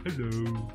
Hello.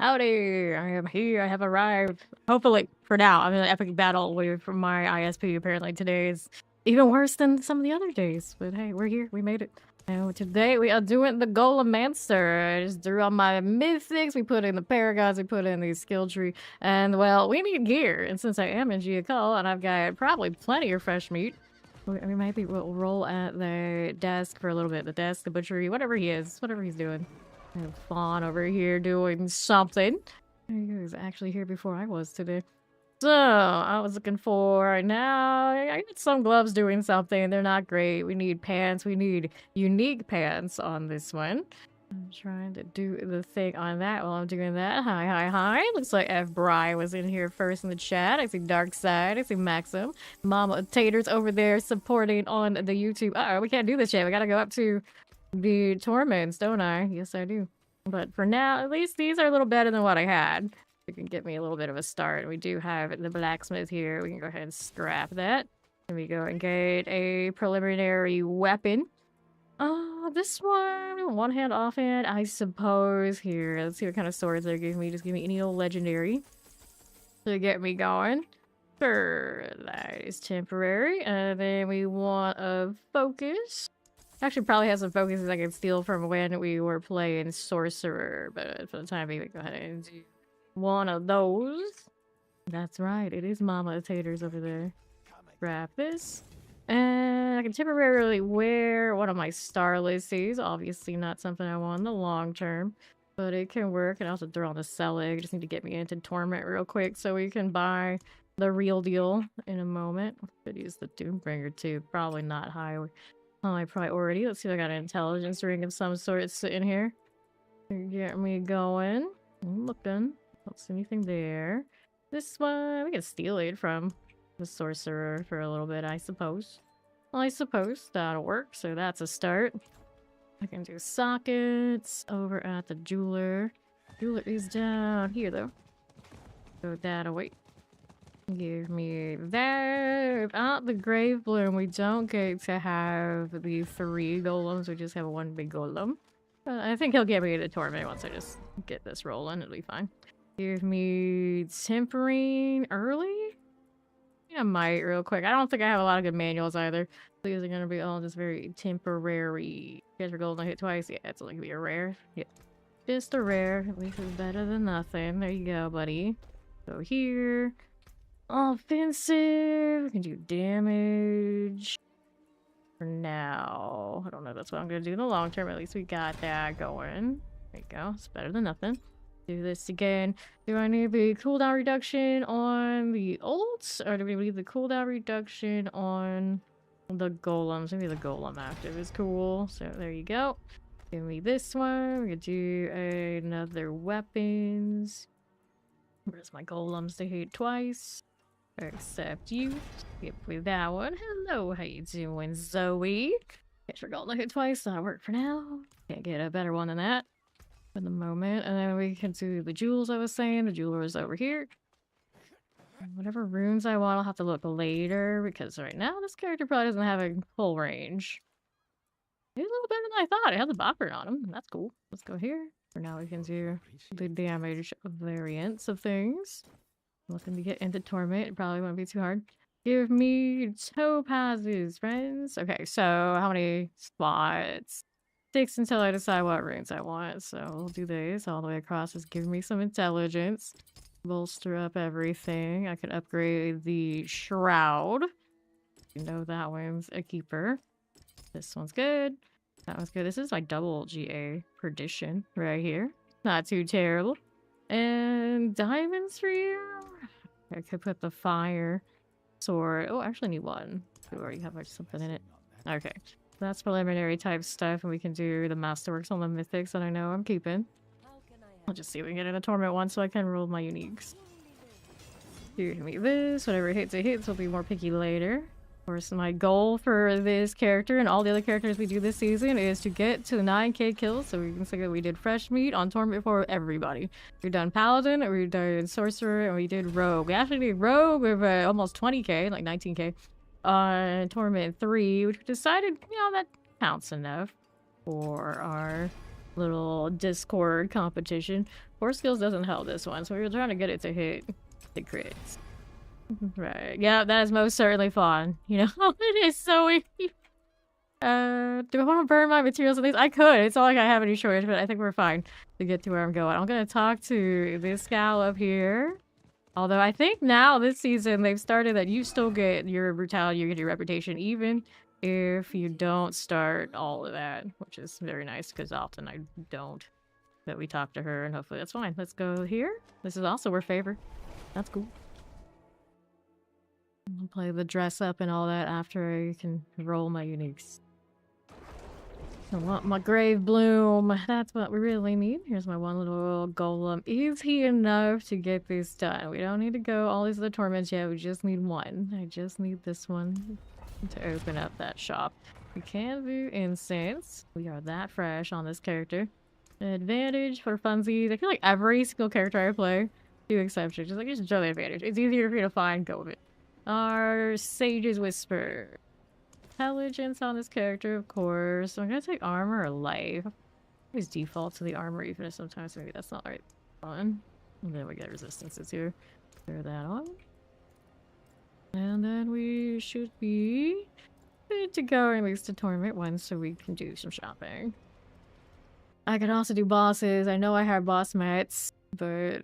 Howdy, I am here. I have arrived. Hopefully, for now, I'm in an epic battle with from my ISP. Apparently, today is even worse than some of the other days. But hey, we're here. We made it. And today we are doing the Golemancer. I just threw on my mythics. We put in the paragons. We put in the skill tree. And well, we need gear. And since I am in Geocol and I've got probably plenty of fresh meat, we maybe we'll roll at the desk for a little bit. The desk, the butchery, whatever he is, whatever he's doing. And Fawn over here doing something. He was actually here before I was today. So, I was looking for... Now, I got some gloves doing something. They're not great. We need pants. We need unique pants on this one. I'm trying to do the thing on that while I'm doing that. Hi. Looks like F. Bry was in here first in the chat. I see Darkside. I see Maxim. Mama Taters over there supporting on the YouTube. Uh-oh, we can't do this yet. We gotta go up to the torments, don't I? Yes, I do. But for now, at least these are a little better than what I had. It can get me a little bit of a start. We do have the blacksmith here. We can go ahead and scrap that. Let me go and get a preliminary weapon. This one hand, offhand, I suppose. Here, let's see what kind of swords they're giving me. Just give me any old legendary to get me going. Sure, that is temporary. And then we want a focus. Actually, probably has some focuses I can steal from when we were playing Sorcerer, but for the time being, we go ahead and do one of those. That's right, it is Mama Taters over there. Grab this. And I can temporarily wear one of my Starlesses. Obviously not something I want in the long term, but it can work. And I also throw on the Selig. Just need to get me into Torment real quick so we can buy the real deal in a moment. Could use the Doombringer too. Probably not high on my priority. Let's see if I got an intelligence ring of some sort sitting here. Get me going. I'm looking. Don't see anything there. This one, we can steal it from the sorcerer for a little bit, I suppose. I suppose that'll work, so that's a start. I can do sockets over at the jeweler. Jeweler is down here, though. So that away. Give me that. Without the Grave Bloom, we don't get to have the 3 golems. We just have one big golem. I think he'll get me the torment once I just get this rolling. It'll be fine. Give me tempering early? I might real quick. I don't think I have a lot of good manuals either. These are going to be all just very temporary. Guys, for golden hit twice. Yeah, it's only going to be a rare. Yeah. Just a rare. At least it's better than nothing. There you go, buddy. So here. Offensive. We can do damage. For now. I don't know if that's what I'm going to do in the long term. At least we got that going. There you go. It's better than nothing. Do this again. Do I need the cooldown reduction on the ults? Or do we leave the cooldown reduction on the golems? Maybe the golem active is cool. So there you go. Give me this one. We're going to do another weapons. Where's my golems to hit twice? Except you. Skip with that one. Hello, how you doing, Zoe? Guess we're golden to hit twice. That'll work for now. Can't get a better one than that for the moment. And then we can do the jewels I was saying. The jeweler is over here. Whatever runes I want, I'll have to look later because right now this character probably doesn't have a full range. He's a little better than I thought. It has a bopper on him. That's cool. Let's go here. For now we can do the damage variants of things. Looking to get into torment. It probably won't be too hard. Give me topazes, friends. Okay, so how many spots? 6 until I decide what runes I want. So we'll do this all the way across. Just give me some intelligence. Bolster up everything. I could upgrade the shroud. You know that one's a keeper. This one's good. That one's good. This is my double GA perdition right here. Not too terrible. And diamonds for you? I could put the fire sword. Oh, I actually need one. We already have like something in it. Okay. That's preliminary type stuff, and we can do the masterworks on the mythics that I know I'm keeping. I'll just see if we can get in a torment one so I can roll my uniques. Give me this. Whatever hits it hits. We'll be more picky later. Of course, my goal for this character and all the other characters we do this season is to get to 9k kills so we can say that we did fresh meat on torment for everybody. We've done paladin, we've done sorcerer, and we did rogue. We actually did rogue with almost 20k, like 19k. On torment 3, which we decided, you know, that counts enough for our little Discord competition. 4 skills doesn't help this one, so we were trying to get it to hit the crits. Right. Yeah, that is most certainly fun. You know, it is so easy. Do I want to burn my materials and things? I could. It's not like I have any shortage, but I think we're fine to get to where I'm going. I'm going to talk to this gal up here. Although I think now this season they've started that you still get your brutality, you get your reputation, even if you don't start all of that, which is very nice because often I don't. But we talk to her and hopefully that's fine. Let's go here. This is also her favor. That's cool. I'll play the dress up and all that after I can roll my uniques. I want my Grave Bloom. That's what we really need. Here's my one little golem. Is he enough to get this done? We don't need to go all these other torments yet. We just need one. I just need this one to open up that shop. We can do incense. We are that fresh on this character. Advantage for funsies. I feel like every single character I play, few exceptions, just like just show the advantage. It's easier for you to find. Go with it. Our Sage's Whisper. Intelligence on this character, of course. So I'm gonna take armor or life. I always default to the armor, even if sometimes maybe that's not the right one. And then we get resistances here. Clear that on. And then we should be good to go at least to torment one so we can do some shopping. I could also do bosses. I know I have boss mats, but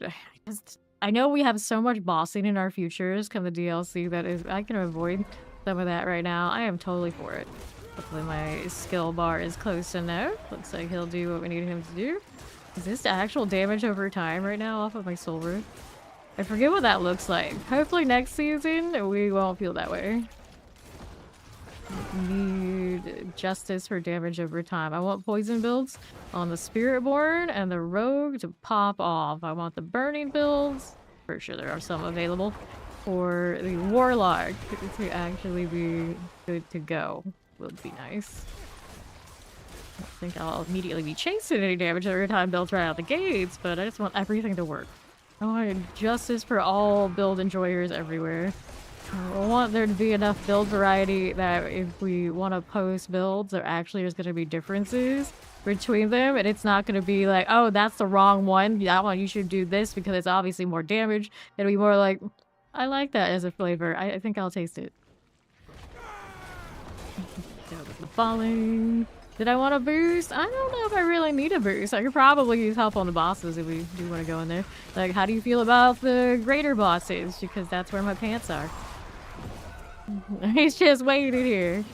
I know we have so much bossing in our futures come the DLC that is I can avoid some of that right now. I am totally for it. Hopefully my skill bar is close enough. Looks like he'll do what we need him to do. Is this actual damage over time right now off of my soul root? I forget what that looks like. Hopefully next season we won't feel that way. Need justice for damage over time. I want poison builds on the Spiritborn and the Rogue to pop off. I want the burning builds. For sure there are some available. For the Warlock to actually be good to go would be nice. don't think I'll immediately be chasing any damage every time builds right out the gates, but I just want everything to work. I want justice for all build enjoyers everywhere. I want there to be enough build variety that if we want to post builds, there actually is going to be differences between them, and it's not going to be like, oh, that's the wrong one. That one you should do this because it's obviously more damage. It'll be more like, I like that as a flavor. I think I'll taste it. The falling. Did I want a boost? I don't know if I really need a boost. I could probably use help on the bosses if we do want to go in there. Like, how do you feel about the greater bosses? Because that's where my pants are. He's just waiting here.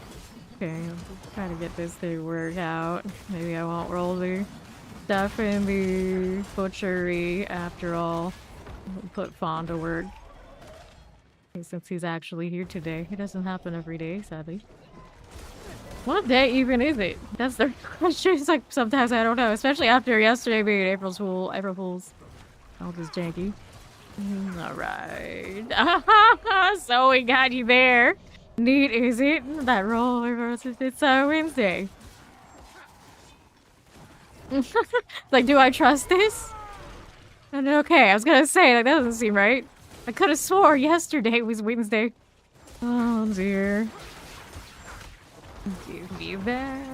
Okay, I'm trying to get this thing work out. Maybe I won't roll the stuff in the butchery after all. I'll put Fawn to work. Since he's actually here today. It doesn't happen every day, sadly. What day even is it? That's the question. It's like sometimes I don't know, especially after yesterday being April Fool's. All this janky. Alright. So we got you there. Neat, is it? That roll reverses. It's Wednesday. Like, do I trust this? And okay, I was gonna say, like, that doesn't seem right. I could have swore yesterday was Wednesday. Oh dear. Give me that.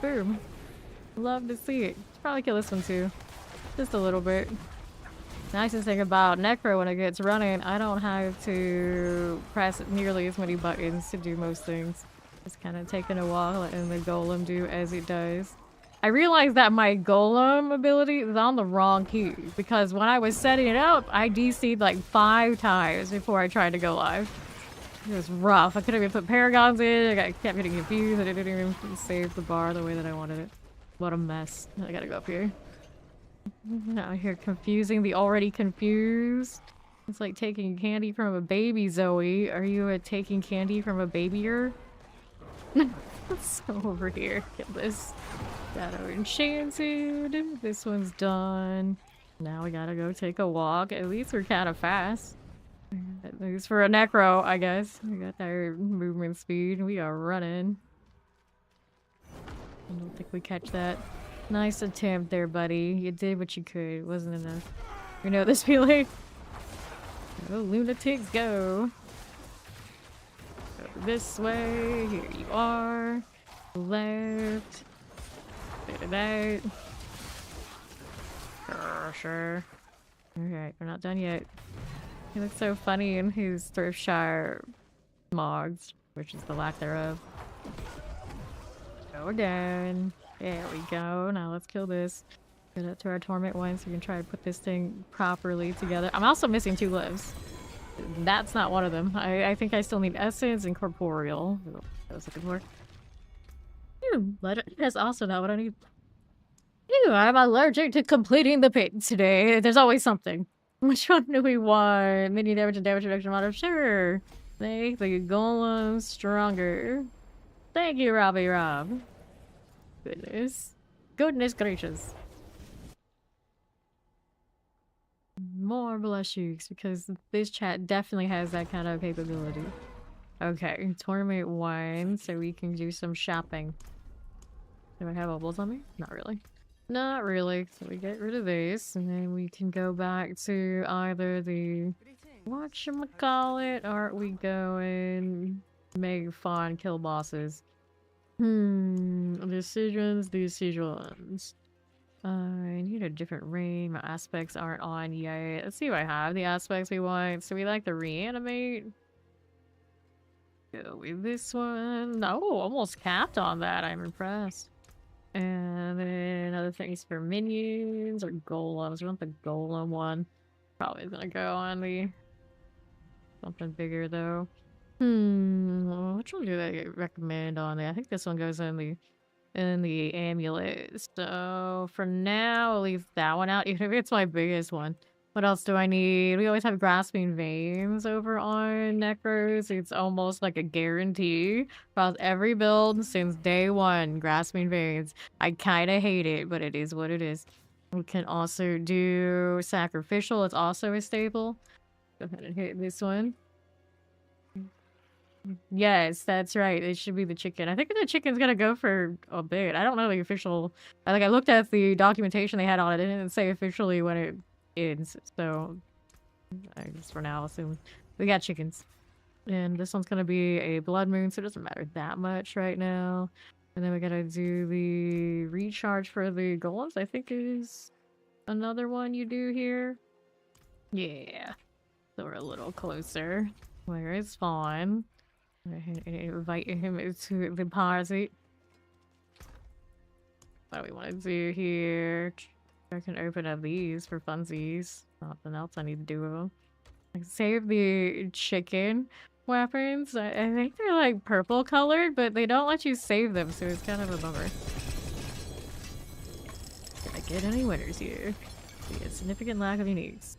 Boom. Love to see it. Should probably kill this one too. Just a little bit. Nicest thing about Necro when it gets running, I don't have to press nearly as many buttons to do most things. Just kind of taking a while and the Golem do as it does. I realized that my Golem ability is on the wrong key because when I was setting it up, I DC'd like 5 times before I tried to go live. It was rough. I couldn't even put paragons in. Kept getting confused. I didn't even save the bar the way that I wanted it. What a mess. I gotta go up here. Out here confusing the already confused. It's like taking candy from a baby, Zoe. Are you taking candy from a babyer? Let's go over here. Get this. Got our enchanted. This one's done. Now we gotta go take a walk. At least we're kind of fast. At least for a Necro, I guess. We got our movement speed. We are running. I don't think we catch that. Nice attempt there, buddy. You did what you could. It wasn't enough. You know this feeling? Go, lunatics, go. Go this way. Here you are. Left. Get it out. Sure. Alright, we're not done yet. He looks so funny in his Thriftshire mogs, which is the lack thereof. Go again. There we go. Now let's kill this. Get up to our torment one so we can try to put this thing properly together. I'm also missing 2 lives. That's not one of them. I think I still need essence and corporeal. That's what I was looking for. That's also not what I need. Ew, I'm allergic to completing the pit today. There's always something. Which one do we want? Mini damage and damage reduction model? Sure. Make the Golem stronger. Thank you, Robbie Rob. Goodness. Goodness gracious. More blush cheeks because this chat definitely has that kind of capability. Okay, tournament 1 so we can do some shopping. Do I have bubbles on me? Not really. Not really. So we get rid of this and then we can go back to either the whatchamacallit, or we go and make fun kill bosses. Decisions. I need a different ring. My aspects aren't on yet. Let's see if I have the aspects we want. So we like to reanimate. Go with this one. No, almost capped on that. I'm impressed. And then other things for minions or golems. We want the golem one. Probably gonna go on the something bigger though. Which one do they recommend on there? I think this one goes in the amulet. So for now, I'll leave that one out, even if it's my biggest one. What else do I need? We always have grasping veins over on Necros. It's almost like a guarantee across every build since day 1. Grasping veins. I kind of hate it, but it is what it is. We can also do sacrificial. It's also a staple. Go ahead and hit this one. Yes, that's right. It should be the chicken. I think the chicken's gonna go for a bit. I don't know the official. I looked at the documentation they had on it. It didn't say officially when it ends. So I just for now assume we got chickens. And this one's gonna be a blood moon, so it doesn't matter that much right now. And then we gotta do the recharge for the golems. I think is another one you do here. Yeah. So we're a little closer. Where is Fawn? Invite him to the party. What do we want to do here? I can open up these for funsies. Nothing else I need to do with them. Save the chicken weapons. I think they're like purple colored, but they don't let you save them, so it's kind of a bummer. Did I get any winners here? See a significant lack of uniques.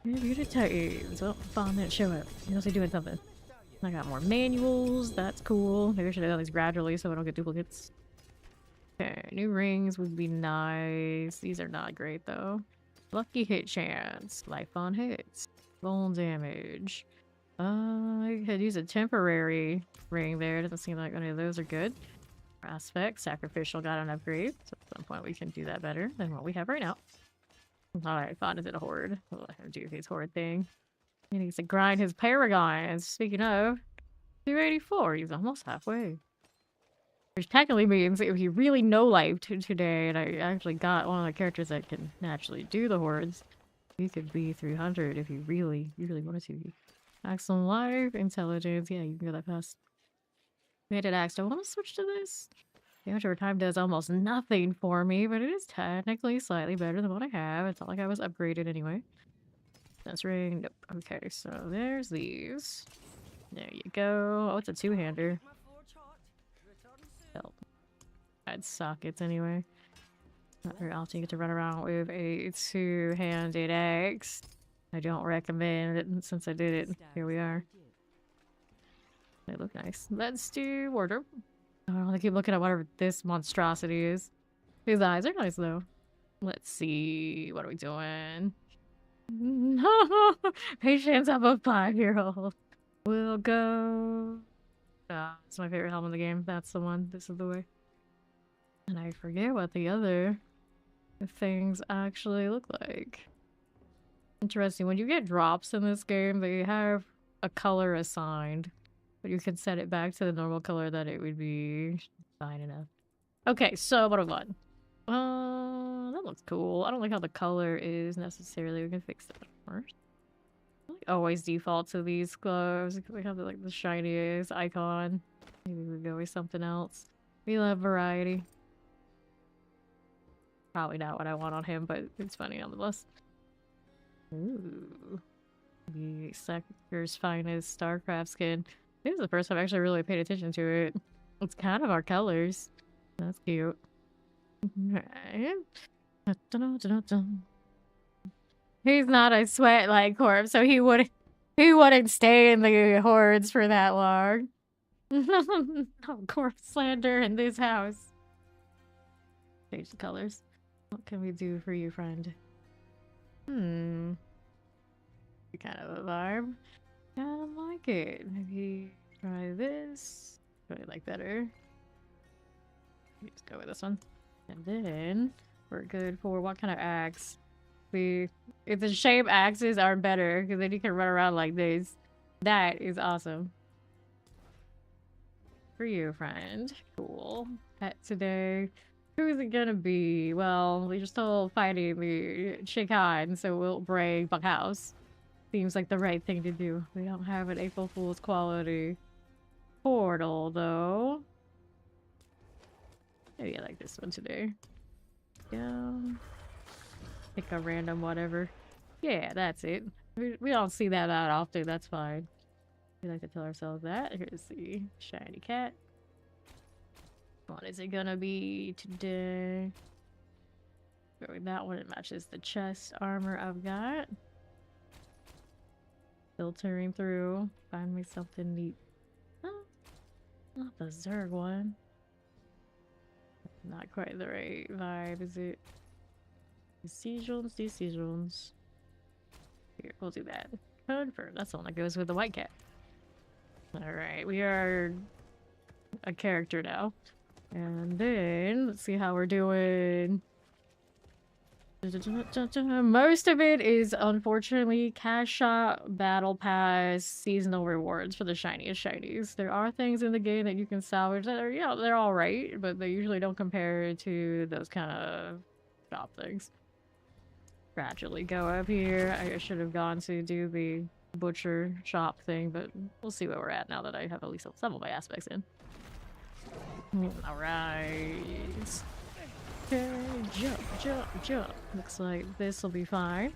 Maybe the Titans. Well, Fawn didn't show up. He must be doing something. I got more manuals. That's cool. Maybe I should have done these gradually so I don't get duplicates. Okay, new rings would be nice. These are not great though. Lucky hit chance. Life on hits. Bone damage. I could use a temporary ring there. Doesn't seem like any of those are good. Aspect. Sacrificial got an upgrade. So at some point we can do that better than what we have right now. Alright, Fawn is it a horde? We'll let him do his horde thing. He needs to grind his paragons. Speaking of, 284. He's almost halfway. Which technically means if you really know life today, and I actually got one of the characters that can naturally do the hordes, you could be 300 if you really wanted to. Maximum life, intelligence, yeah, you can go that fast. Made it axe. Do I want to switch to this? Damage over time does almost nothing for me, but it is technically slightly better than what I have. It's not like I was upgraded anyway. That's ring. Nope. Okay, so there's these. There you go. Oh, it's a two-hander. Help. Add sockets anyway. Not very often you get to run around with a two-handed axe. I don't recommend it since I did it. Here we are. They look nice. Let's do wardrobe. I don't want to keep looking at whatever this monstrosity is. His eyes are nice though. Let's see. What are we doing? No! Patience of a 5-year-old. We'll go. It's my favorite helmet in the game. That's the one. This is the way. And I forget what the other things actually look like. Interesting. When you get drops in this game, they have a color assigned. But you can set it back to the normal color that it would be fine enough. Okay, so what do I want? That looks cool. I don't like how the color is necessarily. We can fix that first. I always default to these gloves. We have the shiniest icon. Maybe we go with something else. We love variety. Probably not what I want on him, but it's funny nonetheless. Ooh. The Sector's finest StarCraft skin. This is the first time I've actually really paid attention to it. It's kind of our colors. That's cute. Right. He's not a sweat-like corpse, so he wouldn't stay in the hordes for that long. No corpse slander in this house. Change the colors. What can we do for you, friend? Kind of a vibe. I don't like it. Maybe try this. Really like better. Just go with this one. And then we're good for what kind of axe? If the shape axes are better, because then you can run around like this. That is awesome. For you, friend. Cool. Pet today. Who is it gonna be? Well, we're still fighting the chicken, so we'll bring Bunkhouse. Seems like the right thing to do. We don't have an April Fool's quality portal, though. Maybe I like this one today. Yeah. Pick a random whatever. Yeah, that's it. We don't see that out often. That's fine. We like to tell ourselves that. Here's the shiny cat. What is it gonna be today? Going that one, it matches the chest armor I've got. Filtering through. Find me something neat. Oh, not the Zerg one. Not quite the right vibe, is it? Decisions. Here, we'll do that. Confirm. That's the one that goes with the white cat. Alright, we are a character now. And then, let's see how we're doing. Most of it is, unfortunately, cash shop, battle pass, seasonal rewards for the shiniest shinies. There are things in the game that you can salvage that are, yeah, they're alright, but they usually don't compare to those kind of shop things. Gradually go up here. I should have gone to do the butcher shop thing, but we'll see where we're at now that I have at least some of my aspects in. Alright. Okay, jump, jump, jump. Looks like this will be fine.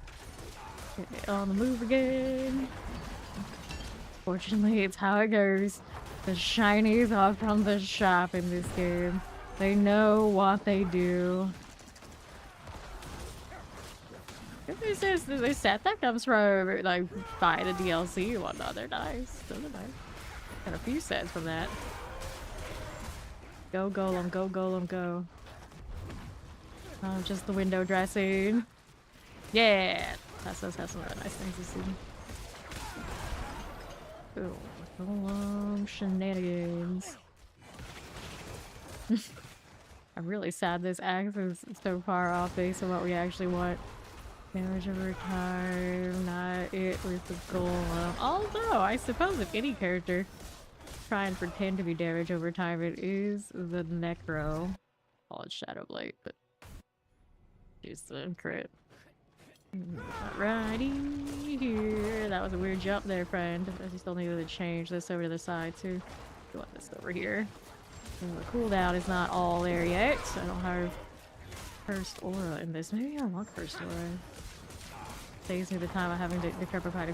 Okay, on the move again. Fortunately, it's how it goes. The shinies are from the shop in this game. They know what they do. This is the set that comes from, like, buy the DLC and whatnot. They're nice. They're nice. Got a few sets from that. Go Golem, go Golem, go. Oh, just the window dressing. Yeah! That's some really nice things to see. Ooh, Golem shenanigans. I'm really sad this axe is so far off base of what we actually want. Damage over time, not it with the Golem. Although, I suppose if any character try and pretend to be damage over time, it is the Necro. Call it Shadow Blade, but use the crit. Alrighty here. That was a weird jump there, friend. I still needed to change this over to the side too. We want this over here. The cooldown is not all there yet. I don't have Cursed Aura in this. Maybe I want Cursed Aura. Saves me the time of having to decrepify.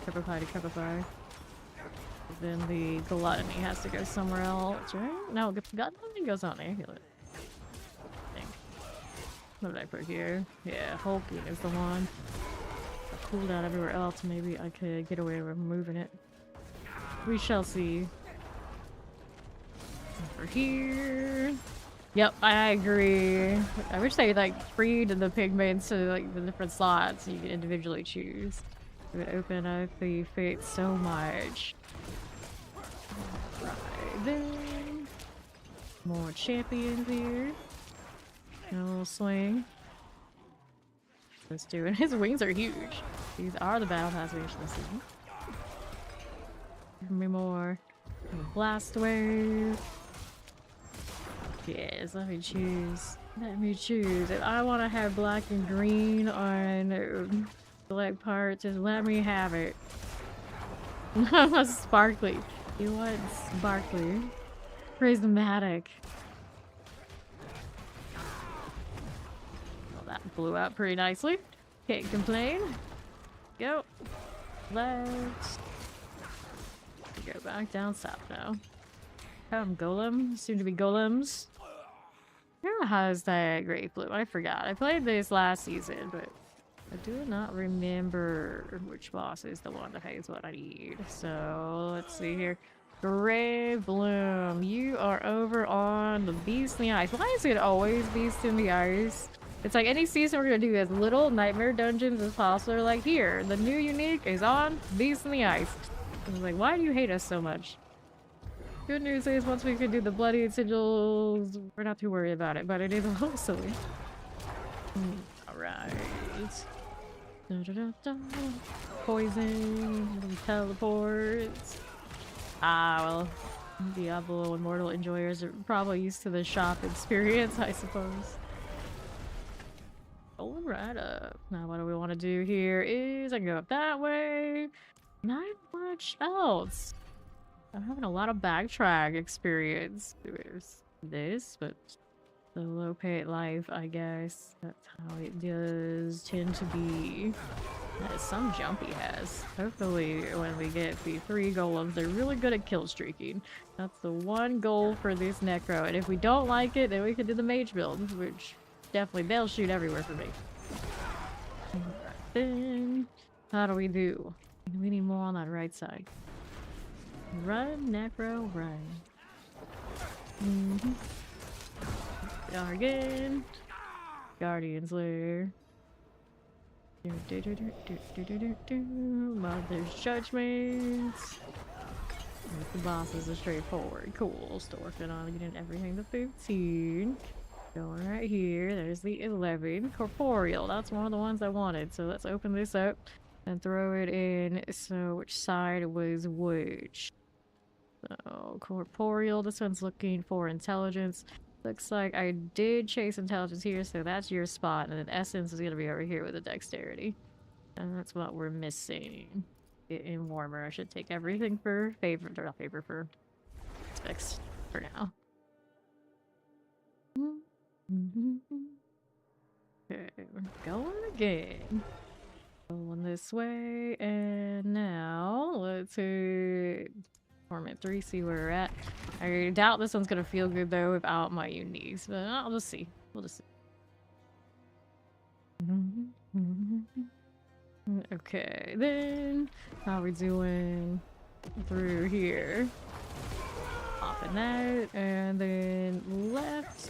Then the Gluttony has to go somewhere else, right? No, Gluttony goes on the amulet. I think. What did I put here? Yeah, Hulking is the one. A cooldown everywhere else. Maybe I could get away with moving it. We shall see. Over here. Yep, I agree. I wish they like freed the pigments to like the different slots you can individually choose. It would open up the fate so much. Right then. More champions here. A little swing. Let's do it. His wings are huge. These are the battle pass we actually see. Give me more. Blast wave. Yes, let me choose. Let me choose. If I want to have black and green on select parts, just let me have it. Sparkly. You want sparkly? Prismatic. Well, that blew out pretty nicely. Can't complain. Go. Let's go back down south now. Golem. Soon to be golems. Who has that great blue? I forgot. I played this last season, but I do not remember which boss is the one that has what I need. So let's see here. Grave Bloom, you are over on the Beast in the Ice. Why is it always Beast in the Ice? It's like any season we're gonna do as little nightmare dungeons as possible. Like here, the new unique is on Beast in the Ice. I was like, why do you hate us so much? Good news is once we can do the bloody sigils, we're not too worried about it, but it is a little silly. Alright. Poison, teleports. Ah, well, Diablo Immortal enjoyers are probably used to the shop experience, I suppose. Going right up. Now what do we want to do here is I can go up that way. Not much else. I'm having a lot of backtrack experience. There's this, but the low pay life, I guess. That's how it does tend to be. That is some jump he has. Hopefully when we get the 3 golems, they're really good at kill streaking. That's the one goal for this Necro. And if we don't like it, then we can do the mage build, which definitely they'll shoot everywhere for me. Then how do we do? We need more on that right side. Run, Necro, run. Again. Guardian's Lair. Mother's Judgments. The bosses are straightforward. Cool. Still working on getting everything to 15. Going right here. There's the 11. Corporeal. That's one of the ones I wanted. So let's open this up and throw it in. So which side was which? So corporeal. This one's looking for intelligence. Looks like I did chase intelligence here, so that's your spot. And then essence is going to be over here with the dexterity. And that's what we're missing. In warmer. I should take everything for favor, or not favor, for specs for now. Okay, we're going again. Going this way, and now let's hit Torment 3, see where we're at. I doubt this one's gonna feel good though without my uniques, but I'll just see. We'll just see. Okay, then how are we doing through here? Popping that, and then left.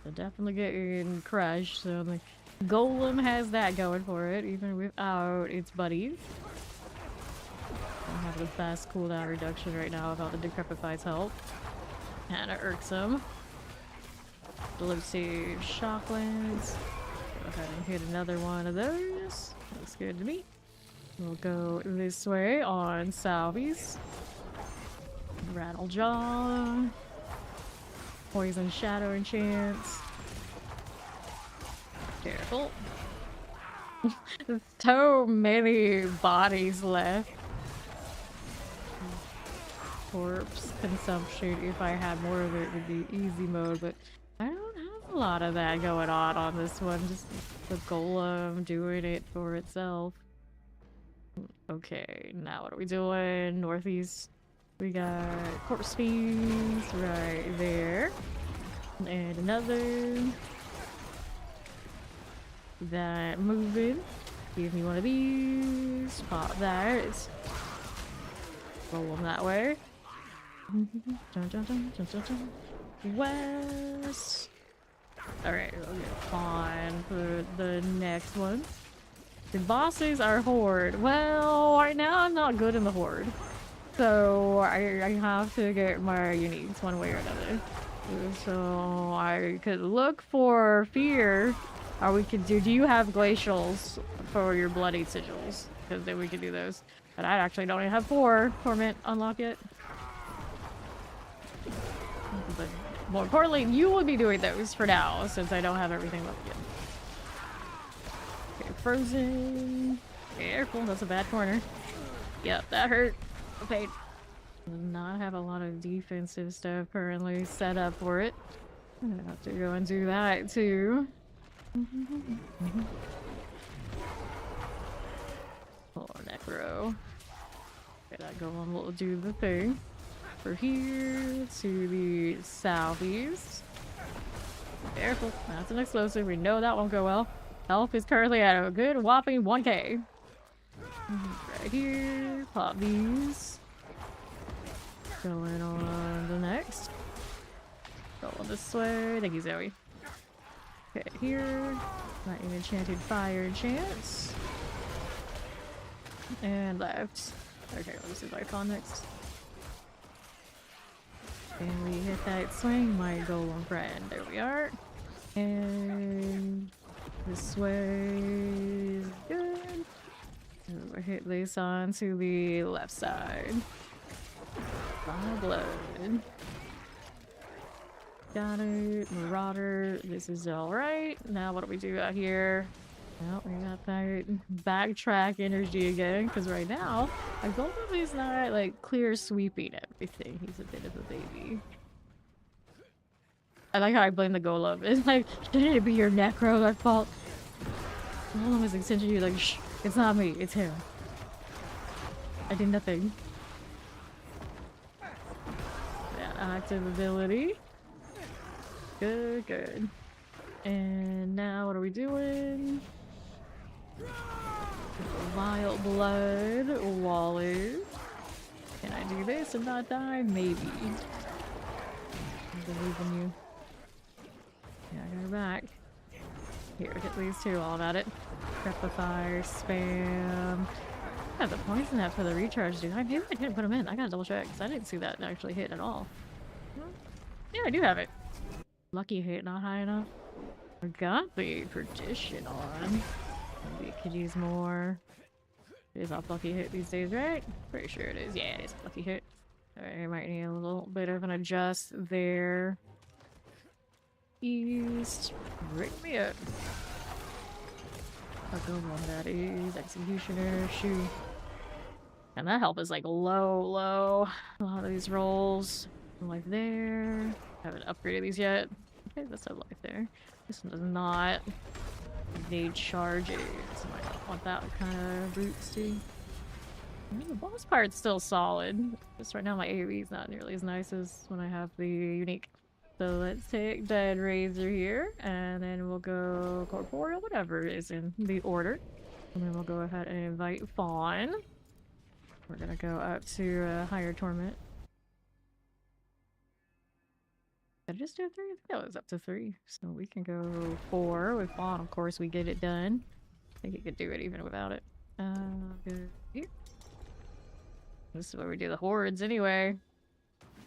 So definitely getting crushed. So the Golem has that going for it, even without its buddies. I have the fast cooldown reduction right now without the Decrepified's help. Kinda irksome. Elusive Shocklands. Go ahead and hit another one of those. Looks good to me. We'll go this way on Salvies. Rattlejaw. Poison Shadow Enchants. Careful. There's so many bodies left. Corpse consumption, if I had more of it, would be easy mode, but I don't have a lot of that going on this one. Just the Golem doing it for itself. Okay, now what are we doing? Northeast. We got Corpse Fiends right there. And another. That moving. Give me one of these. Pop that. Roll them that way. West. Alright, we'll get on for the next one. The bosses are Horde. Well, right now I'm not good in the Horde. So I have to get my uniques one way or another. So I could look for Fear. Or we could do you have glacials for your bloody sigils? Because then we could do those. But I actually don't even have 4 Torment unlock yet. But more importantly, you will be doing those for now, since I don't have everything left yet. Okay, Frozen. Careful, that's a bad corner. Yep, that hurt. Okay. Not have a lot of defensive stuff currently set up for it. I'm gonna have to go and do that too. Oh, Necro. Okay, that Golem will do the thing. For here to the southeast. Careful, that's an explosive. We know that won't go well. Health is currently at a good whopping 1k. Right here, pop these. Going on the next. Going this way. Thank you, Zoe. Okay, here. Got an enchanted fire enchants. And left. Okay, let's see if I call next. And we hit that swing, my Golem friend. There we are. And this way is good. And we'll hit this on to the left side. Final blood. Got it. Marauder. This is alright. Now what do we do out here? Well, we got that backtrack energy again, because right now, my Golem is not, like, clear sweeping everything. He's a bit of a baby. I like how I blame the Golem. It's like, shouldn't it be your Necro at fault? Golem is essentially like, shh, it's not me, it's him. I did nothing. Yeah, active ability. Good, good. And now what are we doing? Wild blood, Waller. Can I do this and not die? Maybe. I believe in you. Yeah, I got her back. Here, get these two all about it. Prep the fire, spam. Yeah, the poison that for the recharge, dude. Maybe I didn't put them in. I gotta double check because I didn't see that actually hit at all. Yeah, I do have it. Lucky hit not high enough. I got the perdition on. Maybe I could use more. It is off lucky hit these days, right? Pretty sure it is. Yeah, it is lucky hit. Alright, I might need a little bit of an adjust there. East. Bring me up. I'll go on that is executioner, shoot. And that health is like low. A lot of these rolls. Life there. Haven't upgraded these yet. Okay, that's a life there. This one does not need charges. So I might not want that kind of boosty. I mean, the boss part's still solid. Just right now my AoE is not nearly as nice as when I have the unique. So let's take Dead Razor here, and then we'll go Corporeal, whatever is in the order. And then we'll go ahead and invite Fawn. We're gonna go up to Higher Torment. Did I just do 3? I think that was up to 3. So we can go 4 with Fawn. Of course, we get it done. I think you could do it even without it. Go here. This is where we do the hordes anyway.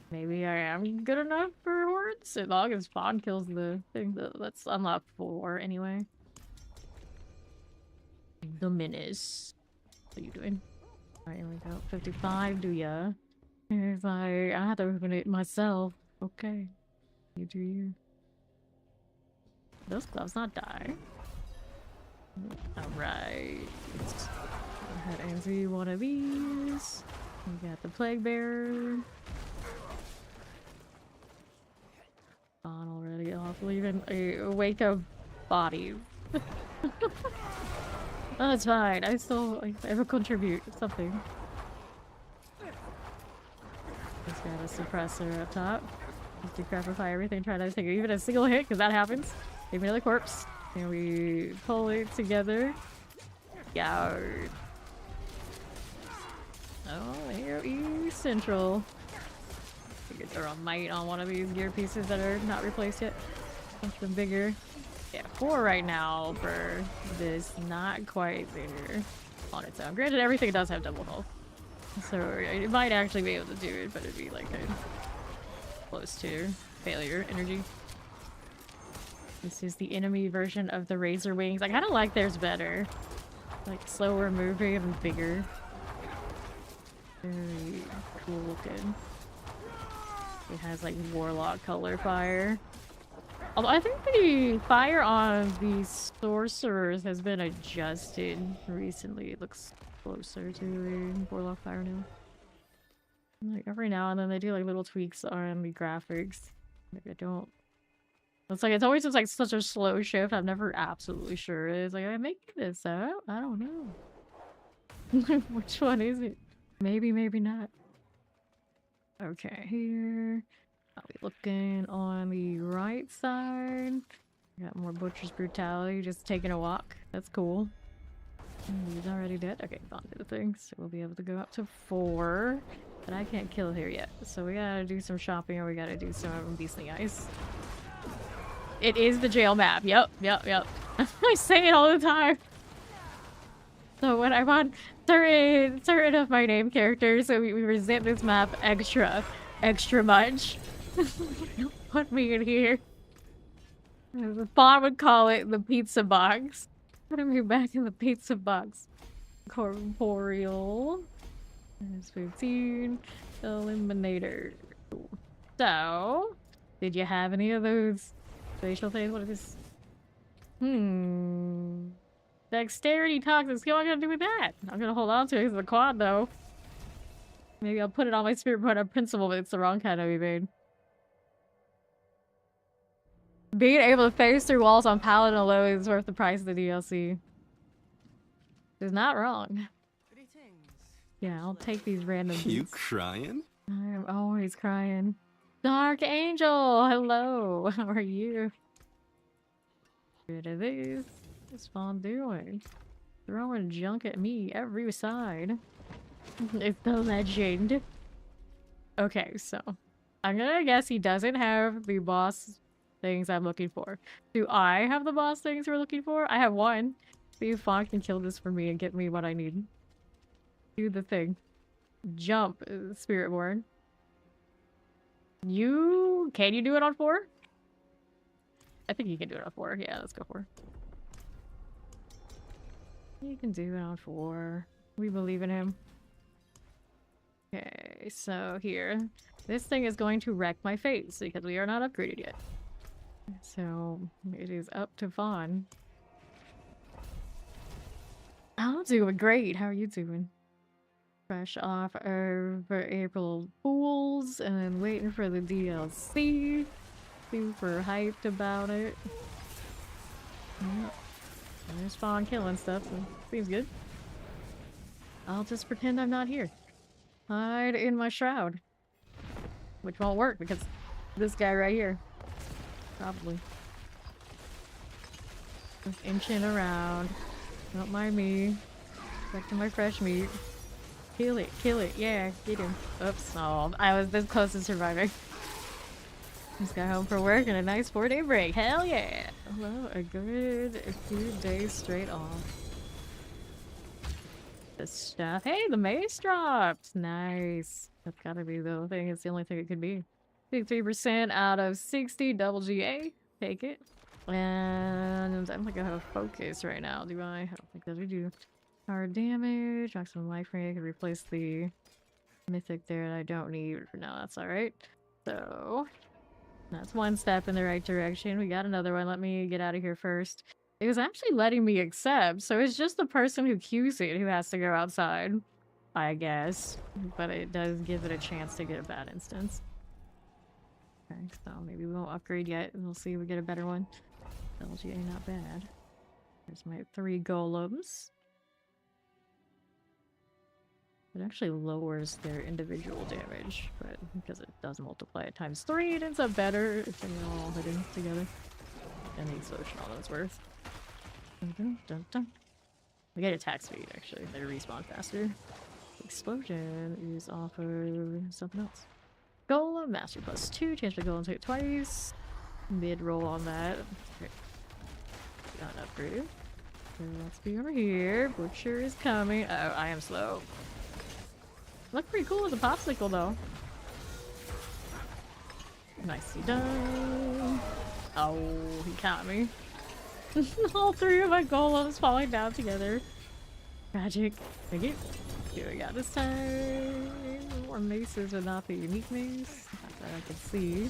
Maybe I am good enough for hordes, as long as Fawn kills the thing. Let's unlock 4 anyway. The Menace. What are you doing? Alright, we got 55, do ya? If I have to open it myself. Okay. You do you. Those gloves not die. Alright. Let's go ahead and see one of these. We got the Plague Bearer. On already off, leaving a wake of bodies. Oh, it's fine. I still I will contribute something. Just got a suppressor up top. Just decrepify everything, try not to take even a single hit, because that happens. Give me another corpse. And we pull it together. Yard. Oh, AoE Central. I could throw a might on one of these gear pieces that are not replaced yet. Something bigger. Yeah, 4 right now for this. Not quite there on its own. Granted, everything does have double health. So it might actually be able to do it, but it'd be like a close to failure energy. This is the enemy version of the Razor Wings. I kind of like theirs better. Like slower moving and bigger. Very cool looking. It has like Warlock color fire. Although I think the fire on the sorcerers has been adjusted recently. It looks closer to the Warlock fire now. Like every now and then they do like little tweaks on the graphics. Maybe I don't. It's like it's always just like such a slow shift. I'm never absolutely sure. It's like, am I making this up? I don't know. Which one is it? Maybe, maybe not. Okay, here. I'll be looking on the right side. Got more Butcher's Brutality, just taking a walk. That's cool. He's already dead. Okay, on to the thing. So we'll be able to go up to 4. But I can't kill here yet. So we gotta do some shopping or we gotta do some Beastly Ice. It is the jail map. Yep. I say it all the time. So when I'm on certain of my name characters, so we resent this map extra much. Don't put me in here. The Fawn would call it the pizza box. Putting me back in the pizza box. Corporeal. There's 15. Eliminator. So, did you have any of those facial things? What is this? Dexterity toxics. What am I gonna do with that? I'm gonna hold on to it because of the quad though. Maybe I'll put it on my spirit point of principle, but it's the wrong kind of evade. Being able to phase through walls on Paladin alone is worth the price of the DLC. It's not wrong. Yeah, I'll take these random beats. You crying? I'm always crying. Dark Angel! Hello! How are you? Rid of these. What's Fawn doing? Throwing junk at me every side. It's the legend. Okay, so I'm gonna guess he doesn't have the boss things I'm looking for. Do I have the boss things we're looking for? I have one. See if Fawn can kill this for me and get me what I need. Do the thing. Jump, Spiritborn. Can you do it on 4? I think you can do it on 4. Yeah, let's go 4. You can do it on 4. We believe in him. Okay, so here. This thing is going to wreck my face because we are not upgraded yet. So it is up to Vaughn. I'm doing great. How are you doing? Fresh off over April Fools and then waiting for the DLC. Super hyped about it. Yep. There's Vaughn killing stuff, so seems good. I'll just pretend I'm not here. Hide in my shroud. Which won't work because this guy right here. Probably. Just inching around. Don't mind me. Back to my fresh meat. Kill it, yeah, get him. Oops, oh, I was this close to surviving. Just got home from work and a nice 4-day break. Hell yeah! Well, a few days straight off. The stuff. Hey, the mace dropped! Nice. That's gotta be the thing. It's the only thing it could be. 53% out of 60, double GA. Take it. And I don't think I have a focus right now, do I? I don't think that we do. Hard damage, maximum life rate. I could replace the mythic there that I don't need for now. That's alright. So, that's one step in the right direction. We got another one. Let me get out of here first. It was actually letting me accept, so it's just the person who queues it who has to go outside, I guess. But it does give it a chance to get a bad instance. Okay, so maybe we won't upgrade yet. We'll see if we get a better one. LGA, not bad. There's my 3 golems. It actually lowers their individual damage, but because it does multiply it times 3, it ends up better if they're all hitting together. And the explosion all that's worth. Dun, dun, dun, dun. We get attack speed, actually. They respawn faster. Explosion is off of something else. Golem, master +2, chance for golem to hit twice. Mid-roll on that. Okay. Got upgraded. So let's be over here. Butcher is coming. Oh, I am slow. Look pretty cool as a popsicle, though. Nicely done. Oh, he caught me. All 3 of my golems falling down together. Tragic. Thank you. Here we got this time. More maces, but not the unique mace. Not that I can see.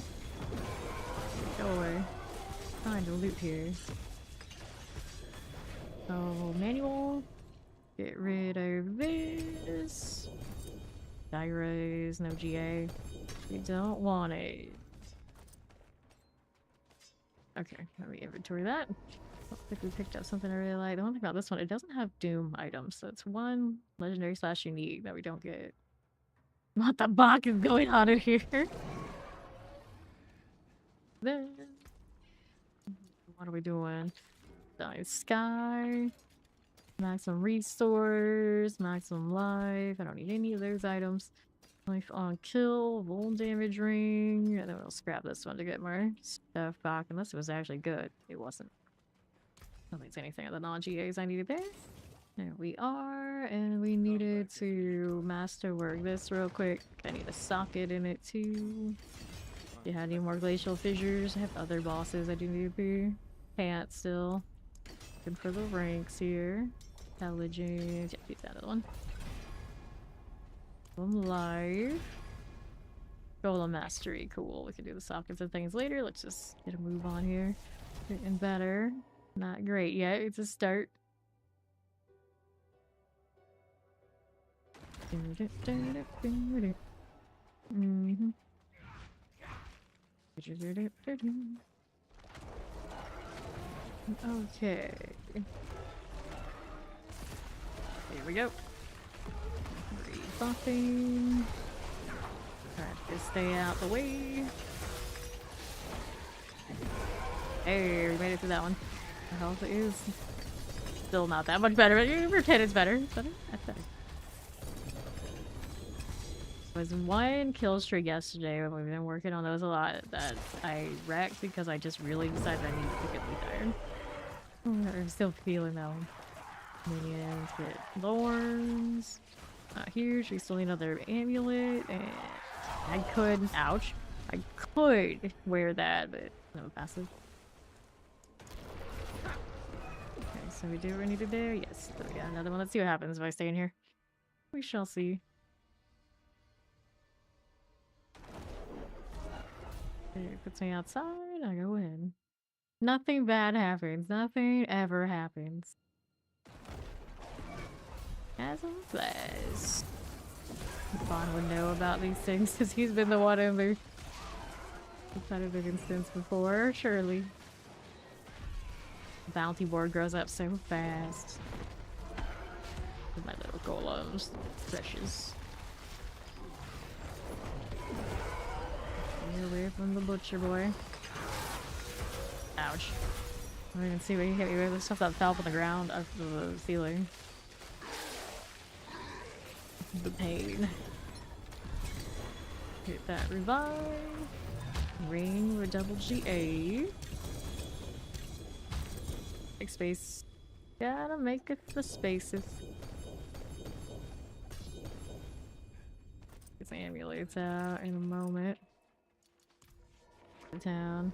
Go away. Find a loot here. So, manual. Get rid of this. Gyros, no GA. We don't want it. Okay, let me inventory that. I don't think we picked up something I really like. The one thing about this one, it doesn't have Doom items, so it's 1 legendary / unique that we don't get. What the fuck is going on in here? Then, what are we doing? Nice sky. Maximum resource, maximum life. I don't need any of those items. Life on kill, vol damage ring, and then we'll scrap this one to get more stuff back, unless it was actually good. It wasn't. I don't think it's anything of the non-GAs I needed there. There we are, and we needed to masterwork this real quick. I need a socket in it too. Yeah, I need more glacial fissures. I have other bosses I do need to be. Can't still. Looking for the ranks here. Intelligence. Yeah, beat that other one. Golem life. Golem mastery. Cool. We can do the sockets and things later. Let's just get a move on here. Getting better. Not great yet. It's a start. Mm-hmm. Okay. Here we go. Rebuffing. Try to stay out the way. Hey, we made it through that one. The health is still not that much better, but you pretend it's better. Better? That's better. It was 1 kill streak yesterday when we've been working on those a lot that I wrecked because I just really decided I needed to pick up the iron. I'm still feeling that one. Minions get thorns. huge. We still need another amulet, and I could, ouch, I could wear that, but no passive. Okay, so we do what we need to do. Yes, so we got another one. Let's see what happens if I stay in here. We shall see. It puts me outside, I go in. Nothing bad happens. Nothing ever happens. As always. Vaughn would know about these things because he's been the one in the competitive instance before, surely. The bounty board grows up so fast. My little golems. Precious. Stay away from the butcher boy. Ouch. I don't even see what he hit me with. The stuff that fell from the ground up to the ceiling. The pain. Get that revive. Ring with double GA. Make space. Gotta make it the spaces. Get some amulets out in a moment. The town.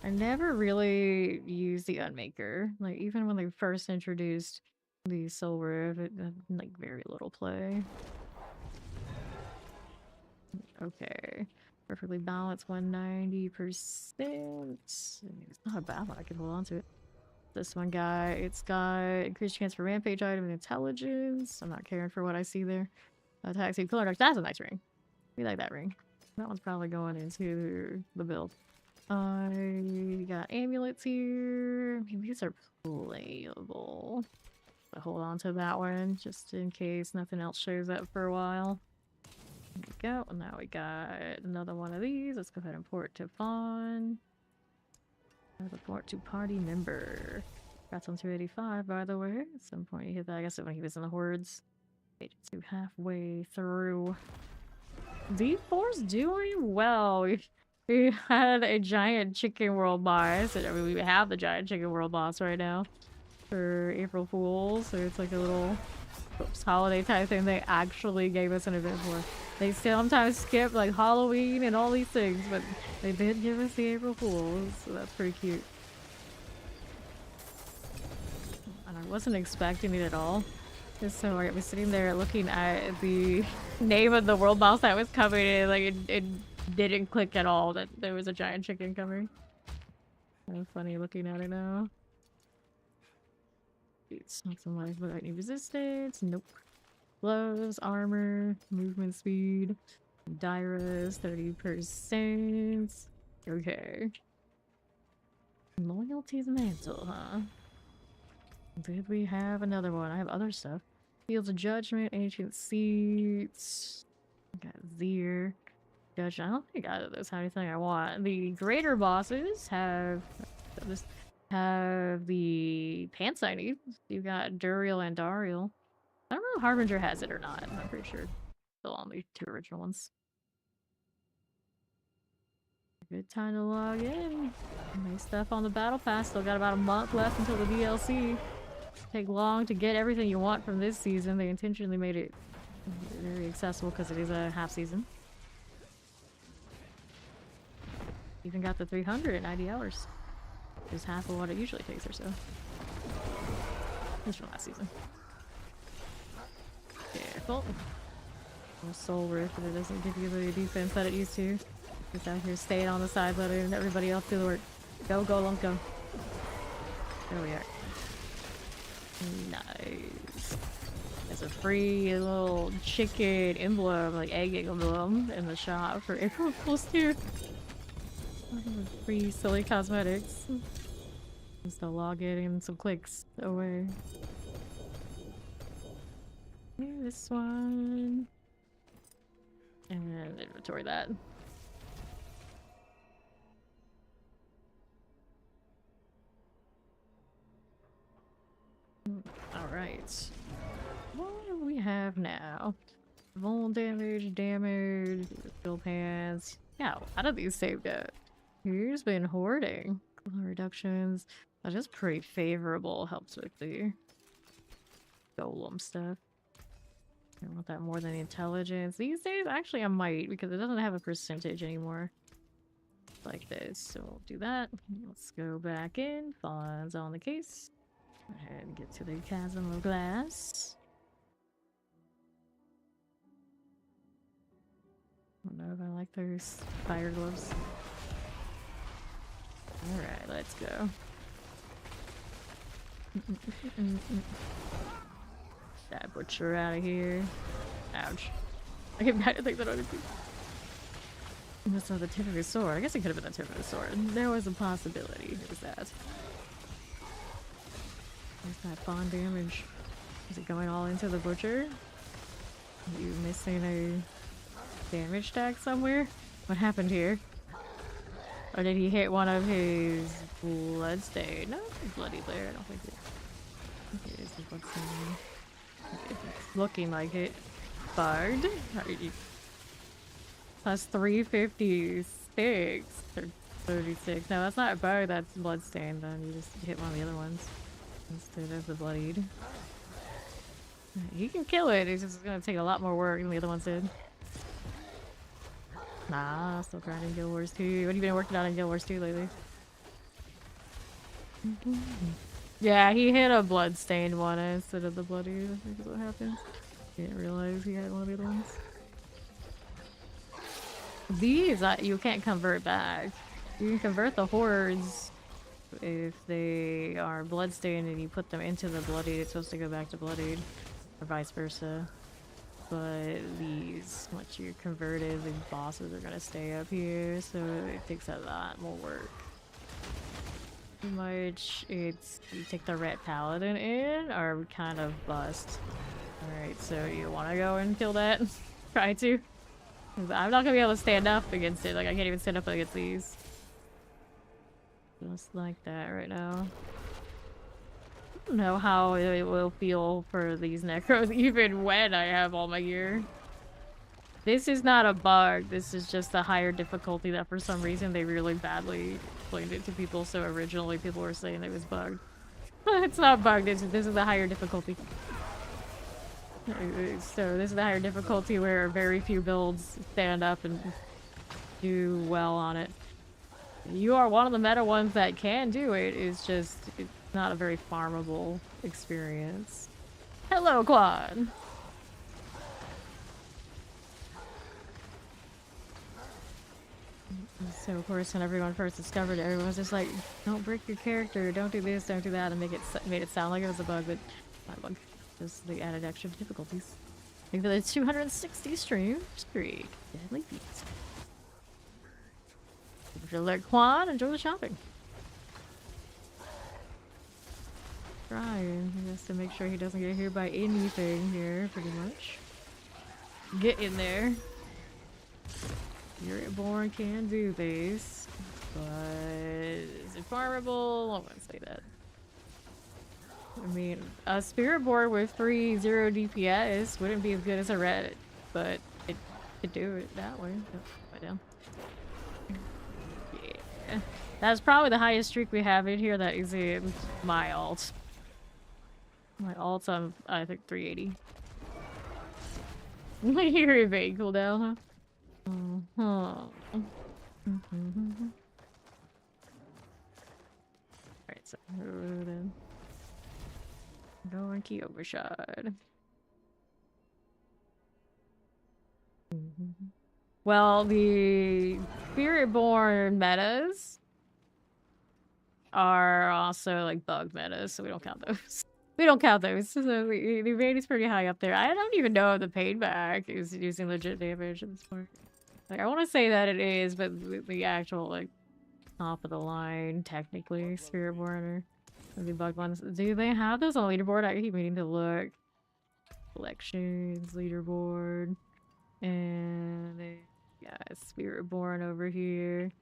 I never really used the Unmaker. Like, even when they first introduced the Soul Rift, it had, like, very little play. Okay. Perfectly balanced 190%. It's not a bad one. I can hold on to it. This one guy, it's got increased chance for rampage item and intelligence. I'm not caring for what I see there. Attack speed, color dark. That's a nice ring. We like that ring. That one's probably going into the build. I got amulets here. I mean, these are playable. But hold on to that one just in case nothing else shows up for a while. There we go. Now we got another one of these. Let's go ahead and port to Fawn. Report to party member. That's on 285, by the way. At some point you hit that. I guess when he was in the hordes. To halfway through. D4's doing well. We had a giant chicken world boss. I mean, we have the giant chicken world boss right now for April Fools. So it's like a little holiday type thing they actually gave us an event for. They sometimes skip like Halloween and all these things, but they did give us the April Fools, so that's pretty cute. And I wasn't expecting it at all. Just so I was sitting there looking at the name of the world boss that was coming in, like it didn't click at all that there was a giant chicken coming. Kind of funny looking at it now. It's not some life without any resistance. Nope. Gloves, armor, movement speed, Dyra's 30%. Okay. Loyalty's mantle, huh? Did we have another one? I have other stuff. Fields of Judgment, Ancient Seats. I got Zir. Judgment. I don't think either of those have anything I want. The greater bosses have the pants I need. You got Duriel and Dariel. I don't know if Harbinger has it or not. I'm pretty sure. Still on the two original ones. Good time to log in. Nice stuff on the battle pass. Still got about a month left until the DLC. Take long to get everything you want from this season. They intentionally made it very accessible because it is a half season. Even got the 390 hours. Just half of what it usually takes or so. Just from last season. Careful. No Soul Rift, but it doesn't give you the defense that it used to. It's out here staying on the side, letting everybody else do the work. Go, Golem, go. There we are. Nice. There's a free little chicken emblem, like egg emblem, in the shop for April Fools too. Free silly cosmetics. Just to log in and some clicks away. This one. And inventory that. Alright. What do we have now? Vuln damage, fill pants. Yeah, how did these saved up? Here's been hoarding. Reductions. That's just pretty favorable. Helps with the golem stuff. I want that more than the intelligence. These days, actually, I might, because it doesn't have a percentage anymore. Like this. So we'll do that. Let's go back in. Funds on the case. Go ahead and get to the chasm of glass. I don't know if I like those fire gloves. Alright, let's go. That butcher out of here. Ouch. I didn't think that would be. That's not the tip of his sword. I guess it could have been the tip of his sword. There was a possibility. It was that. There's that bond damage. Is it going all into the butcher? Are you missing a damage tag somewhere? What happened here? Or did he hit one of his bloodstain? No, it's bloody there. I don't think it is the bloodstain. It's looking like it. Bugged. Plus 356 or 36. No, that's not a bug, that's bloodstain. Then you just hit one of the other ones instead of the bloodied. You can kill it, it's just gonna take a lot more work than the other ones did. Nah, still grinding Guild Wars 2. What have you been working on in Guild Wars 2 lately? Yeah, he hit a bloodstained one instead of the bloodied, I think is what happened. Didn't realize he had one of the other ones. These, you can't convert back. You can convert the hordes if they are bloodstained and you put them into the bloodied. It's supposed to go back to bloodied, or vice versa. But these, once you're converted, the bosses are gonna stay up here, so it takes a lot more work. Pretty much, it's you take the red paladin in, or kind of bust. Alright, so you wanna go and kill that? Try to. I'm not gonna be able to stand up against it. Like, I can't even stand up against these. Just like that right now. I don't know how it will feel for these necros, even when I have all my gear. This is not a bug. This is just a higher difficulty that for some reason they really badly explained it to people. So originally people were saying it was bugged. It's not bugged. This is the higher difficulty. So this is the higher difficulty where very few builds stand up and do well on it. You are one of the meta ones that can do it. It's just it's not a very farmable experience. Hello, Quad. So of course, when everyone first discovered it, everyone was just like, "Don't break your character. Don't do this. Don't do that," and made it sound like it was a bug, but not a bug. Just the added extra difficulties. Thank you for the 260 stream streak. Deadly beats. If you let Quan enjoy the shopping. Trying, he has to make sure he doesn't get hit by anything here, pretty much. Get in there. Spiritborn can do this, but is it farmable? I wouldn't say that. I mean, a Spiritborn with 3-0 DPS wouldn't be as good as a red, but it could do it that way. Oh, yeah. That's probably the highest streak we have in here that is in my alt. My alt's on, I think, 380. You're evade cooldown, huh? Alright, so then. Go and key overshot. Well, the Spiritborn metas are also like bug metas, so we don't count those. We don't count those. So the evade is pretty high up there. I don't even know if the payback is using legit damage at this point. Like, I want to say that it is, but the actual like top of the line, technically, Spiritborn or the bug ones. Do they have those on leaderboard? I keep meaning to look. Collections, leaderboard, and yeah, Spiritborn over here.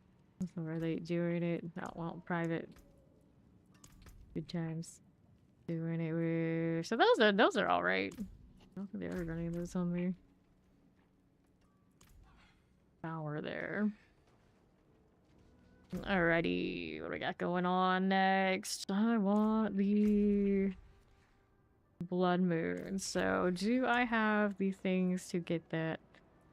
So are they doing it? Not well, private. Good times. Doing it with. So those are all right. I don't think they ever got any of those on me. Power there. Alrighty, what do we got going on next? I want the blood moon. So do I have the things to get that?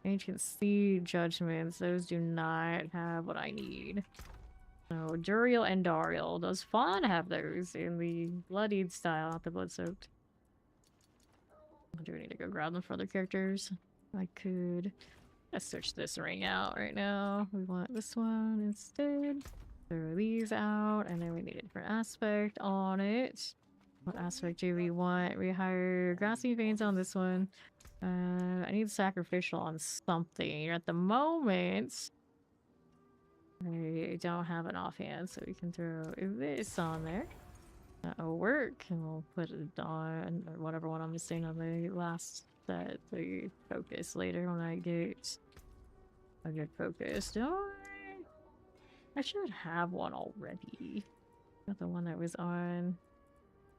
Ancient sea judgments. Those do not have what I need. So Duriel and Dariel. Does Fawn have those in the bloodied style, not the blood soaked? Do we need to go grab them for other characters? I could. Let's switch this ring out right now. We want this one instead. Throw these out, and then we need a different aspect on it. What aspect do we want? Rehire grassy veins on this one. I need sacrificial on something. At the moment, I don't have an offhand, so we can throw this on there. That'll work, and we'll put it on, or whatever one I'm missing on the last set. The focus later when I get a good focus. I should have one already. Got the one that was on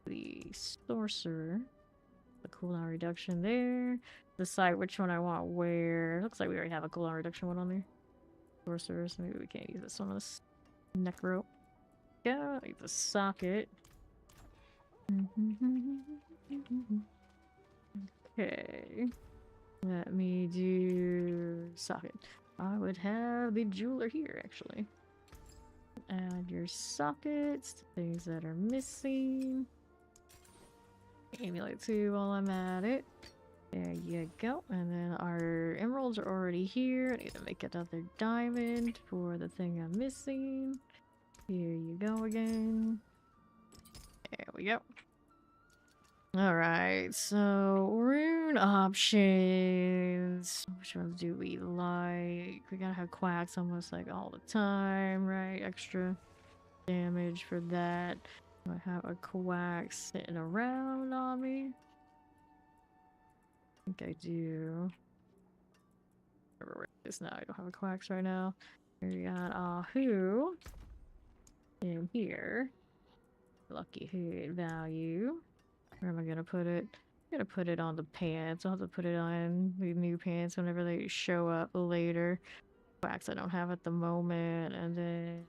the sorcerer. The cooldown reduction there. Decide which one I want where. Looks like we already have a cooldown reduction one on there. Sorcerer, so maybe we can't use this one on this necro. Yeah, like the socket. Okay. Let me do socket. I would have the jeweler here actually. Add your sockets, things that are missing. Amulet 2 while I'm at it. There you go. And then our emeralds are already here. I need to make another diamond for the thing I'm missing. Here you go again. There we go. Alright, so rune options. Which ones do we like? We gotta have quacks almost like all the time, right? Extra damage for that. I have a quack sitting around on me. I think I do. Where is now? I don't have a quacks right now. Here we got Ahu in here. Lucky hood value. Where am I gonna put it? I'm gonna put it on the pants. I'll have to put it on the new pants whenever they show up later. Quacks I don't have at the moment, and then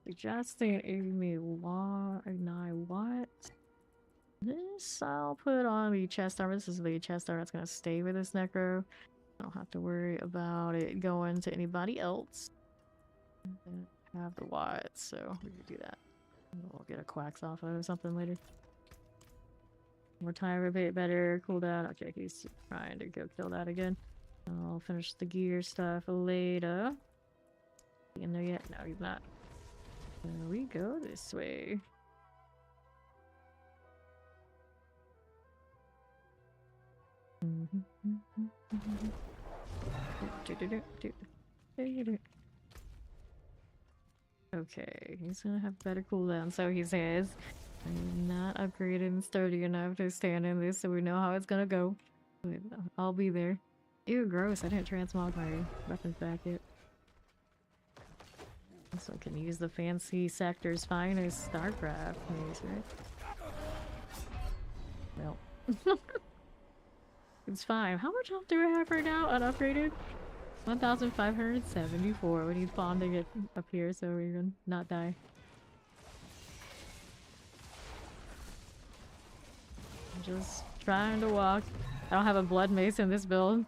suggesting Amy what? This I'll put on the chest armor. This is the chest armor that's gonna stay with this necro. I don't have to worry about it going to anybody else. I have the watts, so we can do that. We'll get a quacks off of something later. More time, a bit better cooldown. Okay, he's trying to go kill that again. I'll finish the gear stuff later. You in there yet? No, he's not. So we go this way. Okay, he's gonna have better cooldown, so he says. I'm not upgraded and sturdy enough to stand in this, so we know how it's gonna go. But I'll be there. Ew, gross. I didn't transmog my weapons back yet. So I can use the fancy sector's finest StarCraft maze, right? Well. It's fine. How much health do I have right now unupgraded? 1,574. We need Fawn to get up here so we can not die. I'm just trying to walk. I don't have a blood mace in this build.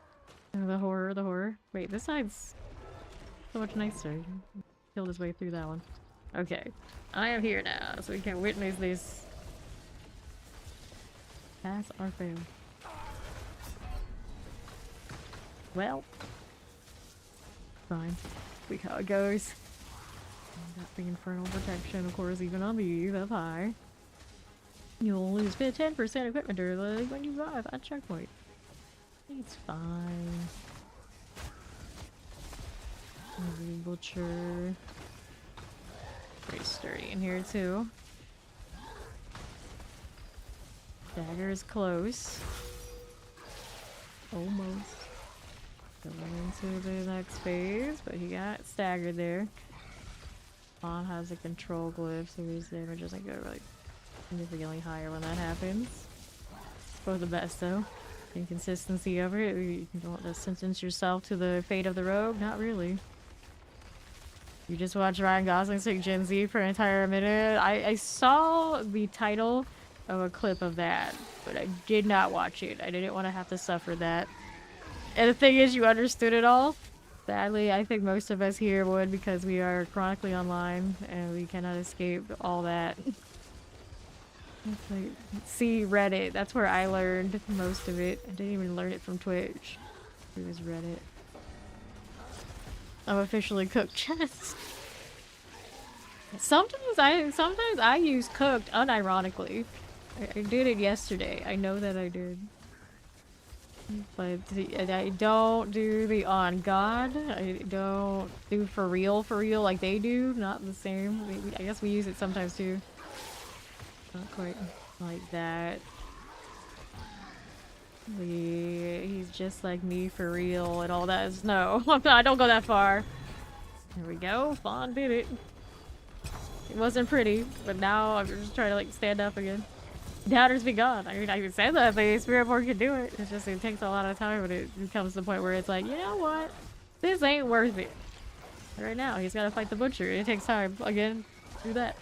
The horror, the horror. Wait, this side's so much nicer. Killed his way through that one. Okay. I am here now, so we can witness this. Pass or fail. Well. Fine. See how it goes. Got the infernal protection, of course, even on these up high. You'll lose 10% equipment durability when you arrive at checkpoint. It's fine. Butcher. Pretty sturdy in here too. Dagger is close. Almost. Going into the next phase, but he got staggered there. Fawn has a control glyph, so his damage doesn't go like significantly higher when that happens. For the best though. Inconsistency of it. You don't want to sentence yourself to the fate of the rogue? Not really. You just watched Ryan Gosling sing Gen Z for an entire minute. I saw the title of a clip of that, but I did not watch it. I didn't want to have to suffer that. And the thing is, you understood it all. Sadly, I think most of us here would, because we are chronically online and we cannot escape all that. Like, see Reddit. That's where I learned most of it. I didn't even learn it from Twitch. It was Reddit. I'm officially cooked chest. Sometimes I use cooked unironically. I did it yesterday. I know that I did. But I don't do the on God. I don't do for real like they do. Not the same. I guess we use it sometimes too. Not quite like that. He's just like me for real and all that. No, I don't go that far. There we go. Fawn did it. It wasn't pretty, but now I'm just trying to like stand up again. Doubters be gone. I mean, I can say that the spirit board can do it. It's just, it takes a lot of time, but it comes to the point where it's like, you know what? This ain't worth it. Right now, he's gotta fight the butcher. It takes time. Again, do that.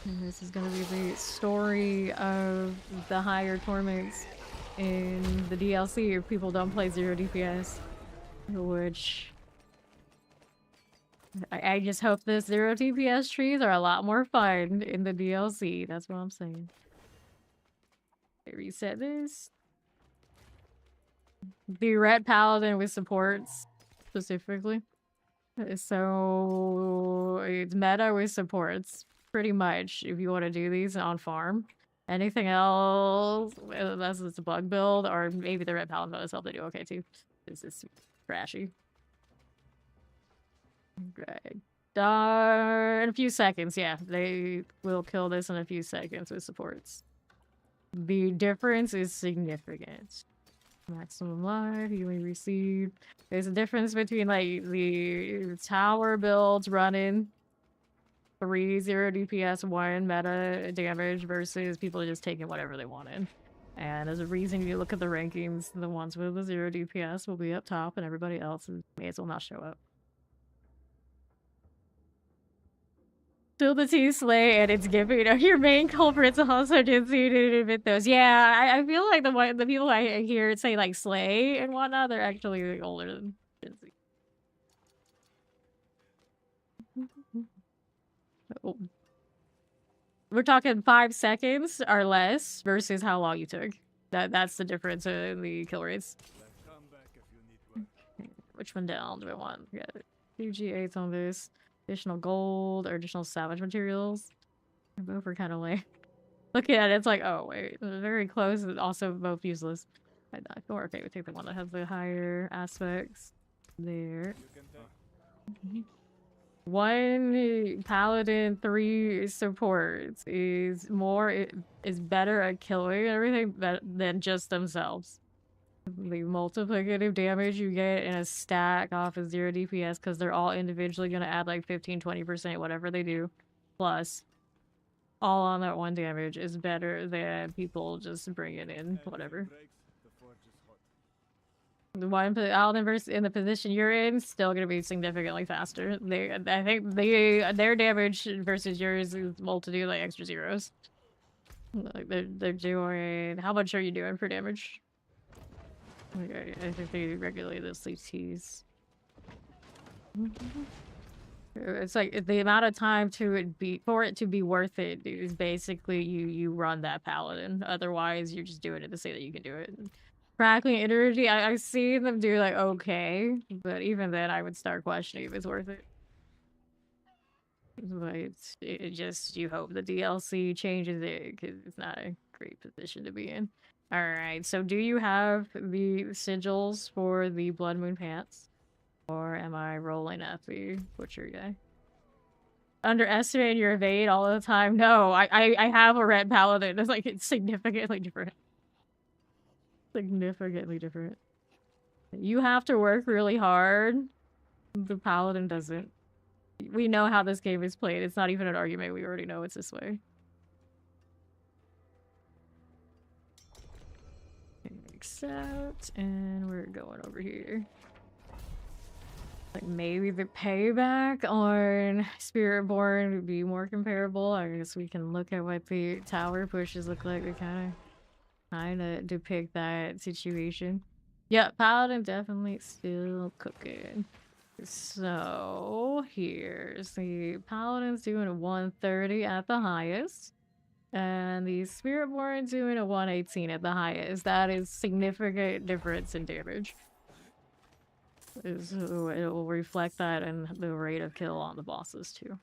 And this is gonna be the story of the higher torments in the DLC if people don't play 0 DPS. Which... I just hope the 0 DPS trees are a lot more fun in the DLC. That's what I'm saying. Reset this. The red paladin with supports, specifically. So it's meta with supports, pretty much, if you want to do these on farm. Anything else, unless it's a bug build, or maybe the red paladin by itself, they do okay too. This is trashy. Right. In a few seconds, yeah. They will kill this in a few seconds with supports. The difference is significant. Maximum life, healing received. There's a difference between like the tower builds running 3-0 DPS 1 meta damage versus people just taking whatever they wanted. And as a reason, you look at the rankings, the ones with the 0 DPS will be up top and everybody else may as well not show up. Still the T slay and it's giving your main culprits also didn't see to admit those. Yeah, I feel like the people I hear say like slay and whatnot, they're actually like, older than Jinsey. Oh. We're talking 5 seconds or less versus how long you took. That's the difference in the kill rates. Okay. Which one down do I want? We got 2 G8s on this. Additional gold or additional salvage materials. Both are kind of like looking at it, it's like, oh wait, they're very close and also both useless. I feel okay, we take the one that has the higher aspects. There. One paladin, 3 supports is better at killing everything than just themselves. The multiplicative damage you get in a stack off of 0 DPS because they're all individually going to add like 15-20% whatever they do plus all on that one damage is better than people just bringing in whatever. The one paladin versus in the position you're in still going to be significantly faster. I think their damage versus yours is multitude like extra zeros. Like they're doing, how much are you doing for damage? Okay, I think they regulate those CTs. It's like the amount of time for it to be worth it is basically you run that paladin. Otherwise, you're just doing it to say that you can do it. Crackling energy, I've seen them do like okay, but even then, I would start questioning if it's worth it. But it just, you hope the DLC changes it because it's not a great position to be in. Alright, so do you have the sigils for the Blood Moon pants? Or am I rolling at the butcher guy? Underestimate your evade all the time? No, I have a red paladin. It's like, it's significantly different. Significantly different. You have to work really hard. The paladin doesn't. We know how this game is played. It's not even an argument. We already know it's this way. Accept, and we're going over here. Like maybe the payback on Spiritborn would be more comparable. I guess we can look at what the tower pushes look like. They kind of depict that situation. Yeah, Paladin definitely still cooking. So here's the Paladin's doing a 130 at the highest. And the Spiritborn doing a 118 at the highest. That is significant difference in damage. It will reflect that in the rate of kill on the bosses too.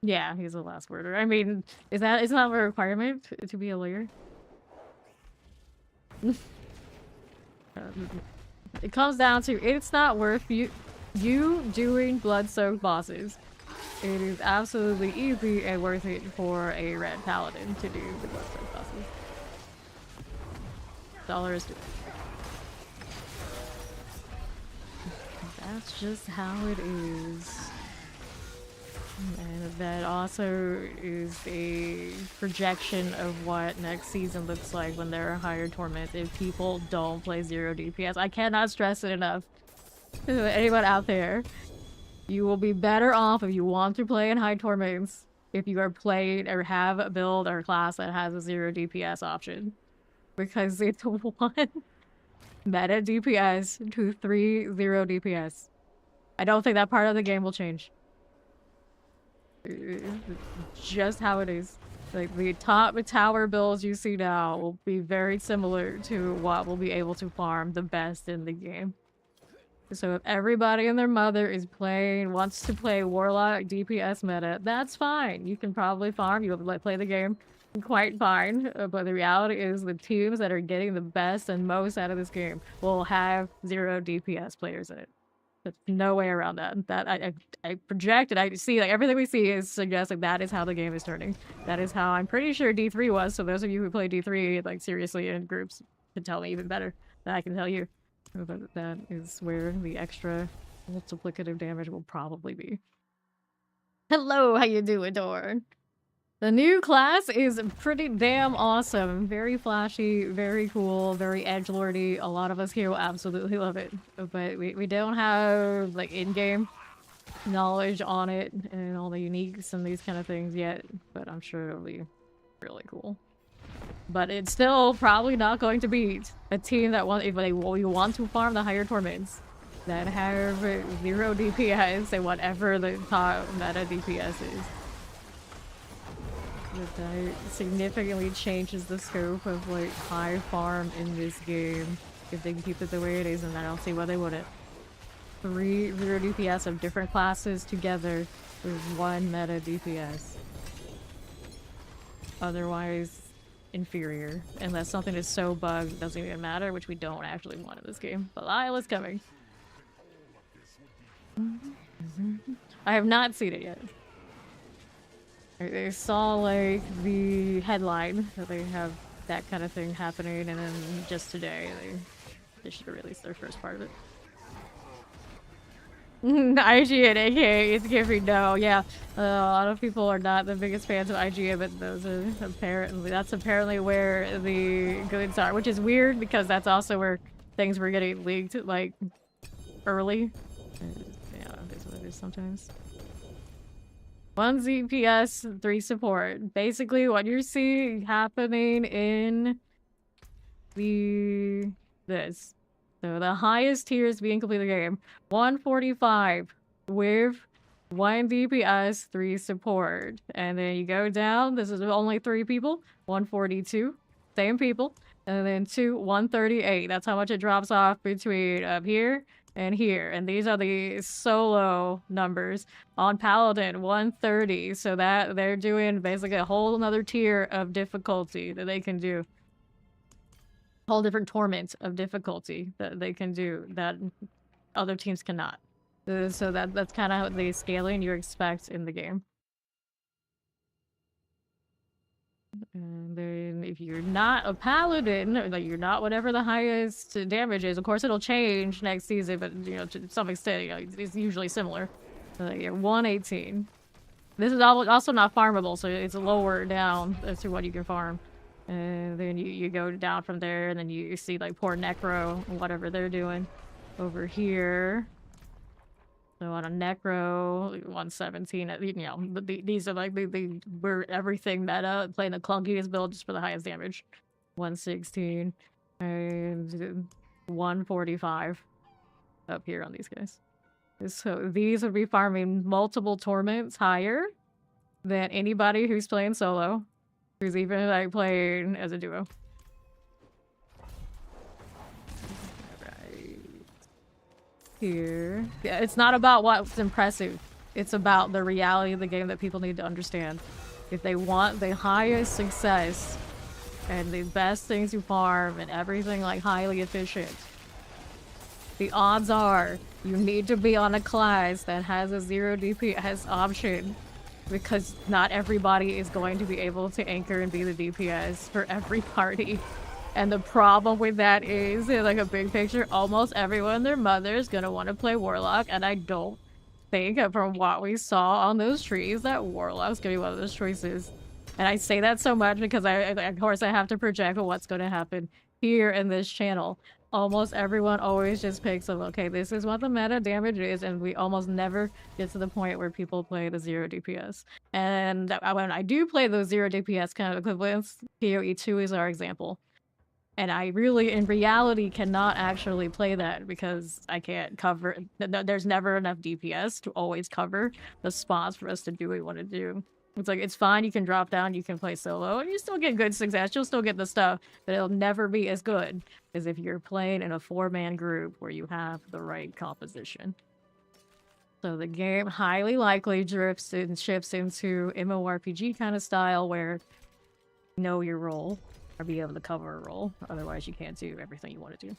Yeah, he's the last worder. I mean, isn't that a requirement to be a lawyer? It comes down to it's not worth you doing blood-soaked bosses. It is absolutely easy and worth it for a red paladin to do the blood-soaked bosses. That's all there is to it. That's just how it is. And that also is a projection of what next season looks like when there are higher torments if people don't play 0 DPS. I cannot stress it enough. Anyone out there, you will be better off if you want to play in high torments if you are playing or have a build or class that has a 0 DPS option. Because it's 1 meta DPS to 3 0 DPS. I don't think that part of the game will change. Just how it is. Like, the top tower builds you see now will be very similar to what will be able to farm the best in the game. So if everybody and their mother wants to play Warlock DPS meta, that's fine. You can probably farm, you'll play the game quite fine. But the reality is the teams that are getting the best and most out of this game will have 0 DPS players in it. There's no way around that. That I project and I see, like, everything we see is suggesting that is how the game is turning. That is how I'm pretty sure D3 was. So those of you who play D3 like seriously in groups can tell me even better than I can tell you. But that is where the extra multiplicative damage will probably be. Hello, how you doing, Dorn? The new class is pretty damn awesome. Very flashy, very cool, very edgelordy. A lot of us here will absolutely love it. But we don't have, like, in-game knowledge on it and all the uniques and these kind of things yet. But I'm sure it'll be really cool. But it's still probably not going to beat a team that if they want to farm the higher torments that have 0 DPS and whatever the top meta DPS is. That significantly changes the scope of, like, high farm in this game if they can keep it the way it is, and I don't see why they wouldn't. 3 0 DPS of different classes together with 1 meta DPS. Otherwise inferior, unless something is so bugged it doesn't even matter, which we don't actually want in this game. Belial's coming. I have not seen it yet. I saw, like, the headline that they have that kind of thing happening, and then just today they should have released their first part of it. IGN, aka it's giving no. Yeah, a lot of people are not the biggest fans of IGN, but that's apparently where the goods are, which is weird because that's also where things were getting leaked, like, early. Yeah, that's what it is sometimes. 1 ZPS, 3 support. Basically, what you're seeing happening in this. So the highest tier is being completed game. 145 with 1 DPS, 3 support. And then you go down, this is only 3 people. 142, same people. And then 138. That's how much it drops off between up here and here. And these are the solo numbers. On Paladin, 130. So that they're doing basically a whole another tier of difficulty that they can do. Whole different torment of difficulty that they can do that other teams cannot. So that's kind of the scaling you expect in the game. And then if you're not a paladin, or, like, you're not whatever the highest damage is, of course it'll change next season, but, you know, to some extent, you know, it's usually similar. So, like, you're 118. This is also not farmable, so it's lower down as to what you can farm. And then you go down from there, and then you see, like, poor Necro and whatever they're doing. over here. So on a Necro, 117, you know, these are like we're everything meta, playing the clunkiest build just for the highest damage. 116 and 145 up here on these guys. So these would be farming multiple torments higher than anybody who's playing solo, who's even like playing as a duo. Here. Yeah, it's not about what's impressive. It's about the reality of the game that people need to understand. If they want the highest success and the best things to farm and everything like highly efficient, the odds are you need to be on a class that has a 0 DPS option, because not everybody is going to be able to anchor and be the DPS for every party. And the problem with that is, in like a big picture, almost everyone and their mother is gonna want to play Warlock, and I don't think, from what we saw on those trees, that Warlock's gonna be one of those choices. And I say that so much because of course, I have to project what's gonna happen here in this channel. Almost everyone always just picks up, okay, this is what the meta damage is, and we almost never get to the point where people play the 0 DPS. And when I do play those 0 DPS kind of equivalents, PoE2 is our example. And I really, in reality, cannot actually play that because I can't cover... There's never enough DPS to always cover the spots for us to do what we want to do. It's like, it's fine, you can drop down, you can play solo, and you still get good success, you'll still get the stuff, but it'll never be as good as if you're playing in a 4-man group where you have the right composition. So the game highly likely drifts and shifts into MMORPG kind of style where you know your role, or be able to cover a role, otherwise you can't do everything you want to do.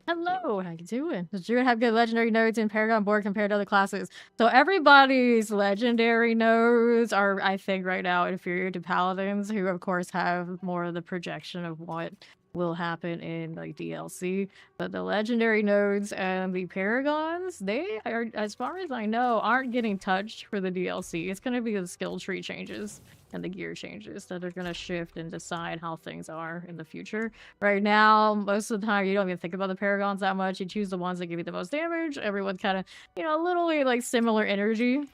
Hello, how you doing? Does Druid have good legendary nodes in Paragon board compared to other classes? So everybody's legendary nodes are, I think, right now inferior to paladins, who of course have more of the projection of what will happen in like DLC. But the legendary nodes and the paragons, they are, as far as I know, aren't getting touched for the DLC. It's going to be the skill tree changes and the gear changes that are going to shift and decide how things are in the future. Right now, most of the time, you don't even think about the paragons that much. You choose the ones that give you the most damage. Everyone kind of, you know, literally like similar energy.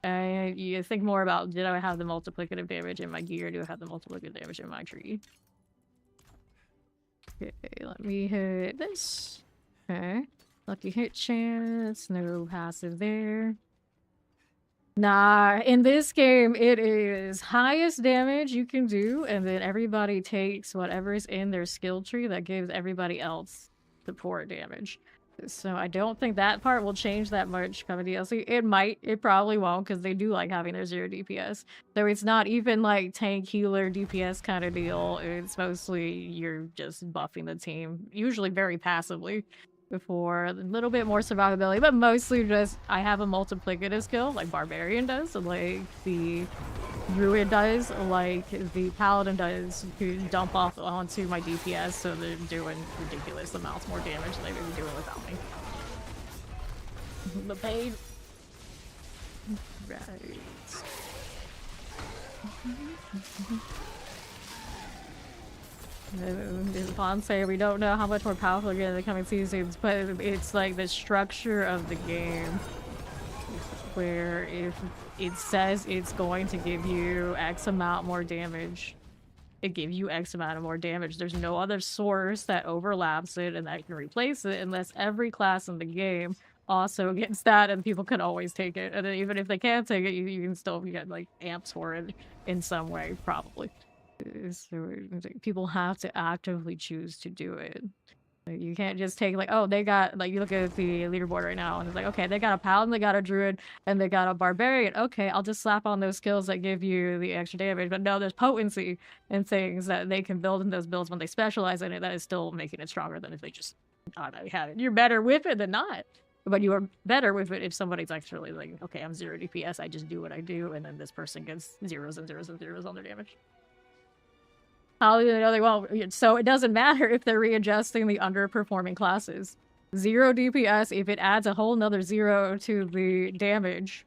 And you think more about, did I have the multiplicative damage in my gear? Do I have the multiplicative damage in my tree? Okay, let me hit this. Okay. Lucky hit chance. No passive there. Nah, in this game, it is highest damage you can do, and then everybody takes whatever's in their skill tree that gives everybody else support damage. So I don't think that part will change that much coming DLC. It might, it probably won't, because they do like having their 0 DPS. So it's not even like tank healer DPS kind of deal. It's mostly you're just buffing the team, usually very passively, for a little bit more survivability, but mostly just I have a multiplicative skill like Barbarian does, like the Druid does, like the Paladin does, to dump off onto my DPS, so they're doing ridiculous amounts more damage than they would be doing without me. The pain. Right. Upon say we don't know how much more powerful again in the coming seasons, but it's like the structure of the game where if it says it's going to give you X amount more damage, it gives you X amount of more damage. There's no other source that overlaps it and that can replace it unless every class in the game also gets that, and people can always take it. And then even if they can't take it, you can still get like amps for it in some way, probably. So people have to actively choose to do it. Like, you can't just take like, oh, they got, like, you look at the leaderboard right now and it's like, okay, they got a paladin, they got a druid, and they got a barbarian. Okay, I'll just slap on those skills that give you the extra damage. But no, there's potency and things that they can build in those builds when they specialize in it that is still making it stronger than if they just had it. You're better with it than not. But you are better with it if somebody's actually like, okay, I'm 0 DPS, I just do what I do, and then this person gets zeros and zeros and zeros on their damage. Well, so it doesn't matter if they're readjusting the underperforming classes. 0 DPS, if it adds a whole nother 0 to the damage,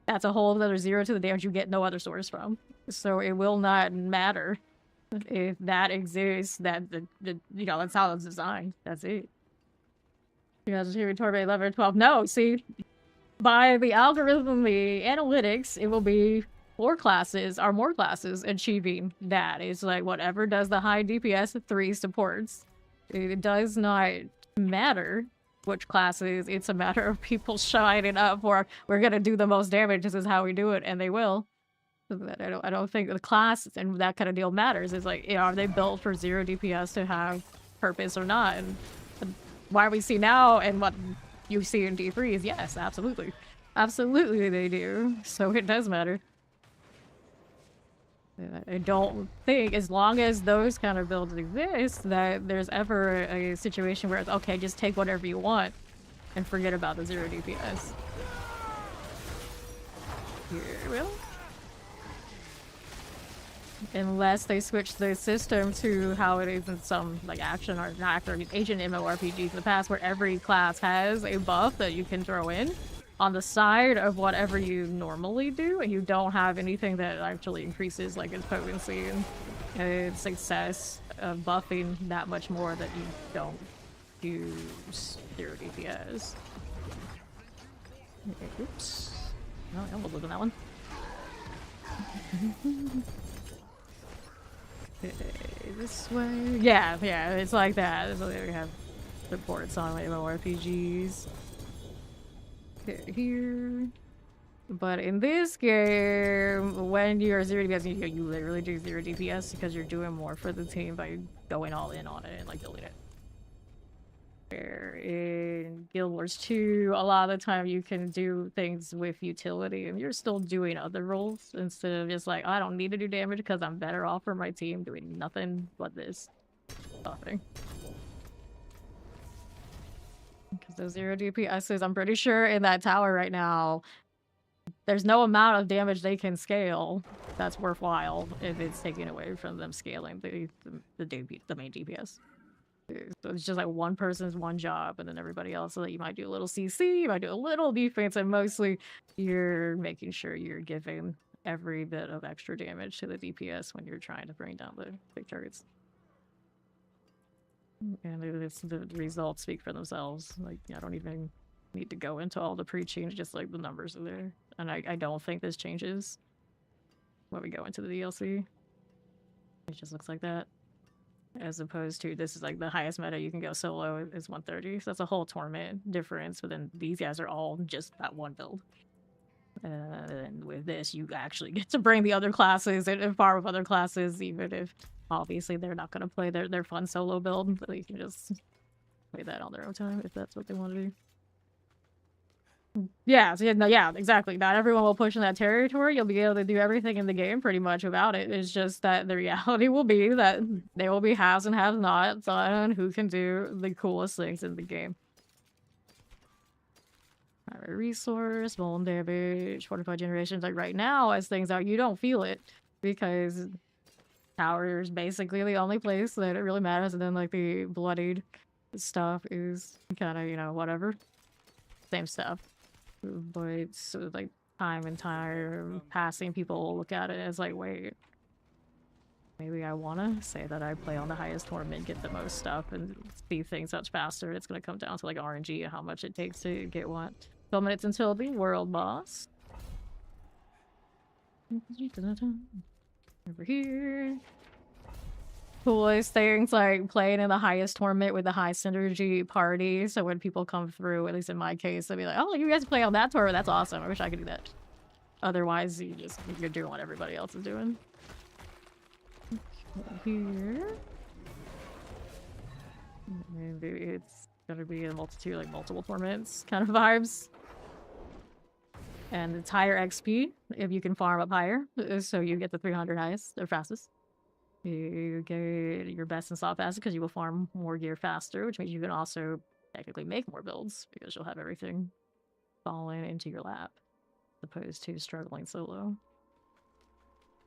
that's a whole other 0 to the damage you get no other source from. So it will not matter if that exists, that you know, that's how it's designed. That's it. You guys are hearing Torbe 11 or 12. No, see, by the algorithm, the analytics, it will be 4 classes or more classes achieving that. It's like whatever does the high DPS 3 supports. It does not matter which classes. It's a matter of people shining up for, we're gonna do the most damage. This is how we do it, and they will. I don't think the class and that kind of deal matters. It's like, you know, are they built for 0 DPS to have purpose or not? And why we see now and what you see in D3 is yes, absolutely. Absolutely they do. So it does matter. I don't think, as long as those kind of builds exist, that there's ever a situation where it's okay, just take whatever you want and forget about the 0 DPS. Really? Unless they switch the system to how it is in some like action or not or agent MMORPGs in the past, where every class has a buff that you can throw in on the side of whatever you normally do, and you don't have anything that actually increases like its potency and its success of buffing that much more that you don't use 0 DPS. Oops. No, I almost looked at that one. This way? Yeah, it's like that. So we have reports on MMORPGs. Here. But in this game, when you're 0 DPS, you literally do 0 DPS because you're doing more for the team by going all in on it and like building it. Where in Guild Wars 2, a lot of the time you can do things with utility and you're still doing other roles instead of just like, I don't need to do damage because I'm better off for my team doing nothing but this. Nothing. Because those 0 DPSs, I'm pretty sure in that tower right now, there's no amount of damage they can scale that's worthwhile if it's taken away from them scaling the main DPS. So it's just like one person's one job, and then everybody else, so that you might do a little CC, you might do a little defense, and mostly you're making sure you're giving every bit of extra damage to the DPS when you're trying to bring down the big targets. And the results speak for themselves. Like, I don't even need to go into all the preaching, just like the numbers are there. And I don't think this changes when we go into the DLC. It just looks like that. As opposed to, this is like the highest meta you can go solo is 130. So that's a whole tournament difference. But then these guys are all just that one build. And with this, you actually get to bring the other classes and farm with other classes, even if obviously they're not going to play their fun solo build. But you can just play that on their own time if that's what they want to do. Yeah, so yeah, exactly. Not everyone will push in that territory. You'll be able to do everything in the game pretty much without it. It's just that the reality will be that there will be haves and have-nots on who can do the coolest things in the game. Primary resource, vuln damage, 45 generations. Like right now, as things are, you don't feel it because tower is basically the only place that it really matters. And then like the bloodied stuff is kind of, you know, whatever. Same stuff. But so, like time and time passing, people look at it as like, wait, maybe I want to say that I play on the highest tournament, get the most stuff, and see things much faster. It's going to come down to like RNG and how much it takes to get what. 12 minutes until the world boss. Over here. Coolest things like playing in the highest tournament with the high synergy party. So when people come through, at least in my case, they'll be like, oh, you guys play on that tournament? That's awesome. I wish I could do that. Otherwise, you're doing what everybody else is doing. Here. Maybe it's gonna be a multitude, like multiple tournaments kind of vibes. And it's higher XP if you can farm up higher. So you get the 300 highest or fastest. You get your best and slot faster because you will farm more gear faster, which means you can also technically make more builds because you'll have everything falling into your lap as opposed to struggling solo.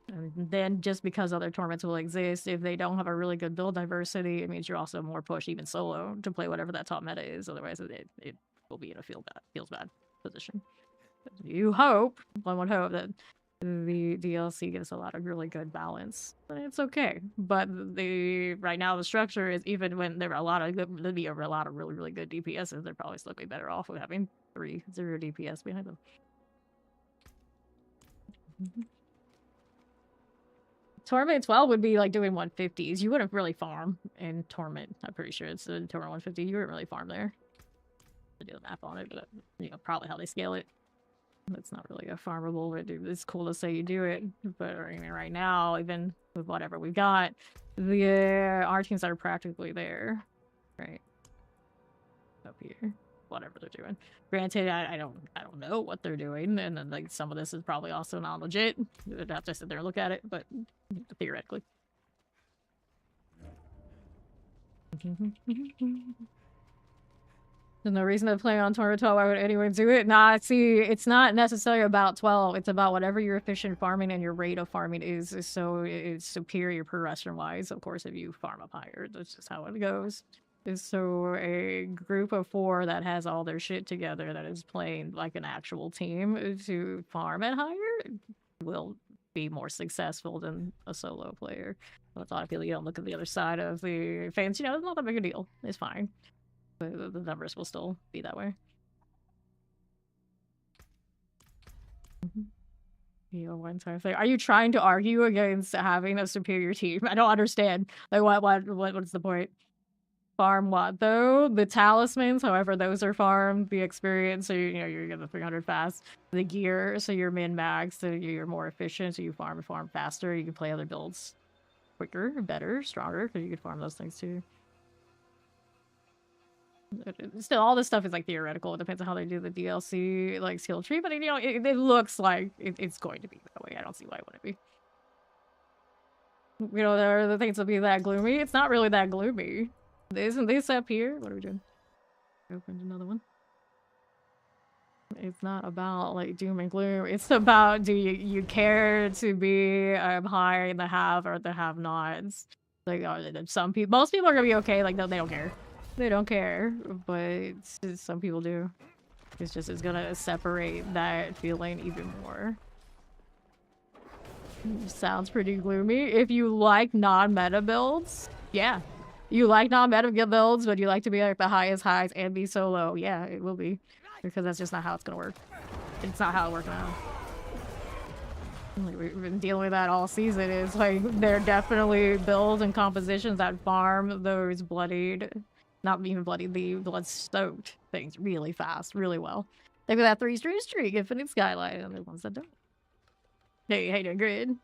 And then just because other tournaments will exist, if they don't have a really good build diversity, it means you're also more pushed even solo to play whatever that top meta is. Otherwise, it will be in a feels bad position. You hope, one would hope that the DLC gives a lot of really good balance, but it's okay. But right now the structure is, even when there are a lot of really good DPSs, they're probably still be better off with having 0 DPS behind them. Torment 12 would be like doing 150s. You wouldn't really farm in Torment. I'm pretty sure it's in Torment 150. You wouldn't really farm there. To do the math on it, but you know, probably how they scale it. It's not really a farmable, but it's cool to say you do it. But I mean, right now, even with whatever we got, our teams are practically there, right? Up here, whatever they're doing. Granted, I don't know what they're doing, and then like some of this is probably also not legit. I'd have to sit there and look at it, but theoretically. There's no reason to play on Torment 12. Why would anyone do it? Nah, see, it's not necessarily about 12. It's about whatever your efficient farming and your rate of farming is. So it's superior progression-wise, of course, if you farm up higher. That's just how it goes. So a group of 4 that has all their shit together, that is playing like an actual team to farm at higher, will be more successful than a solo player. With a lot of people, you don't look at the other side of the fence. You know, it's not that big a deal. It's fine. But the numbers will still be that way. One time thing. Are you trying to argue against having a superior team? I don't understand. Like, what's the point? Farm what though? The talismans, however, those are farmed. The experience, so you know you're getting the 300 fast. The gear, so you're min-max, so you're more efficient. So you farm faster. You can play other builds quicker, better, stronger, because you can farm those things too. Still, all this stuff is like theoretical. It depends on how they do the DLC like skill tree, but you know, it looks like it's going to be that way. I don't see why it wouldn't be. You know, there are the things that be that gloomy. It's not really that gloomy. Isn't this up here? What are we doing? Opened another one. It's not about like doom and gloom. It's about, do you care to be high in the have or the have-nots? Like, some people, most people are gonna be okay. Like, no, they don't care. They don't care, but some people do. It's gonna separate that feeling even more. Sounds pretty gloomy. If you like non-meta builds, yeah. You like non-meta builds, but you like to be like the highest highs and be solo. Yeah, it will be. Because that's just not how it's gonna work. It's not how it works now. Like, we've been dealing with that all season. It's like, there are definitely builds and compositions that farm those bloodied, not even bloodied, the blood-soaked things really fast, really well. Like that 3-stream streak, Infinite Skylight, and the ones that don't. Hey, doing good.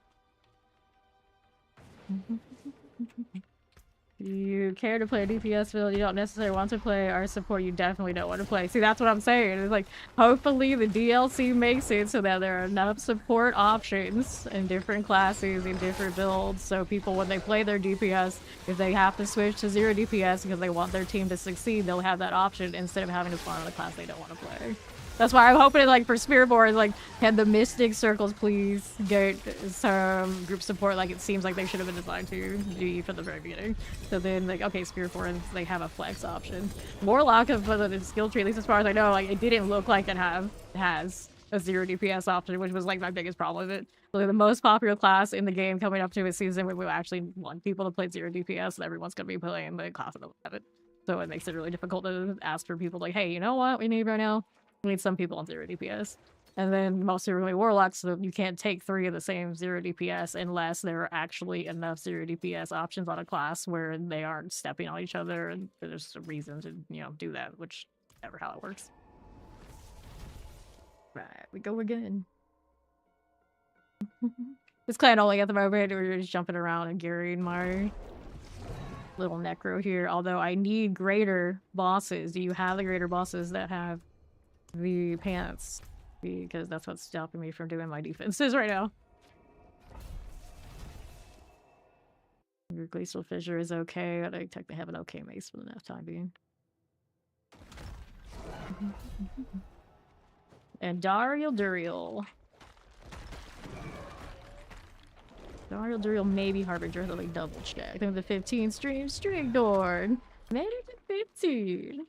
You care to play a DPS build, you don't necessarily want to play our support, you definitely don't want to play. See, that's what I'm saying. It's like, hopefully the DLC makes it so that there are enough support options in different classes, in different builds, so people, when they play their DPS, if they have to switch to 0 DPS because they want their team to succeed, they'll have that option instead of having to farm a class they don't want to play. That's why I'm hoping, like, for Spearborn, like, can the Mystic Circles please get some group support like it seems like they should have been designed to do from the very beginning. So then, like, okay, Spearborn, they have a flex option. Warlock of the skill tree, at least as far as I know, like, it didn't look like it has a 0 DPS option, which was, like, my biggest problem with it. Like, the most popular class in the game coming up to a season where we actually want people to play 0 DPS, and everyone's going to be playing the class that doesn't have it. So it makes it really difficult to ask for people, like, hey, you know what we need right now? We need some people on 0 DPS. And then most are really warlocks, so you can't take 3 of the same 0 DPS unless there are actually enough 0 DPS options on a class where they aren't stepping on each other, and there's a reason to, you know, do that, which is never how it works. Right, we go again. This clan only at the moment, we're just jumping around and gearing my little necro here, although I need greater bosses. Do you have the greater bosses that have the pants? Because that's what's stopping me from doing my defenses right now. Your glacial fissure is okay, but I technically have an okay mace for the next time being. And Duriel. Duriel maybe Harbinger, so like double check. Then the 15 streak door. Made it to 15.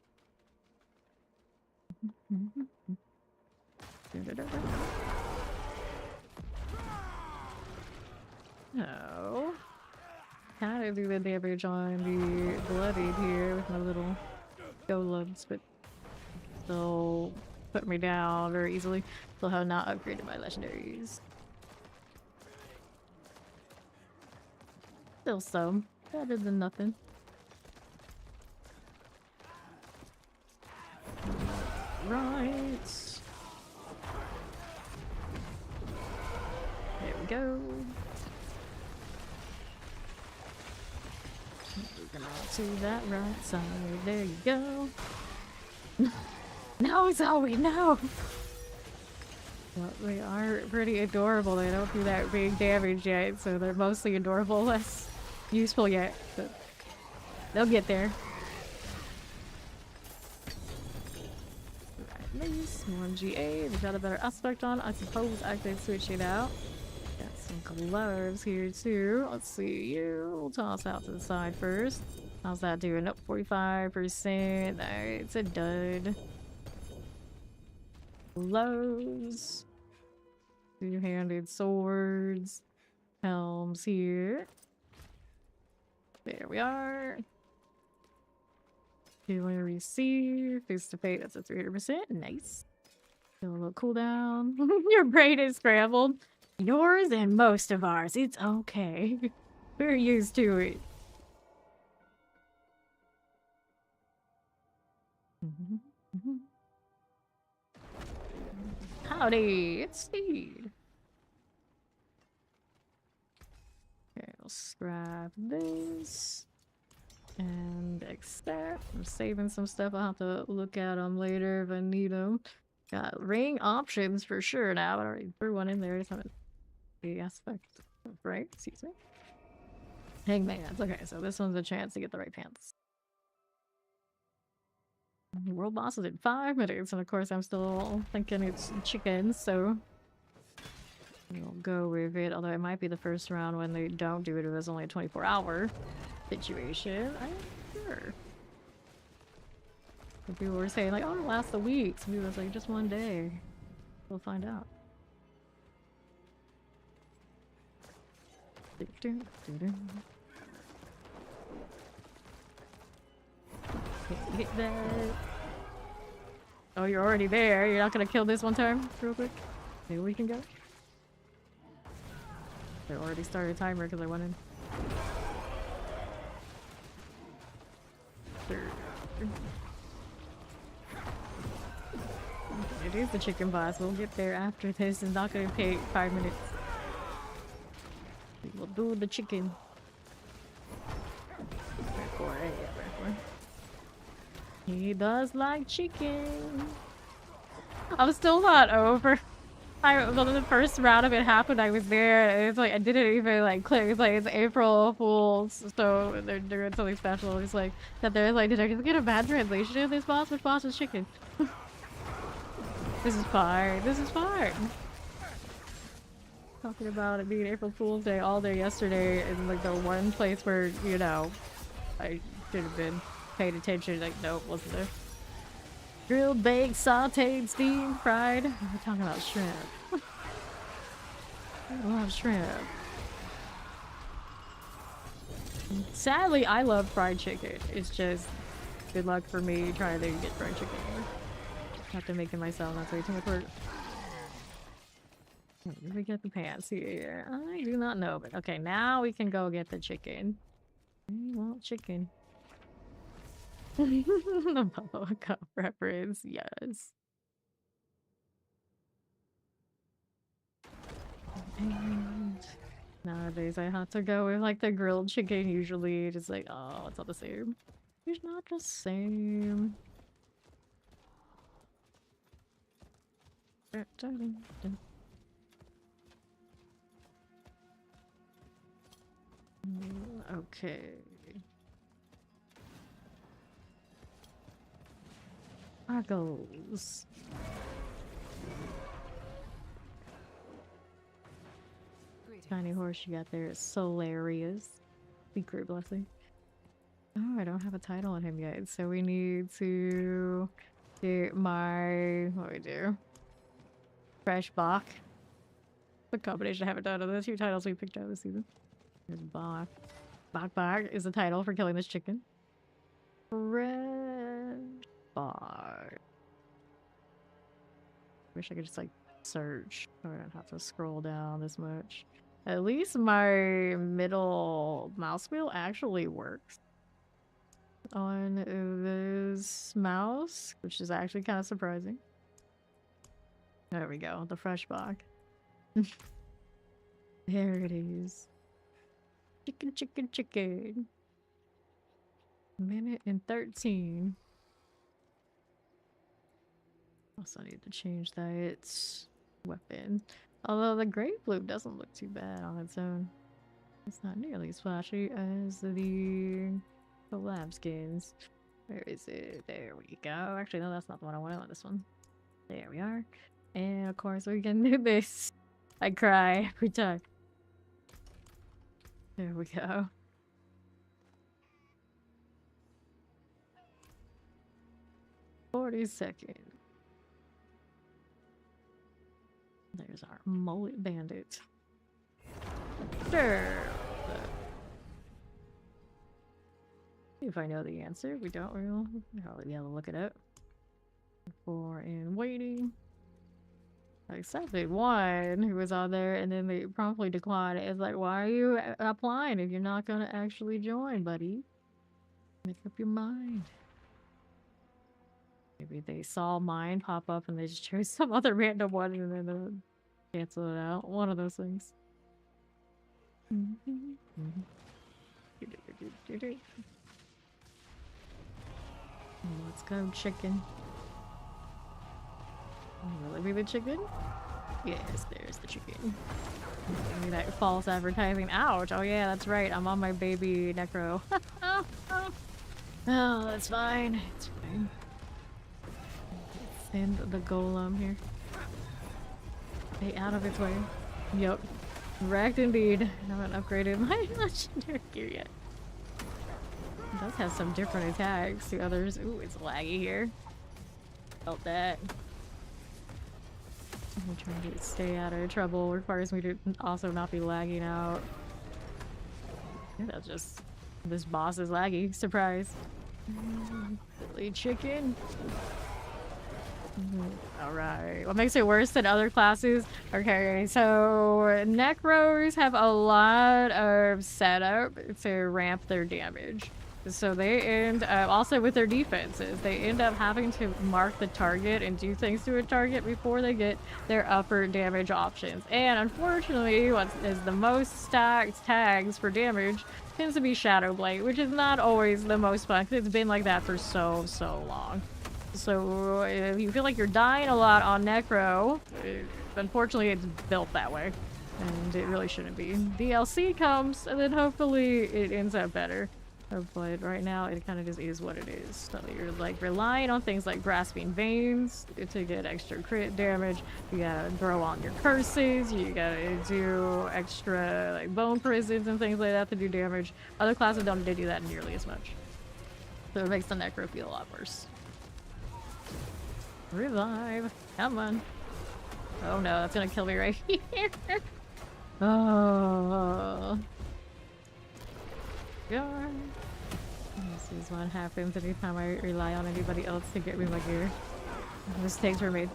So, kind of do the damage on the bloodied here with my little golems, but they'll put me down very easily. Still have not upgraded my legendaries. Still some. Better than nothing. Right. There we go. Moving on to that right side. There you go. No, Zoe, no! But they are pretty adorable. They don't do that big damage yet, so they're mostly adorable, less useful yet. But they'll get there. Right, nice. 1GA. We've got a better aspect on. I suppose I could switch it out. Got some gloves here too. Let's see you. We'll toss out to the side first. How's that doing? Up 45%. Alright, it's a dud. Gloves. Two-handed swords. Helms here. There we are. Healing receive. Face to fate, that's a 300%. Nice. Feel a little cooldown. Your brain is scrambled. Yours and most of ours. It's okay. We're used to it. Howdy, it's Steve. Okay, we'll scrap this. And accept. I'm saving some stuff. I'll have to look at them later if I need them. Got ring options for sure now. I already threw one in there. Just haven't the aspect. Right? Excuse me. Hangman's. Okay, so this one's a chance to get the right pants. World boss is in 5 minutes, and of course I'm still thinking it's chicken, so we'll go with it. Although it might be the first round when they don't do it if it's only a 24-hour situation. I'm not sure. Some people were saying like, oh, it lasts a week. Some people was like, just one day. We'll find out. Can't hit that. Oh, you're already there. You're not gonna kill this one time? Real quick? Maybe we can go? They already started a timer because I went in. Sure. It is the chicken boss. We'll get there after this. It's not gonna take 5 minutes. We'll do the chicken. He does like chicken. I'm still not over. Well, the first round of it happened, I was there, and it's like, I didn't even, like, click. It's like, it's April Fools, so they're doing something special. It's like, that they're like, did I just get a bad translation of this boss? Which boss is chicken? This is fine. This is fine. Talking about it being April Fool's Day all day yesterday, and like the one place where, you know, I should have been paying attention, like, nope, wasn't there. Grilled, baked, sauteed, steamed, fried. We're talking about shrimp. I love shrimp. Sadly, I love fried chicken. It's just good luck for me trying to get fried chicken. I have to make it myself. That's way too much work. Where we get the pants here? I do not know, but okay, now we can go get the chicken. I want chicken. The bubble cup reference, yes. And nowadays I have to go with like the grilled chicken usually. Just like, oh, it's not the same. It's not the same. Okay. Goggles. Tiny horse you got there is Solarius. Secret blessing. Oh, I don't have a title on him yet, so we need to get my what do we do? Fresh Bach. The combination I haven't done of the 2 titles we picked out this season. There's Bach. Bach is the title for killing this chicken. Fresh Bach. Wish I could just like search. I don't have to scroll down this much. At least my middle mouse wheel actually works on this mouse, which is actually kind of surprising. There we go, the fresh Bach. There it is. Chicken, chicken, chicken. Minute and 13. Also need to change that weapon. Although the Great Blue doesn't look too bad on its own. It's not nearly as flashy as the lab skins. Where is it? There we go. Actually, no, that's not the one I wanted. I want this one. There we are. And of course we can do this. I cry every time. There we go. "40-second. There's our mullet bandit. Sure. If I know the answer, we don't really. Probably be able to look it up. For and waiting. I accepted one who was on there, and then they promptly declined it. It's like, why are you applying if you're not gonna actually join, buddy? Make up your mind. Maybe they saw mine pop up and they just chose some other random one and then cancel it out. One of those things. Let's go, chicken. Will it be the chicken? Yes, there's the chicken. Maybe that false advertising. Ouch! Oh yeah, that's right. I'm on my baby necro. Oh, that's fine. It's fine. Let's end the golem here. Stay out of its way. Yep. Wrecked indeed. I haven't upgraded my legendary gear yet. It does have some different attacks to others. Ooh, it's laggy here. Felt that. I'm trying to stay out of trouble. Requires me to also not be lagging out. Yeah, that's just... This boss is laggy. Surprise. Silly chicken. Alright. What makes it worse than other classes? Okay, so Necros have a lot of setup to ramp their damage. So they end up, also with their defenses, they end up having to mark the target and do things to a target before they get their upper damage options. And unfortunately, what is the most stacked tags for damage tends to be Shadow Blade, which is not always the most fun, because it's been like that for so long. So if you feel like you're dying a lot on Necro, unfortunately it's built that way. And it really shouldn't be. DLC comes, and then hopefully it ends up better. But right now it kind of just is what it is. So you're like relying on things like Grasping Veins to get extra crit damage. You gotta throw on your curses. You gotta do extra like bone prisons and things like that to do damage. Other classes don't do that nearly as much. So it makes the Necro feel a lot worse. Revive. Come on. Oh no, that's gonna kill me right here. Oh. God. This is what happens anytime I rely on anybody else to get me my gear. Mistakes were made.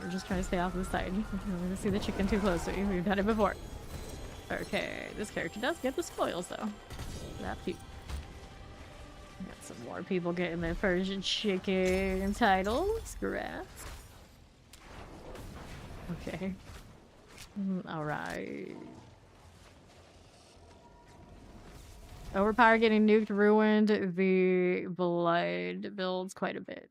We're just trying to stay off the side. I'm gonna see the chicken too close to you. We've done it before. Okay, this character does get the spoils though. That's cute. Got some more people getting their first chicken titles. Congrats. Okay. Alright. Overpower getting nuked ruined the blood builds quite a bit.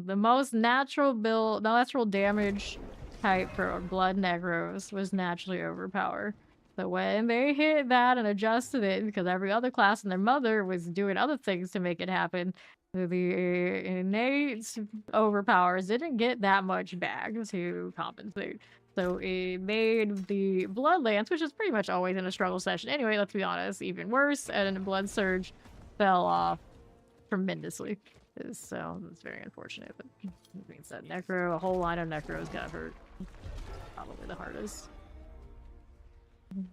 The most natural build, natural damage type for blood necros was naturally overpower. So when they hit that and adjusted it, because every other class and their mother was doing other things to make it happen, the innate overpowers didn't get that much back to compensate. So it made the Blood Lance, which is pretty much always in a struggle session anyway, let's be honest, even worse, and Blood Surge fell off tremendously. So it's very unfortunate, but it means that Necro, a whole line of Necros got hurt. Probably the hardest.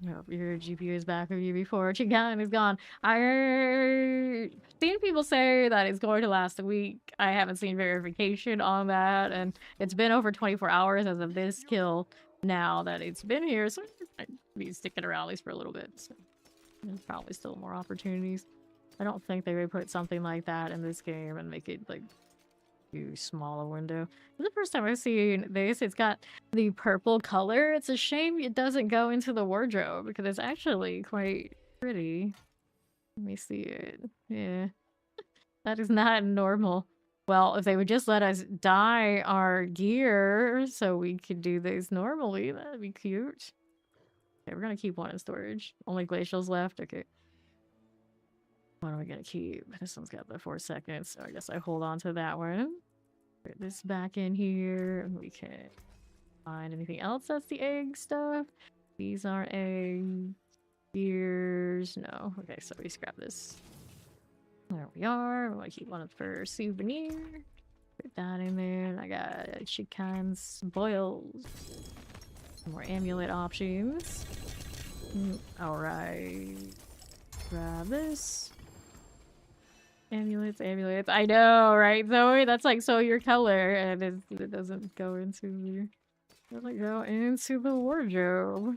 Nope, your GPU is back with you before Chigan is gone. I seen people say that it's going to last a week. I haven't seen verification on that, and it's been over 24 hours as of this kill now that it's been here, so I'd be sticking around at least for a little bit. So there's probably still more opportunities. I don't think they would put something like that in this game and make it like too small a window. This is the first time I've seen this. It's got the purple color. It's a shame it doesn't go into the wardrobe because it's actually quite pretty. Let me see it. Yeah. That is not normal. Well, if they would just let us dye our gear so we could do this normally, that'd be cute. Okay, we're gonna keep one in storage. Only glacials left? Okay. What am I gonna keep? This one's got the 4 seconds, so I guess I hold on to that one. Put this back in here, and we can find anything else that's the egg stuff. These aren't egg. Gears, no. Okay, so we scrap this. There we are. I'm gonna keep one for souvenir. Put that in there. I got chickens, boils. More amulet options. Alright. Grab this. Amulets, amulets. I know, right, Zoe? That's like so your color, and it doesn't go into the wardrobe.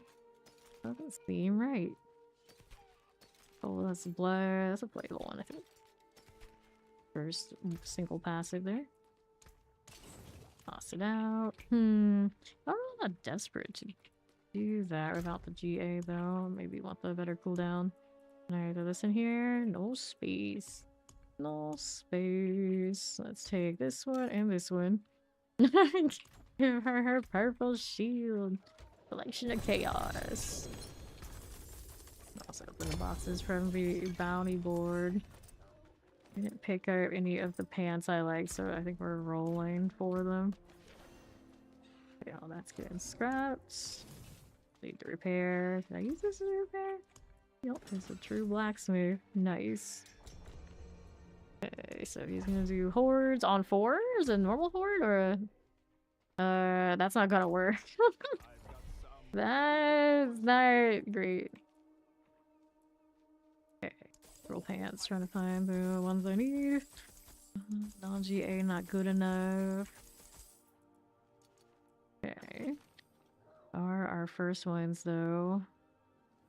Doesn't seem right. Oh, that's blood. That's a playable one, I think. First single passive there. Toss it out. I'm not desperate to do that without the GA though. Maybe want the better cooldown. Alright, throw this in here. No space. No space. Let's take this one and this one. Give her purple shield. Collection of chaos. Also open the boxes from the bounty board. I didn't pick up any of the pants I like, so I think we're rolling for them. Okay, all that's getting scrapped. Need to repair. Can I use this to repair? Yep, it's a true blacksmith. Nice. Okay, so he's gonna do hordes on 4s, a normal horde, or a... that's not gonna work. That's not great. Okay, roll pants, trying to find the ones I need. Non-GA, not good enough. Okay. Are our first ones, though.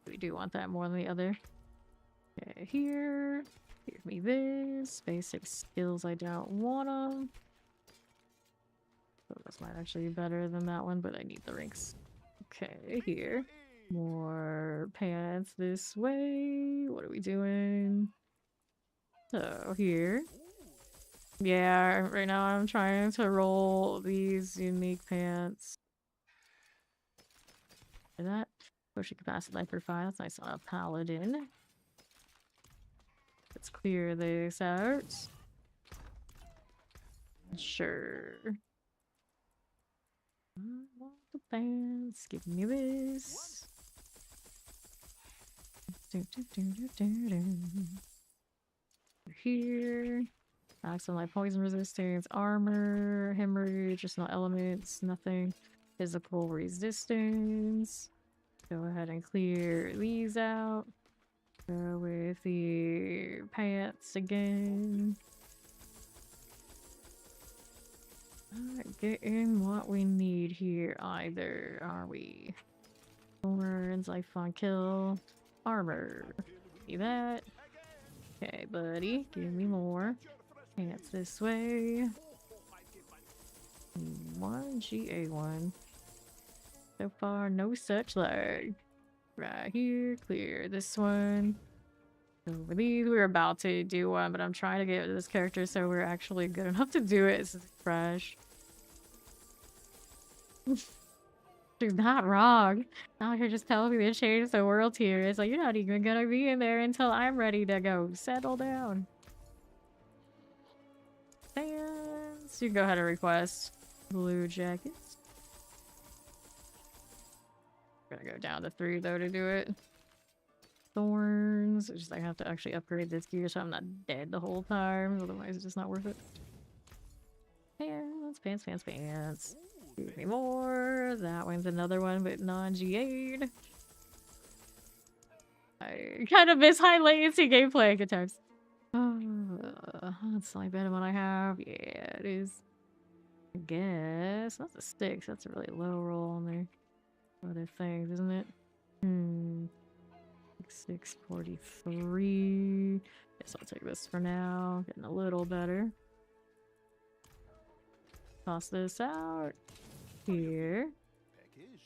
We do want that more than the other. Okay, here. Give me this. Basic skills, I don't want them. So this might actually be better than that one, but I need the ranks. Okay, here. More pants this way. What are we doing? So, here. Yeah, right now I'm trying to roll these unique pants. Is that? Potion capacity life for 5. That's nice on a paladin. Let's clear this out. Sure. I want the pants. Give me this. Here. Maximum life poison resistance, armor, hemorrhage, just no elements, nothing. Physical resistance. Go ahead and clear these out. Go with the pants again. Not getting what we need here either, are we? Thorns, life on kill, armor. See that? Okay, buddy, give me more. Pants this way. 1 GA1. So far, no such luck. Right here, clear this one. Over these, we're about to do one, but I'm trying to get this character so we're actually good enough to do it. This is fresh. She's not wrong. Now you're just telling me to change the world here. It's like, you're not even gonna be in there until I'm ready to go. Settle down. Fans. You can go ahead and request blue jackets. We're gonna go down to 3 though to do it. Thorns. It's just I have to actually upgrade this gear so I'm not dead the whole time. Otherwise it's just not worth it. Pants, pants, pants, pants. Give me more. That one's another one but non-GA'd. I kind of miss high latency gameplay at times. That's like better than what I have. Yeah, it is. I guess that's a 6. That's a really low roll on there. Other things, isn't it? 643. Guess I'll take this for now. Getting a little better. Toss this out here.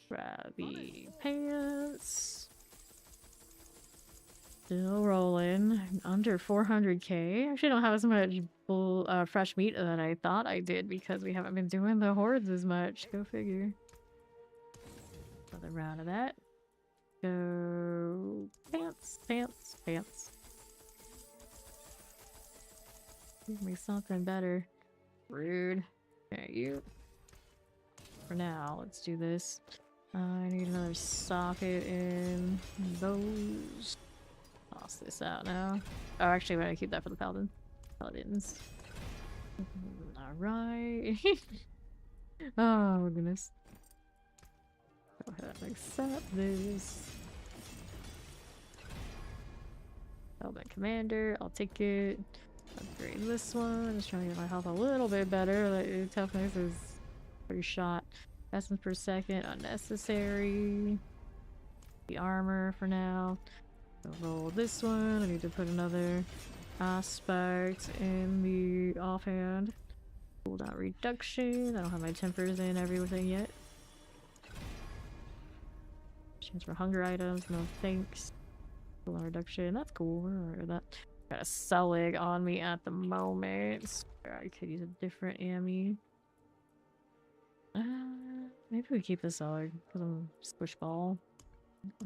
Grab the pants. Still rolling. Under 400k. I actually don't have as much fresh meat that I thought I did because we haven't been doing the hordes as much. Go figure. Another round of that. Go pants, pants, pants. Give me something better. Rude. Okay, you. For now, let's do this. I need another socket in those. Toss this out now. Oh, actually, I'm gonna keep that for the paladins. Alright. Oh, goodness. Go ahead and accept this. Element commander, I'll take it. Upgrade this one. Just trying to get my health a little bit better. Like, toughness is pretty shot. Essence per second, unnecessary. The armor for now. I'll roll this one. I need to put another aspect in the offhand. Cooldown reduction. I don't have my tempers in everything yet. Chance for hunger items, no thanks. Cooldown reduction, that's cool. Or that. Got a Selig on me at the moment. I could use a different Ammy. Maybe we keep the Selig because I'm squish ball.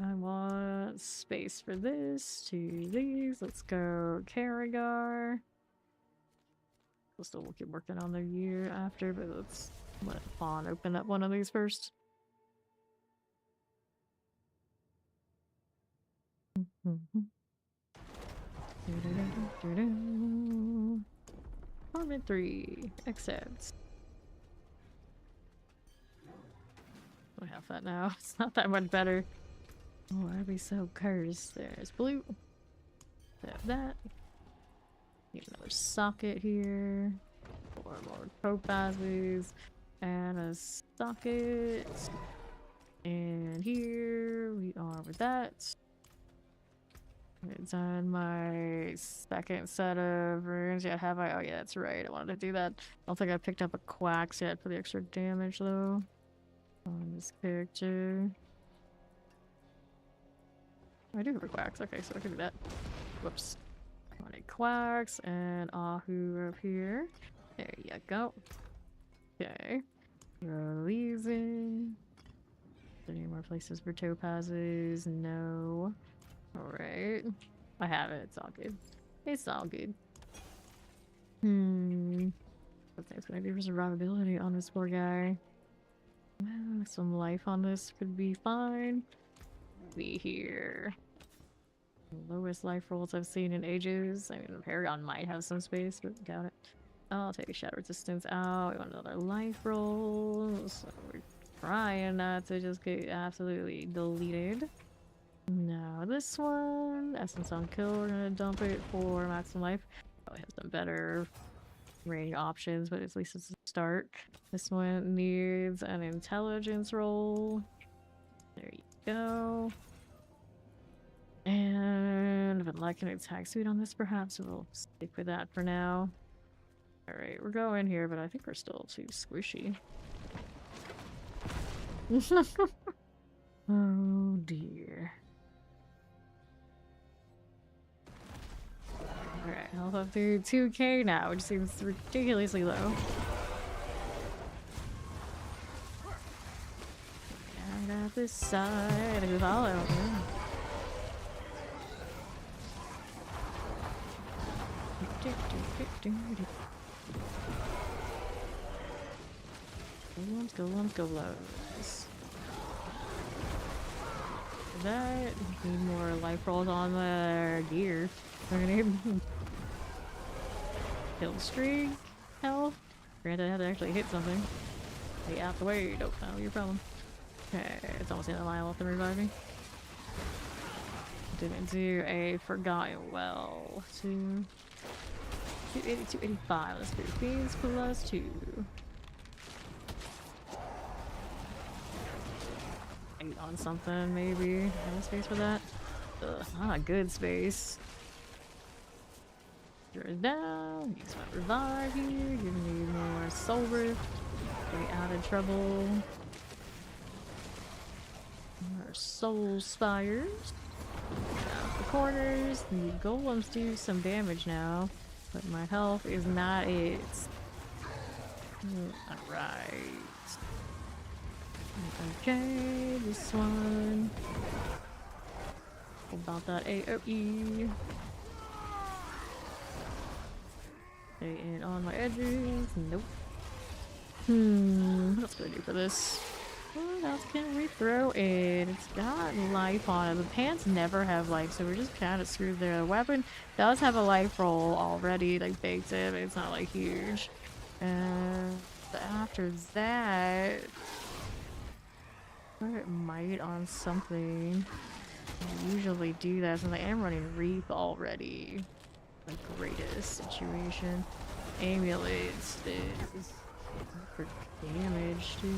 I want space for this to these. Let's go Karagar. We'll still keep working on the year after, but let's let Fawn open up one of these first. Apartment 3. Accept. I have that now. It's not that much better. Oh, why are we so cursed? There's blue. Have that. Need another socket here. 4 more topazes. And a socket. And here we are with that. I've done my second set of runes. Yeah, have I? Oh yeah, that's right. I wanted to do that. I don't think I picked up a quacks yet for the extra damage though. On this character. I do have a quacks. Okay, so I can do that. Whoops. I want a quacks and Ahu up here. There you go. Okay. Releasing. Any more places for topazes? No. Alright. I have it. It's all good. It's all good. What thing's gonna do for survivability on this poor guy? Some life on this could be fine. Be here. Lowest life rolls I've seen in ages. I mean, Paragon might have some space, but doubt it. I'll take shadow resistance out. We want another life roll. So we're trying not to just get absolutely deleted. Now this one, Essence on Kill, we're gonna dump it for maximum life. Probably have some better range options, but at least it's a start. This one needs an intelligence roll. There you go. And I've been liking attack speed on this perhaps, so we'll stick with that for now. Alright, we're going here, but I think we're still too squishy. Oh dear. Alright, health up to 2k now, which seems ridiculously low. Down at this side, who's all out there? Golems. That need more life rolls on the gear. We're gonna need kill streak health. Granted, I had to actually hit something. Stay out the way. Don't know your problem. Okay, it's almost in the line. Let them revive me. Didn't do a Forgotten Well. 280, 285. Let's do Fiends plus 2. On something, maybe. No space for that? Ugh, not a good space. Yours down. Use my revive here. Give me more soul rift. Get out of trouble. More soul spires. Out the corners. The golems do some damage now, but my health is not it. Alright. Okay, this one. About that AoE. Stay in on my edges. Nope. What else can I do for this? What else can we throw in? It's got life on it. The pants never have life, so we're just kind of screwed there. The weapon does have a life roll already, like baked in, but it's not like huge. And after that, it might on something. I usually do that since I am running Reap already. The greatest situation. Amulets is for damage too.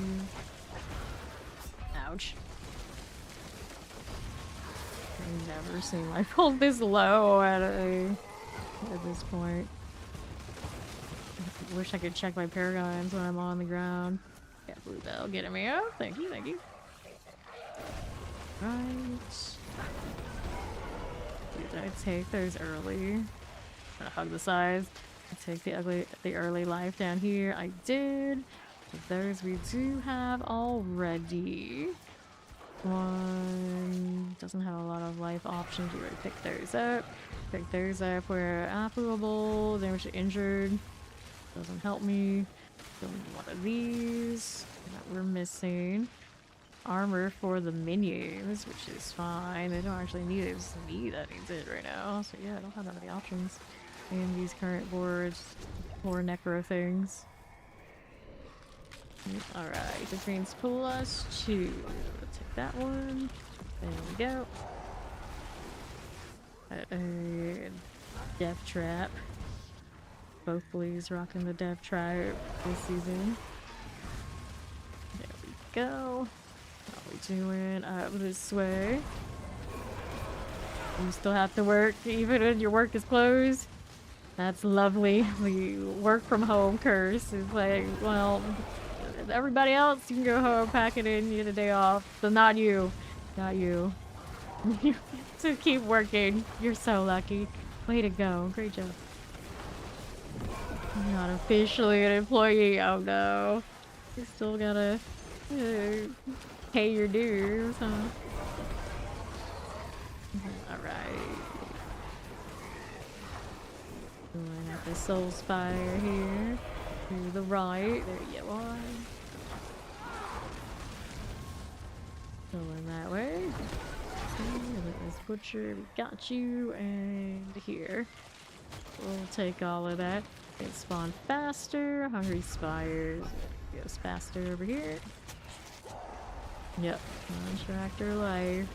Ouch. I've never seen my roll this low at this point. Wish I could check my paragons when I'm on the ground. Yeah, blue bell getting me up. Thank you, thank you. Right. Did I take those early? I'm gonna hug the sides. I take the early life down here. I did. Those we do have already. One doesn't have a lot of life options. We already picked those up. Pick those up. We're affluable. Damage to injured. Doesn't help me. Don't need one of these that we're missing. Armor for the minions, which is fine. They don't actually need it. It's me that needs it right now. So yeah, I don't have that many options in these current boards for necro things. Alright, defense plus 2. Let's take that one. There we go. Death Trap. Both blues rocking the Death Trap this season. There we go. How we doing up this way? You still have to work even when your work is closed? That's lovely. The work from home curse is like, well, everybody else you can go home, pack it in, you get a day off. But not you. Not you. You have to keep working. You're so lucky. Way to go. Great job. You're not officially an employee. Oh no. You still gotta pay your dues, huh? Alright. Going at the soul spire here. To the right. There you are. Going that way. This butcher, we got you. And here. We'll take all of that. It spawned faster. Hungry spires. Goes faster over here. Yep. Contractor life.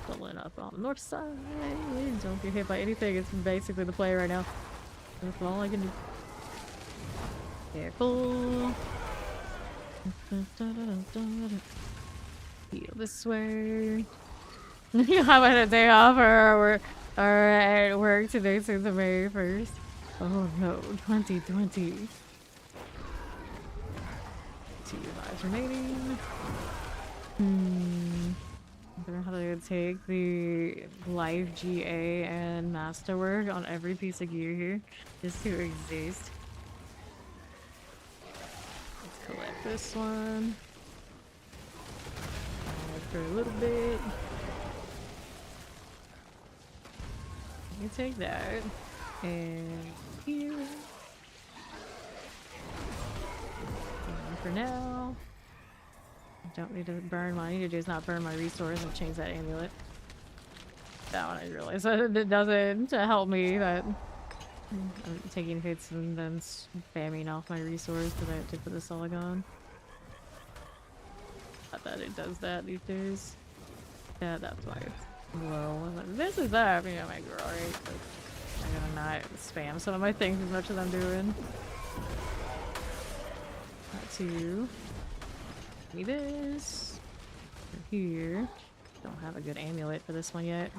Pulling up on the north side. Don't get hit by anything. It's basically the play right now. That's all I can do. Careful. Heal this way. You have a day off or at work today since the May 1st. Oh no, 2020. 2 lives remaining. I'm gonna have to take the live GA and masterwork on every piece of gear here just to exist. Let's collect this one. For a little bit. You take that. And here. And for now. I don't need to burn my, I need to do is not burn my resource and change that amulet. That one I realized it doesn't help me, but I'm taking hits and then spamming off my resource because I have to put the Soligon. Not that it does that these days. Yeah, that's why it's low. This is up, you know, might be alright, but I'm gonna not spam some of my things as much as I'm doing. Got to do this. Here. Don't have a good amulet for this one yet.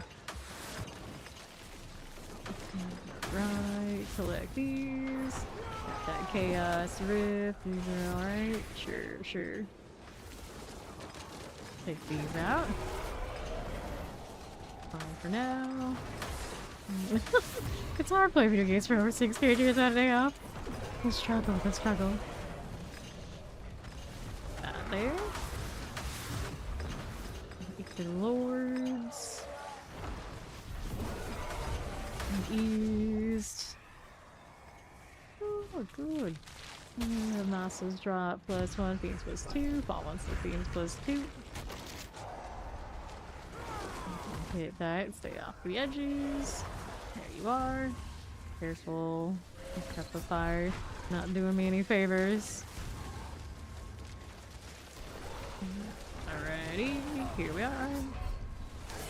Right, collect these. Got that chaos rift. These are alright. Sure. Take these out. Fine for now. It's hard to play video games for over 6 pages on a day off. The struggle. Out there. The lords. East. Oh, good. The Masters drop +1, Fiends +2, Fall once the Fiends +2. Hit that, stay off the edges. There you are. Careful. Cut the fire. Not doing me any favors. Alrighty, here we are.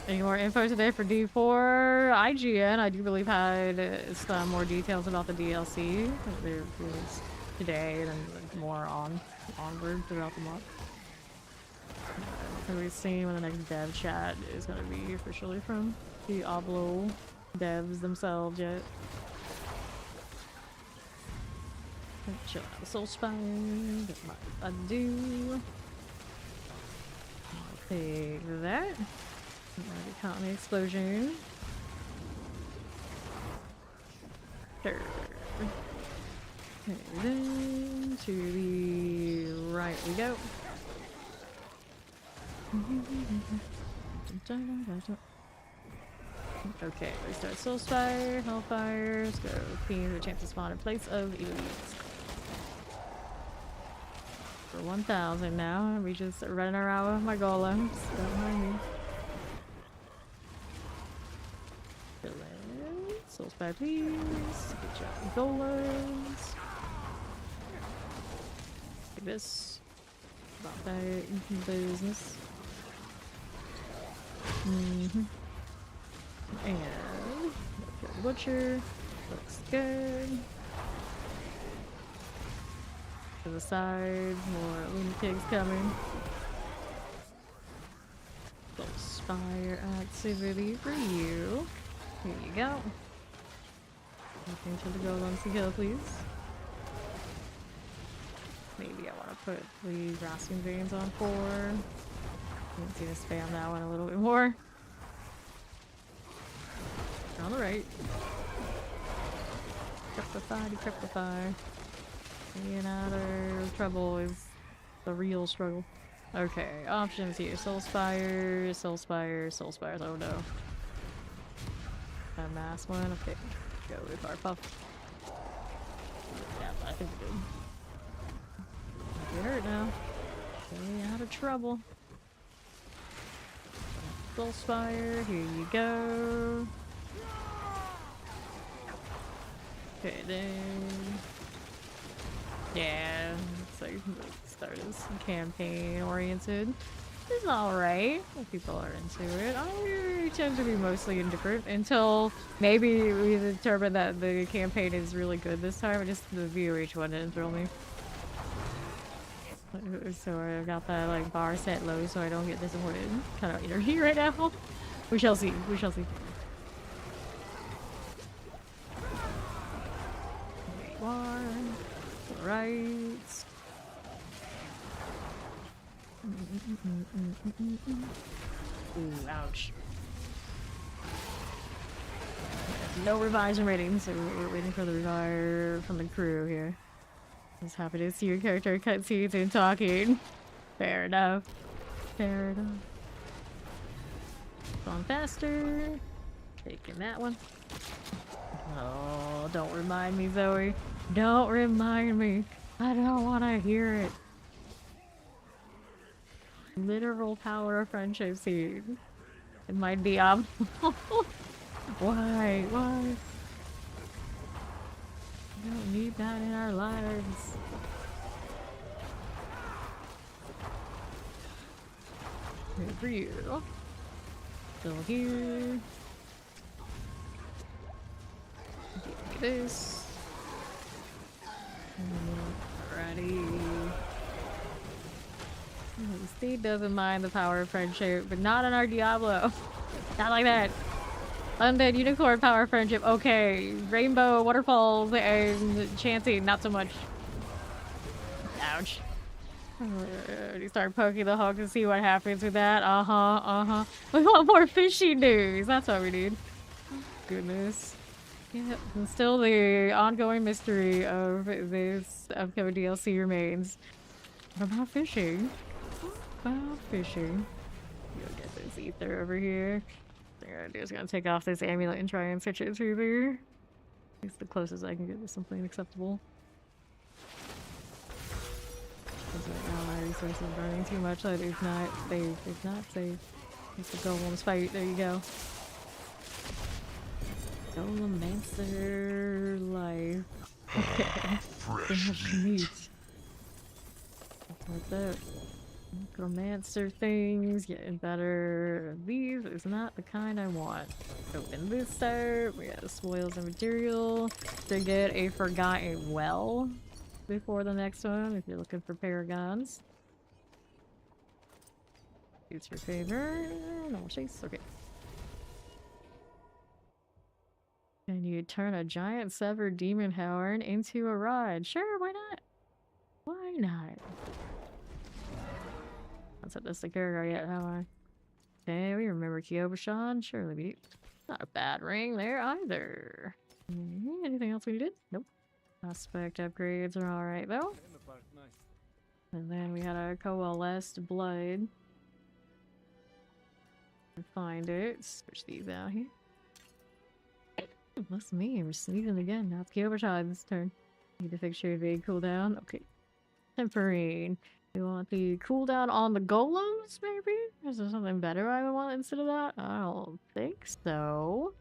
Any more info today for D4? IGN, I do believe, had some more details about the DLC. There was today and more onward throughout the month. So we've seen when the next dev chat is going to be officially from Diablo devs themselves yet. Chill out the soul spine. Get my I do. I'll take that. Already caught an explosion. Sure. Then to the right we go. Okay, we start Soulspire, Hellfire, let's go Fiends with a chance to spawn in place of elites. For 1,000 now, we just running around with my golems. Don't mind me. Soulspire, please. Good job, golems. Like this. About that business. And butcher. Looks good. To the side, more lunatics coming. Soulspire activity for you. Here you go. Looking to the golems to kill, please. Maybe I want to put the grasping veins on 4. Let's see to spam that one a little bit more. On the right. Decryptify. Getting out of trouble is the real struggle. Okay, options here. Soulspire. Oh no. That mass one. Okay. Go with our puff. Yeah, I think we're good. Get hurt now. Getting out of trouble. Soulspire, here you go. Okay, then. Yeah, it's like start as campaign oriented. It's alright if people are into it. I tend to be mostly indifferent until maybe we determine that the campaign is really good this time. Just the VOH one didn't thrill me. So I got that like bar set low so I don't get disappointed. Kind of energy right now. We shall see. We shall see. There you are. Right. Ooh, ouch. No revision rating, so we're waiting for the revive from the crew here. I was happy to see your character cutscenes and talking. Fair enough. Fair enough. Going faster. Taking that one. Oh, don't remind me, Zoe. Don't remind me. I don't want to hear it. Literal power of friendship seed. It might be Why? Why? We don't need that in our lives. Good for you. Still here. Like this. Alrighty. Steve doesn't mind the power of friendship, but not in our Diablo. Not like that. Undead unicorn power friendship, okay. Rainbow, waterfalls, and chanting, not so much. Ouch. You start poking the hog to see what happens with that. We want more fishy news. That's what we need. Goodness. Yeah, and still the ongoing mystery of this upcoming DLC remains. What about fishing? What about fishing? Go get this ether over here. What I'm gonna do is gonna take off this amulet and try and switch it through there. It's the closest I can get to something acceptable. Because right now my resources are burning too much, so it's not safe. It's not safe. It's the Golem's fight. There you go. Necromancer life. Okay. Fresh meat. What's that? Necromancer things getting better. These is not the kind I want. Open this out. We got spoils and material to get a forgotten well before the next one if you're looking for paragons. Use your favor. No chase. Okay. Can you turn a giant severed demon horn into a rod? Sure, why not? Why not? I've set this to character yet, have I? Okay, we remember Kyobashan. Surely we not a bad ring there either. Anything else we did? Nope. Aspect upgrades are alright though. And then we had a coalesced blood. Find it. Switch these out here. That's me. I'm sneezing again. Now it's Kyobashan's turn. Need to fix your vague cooldown. Okay. Temporary. You want the cooldown on the golems, maybe? Is there something better I would want instead of that? I don't think so.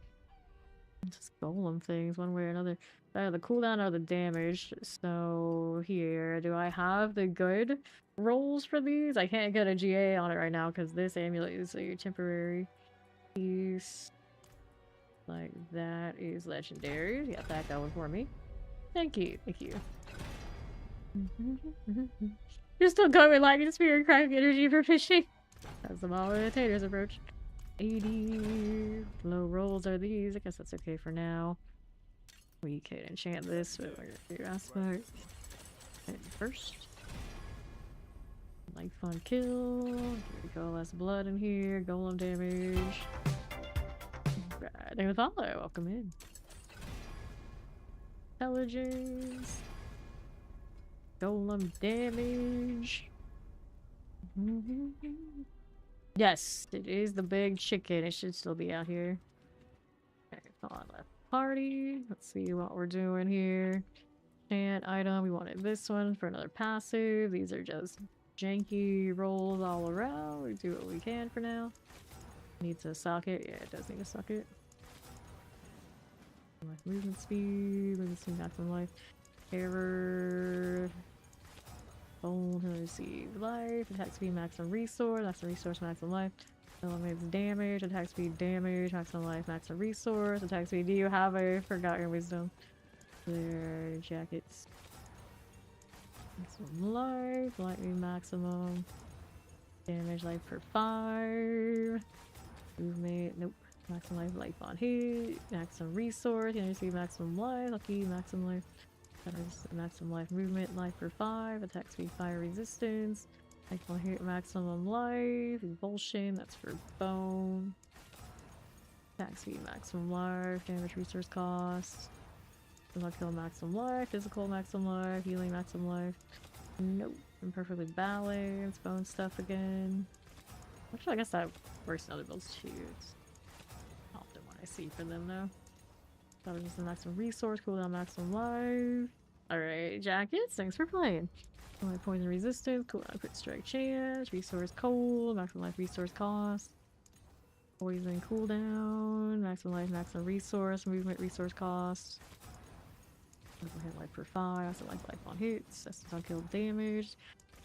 Just golem things, one way or another. The cooldown or the damage. So here, do I have the good rolls for these? I can't get a GA on it right now because this amulet is a temporary piece. Like that is legendary. Got that going for me. Thank you, thank you. You're still going with lightning spear and crack energy for fishing. That's the Malitator's approach. 80 low rolls are these. I guess that's okay for now. We can enchant this, but we're gonna do aspect. And first. Like fun kill. Here we go, less blood in here. Golem damage. Right, there with all that. Welcome in. Intelligence. Golem damage. Yes, it is the big chicken. It should still be out here. Okay, come on, left party. Let's see what we're doing here. Chant item. We wanted this one for another passive. These are just janky rolls all around. We do what we can for now. Needs a socket. Yeah, it does need a socket. Movement speed. Movement speed, maximum life. Error. Bold, receive life, attack speed, maximum resource, maximum life. Elements damage, attack speed, damage, maximum life, maximum resource, attack speed. Do you have a forgotten wisdom? Their jackets. Maximum life, lightning maximum. Damage life per 5. Movement, nope. Maximum life on hit. Maximum resource, you receive maximum life, lucky, maximum life. That is maximum life movement, life for 5, attack speed, fire resistance, maximum life, revulsion, that's for bone, attack speed, maximum life, damage resource cost, kill maximum life, physical maximum life, healing maximum life, nope, imperfectly balanced, bone stuff again. Actually, I guess that works in other builds too. It's often what I see for them though. That was just the maximum resource, cooldown maximum life. Alright, jackets, thanks for playing. Poison resistance, cooldown crit strike chance, resource cold, maximum life resource cost. Poison cooldown, maximum life, maximum resource, movement resource cost. Hit life per 5, also life on hits, that's on kill damage.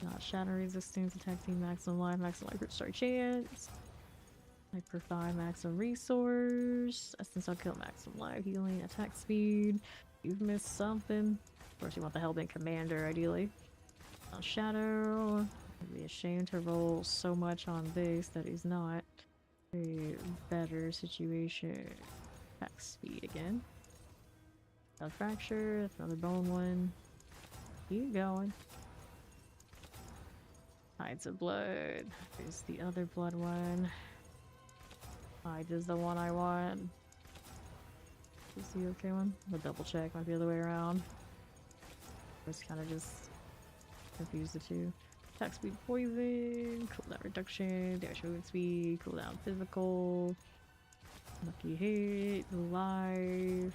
Not shatter resistance, attack team maximum life crit strike chance. Hyperfine, maximum resource. Essence I'll kill, maximum life healing, attack speed. You've missed something. Of course, you want the Hellbent Commander, ideally. Shadow. I'd be ashamed to roll so much on this that he's not. A better situation. Attack speed again. Fracture, another bone one. Keep going. Hides of blood. Here's the other blood one. Hides is the one I want. Is the okay one? I'll double check, might be the other way around. Just kind of just confuse the two. Attack speed poison, cooldown reduction, damage movement speed, cooldown physical, lucky hit, life.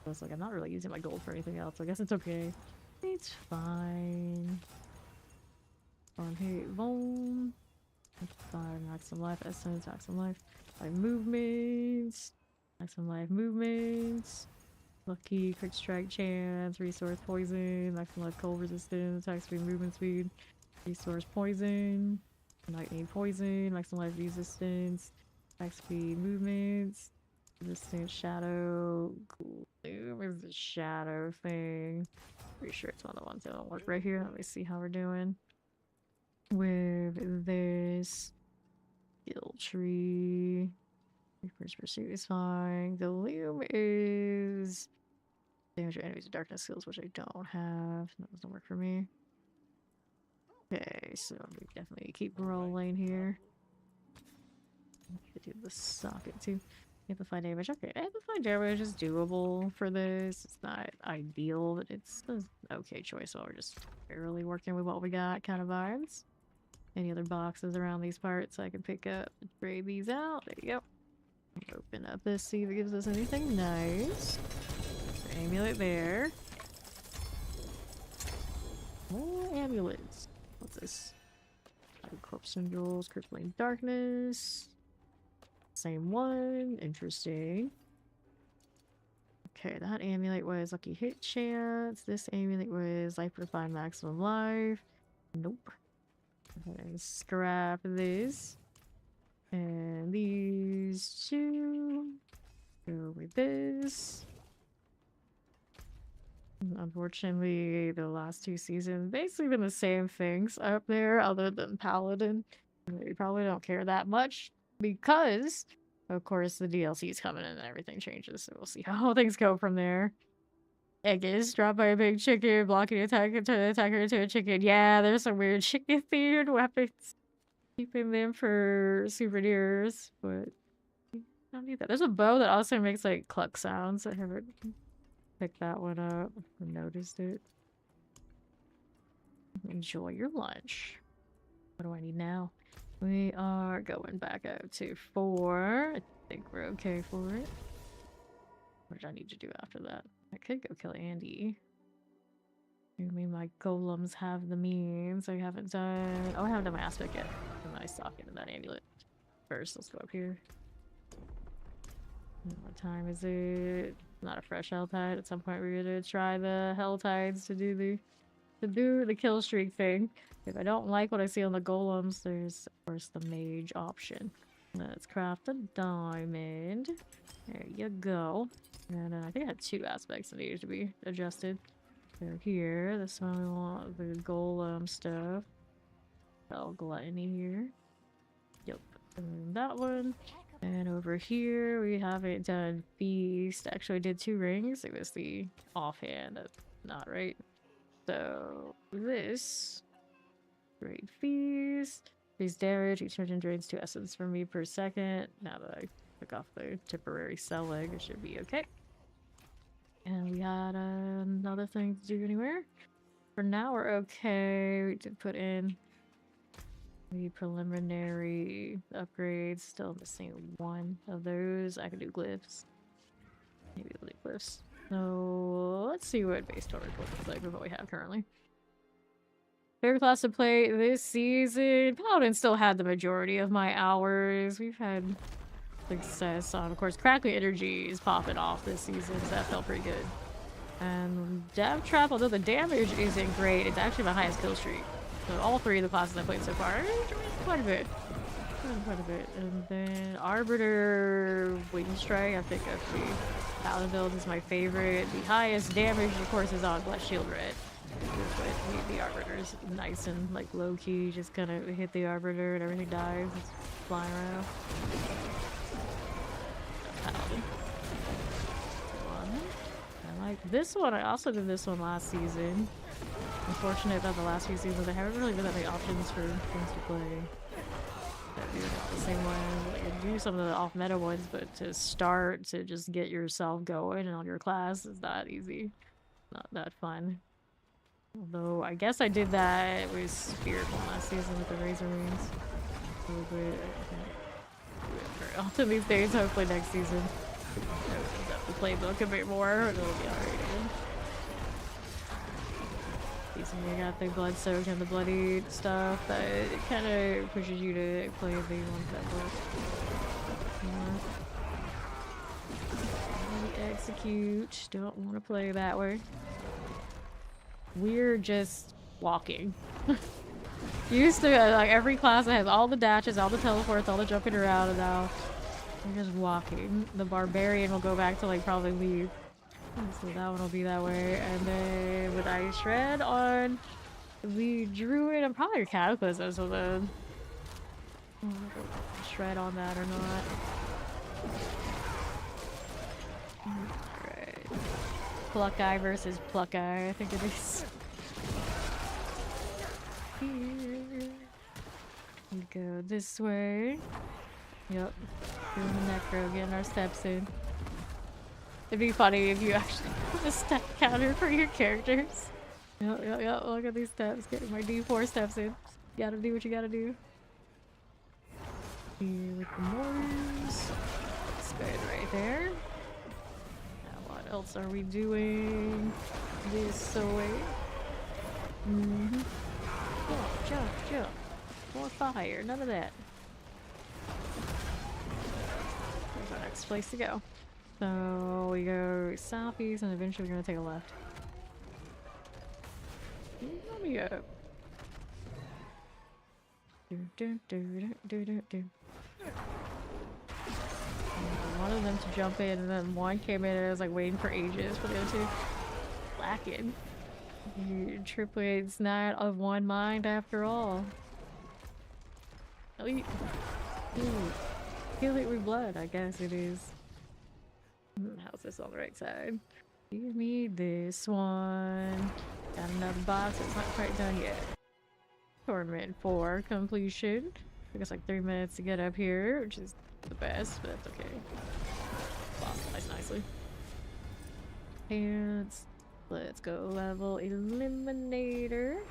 So it's like I'm not really using my gold for anything else, so I guess it's okay. It's fine. One hit, bone. 5 maximum life, essence, maximum life. 5 movements. Maximum life movements. Lucky, quick strike chance, resource poison, maximum life cold resistance, attack speed, movement speed, resource poison, lightning poison, maximum life resistance, attack speed, movements, resistance, shadow, cool. Where's the shadow thing? Pretty sure it's one of the ones that don't work right here. Let me see how we're doing with this skill tree. First pursuit is fine. The loom is damage your enemies with darkness skills, which I don't have. That doesn't work for me. Okay, so we definitely keep rolling here. Could do the socket too. Amplify damage. Okay, amplify damage is doable for this. It's not ideal, but it's an okay choice. So we're just barely working with what we got, kind of vibes. Any other boxes around these parts I can pick up and trade these out. There you go. Open up this, see if it gives us anything nice. Amulet there. More amulets. What's this? Corpse Symbols, Crippling Darkness. Same one. Interesting. Okay, that amulet was Lucky Hit Chance. This amulet was Life Refine Maximum Life. Nope. Go ahead and scrap this. And these two go with this. Unfortunately, the last 2 seasons basically been the same things up there, other than Paladin. We probably don't care that much because, of course, the DLC is coming and everything changes. So we'll see how things go from there. Egg is dropped by a big chicken, blocking attack into an attacker into a chicken. Yeah, there's some weird chicken themed weapons. Keeping them for souvenirs, but I don't need that. There's a bow that also makes like cluck sounds. I haven't picked that one up or noticed it. Enjoy your lunch. What do I need now? We are going back out to 4. I think we're okay for it. What did I need to do after that? I could go kill Andy. I mean, my golems have the means. I haven't done... Oh, I haven't done my aspect yet. A nice socket in that amulet. First, let's go up here. What time is it? Not a fresh hell tide. At some point, we're gonna try the hell tides to do the kill streak thing. If I don't like what I see on the golems, there's of course the mage option. Let's craft a diamond. There you go. And then I think I had 2 aspects that needed to be adjusted. They're here. This one we want the golem stuff. Oh, gluttony here. Yep. And that one. And over here we haven't done feast. Actually, I did 2 rings. It was the offhand. That's not right. So this great feast. These damage. Each engine drains 2 essence from me per second. Now that I took off the temporary cell leg, it should be okay. And we had another thing to do anywhere. For now, we're okay. We did put in the preliminary upgrades. Still missing 1 of those. I can do glyphs. Maybe we'll do glyphs. So let's see what base total looks like with what we have currently. Favorite class to play this season. Paladin still had the majority of my hours. We've had success on, of course, Crackling Energy is popping off this season, so that felt pretty good. And Dev Trap, although the damage isn't great, it's actually my highest kill streak. So all 3 of the classes I played so far, I enjoyed quite a bit. done quite a bit. And then Arbiter Wing Strike, I think actually Paladin build is my favorite. The highest damage, of course, is on Blessed Shield Red. But the Arbiter's nice and like low key, just kind of hit the Arbiter and everything dies. It's flying around. Paladin. I like this one. I also did this one last season. Unfortunate about the last few seasons, I haven't really been that many options for things to play. That do it the same way. Like, you do some of the off-meta ones, but to start to just get yourself going and on your class is not easy. Not that fun. Although I guess I did that with Spirit one last season with the Razor Wings. A little bit. Do it very often these days. Hopefully next season. I'll have to playbook a bit more, and it'll be alright again. You got the blood soaked and the bloody stuff that kind of pushes you to play the ones that work more. Execute. Don't want to play that way. We're just walking. Used to like every class that has all the dashes, all the teleports, all the jumping around, and now we're just walking. The barbarian will go back to like probably leave. So that one will be that way, and then with Ice Shred on the Druid, I'm probably a Cataclysm, so the Shred on that or not. Alright. Pluck Eye versus Pluck Eye, I think it is. Here. We go this way. Yep. Doing the Necro, getting our steps in. It'd be funny if you actually put a step counter for your characters. Yep, look at these steps. Getting my D4 steps in. You gotta do what you gotta do. Here with the mortars. That's good right there. Now what else are we doing? This way. Jump. More fire. None of that. There's our next place to go. So we go southeast and eventually we're gonna take a left. Let me up. One of them to jump in and then one came in and I was like waiting for ages for the other two. Lacking. Triplets not of one mind after all. Kill it with blood, I guess it is. How's this on the right side? Give me this one. Got another box. It's not quite done yet. Torment 4 completion. Took us like 3 minutes to get up here, which is the best, but that's okay. Boss nicely. And let's go level Eliminator.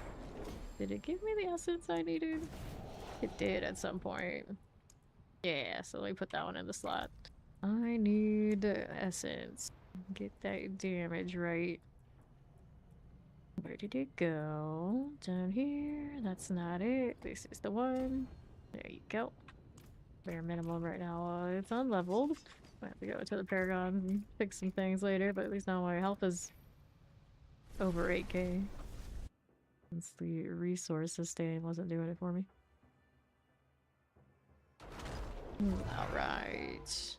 Did it give me the essence I needed? It did at some point. Yeah, so let me put that one in the slot. I need essence. Get that damage right. Where did it go? Down here? That's not it. This is the one. There you go. Bare minimum right now. It's unleveled. I have to go to the Paragon and fix some things later, but at least now my health is over 8k. Since the resource sustain wasn't doing it for me. Alright.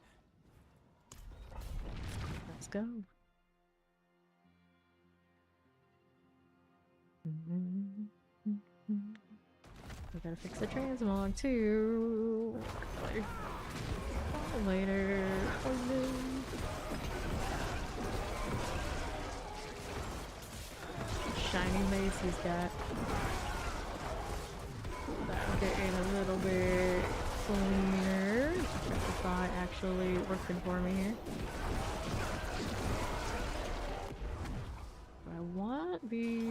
Let's go. We gotta fix the transmog too. Later. Shiny mace he's got. That'll get in a little bit cleaner. Justify actually working for me here. I want the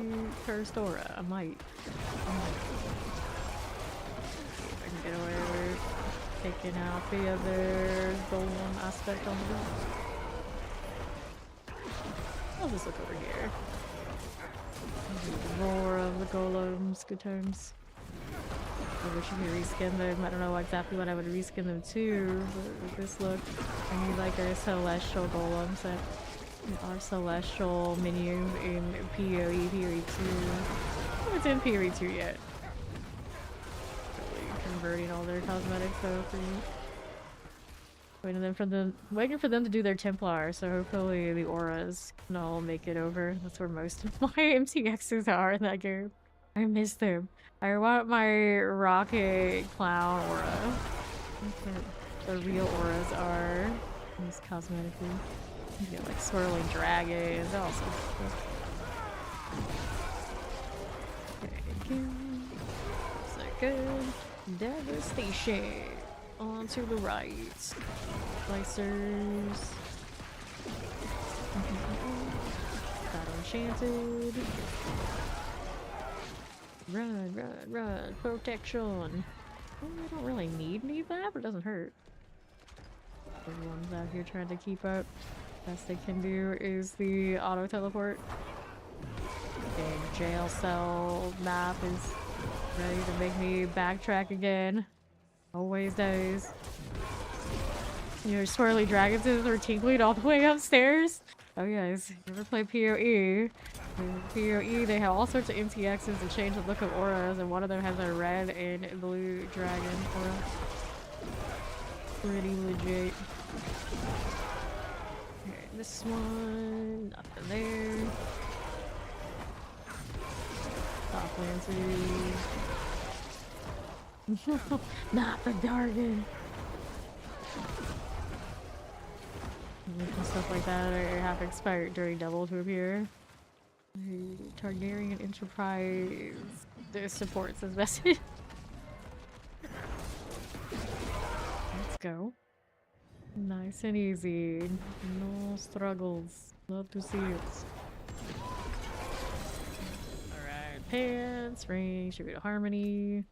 Cursed Aura. I might. See if I can get away with taking out the other golem aspect on the wall. I'll just look over here. The roar of the golems, good times. I wish you could reskin them. I don't know exactly what I would reskin them to, but with this look, I need like a celestial golem set. Our celestial menu in PoE Period 2. Oh, it's in Period 2 yet. converting all their cosmetics though for you. Waiting for them to do their Templar, so hopefully the auras can all make it over. That's where most of my MTXs are in that game. I miss them. I want my rocket clown aura. The real auras are these cosmetically. You get like swirling dragons, also. Okay, so good. Devastation. On to the right. Slicers. Got enchanted. Run, run, run. Protection. Oh, I don't really need that, but it doesn't hurt. Everyone's out here trying to keep up. Best they can do is the auto teleport. Okay, jail cell map is ready to make me backtrack again. Always does. You know, swirly dragons are tinkling all the way upstairs. Oh yes, you ever play PoE? In PoE, they have all sorts of MTXs to change the look of auras, and one of them has a red and blue dragon aura. Pretty legit. Okay, this one, nothing there. Top Lancers. Not the Dargan. And stuff like that are half expired during double to appear. Targaryen Enterprise. Their supports this message. Let's go. Nice and easy. No struggles. Love to see it. Alright, pants, ring, should be to harmony.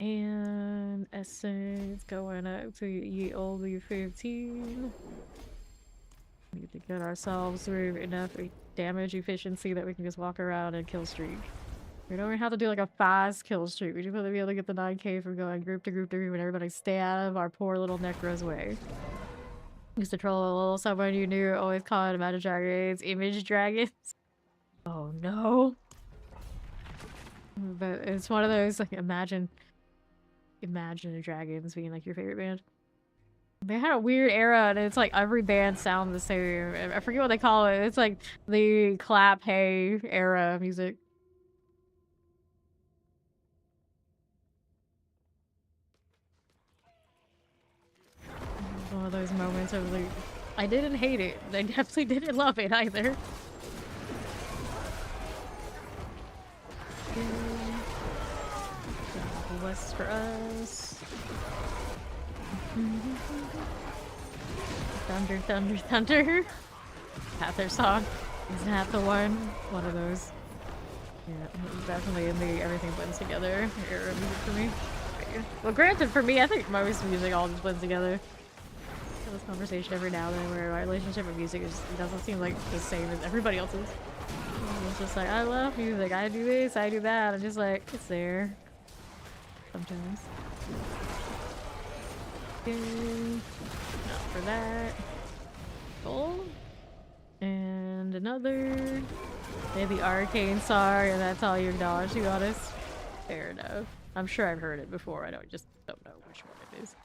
And essence going up to ye olde 15. Need to get ourselves through enough damage efficiency that we can just walk around and kill streak. We don't even have to do like a fast kill streak. We just want to be able to get the 9k from going group to group to group and everybody stay out of our poor little Necro's way. Used to troll a little someone you knew, always calling Imagine Dragons image dragons. Oh no. But it's one of those like Imagine Dragons being like your favorite band. They had a weird era and it's like every band sounds the same. I forget what they call it. It's like the clap hey era music. One of those moments of like, I didn't hate it. I definitely didn't love it either. West for us. Thunder, thunder, thunder. Half their song. Isn't half the one? One of those. Yeah, definitely in the everything blends together era music for me. Well, granted, for me, I think most music all just blends together. I have this conversation every now and then where my relationship with music is, doesn't seem like the same as everybody else's. It's just like, I love music, I do this, I do that. I'm just like, it's there. Sometimes. Okay. Not for that. Cool. And another. Maybe Arcane Star, and that's all you acknowledge, to be honest. Fair enough. I'm sure I've heard it before, I just don't know which one it is.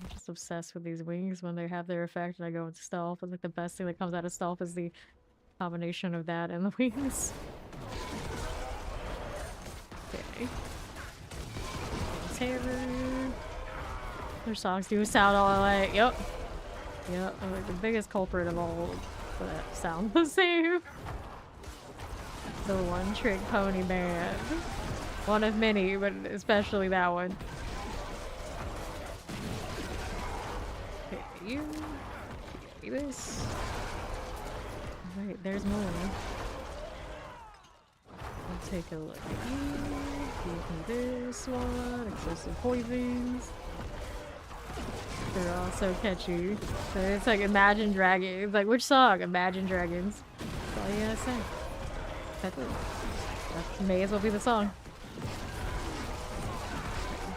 I'm just obsessed with these wings when they have their effect and I go into stealth. I think the best thing that comes out of stealth is the combination of that and the wings. Okay. Terror. Their songs do sound all like, yep. Yep, I'm like the biggest culprit of all that sound the same. The One Trick Pony Band. One of many, but especially that one. Okay, you. Give me this. Wait, there's more. I'll take a look at you. Give me this one. Excessive poisons. They're all so catchy. So it's like Imagine Dragons. Like, which song? Imagine Dragons. That's all you gotta say. That may as well be the song.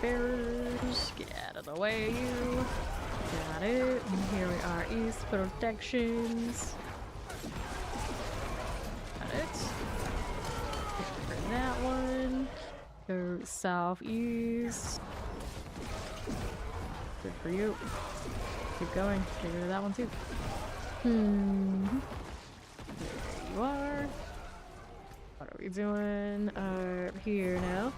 Bearers, get out of the way, you. Got it. And here we are, East Protections. Got it. For that one. Go southeast. Good for you. Keep going. Get rid of that one too. There you are. What are we doing? Here now.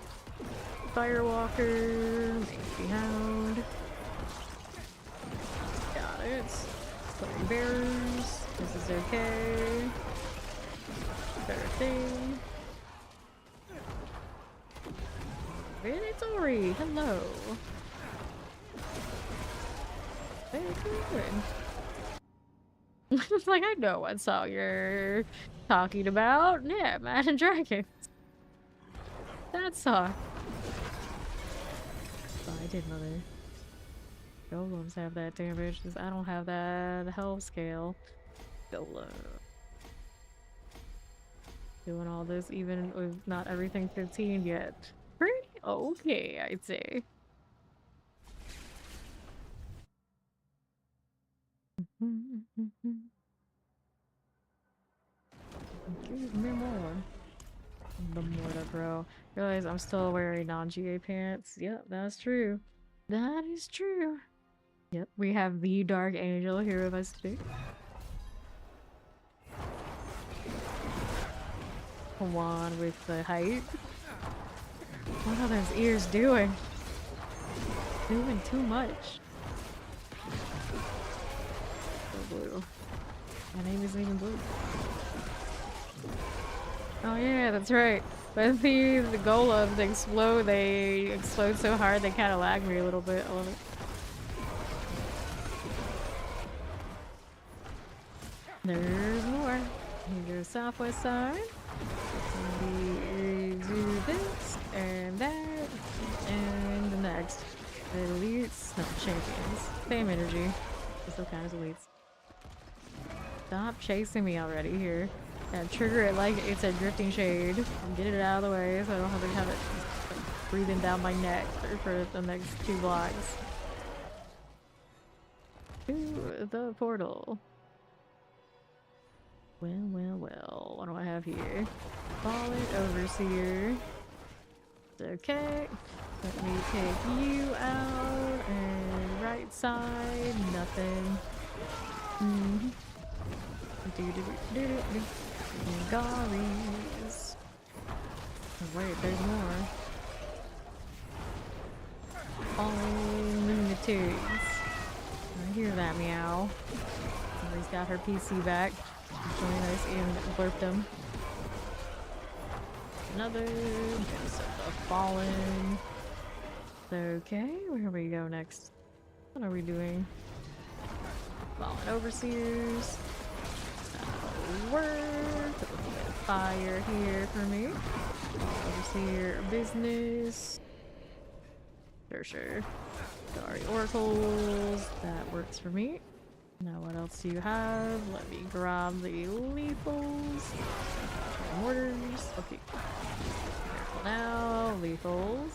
Firewalker, maybe Hound. Got it. Flame bearers. This is okay. Better thing. Tori, hello. Very good. It's like, I know what song you're talking about. Yeah, Imagine Dragons. That song. Oh, I did, mother. Golems have that damage, because I don't have that health scale. Golem. Doing all this even with not everything 15 yet. Pretty okay, I'd say. Give me more. The mortar, bro. Realize I'm still wearing non-GA pants. Yep, that's true. That is true. Yep, we have the Dark Angel here with us today. One with the height. What are those ears doing? Doing too much. So blue. My name isn't even blue. Oh yeah, that's right. But the golems explode, they explode so hard they kind of lag me a little bit. I love it. There's more. Here's southwest side. We do this and that and the next. Elites, no, champions. Same energy. Still kind of elites. Stop chasing me already here. And trigger it like it's a drifting shade. And get it out of the way so I don't have to have it breathing down my neck for the next 2 blocks. To the portal. Well, well, well. What do I have here? Fallen Overseer. It's okay. Let me take you out. And right side, nothing. Garis. Oh, wait, there's more. Fallen lunatics. I hear that meow. Somebody's got her PC back. Join us and blurped them. Another Genesis of Fallen. Okay, where we go next? What are we doing? Fallen Overseers. That'll work. A little bit of fire here for me. Overseer business. Sure. Sorry, oracles. That works for me. Now what else do you have? Let me grab the lethals. Mortars. Okay. Careful now. Lethals.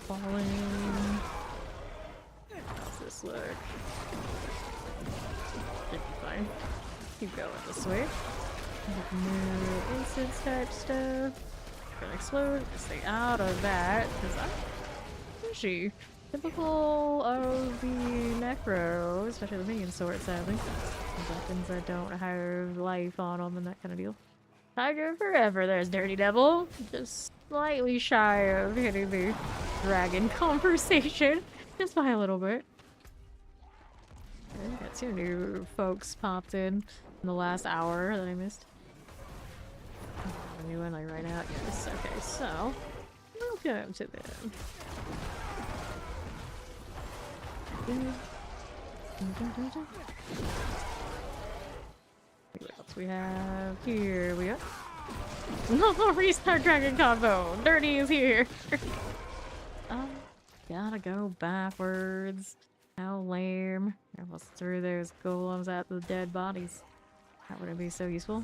Falling. How's this look? Should be fine. Keep going this way. New instance type stuff. Gonna explode. Stay out of that. Because I'm fishy. Typical of the Necro, especially the minion sword, sadly. Weapons that don't have life on them and that kind of deal. Tiger forever, there's Dirty Devil. Just slightly shy of hitting the dragon conversation. Just by a little bit. Okay, got 2 new folks popped in the last hour that I missed. A new one like right now? Yes, okay, so welcome to them. What else we have here? We got no restart dragon combo. Dirty is here. Gotta go backwards. How lame! I almost threw those golems at the dead bodies. That wouldn't be so useful.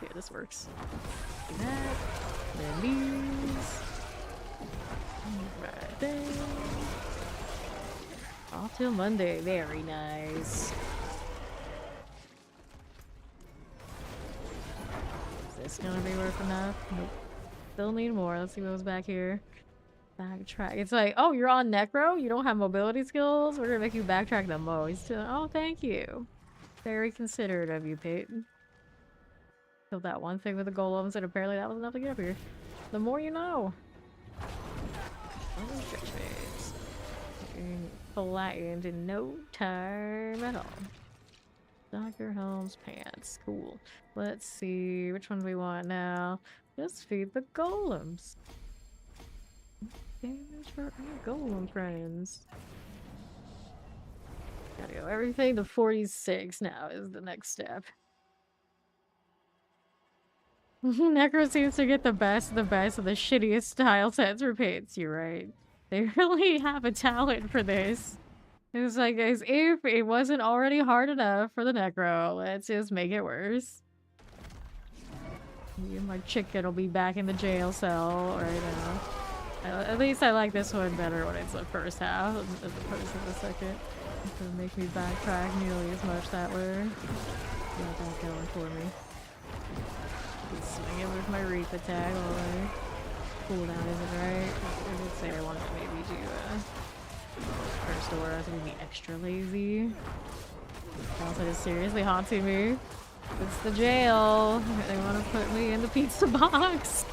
Okay, this works. That, then these, right there. Off till Monday. Very nice. this gonna be worth enough? Nope. Still need more. Let's see what was back here. Backtrack. It's like, oh, you're on Necro? You don't have mobility skills? We're gonna make you backtrack the most. Oh, thank you. Very considerate of you, Peyton. Killed that one thing with the golems, and apparently that was enough to get up here. The more you know. Oh, judgments. Flattened in no time at all. Dr. Helm's pants. Cool. Let's see. Which one do we want now? Just feed the golems. Damage for our golem friends. Gotta go. Everything to 46 now is the next step. Necro seems to get the best of the shittiest style sets for pits. You're right. They really have a talent for this. It's like as if it wasn't already hard enough for the Necro. Let's just make it worse. Me and my chicken will be back in the jail cell right now. At least I like this one better when it's the first half as opposed to the second. It doesn't make me backtrack nearly as much that way. Got that going for me. Swing it with my reap attack all the way. Cooldown isn't right. I would say I wanted to maybe do first order. I was gonna be extra lazy. Also, is seriously haunting me. It's the jail. They want to put me in the pizza box.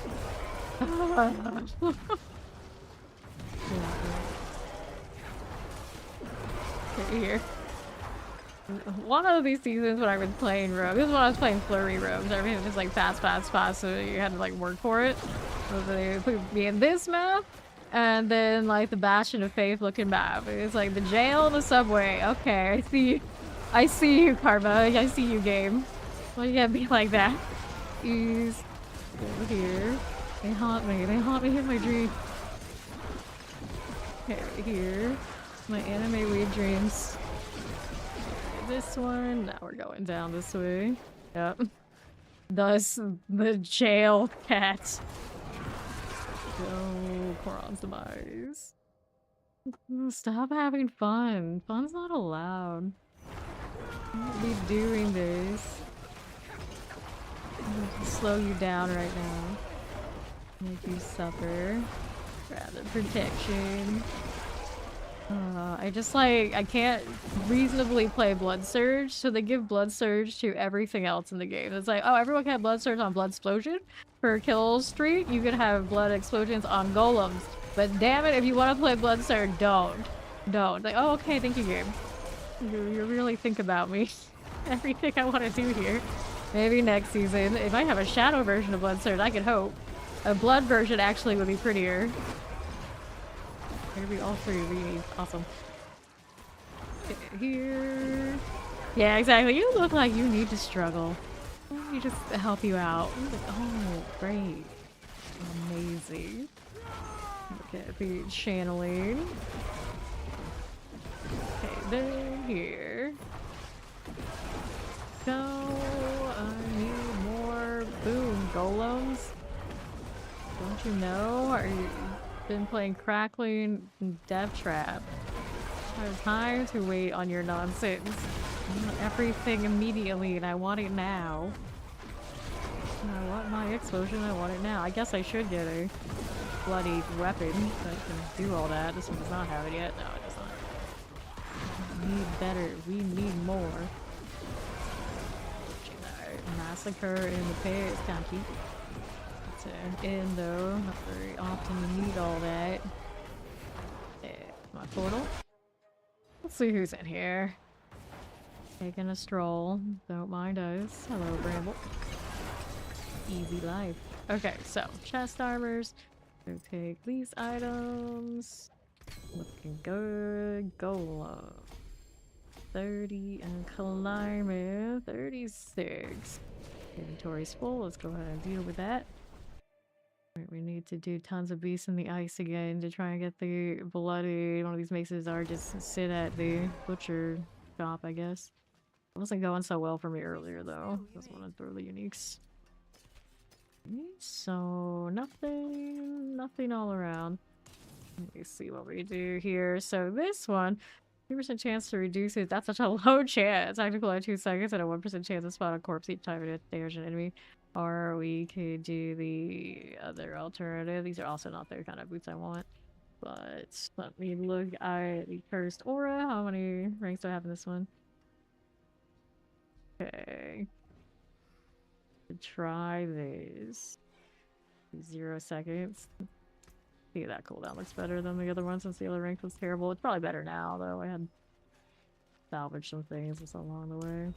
Okay, here. One of these seasons when I was playing Rogue, this is when I was playing Flurry Rogues. Everything was just like fast, so you had to like work for it. So they put me in this map, and then like the Bastion of Faith looking map. It's like the jail and the subway. Okay, I see you. I see you, Karma. I see you, game. Why you gotta be like that? Please. Over here. They haunt me. They haunt me in my dream. Okay, right here. My anime weed dreams. This one. Now we're going down this way. Yep. Thus, the jail cat. Go, Koron's demise. Stop having fun. Fun's not allowed. I won't be doing this. I'm gonna slow you down right now. Make you suffer. Rather protection. I just like, I can't reasonably play Blood Surge, so they give Blood Surge to everything else in the game. It's like, oh, everyone can have Blood Surge on Blood Explosion. For kill streak, you can have Blood Explosions on Golems. But damn it, if you want to play Blood Surge, don't. Don't. Like, oh, okay, thank you, game. You really think about me. Everything I want to do here. Maybe next season. If I have a Shadow version of Blood Surge, I could hope. A Blood version actually would be prettier. Maybe all three we need. Awesome. Here. Yeah, exactly. You look like you need to struggle. Let me just help you out. Like, oh, great. Amazing. Look at the channeling. Okay, then here. So, I need more boom golems. Don't you know? Are you been playing Crackling and Death Trap? I have time to wait on your nonsense. I want everything immediately and I want it now. I want my explosion, I want it now. I guess I should get a bloody weapon that can do all that. This one does not have it yet. No, it does not. We need better. We need more. Massacre in the pit is kind of cute. It's an end though. Not very often you need all that. Yeah, my portal. Let's see who's in here. Taking a stroll. Don't mind us. Hello, Bramble. Easy life. Okay, so chest armors. We'll take these items. Looking good. Golem. 30 and climber 36. Inventory's full. Let's go ahead and deal with that. Right, we need to do tons of beasts in the ice again to try and get the bloody. One of these maces are just sit at the butcher shop, I guess. It wasn't going so well for me earlier though. Just want to throw the uniques. So nothing all around. Let me see what we do here. So this one. 2% chance to reduce it. That's such a low chance. Tactical at 2 seconds and a 1% chance to spot a corpse each time it damage an enemy. Or we could do the other alternative. These are also not the kind of boots I want. But let me look at the first aura. How many ranks do I have in this one? Okay. Try this. 0 seconds. See, that cooldown looks better than the other one since the other rank was terrible. It's probably better now, though. I had salvaged some things along the way.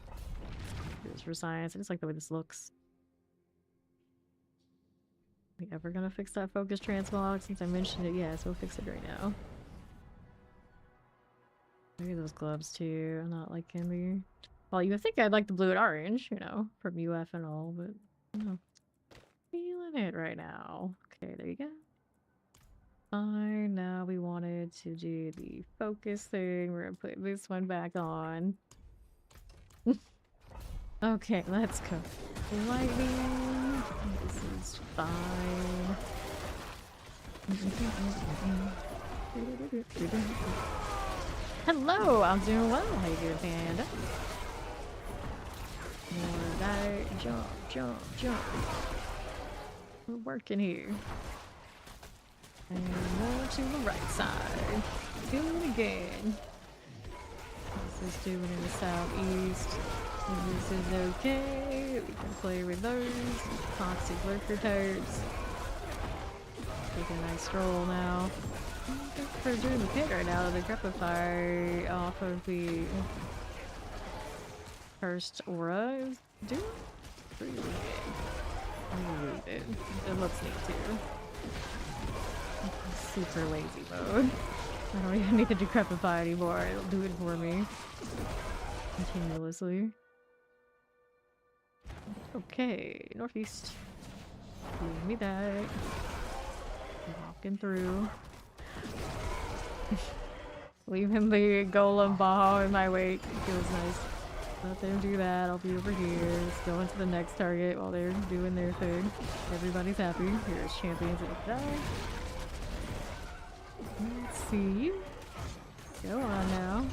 Here's for science. I just like the way this looks. Are we ever gonna fix that focus transmog? Since I mentioned it, yes, we'll fix it right now. Maybe those gloves too. I'm not liking the... Well, you would think I'd like the blue and orange, you know, from UF and all, but no. Feeling it right now. Okay, there you go. Fine, now we wanted to do the focus thing. We're gonna put this one back on. Okay, let's go. Lightning. This is fine. Hello, I'm doing well. How you doing, Panda? More of that. Jump, jump, jump. We're working here. And more to the right side. Do it again. This is doing in the southeast. This is okay. We can play with those. Toxic lurker toads. Take a nice stroll now. For doing the pit right now, the Grepify off of the first aura is doing pretty good. It looks neat too. Super lazy mode. I don't even need to decrepify anymore. It'll do it for me. Continuously. Okay, northeast. Give me that. Walking through. Leaving the golem Baja in my wake. It was nice. Let them do that. I'll be over here. Let's go into the next target while they're doing their thing. Everybody's happy. Here's champions that die. Let's see. Go on now.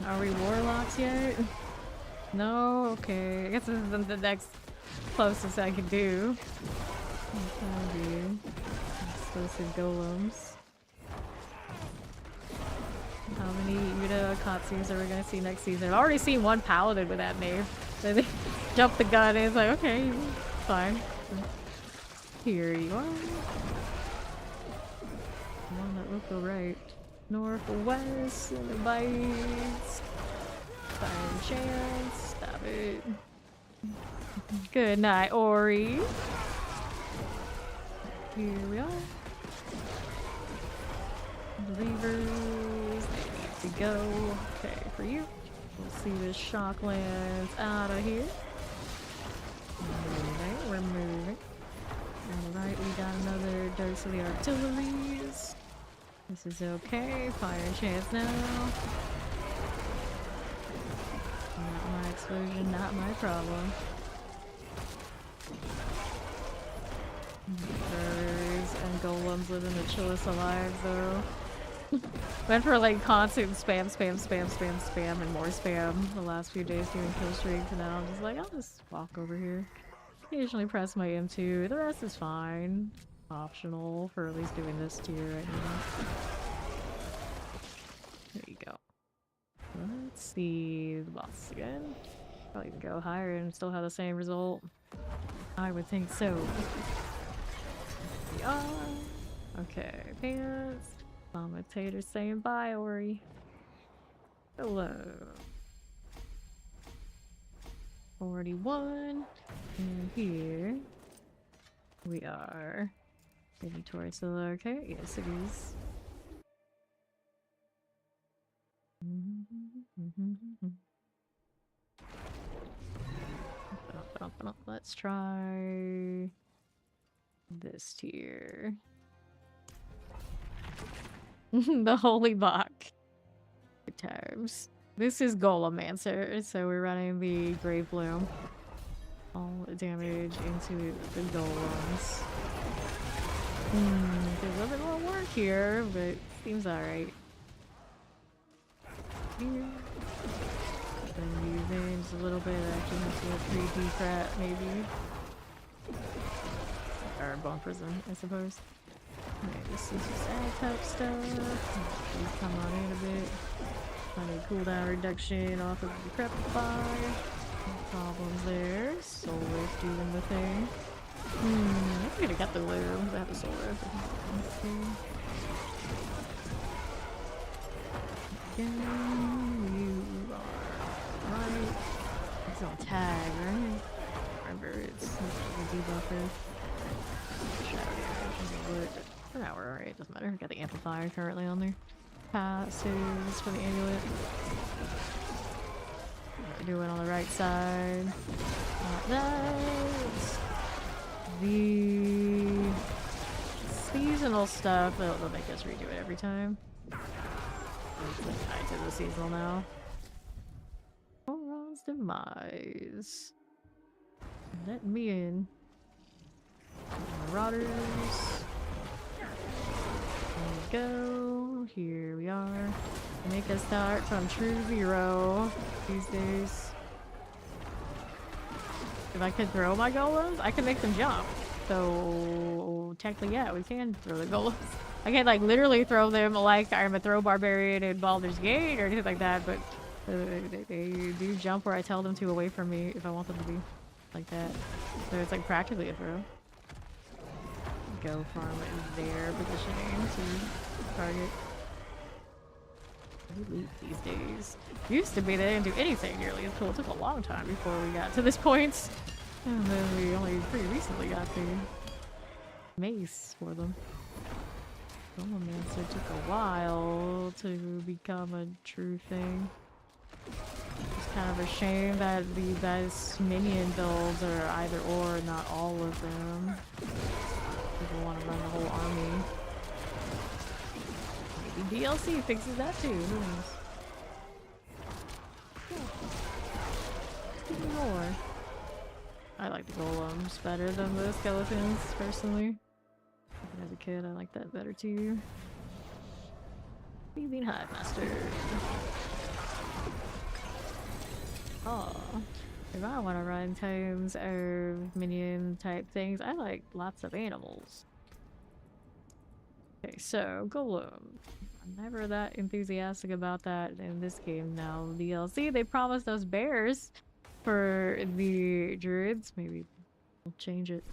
Are we warlocks yet? No? Okay. I guess this is the next closest I can do. Explosive golems. How many Yuta Katsus are we gonna see next season? I've already seen one paladin with that name. So they jumped the gun and it's like, okay, fine. Here you are. One that looked alright. Northwest, and the bites. Fine chance. Stop it. Good night, Ori. Here we are. The levers, they need to go. Okay, for you. We'll see this shock lands out of here. Alright, we're moving. Alright, we got another dose of the artilleries. This is okay. Fire chance now. Not my explosion, not my problem. Birds and golems living to chill us alive though. Went for like constant spam, spam, spam, spam, spam, and more spam the last few days doing kill streaks, and now I'm just like, I'll just walk over here. Occasionally press my M2. The rest is fine. Optional for at least doing this tier right now. There you go. Let's see the boss again. Probably go higher and still have the same result. I would think so. We are. Okay, pants. Commentator saying bye, Ori. Hello. 41. And here we are. Inventory still okay? Yes, it is. Let's try this tier. The Holy Bach. Good times. This is Golem-mancer, so we're running the Grave Bloom. All damage into the golems. There's a little bit more work here, but seems alright. Here. been using just a little bit. I actually have to a 3D frat, maybe. Or bone prison, I suppose. Okay, this is just ad type stuff. Please come on in a bit. Find a cooldown reduction off of the Decrepify. No problems there. Soul Rift doing the thing. I think I got the loom. I have a Soul Rift. Again, you are right. It's on tag, right? Remember, it's a debuffer. Shadow damage. For an hour, alright, doesn't matter. Got the amplifier currently on there. Passives for the amulet. Do it on the right side. That. The seasonal stuff, they'll make us redo it every time. It's tied to the seasonal now. Oron's Demise. Let me in. Marauders. There we go. Here we are. Make us start from true zero these days. If I could throw my golems, I could make them jump. So technically, yeah, we can throw the golems. I can't like literally throw them like I'm a throw barbarian in Baldur's Gate or anything like that, but they do jump where I tell them to away from me if I want them to be like that. So it's like practically a throw. Go from their positioning to target. Elite these days. Used to be they didn't do anything nearly as cool. It took a long time before we got to this point. And then we only pretty recently got the mace for them. Necromancer took a while to become a true thing. It's kind of a shame that the best minion builds are either or, not all of them. People want to run the whole army. Maybe DLC fixes that too, who knows? Yeah. More. I like the golems better than the skeletons, personally. As a kid, I like that better too. Thieving Hive Master. Oh, if I want to run times of minion type things, I like lots of animals. Okay, so Golem. I'm never that enthusiastic about that in this game now. DLC, they promised us bears for the druids. Maybe we'll change it.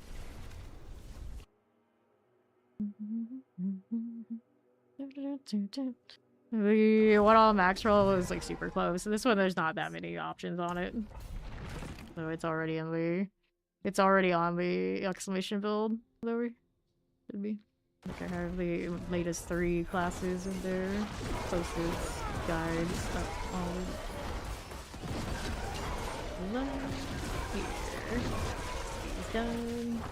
The one on max roll is like super close. This one there's not that many options on it. So it's already on the exclamation build, though we should be. Like I have the latest 3 classes in there. Closest guides up all here. He's done.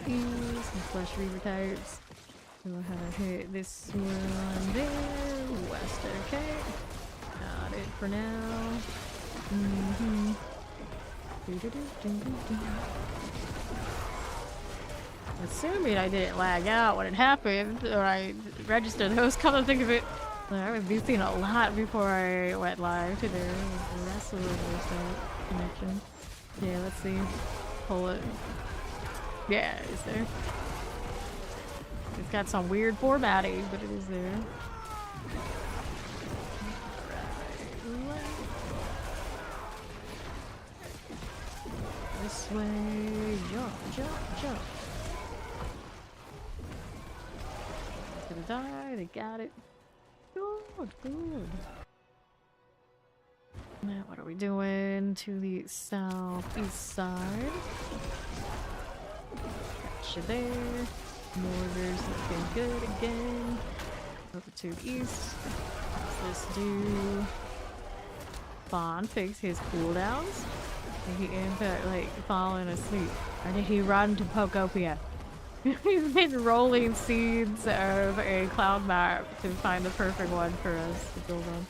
These some flesh reaver types. So we'll have to hit this one there. West, okay. Got it for now. Assuming I didn't lag out when it happened, or I registered those, come to think of it. I was boosting a lot before I went live today. The rest of that connection. Yeah, let's see. Pull it. Yeah, it's there. It's got some weird formatting, but it is there. Right. This way. Jump, jump, jump. Gonna die, they got it. Good, good. Now what are we doing to the southeast side? Gotcha there. Mortars looking good again. Over to the east. What's this do? Bond fix his cooldowns. Did he end up like falling asleep? Or did he run to Pokopia? He's been rolling seeds of a cloud map to find the perfect one for us to build on.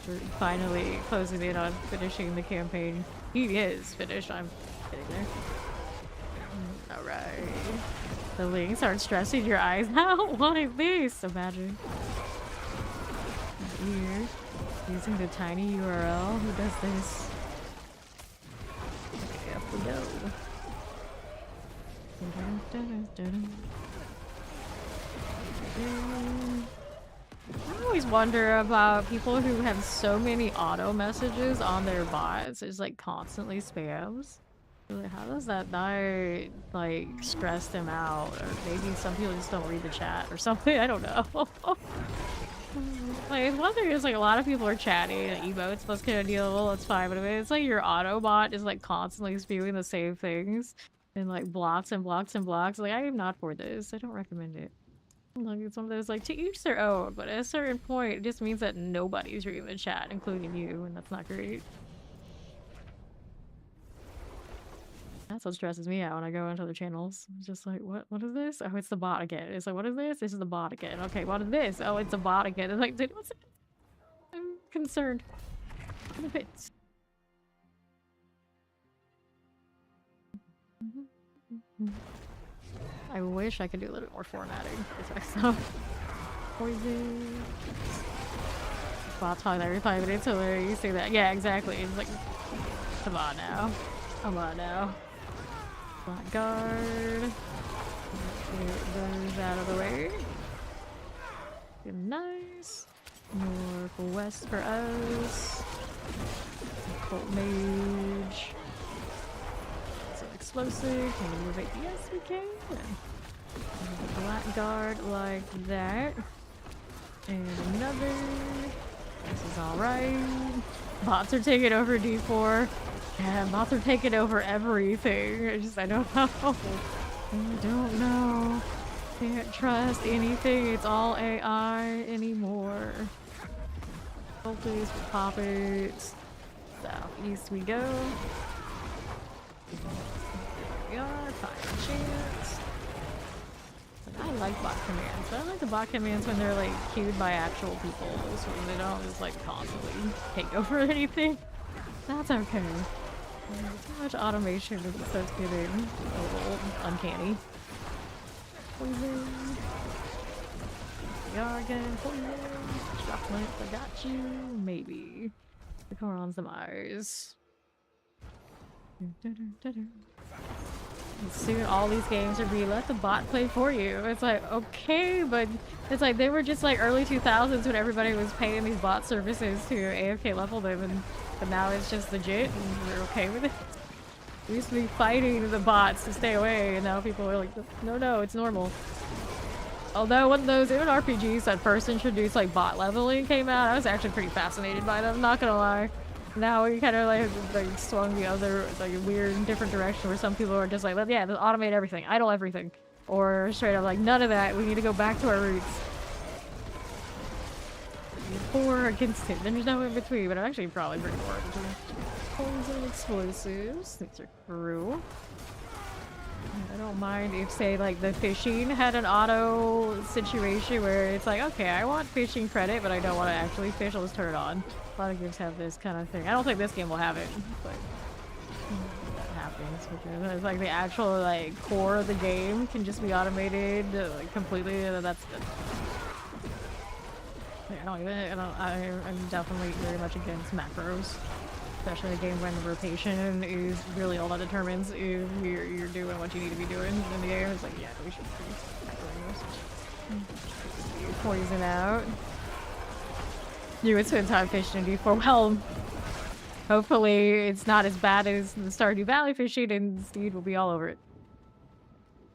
He's finally closing in on finishing the campaign. He is finished. I'm getting there. Alright. The links aren't stressing your eyes now? What is this? Imagine. Here. Using the tiny URL? Who does this? Okay, up we go. I always wonder about people who have so many auto messages on their bots. It's like constantly spams. Like, how does that not like stress them out? Or maybe some people just don't read the chat or something. I don't know. Like, one thing is like a lot of people are chatting and emotes, that's kind of deal. Well, it's fine, but it's like your Autobot is like constantly spewing the same things and like blocks and blocks and blocks. Like, I am not for this. I don't recommend it. Like, it's one of those like to each their own, but at a certain point, it just means that nobody's reading the chat, including you, and that's not great. That's what stresses me out when I go into other channels. It's just like, what is this? Oh, it's the bot again. It's like, what is this? This is the bot again. Okay, what is this? Oh, it's a bot again. It's like, dude, what's it? I'm concerned. I'm a bit. I wish I could do a little bit more formatting. So, poison. Bots talking every 5 minutes. Hilarious. You say that? Yeah, exactly. It's like, come on now. Come on now. Blackguard. Get those out of the way. Good, nice. Northwest for us. Cult mage. Some explosive. Can we move it? Yes, we can. Blackguard like that. And another. This is alright. Bots are taking over D4. Yeah, bots are taking over everything. I don't know. I don't know. Can't trust anything. It's all AI anymore. Voltage, pop it. Southeast we go. There we are. Final chance. I like bot commands, but I like the bot commands when they're like queued by actual people, so when they don't just like constantly take over anything. That's okay. Too much automation is it starts getting a little uncanny. Poison. We are again. Poison. Chocolate, I got you. Maybe. The Coron's demise. Soon all these games are be let the bot play for you. It's like, okay, but it's like they were just like early 2000s when everybody was paying these bot services to AFK level them, but now it's just legit and we're okay with it. We used to be fighting the bots to stay away, and now people are like, no, it's normal. Although one of those even RPGs that first introduced like bot leveling came out, I was actually pretty fascinated by them, not gonna lie. Now we kind of like swung the other like weird different direction where some people are just like, yeah, let's automate everything, idle everything, or straight up like none of that. We need to go back to our roots. For against it, there's no in between, but I'm actually probably pretty bored. Poison explosives, these are true. I don't mind if, say, like the fishing had an auto situation where it's like, okay, I want fishing credit, but I don't want to actually fish. I'll just turn it on. A lot of games have this kind of thing. I don't think this game will have it, but that happens. It's like the actual like core of the game can just be automated like, completely. That's good. I'm definitely very much against macros. Especially a game when the rotation is really all that determines if you're doing what you need to be doing in the game. It's like, yeah, we should be poison out. You would spend time fishing in D4. Well, hopefully it's not as bad as the Stardew Valley fishing, and Steed will be all over it.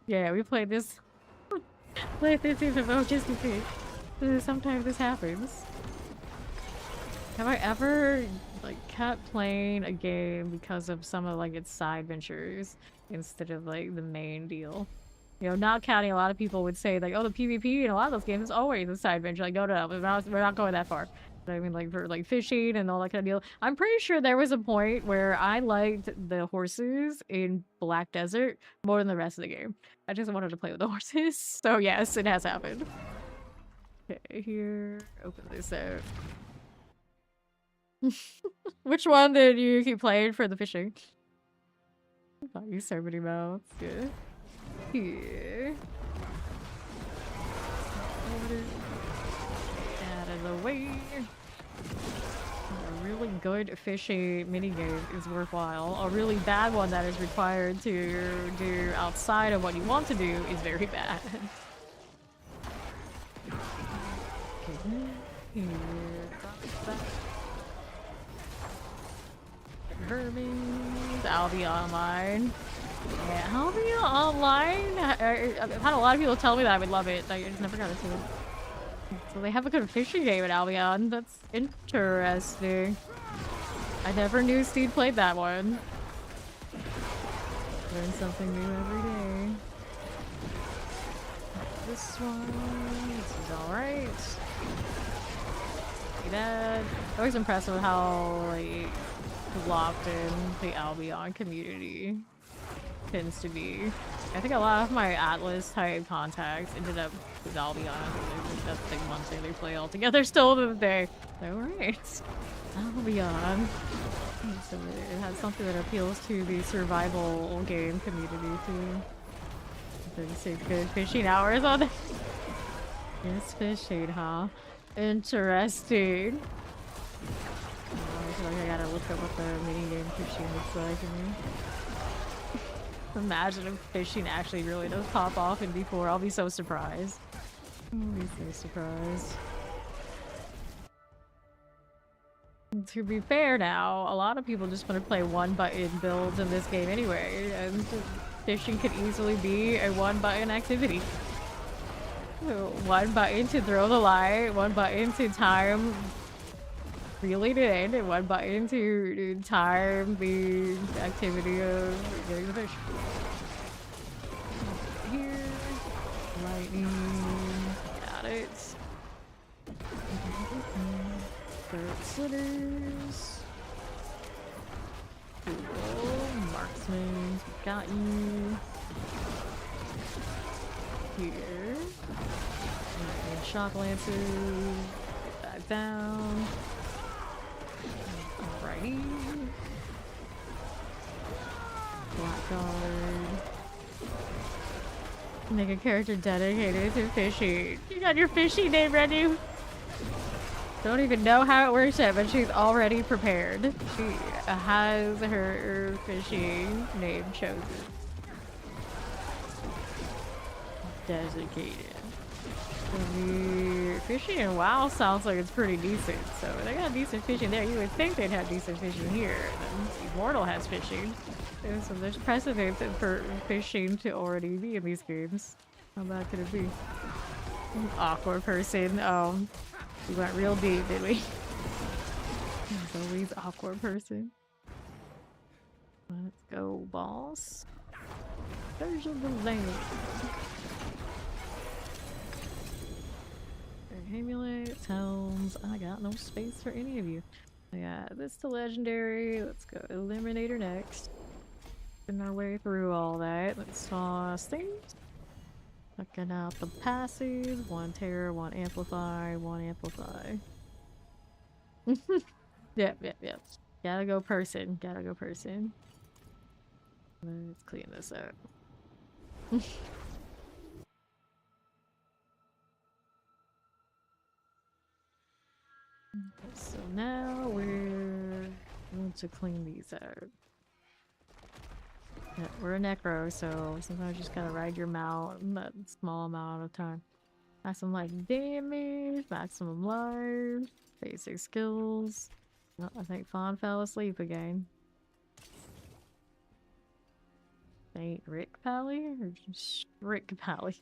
Yeah, we played this. Played this even though just in case. Sometimes this happens. Have I ever like kept playing a game because of some of like its side ventures instead of like the main deal? You know, not counting, a lot of people would say like, oh, the PvP in a lot of those games is always a side venture. Like, no, we're not going that far. But I mean, like for like fishing and all that kind of deal. I'm pretty sure there was a point where I liked the horses in Black Desert more than the rest of the game. I just wanted to play with the horses. So yes, it has happened. Okay, here, open this out. Which one did you keep playing for the fishing? I use so many mouths. Good. Here. Out of the way. really good fishing minigame is worthwhile. A really bad one that is required to do outside of what you want to do is very bad. Okay, here. Hermes, Albion Online. Yeah, Albion Online? I've had a lot of people tell me that I would love it. I just never got into it. So they have a good fishing game at Albion. That's interesting. I never knew Steve played that one. Learn something new every day. This one, this is alright. See that? Always impressed with how, like, locked in the Albion community tends to be. I think a lot of my Atlas type contacts ended up with Albion. I think that's the one thing they play all together still to this day. Alright. Albion. So it has something that appeals to the survival game community too. 36 good fishing hours on it. Yes, fishing, huh? Interesting. I feel like I gotta look up what the minigame fishing looks like. Imagine if fishing actually really does pop off in D4. I'll be so surprised. I'll be so surprised. To be fair now, a lot of people just want to play one-button builds in this game anyway, and fishing could easily be a one-button activity. One button to throw the line, one button to time reeling it in, and one button to time the activity of getting the fish. Here, lightning, got it. Third slitters. Cool, marksman, got you. Here. Lightning shock lances, get that down. Alrighty. Blackguard. Make a character dedicated to fishing. You got your fishing name ready? Don't even know how it works yet, but she's already prepared. She has her fishing name chosen. Dedicated. The fishing in WoW sounds like it's pretty decent, so they got decent fishing there. You would think they'd have decent fishing here. Then Immortal has fishing, and so there's precedent for fishing to already be in these games. How bad could it be? Awkward person. We went real deep, did we? There's always awkward person. Let's go, boss. There's the land. Amulets, helms. I got no space for any of you. Yeah, this to legendary. Let's go Eliminator next. Working our way through all that. Let's toss things. Checking out the passive. 1 terror, 1 amplify, 1 amplify. Yep. Gotta go person. Gotta go person. Let's clean this up. So now we're going to clean these out. Yeah, we're a necro, so sometimes you just gotta ride your mount in that small amount of time. Maximum life damage, maximum life, basic skills. Oh, I think Fawn fell asleep again. Saint Rick Pally or just Rick Pally?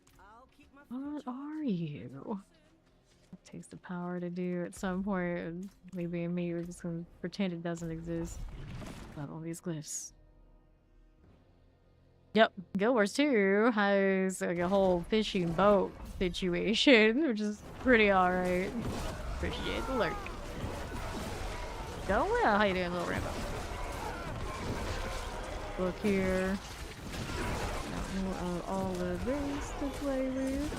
What are you? It takes the power to do at some point. Maybe me, we're just gonna pretend it doesn't exist. Love all these glyphs. Yep, Guild Wars 2 has like a whole fishing boat situation, which is pretty alright. Appreciate the lurk. Go well, how you doing, little Rambo? Look here. All of this to play with.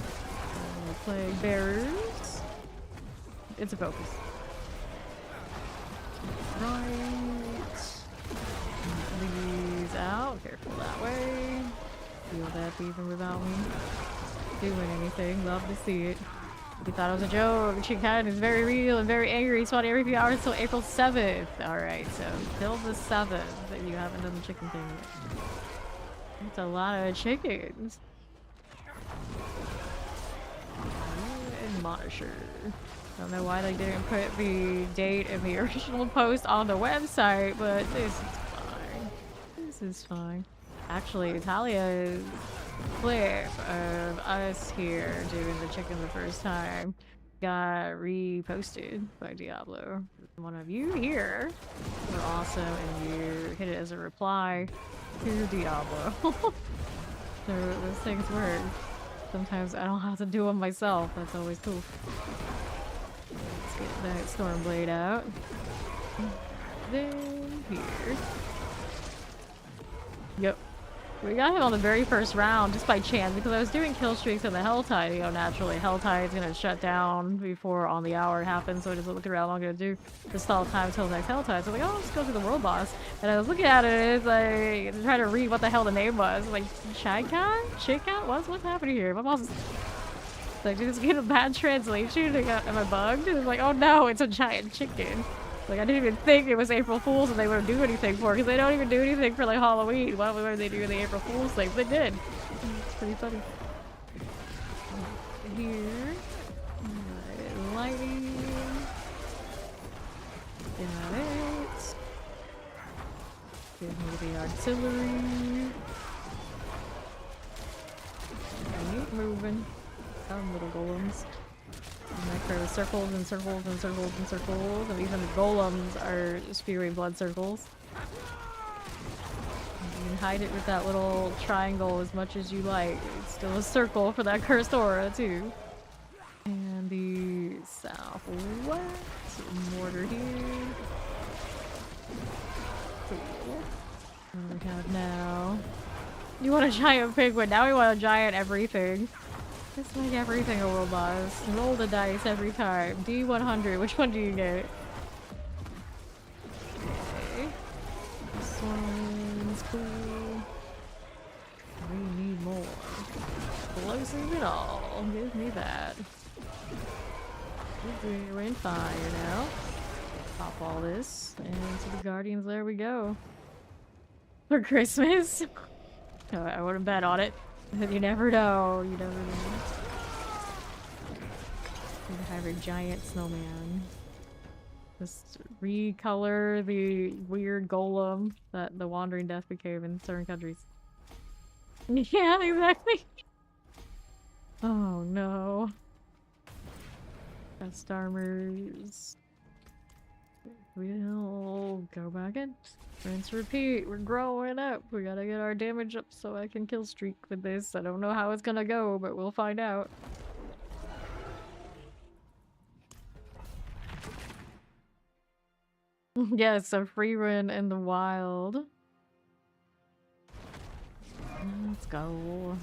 We're playing bearers. It's a focus. Right. These out. Careful that way. Feel that even without me doing anything. Love to see it. He thought it was a joke. Chicken is very real and very angry. He's spawning every few hours until April 7th. Alright, so till the 7th that you haven't done the chicken thing yet. That's a lot of chickens. Admonisher. Don't know why they didn't put the date in the original post on the website, but this is fine. This is fine. Actually, Italia's clip of us here doing the chicken the first time got reposted by Diablo. One of you here were awesome, and you hit it as a reply to Diablo. So those things work. Sometimes I don't have to do them myself. That's always cool. Let's get that Stormblade out. Then here. Yep. We got him on the very first round just by chance because I was doing kill streaks on the Hell Tide. You know, naturally, Hell Tide's gonna shut down before on the hour happens, so I just look around how long I'm gonna do to stall time until the next Hell Tide. So I'm like, oh, let's go through the world boss. And I was looking at it, and it's like, trying to read what the hell the name was. Like, Chicken? What's happening here? My mom's like, did this get a bad translation? Am I bugged? And it's like, oh no, it's a giant chicken. Like, I didn't even think it was April Fool's and they wouldn't do anything for it, because they don't even do anything for, like, Halloween. Why would they do the April Fool's thing? They did. It's pretty funny. Here. Lighting. Got it. Give me the artillery. Keep moving. Some little golems. Necro circles and circles and circles and circles, and even the golems are spewing blood circles. You can hide it with that little triangle as much as you like. It's still a circle for that cursed aura too. And the southwest mortar here. Cool. What do we have now? You want a giant penguin? Now we want a giant everything. It's like everything a world boss. Roll the dice every time. D100. Which one do you get? Okay. This one's cool. We need more. Explosive it all. Give me that. We're doing fire now. Pop all this. And to the Guardians, there we go. For Christmas. Oh, I wouldn't bet on it. You never know. You never know. We have a giant snowman. Just recolor the weird golem that the Wandering Death became in certain countries. Yeah, exactly. Oh no. Best armors. We'll go back in. Rinse, repeat. We're growing up. We gotta get our damage up so I can kill streak with this. I don't know how it's gonna go, but we'll find out. Yes, a free run in the wild. Let's go.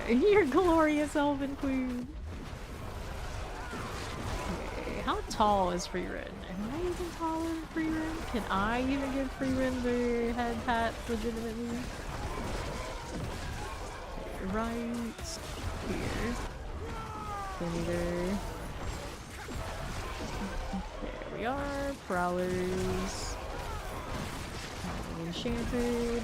Right. Your glorious elven queen. Okay, how tall is free run? Am I even taller than free run? Can I even give free run the head pat legitimately? Right here. Senator. There we are. Prowlers. Enchanted.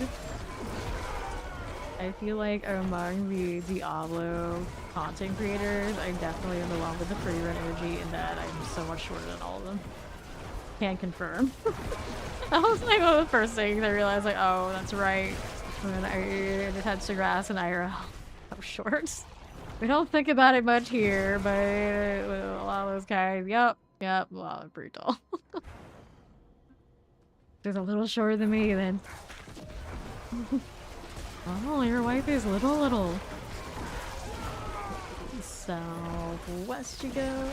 I feel like among the Diablo content creators, I definitely am the one with the free run energy in that I'm so much shorter than all of them. Can confirm. That was like one of the first things I realized, like, oh, that's right. When I just had grass and IRL. I'm short. We don't think about it much here, but a lot of those guys, yep, well, they're pretty tall. Just a little shorter than me then. Oh, your wife is little. Southwest you go.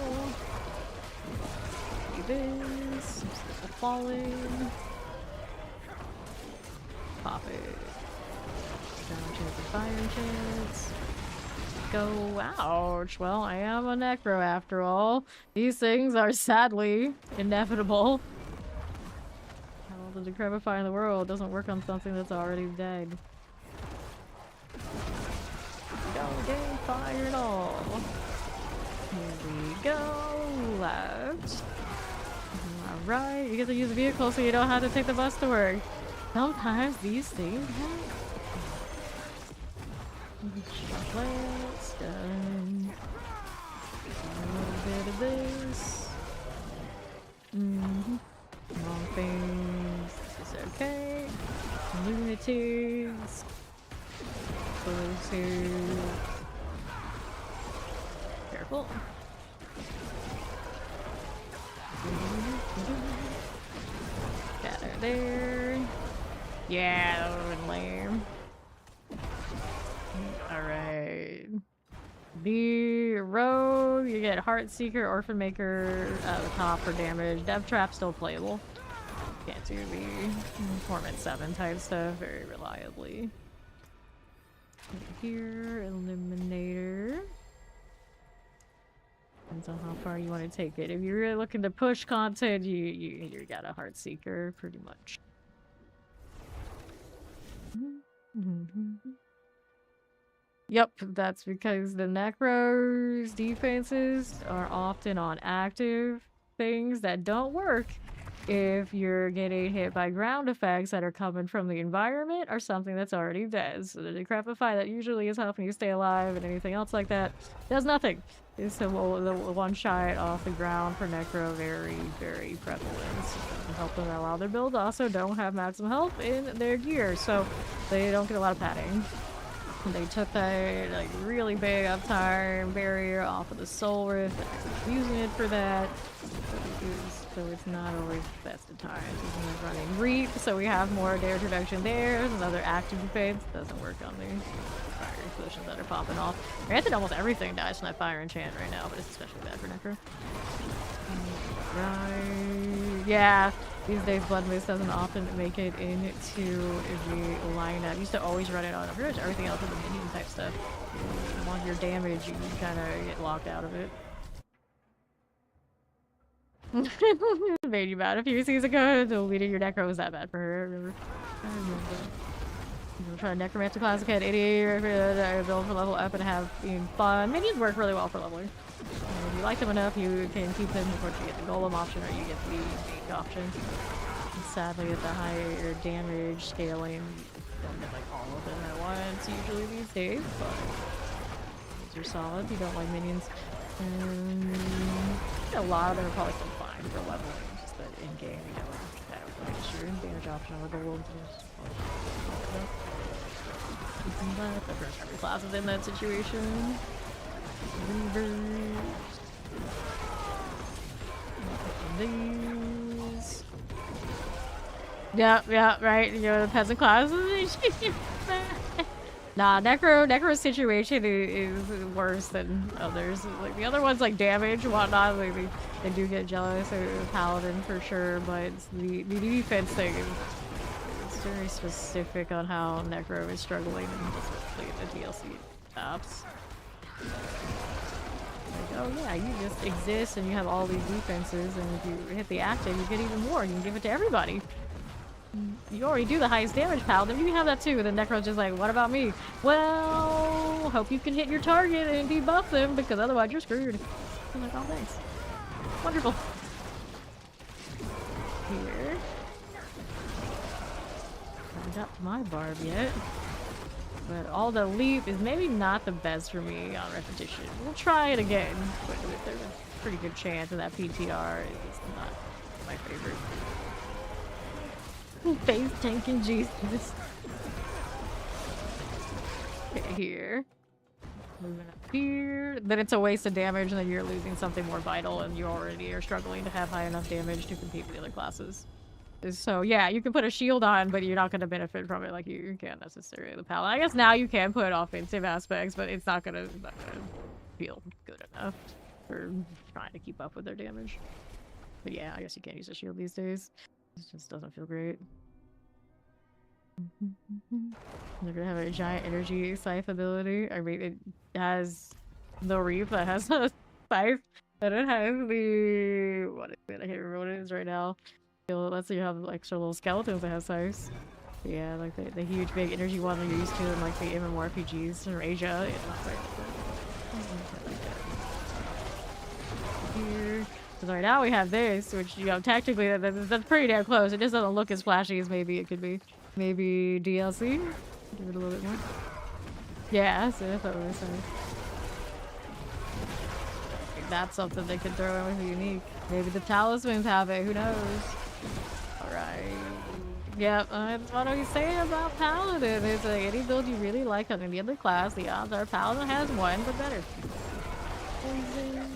Do this. Falling. Pop it. Down chance of fire chance. Go. Ouch. Well, I am a necro after all. These things are sadly inevitable. How the decrepifying the world doesn't work on something that's already dead. Go, game. fire and all. Here we go. Left. Alright, you get to use the vehicle so you don't have to take the bus to work. Sometimes these things happen. Chocolate's done. A little bit of this. Wrong things. This is okay. Lunatics. Explosives. Careful. Got her there. Yeah, that would've been lame. Alright. The rogue, you get Heartseeker, Orphan Maker at the top for damage. Dev Trap still playable. Can't do the Torment 7 type stuff very reliably. Here, Eliminator. Depends on how far you want to take it. If you're really looking to push content, you got a Heartseeker pretty much. Yep, that's because the Necro's defenses are often on active things that don't work if you're getting hit by ground effects that are coming from the environment or something that's already dead. So the Decrepify that usually is helping you stay alive and anything else like that does nothing. It's the one shot off the ground for Necro very, very prevalent. So it doesn't help them out while their build also don't have maximum health in their gear, so they don't get a lot of padding. They took that like really big uptime barrier off of the Soul Rift, using it for that. So it's not always the best of times. We're running Reap, so we have more damage reduction there. There's another active defense. Doesn't work on the fire explosions that are popping off. Granted, almost everything dies from that fire enchant right now, but it's especially bad for Necro. Right. Yeah. These days, Blood Mist doesn't often make it into the lineup. Used to always run it on pretty much everything else with the minion type stuff. If you want your damage, you kind of get locked out of it. Made you mad a few seasons ago. The leading your Necro was that bad for her. I remember. You know, try Necromancer Classic at 80, build for level up and have being fun. Minions work really well for leveling. And if you like them enough, you can keep them before you get the Golem option or you get the Mage option. And sadly, at the higher damage scaling, you don't get like all of them at once usually these days, but those are solid. You don't like minions. A lot of them are probably still fine for leveling, just that in game, you know, that your damage option on the Golem is the first every class is in that situation. These. Yeah, right. You know, the peasant class. Nah, Necro's situation is worse than others. Like the other ones, like damage and whatnot, like they do get jealous of Paladin for sure, but it's the defense thing is very specific on how Necro is struggling, and especially in the DLC tops. Like, oh yeah, you just exist and you have all these defenses, and if you hit the active, you get even more. You can give it to everybody. You already do the highest damage, Paladin. You can have that too. And then Necro's just like, what about me? Well, hope you can hit your target and debuff them, because otherwise you're screwed. I'm like, oh, thanks. Wonderful. Here. Haven't got to my barb yet. But all the leap is maybe not the best for me on repetition. We'll try it again, but there's a pretty good chance that PTR is not my favorite. Face tanking Jesus. Okay, here. Moving up here. Then it's a waste of damage, and then you're losing something more vital, and you already are struggling to have high enough damage to compete with the other classes. So yeah, you can put a shield on, but you're not going to benefit from it like you can't necessarily the Paladin. I guess now you can put offensive aspects, but it's not gonna feel good enough for trying to keep up with their damage. But yeah, I guess you can't use a shield these days. It just doesn't feel great. They're gonna have a giant energy scythe ability. I mean, it has the Reap that has a scythe, and it has the what is it? I can't remember what it is right now. Let's say you have extra little skeletons that have scythes. Yeah, like the huge big energy one that you're used to in like the MMORPGs from Asia. It's not very good. here. So right now we have this, which, you know, technically that's pretty damn close. It just doesn't look as flashy as maybe it could be. Maybe DLC? Give it a little bit more. Yeah, so that's what we were saying. That's something they could throw in with a unique. Maybe the talismans have it, who knows? Alright. Yep, that's what I was saying about Paladin. It's like any build you really like on any other class, the odds are Paladin has one, but better. Poison.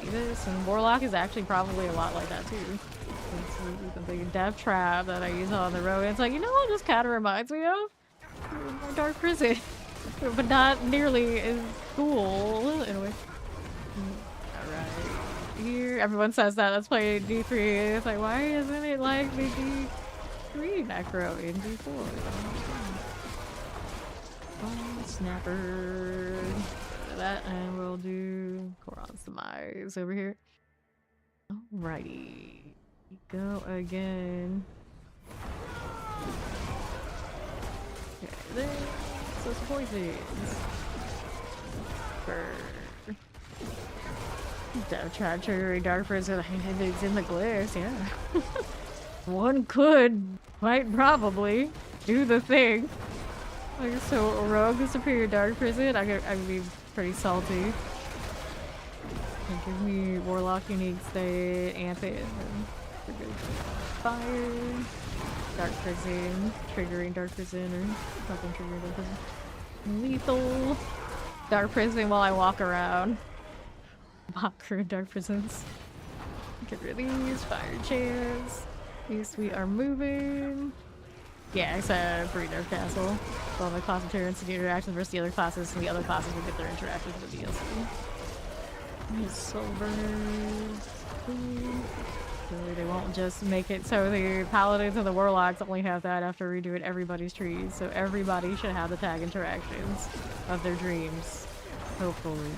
This, and Warlock is actually probably a lot like that too. It's the death trap that I use on the road. It's like, you know what this kind of reminds me of? My Dark Prison. But not nearly as cool. Anyway. Alright. Here, everyone says that. Let's play D3. It's like, why isn't it like the D3 Necro in D4? Oh, snapper. That, and we'll do Koron's Demise over here. Alrighty. Go again. Okay, there. So some poisons. Burr. Death Trap triggering Dark Prison. It's in the glass, yeah. One could, quite probably, do the thing. Like, so Rogue is Superior Dark Prison. I could be pretty salty. Give me Warlock unique state, amp it, and fire. Dark Prison, triggering Dark Prison, or fucking triggering Dark Prison. Lethal. Dark Prison while I walk around. Walker Dark Prisons. Get rid of these, fire chance. These we are moving. Yeah, except for Nerf Castle. All the class appearance and the interactions versus the other classes, and the other classes will get their interactions with the DLC. Silver. So they won't just make it so the Paladins and the Warlocks only have that after redoing everybody's trees. So everybody should have the tag interactions of their dreams. Hopefully.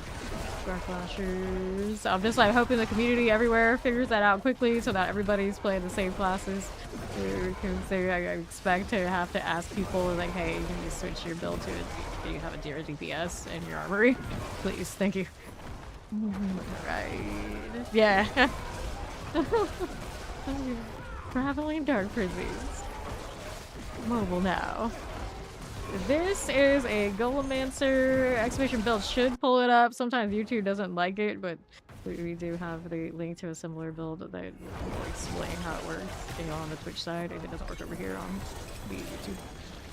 Dark Flashers. I'm just like hoping the community everywhere figures that out quickly so that everybody's playing the same classes. Because I expect to have to ask people like, hey, can you switch your build to it? Do you have a 0 DPS in your armory? Please, thank you. Right. Yeah. Traveling Dark Prisons. Mobile now. This is a Golemancer exclamation build. Should pull it up. Sometimes YouTube doesn't like it, but we do have the link to a similar build that will explain how it works, you know, on the Twitch side, and it doesn't work over here on the YouTube.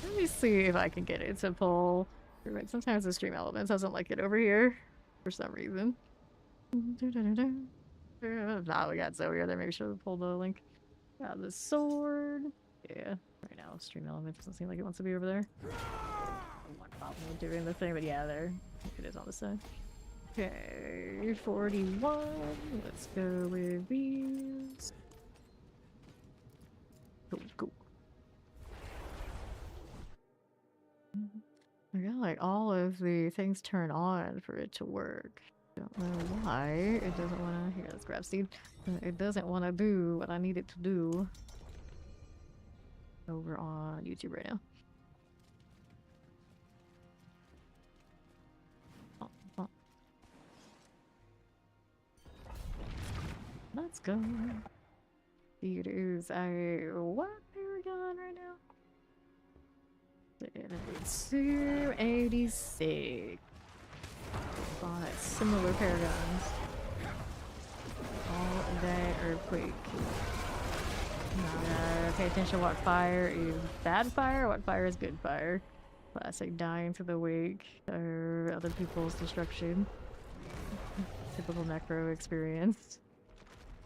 Let me see if I can get it to pull. Sometimes the stream elements doesn't like it over here for some reason. Nah, we got Zoe there. Maybe should have pulled the link. Got the sword. Yeah. Right now, stream element doesn't seem like it wants to be over there. One problem with doing the thing, but yeah, there it is on the side. Okay, 41. Let's go with these. Cool. I got like all of the things turned on for it to work. Don't know why it doesn't want to. Here, let's grab seed. It doesn't want to do what I need it to do. Over on YouTube right now. Oh. Let's go. It is a what Paragon right now? It's 286. Oh, that's similar Paragons. All day earthquake. Pay attention what fire is bad fire, what fire is good fire. Classic dying to the wake or other people's destruction. Typical Necro experience.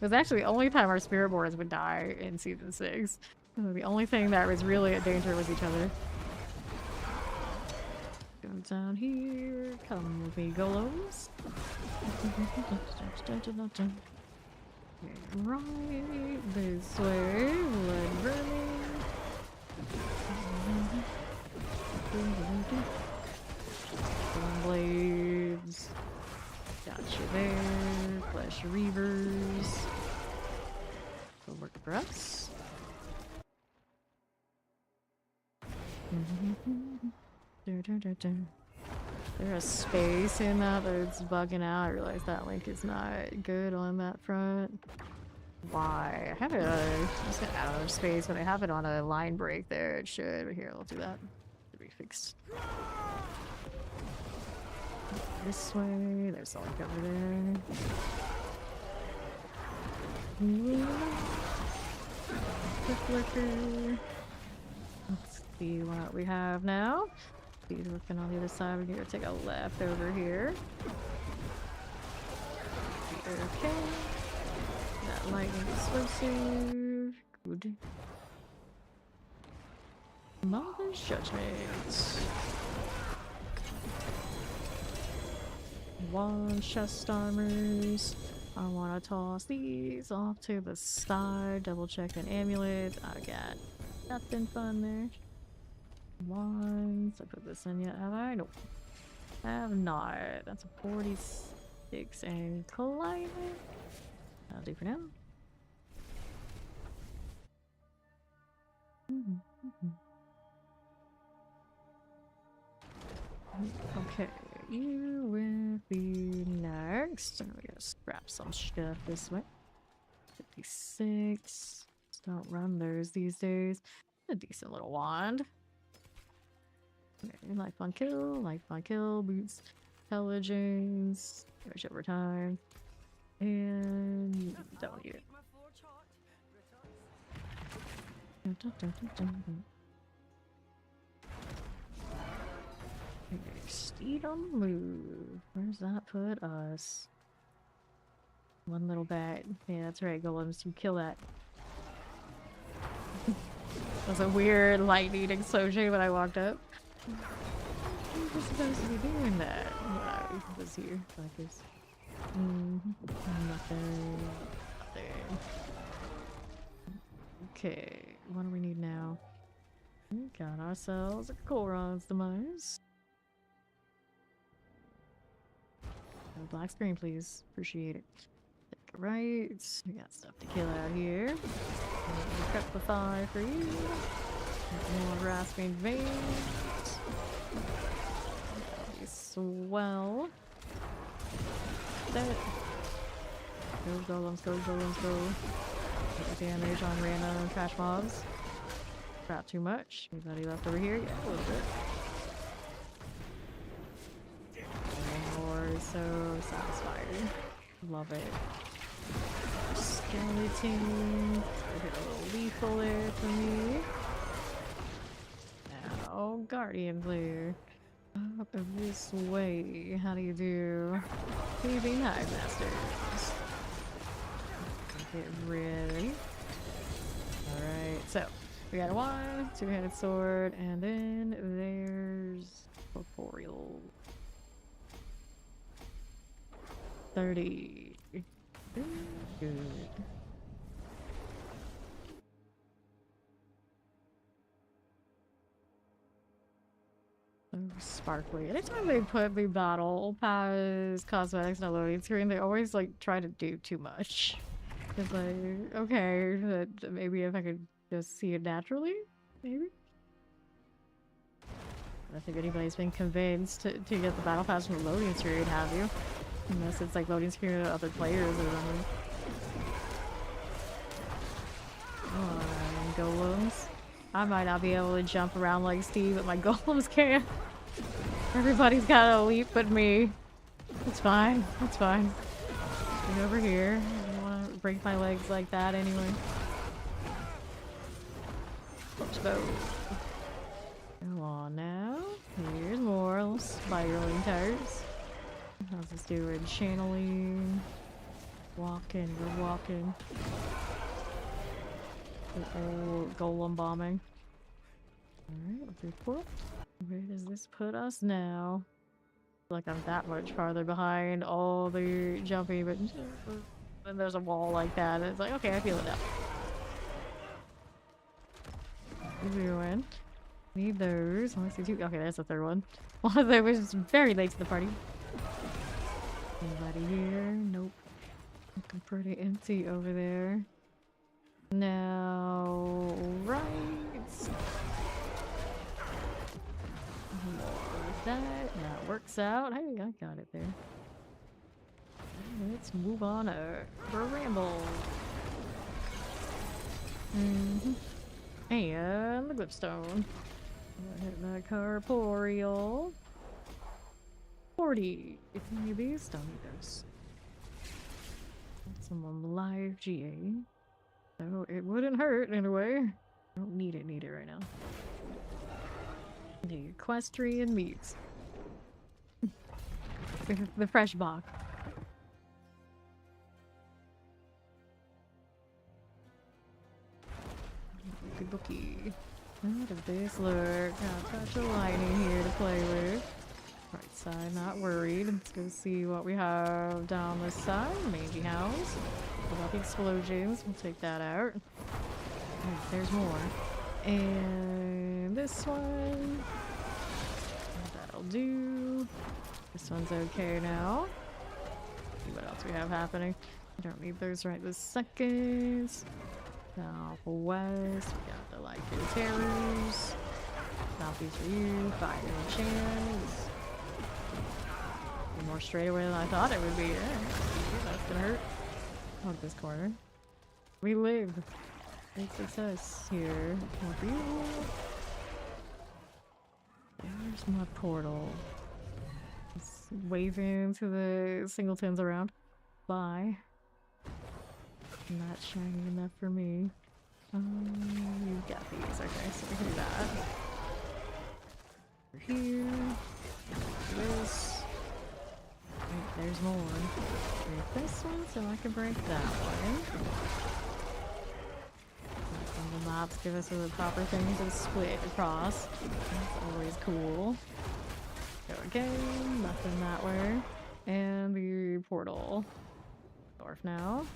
It was actually the only time our spirit boards would die in season 6. The only thing that was really at danger was each other. Go down here. Come with me, golems. Right this way, blood burning. Blades. Gotcha there. Flesh reavers. Will work for us. There's space in that, but it's bugging out. I realize that link is not good on that front. Why? I have it I'm just gonna add another space, but I have it on a line break there. It should. But here, I'll do that. Should be fixed. This way. There's a link over there. Quick flicker. Let's see what we have now. He's looking on the other side. We're gonna take a left over here. Okay. That lightning explosive. Good. Mother's Judgment. One chest armors. I want to toss these off to the side. Double check an amulet. I got nothing fun there. Wands. I put this in yet, have I? Nope. I have not. That's a 46 and climate. That'll do for now. Okay, you will be next. And we're gonna scrap some stuff this way. 56. Just don't run those these days. A decent little wand. Okay, life on kill, boots, intelligence, damage over time, and don't need it. Steed on the move. Where's that put us? One little bat. Yeah, that's right, golems. You kill that. That was a weird lightning explosion when I walked up. I was supposed to be doing that. Wow, was here like this. Nothing. Okay, what do we need now? We got ourselves a Koron's Demise. Black screen, please. Appreciate it. Take a right. We got stuff to kill out here. Prep the thigh for you. More rasping veins. Swell. That. Go golems, go golems, go. Take the damage on random trash mobs. Not too much. Anybody left over here? Yeah, a little bit. More so satisfying. Love it. Skeleton. Hit a little lethal there for me. Now, Guardian Blue. Up this way. How do you do? Thieving Hive Masters. Get ready. Alright, so we got a wand, two-handed sword, and then there's corporeal. 30. Good. Sparkly. Anytime they put the battle pass cosmetics in a loading screen, they always like try to do too much. It's like, okay, but maybe if I could just see it naturally, maybe? I don't think anybody's been convinced to get the battle pass from the loading screen, have you? Unless it's like loading screen to other players or something. Oh, golems. I might not be able to jump around like Steve, but my golems can. Everybody's got a leap but me. It's fine. It's fine. Get over here. I don't want to break my legs like that anyway. Crossbow. Go on now. Here's more little spiraling tires. How's this doing? Channeling. Walking. We're walking. Old golem bombing. Alright, let's report. Where does this put us now? I feel like I'm that much farther behind all the jumping, but then there's a wall like that, and it's like, okay, I feel it now. What are we doing? Need those. Let's see two. Okay, there's the third one. One of them was very late to the party. Anybody here? Nope. Looking pretty empty over there. Now, right. More That works out. Hey, I got it there. Let's move on for a ramble. And the Glipstone. Hit that corporeal. 40. If any of these, don't need those. Someone live GA. So it wouldn't hurt anyway. Don't need it right now. The equestrian meats. The fresh box. Good bookie. How does this look? Got a touch of lightning here to play with. Right side, not worried. Let's go see what we have down this side. Mangy house. What about the explosions? We'll take that out. Oh, there's more. And this one. That'll do. This one's okay now. See what else we have happening. I don't need those right this second. Southwest, we got the Lycan Terrors. Southeast for you, Fire and Chance. More straight away than I thought it would be. That's gonna hurt. Hug this corner. We live. Big success here. More for you. There's my portal. Just waving to the singletons around. Bye. Not shiny enough for me. You got these. Okay, so we can do that. Over here. This. Right, there's more. Break this one so I can break that one. And the maps give us the proper thing to split across. That's always cool. Go again. Nothing that way. And the portal. Dwarf now.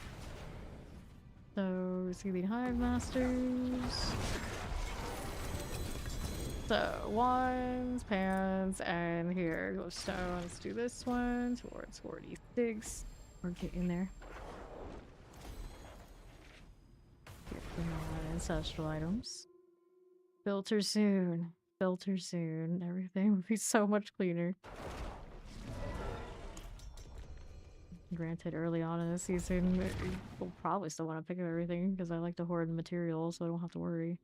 So, see the Hive Masters. So, wands, pants, and here, glowstone. Let's do this one towards 46. We're getting there. Get the non-ancestral items. Filter soon. Filter soon. Everything will be so much cleaner. Granted, early on in the season, we'll probably still want to pick up everything because I like to hoard materials so I don't have to worry.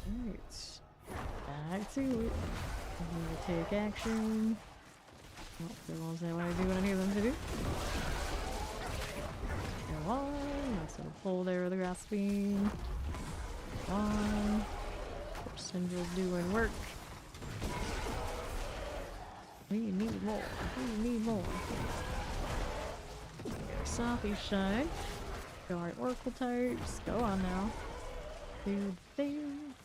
Alright. Back to it. I'm gonna take action. Well, they won't say what I do when I need them to do. Go on. Nice little pull there with the grasping. Go on. Force Syndrome doing work. We need more. We need more. Sophie shine. Guard Oracle types. Go on now. Do thing.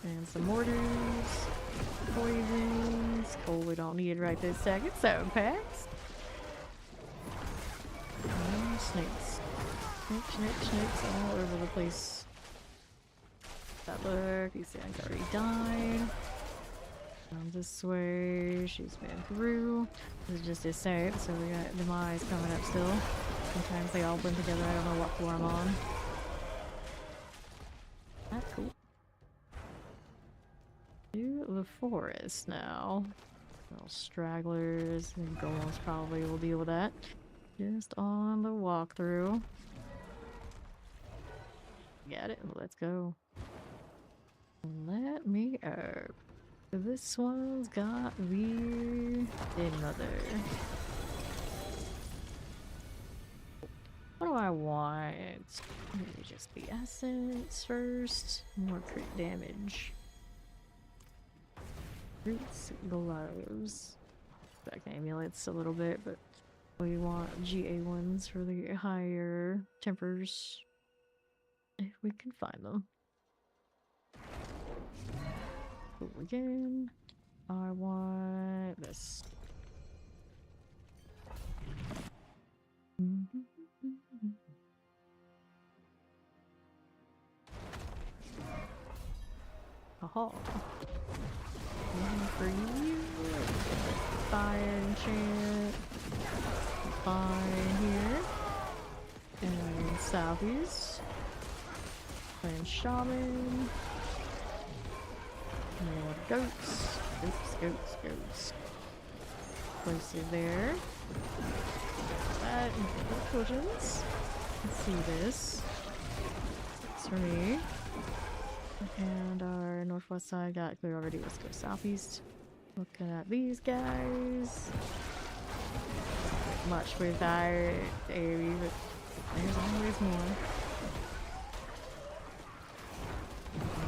And some mortars. Poisons. Coal we don't need right this second. So packs. And snakes. Snakes all over the place. That look. You see I already died. Down this way, she's been through. This is just a set, so we got demise coming up still. Sometimes they all blend together, I don't know what floor I'm on. That's cool. To the forest now. Little stragglers, and golems probably will deal with that. Just on the walkthrough. Got it, let's go. Let me up. This one's got the dead mother. What do I want? Maybe just the essence first. More crit damage. Roots, gloves. Back amulets a little bit, but we want GA ones for the higher tempers. If we can find them. Again, I want this. Aha. One for you. Fire enchant. Fine here. And southeast. And shaman. More goats. Goats. Places there. That potions. Let's see this. It's for me. And our northwest side got clear already. Let's go southeast. Looking at these guys. Much with our AoE, but there's always more.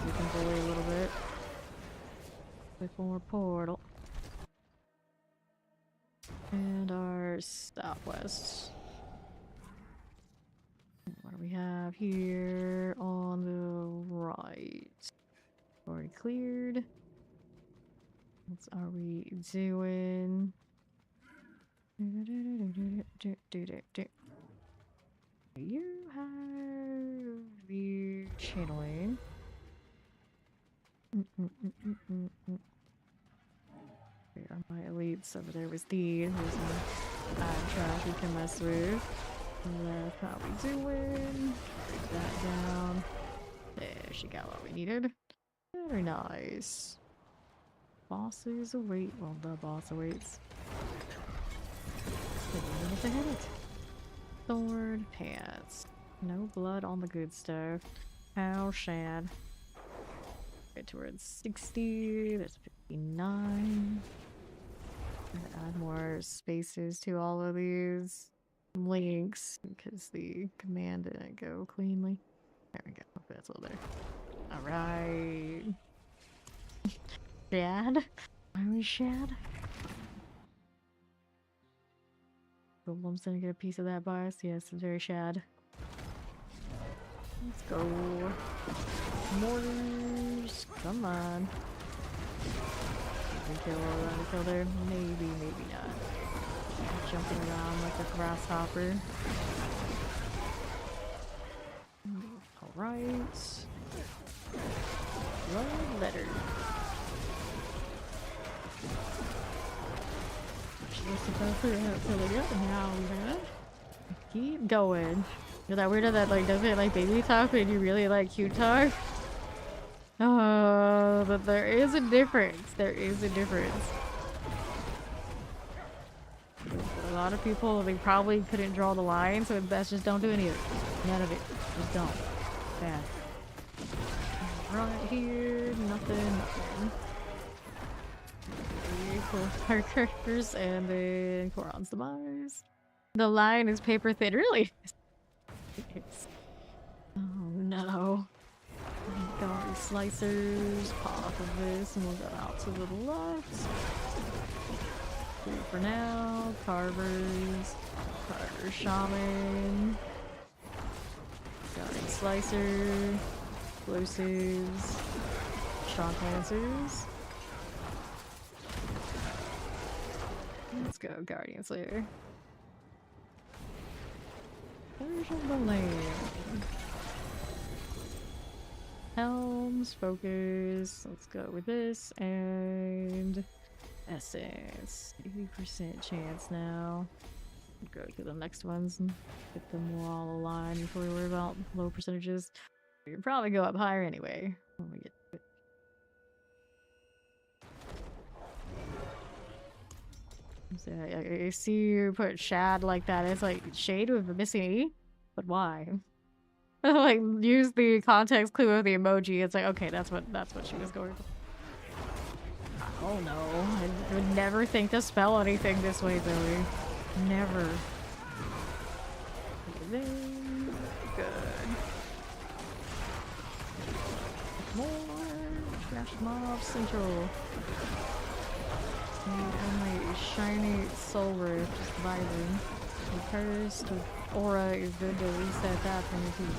We can bully a little bit. With more portal. And our southwest. What do we have here on the right? Already cleared. What are we doing? You have the channeling. Where are my elites? Over there was Dean, who's a bad trash we can mess with. That's how we doing. Break that down. There, she got what we needed. Very nice. Bosses await. Well, the boss awaits. If I hit it. Sword, pants. No blood on the good stuff. How sad. Get towards 60. There's 59. Add more spaces to all of these links because the command didn't go cleanly. There we go. That's all there. Alright. Shad? Why was Shad? Golem's gonna get a piece of that bias. Yes, it's very Shad. Let's go. Mortars. Come on. Did we kill there? Maybe, maybe not. Jumping around like a grasshopper. Alright. Love letter. We're supposed to fill it up now, man. Keep going. You're that weirdo that like doesn't like baby talk and you really like cute talk. But there is a difference. There is a difference. A lot of people, they probably couldn't draw the line, so it's best just don't do any of it. None of it. Just don't. Bad. Right here, nothing. Cool. Our characters, and then Coron's demise. The line is paper thin, really? Oh no. Got these slicers, pop off of this, and we'll go out to the left. Two for now. Carvers. Carver Shaman. Guardian Slicer. Explosives. Shock Lancers. Let's go, Guardian Slayer. Version the land. Helms, focus. Let's go with this and essence. 80% chance now. Go to the next ones and get them all aligned before we worry about low percentages. We can probably go up higher anyway when we get to it. So I see you put Shad like that. It's like shade with a missing E, but why? Like use the context clue of the emoji. It's like okay, that's what she was going for. Oh no, I would never think to spell anything this way, Billy. Never. Good. More trash mob central. And my shiny soul rift just vibing. The cursed aura is good to reset that from your team.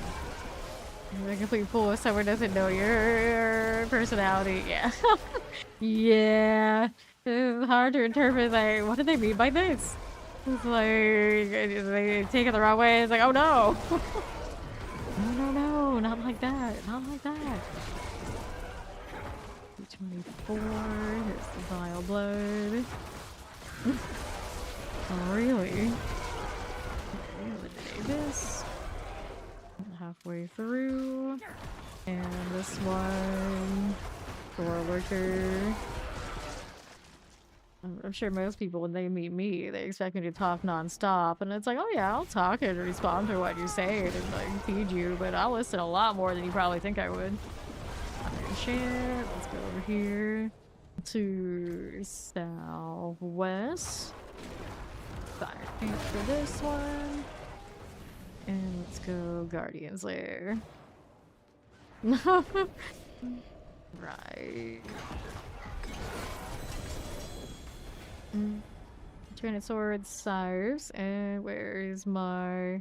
You're a complete fool if someone doesn't know your personality. Yeah. Yeah. It's hard to interpret. Like, what do they mean by this? It's like, they take it the wrong way. It's like, oh no. No, not like that. Not like that. 24. Here's the vile blood. Oh, really? Eliminate this. Halfway through. And this one. Forward worker. I'm sure most people, when they meet me, they expect me to talk non-stop, and it's like, oh yeah, I'll talk and respond to what you say and like feed you, but I'll listen a lot more than you probably think I would. Share. Let's go over here to southwest. Fire paint for this one. And let's go Guardian's Lair. Right. Trinity Swords, Sires, and where is my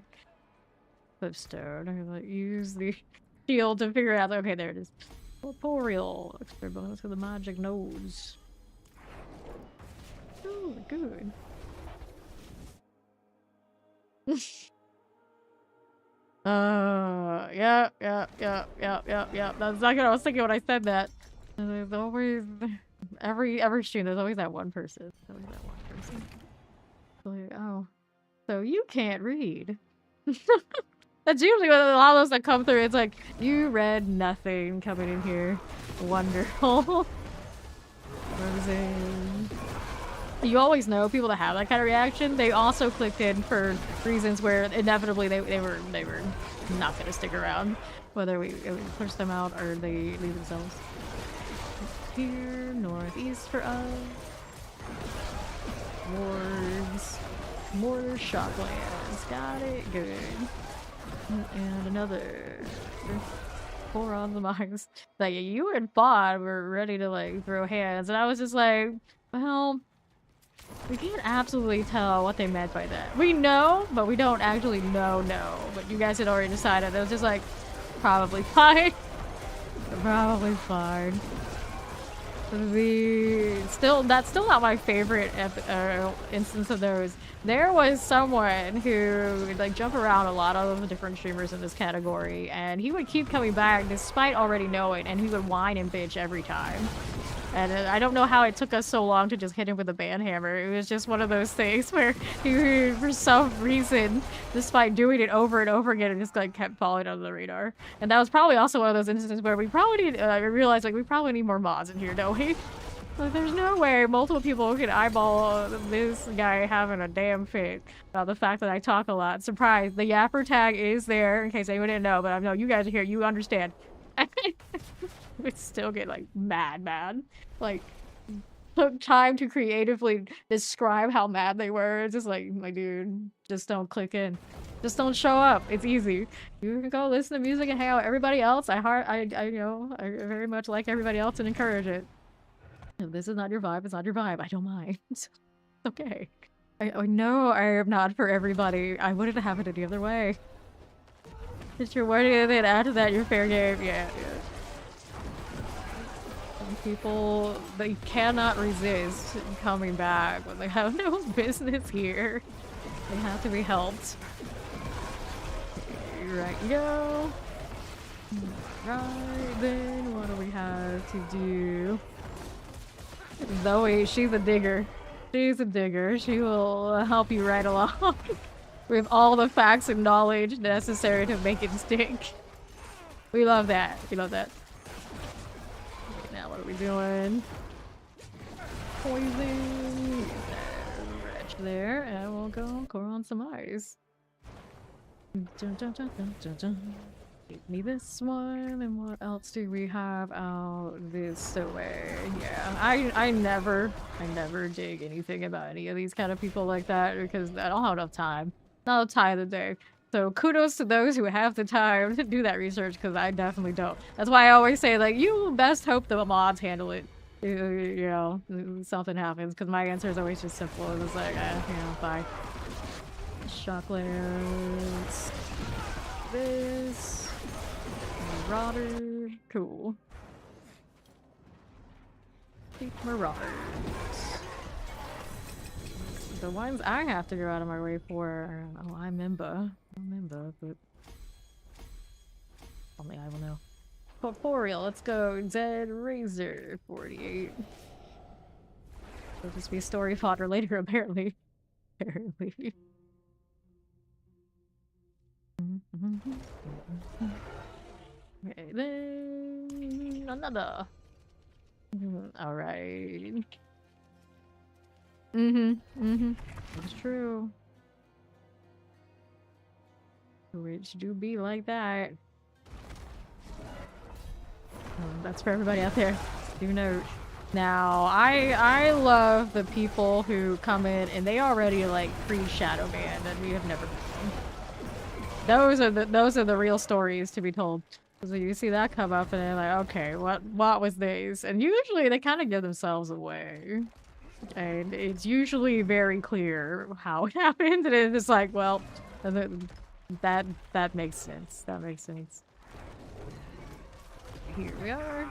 Clipstone? I'm gonna use the shield to figure out. Okay, there it is. Corporeal. Extra bonus for the magic nose. Oh, good. Yeah. That's exactly what I was thinking when I said that. There's always every stream. There's always that one person. There's always that one person. Like, oh, so you can't read. That's usually what a lot of those that come through. It's like you read nothing coming in here. Wonderful. You always know people that have that kind of reaction. They also clicked in for reasons where inevitably they were not going to stick around, whether we push them out or they leave themselves. Here, northeast for us. Wards, mortar, shocklands. Got it. Good. And another 4 on the mines. Like you and Bod were ready to like throw hands, and I was just like, well. We can't absolutely tell what they meant by that. We know, but we don't actually know. But you guys had already decided. It was just like, probably fine. Probably fine. That's still not my favorite instance of those. There was someone who would like jump around a lot of the different streamers in this category, and he would keep coming back despite already knowing, and he would whine and bitch every time. And I don't know how it took us so long to just hit him with a banhammer. It was just one of those things where he, for some reason, despite doing it over and over again, it just like kept falling under the radar. And that was probably also one of those instances where we probably need, realized like we probably need more mods in here, don't we? Like, there's no way multiple people can eyeball this guy having a damn fit about the fact that I talk a lot. Surprise, the yapper tag is there in case anyone didn't know, but I know you guys are here, you understand. We still get like mad. Like, took time to creatively describe how mad they were. It's just like, my dude, just don't click in. Just don't show up. It's easy. You can go listen to music and hang out with everybody else. I very much like everybody else and encourage it. If this is not your vibe, it's not your vibe. I don't mind. It's okay. I know I am not for everybody. I wouldn't have it any other way. It's your word, and then after that, you're fair game. Yeah. Some people, they cannot resist coming back when they have no business here. They have to be helped. Right, go. Right, then what do we have to do? Zoe, she's a digger. She's a digger. She will help you right along with all the facts and knowledge necessary to make it stick. We love that. We love that. Okay, now what are we doing? Poison. Wretch there, and we'll go core on some eyes. Dun, dun, dun, dun, dun, dun. Give me this one, and what else do we have out this way? Yeah, I never dig anything about any of these kind of people like that because I don't have enough time. Not enough time of the day. So kudos to those who have the time to do that research because I definitely don't. That's why I always say like you best hope the mods handle it. You know, something happens because my answer is always just simple. It's like, you know, bye. Shocklands. This. Marauder. Cool. Marauders. The ones I have to go out of my way for are, I'm Imba, but only I will know. Corporeal, let's go. Dead Razor 48. It'll just be story fodder later, apparently. Apparently. Okay, then another All right. That's true. Which do be like that. That's for everybody out there. Do note. Now, I love the people who come in and they already like pre-shadow banned and we have never been. Those are the real stories to be told. So you see that come up and they're like, okay, what was this? And usually they kind of give themselves away. And it's usually very clear how it happened, and it's just like, well, that makes sense. That makes sense. Here we are.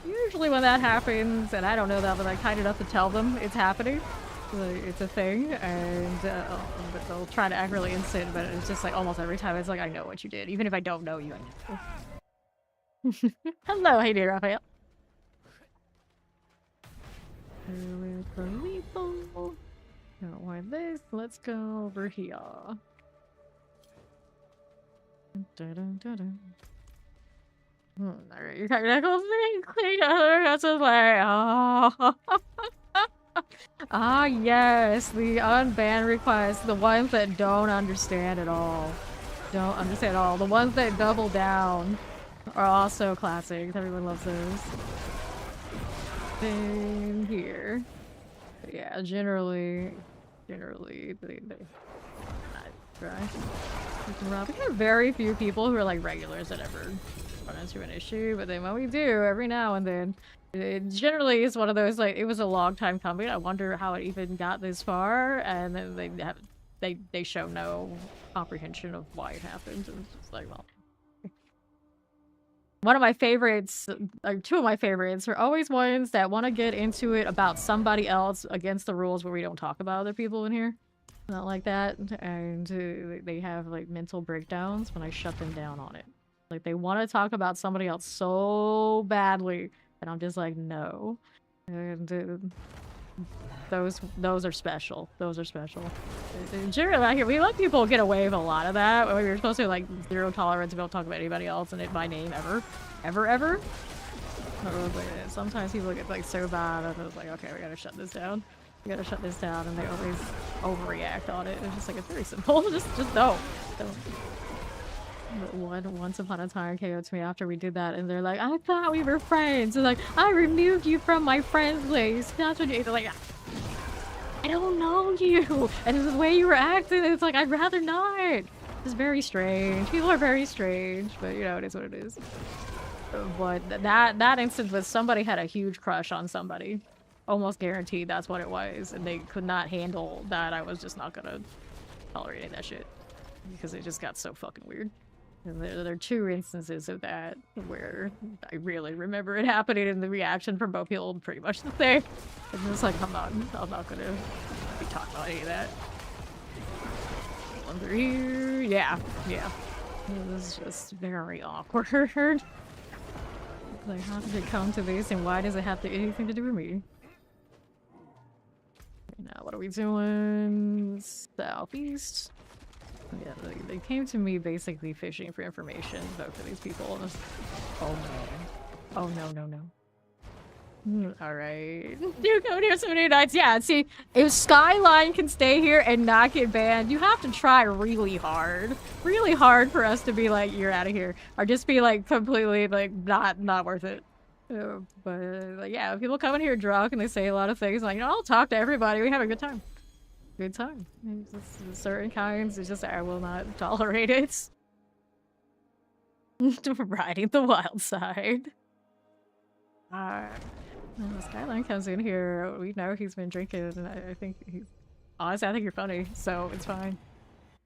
Usually when that happens, and I don't know that, but I'm kind enough to tell them it's happening. Like, it's a thing, and they'll try to act really innocent, but it's just like almost every time it's like, I know what you did. Even if I don't know you, I know. Hello, hey dear Raphael. Don't want this. Let's go over here. Alright, you're kind of clean other. That's just like, oh. Ah, yes, the unban requests, the ones that don't understand at all. Don't understand at all. The ones that double down are also classics. Everyone loves those. Same here. But yeah, generally, they try. We have very few people who are like regulars that ever run into an issue, but then when we do, every now and then, it generally is one of those like, it was a long time coming. I wonder how it even got this far, and then they show no comprehension of why it happened, and it's just like, well. One of my favorites, or two of my favorites, are always ones that want to get into it about somebody else against the rules, where we don't talk about other people in here. Not like that, and they have like mental breakdowns when I shut them down on it. Like they want to talk about somebody else so badly, and I'm just like, no. And those are special. Those are special. Generally, out here, we let people get away with a lot of that. We were supposed to like zero tolerance. We don't talk about anybody else and it by name ever. Sometimes people get like so bad, and it's like, okay, we gotta shut this down. We gotta shut this down, and they always overreact on it. It's just like, it's very simple. just don't. Once upon a time came up to me after we did that, and they're like, I thought we were friends. And like, I removed you from my friends list. That's what you're like. I don't know you, and the way you were acting, it's like, I'd rather not. It's very strange. People are very strange, but you know, it is what it is. But that instance was somebody had a huge crush on somebody. Almost guaranteed that's what it was, and they could not handle that. I was just not gonna tolerate that shit because it just got so fucking weird. And there are two instances of that where I really remember it happening, and the reaction from both people pretty much the same. And it's like, I'm not gonna be talking about any of that. Under here, yeah. It was just very awkward. Like, how did it come to this, and why does it have anything to do with me? Now, what are we doing? Southeast. Yeah, they came to me basically fishing for information, both of these people. Oh no. Oh no. Alright. You go here so many nights. Yeah, see, if Skyline can stay here and not get banned, you have to try really hard. Really hard for us to be like, you're out of here. Or just be like, completely, like, not worth it. But like, yeah, people come in here drunk and they say a lot of things like, you know, I'll talk to everybody. We have a good time. Good time. Just certain kinds, it's just I will not tolerate it. Riding the wild side. When Skyline comes in here, we know he's been drinking, and I think he's... Honestly, I think you're funny, so it's fine.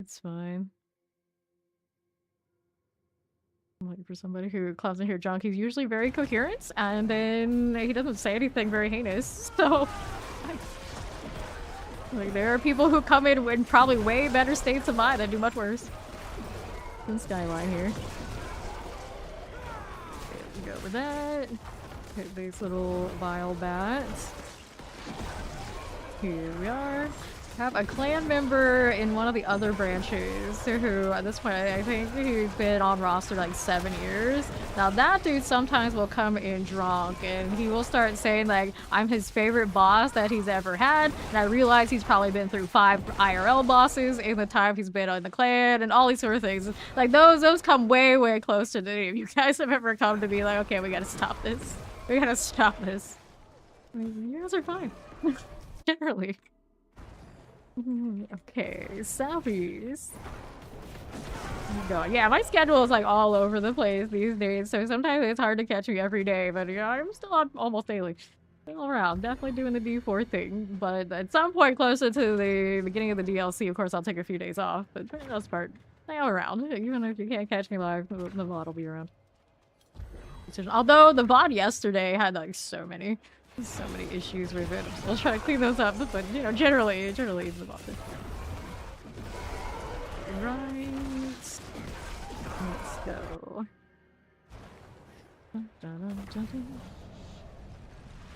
It's fine. I'm looking for somebody who comes in here drunk. He's usually very coherent, and then he doesn't say anything very heinous, so... Like, there are people who come in probably way better states of mind that do much worse than Skyline here. Okay, we go over that. Hit these little vile bats. Here we are. have a clan member in one of the other branches who, at this point, I think he's been on roster like 7 years. Now that dude sometimes will come in drunk and he will start saying like, I'm his favorite boss that he's ever had. And I realize he's probably been through 5 IRL bosses in the time he's been on the clan and all these sort of things. Like those come way, way close to any of you guys have ever come to be like, okay, we gotta stop this. We gotta stop this. I mean, you guys are fine. Generally. Okay, selfies. Yeah, my schedule is like all over the place these days, so sometimes it's hard to catch me every day, but yeah, I'm still on almost daily. Still around, definitely doing the D4 thing, but at some point closer to the beginning of the DLC, of course, I'll take a few days off, but for the most part, I'm around. Even if you can't catch me live, the VOD will be around. Although the VOD yesterday had like so many issues with it. I'm still trying to clean those up, but you know, generally it's about it. Right. Let's go.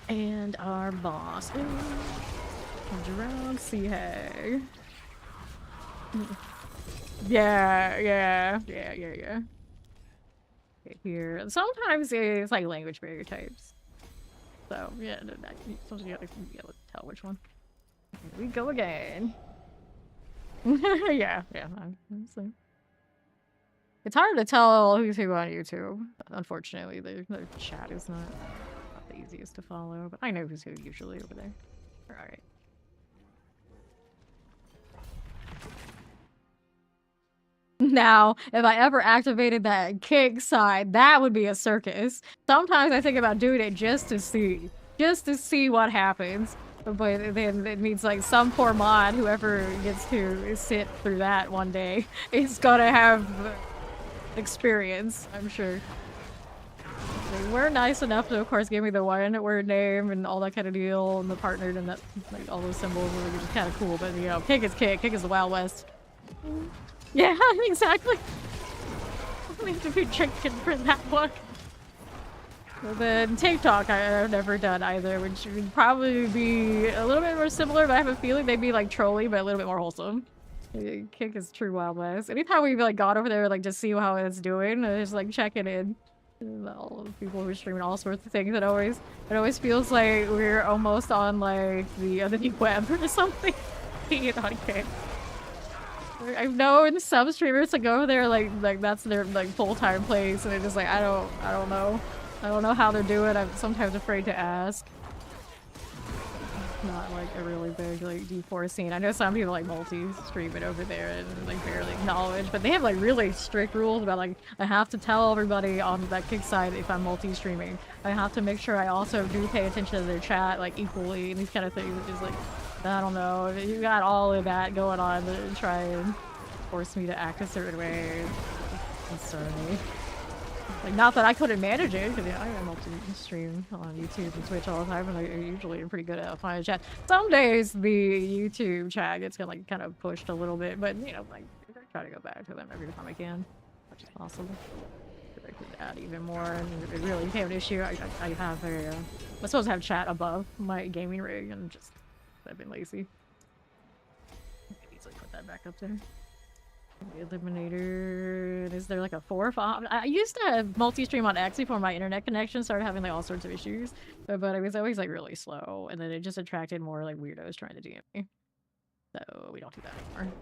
And our boss comes around, see hey. Yeah. Okay, here. Sometimes it's like language barrier types. So, yeah, sometimes you gotta be able to tell which one. Here we go again. yeah, honestly. It's hard to tell who's who on YouTube. Unfortunately, their chat is not the easiest to follow, but I know who's who usually over there. Alright. Now, if I ever activated that kick side, that would be a circus. Sometimes I think about doing it just to see what happens. But then it means like some poor mod, whoever gets to sit through that one day, is gonna have experience, I'm sure. They were nice enough to, of course, give me the one-word name and all that kind of deal, and the partnered and that, like, all those symbols were just kind of cool. But you know, kick is kick is the Wild West. Yeah, exactly. We have to be chicken for that one. Well, then TikTok I've never done either, which would probably be a little bit more similar, but I have a feeling they'd be like trolly, but a little bit more wholesome. Kick is true Wild West. Anytime we've like gone over there like to see how it's doing, just like checking in. All the people who are streaming all sorts of things, it always feels like we're almost on like the deep web or something. On Kick. I've known some streamers to go over there like that's their like full-time place, and they're just like I don't know how they're doing. I'm sometimes afraid to ask. Not like a really big like D4 scene. I know some people like multi-stream it over there and like barely acknowledge, but they have like really strict rules about like I have to tell everybody on that Kick side if I'm multi-streaming. I have to make sure I also do pay attention to their chat like equally and these kind of things, which is like I don't know. You got all of that going on to try and force me to act a certain way. Concerning. Like, not that I couldn't manage it, because I multi-stream on YouTube and Twitch all the time, and I usually am pretty good at finding chat. Some days the YouTube chat gets like kind of pushed a little bit, but you know, like I try to go back to them every time I can, much as possible. I could add even more, and if it really became an issue, I have a I'm supposed to have chat above my gaming rig, and just I've been lazy. I can easily put that back up there. The Eliminator. Is there like a 4 or 5? I used to have multi-stream on X before my internet connection started having like all sorts of issues, but it was always like really slow, and then it just attracted more like weirdos trying to DM me. So we don't do that anymore.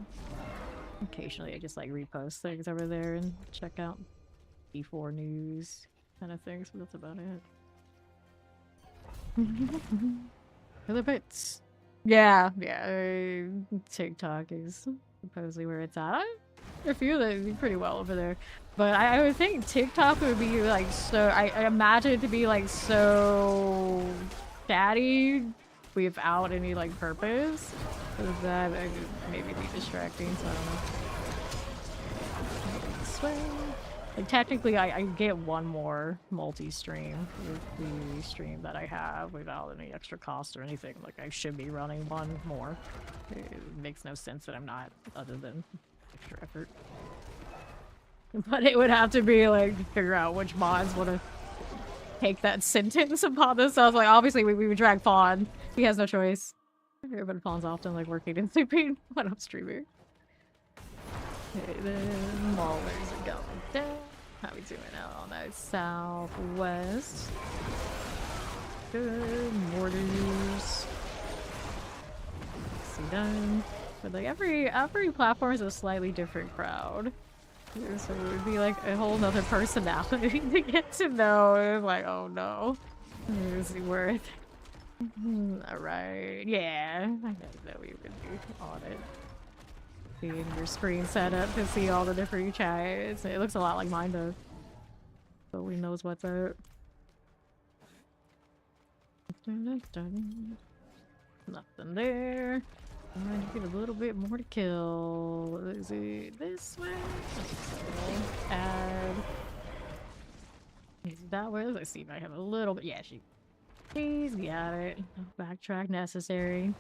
Occasionally I just like repost things over there and check out D4 news kind of things, but that's about it. Other bits. Yeah, TikTok is supposedly where it's at. A few that do pretty well over there, but I would think TikTok would be like so. I imagine it to be like so chatty without any like purpose. That maybe be distracting. So I don't know. This way. Like technically, I get one more multi-stream with the stream that I have without any extra cost or anything. Like I should be running one more. It makes no sense that I'm not, other than extra effort. But it would have to be like figure out which mods want to take that sentence upon themselves. Like obviously we would drag Fawn. He has no choice. Everybody pawns often like working and sleeping when I'm streaming. Okay, then Maulers are going down. How we doing out on that southwest? Good mortars. See done. But like every platform is a slightly different crowd. So it would be like a whole nother personality to get to know. It's like, oh no. Is it worth? Alright, yeah. I know that we would be on it. Seeing your screen set up to see all the different chats. It looks a lot like mine does. So we knows what's up. Nothing there. I'm gonna get a little bit more to kill. Is it this way? Add. Is that way? Let's see if I have a little bit. Yeah, she's got it. Backtrack necessary.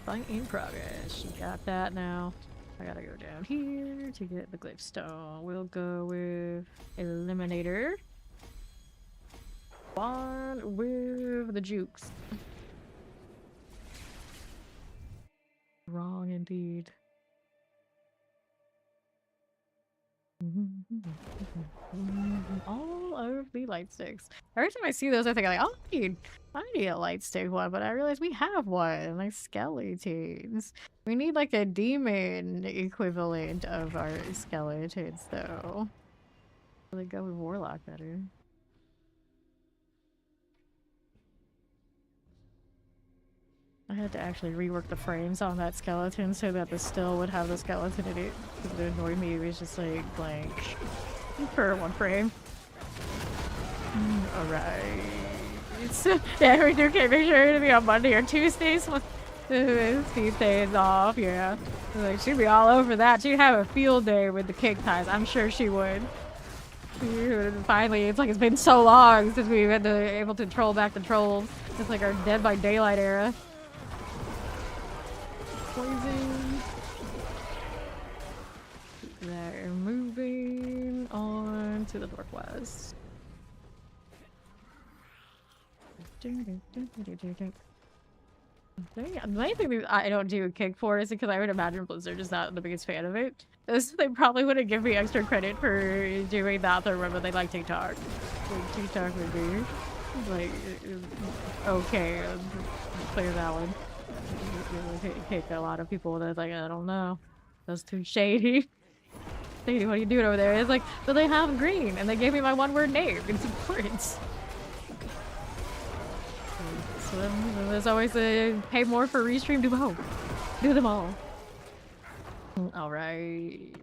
Fight in progress. She got that now. I gotta go down here to get the glyph stone. We'll go with Eliminator. On with the jukes. Wrong indeed. All of the light sticks. Every time I see those, I think like, oh, I need a light stick one, but I realize we have one, like skeletons. We need like a demon equivalent of our skeletons, though. They go with warlock better. I had to actually rework the frames on that skeleton so that the still would have the skeleton in it. Because it annoyed me, it was just like blank for one frame. Alright. Yeah, we do make sure to be on Monday or Tuesdays with Steve days off, yeah. Like, she'd be all over that. She'd have a field day with the cake ties. I'm sure she would. Finally, it's like it's been so long since we've been able to troll back the trolls. It's like our Dead by Daylight era. Poison. They're moving on to the northwest. The main thing I don't do kick for is because I would imagine Blizzard is not the biggest fan of it. They probably wouldn't give me extra credit for doing that. Or remember, they like TikTok. Like, TikTok would be like, okay, clear that one. Kick a lot of people that's like, I don't know, that's too shady. Shady, what are you doing over there? It's like, but they have green and they gave me my one-word name. It's important. So there's always a pay more for restream, do both. Do them all. Alright.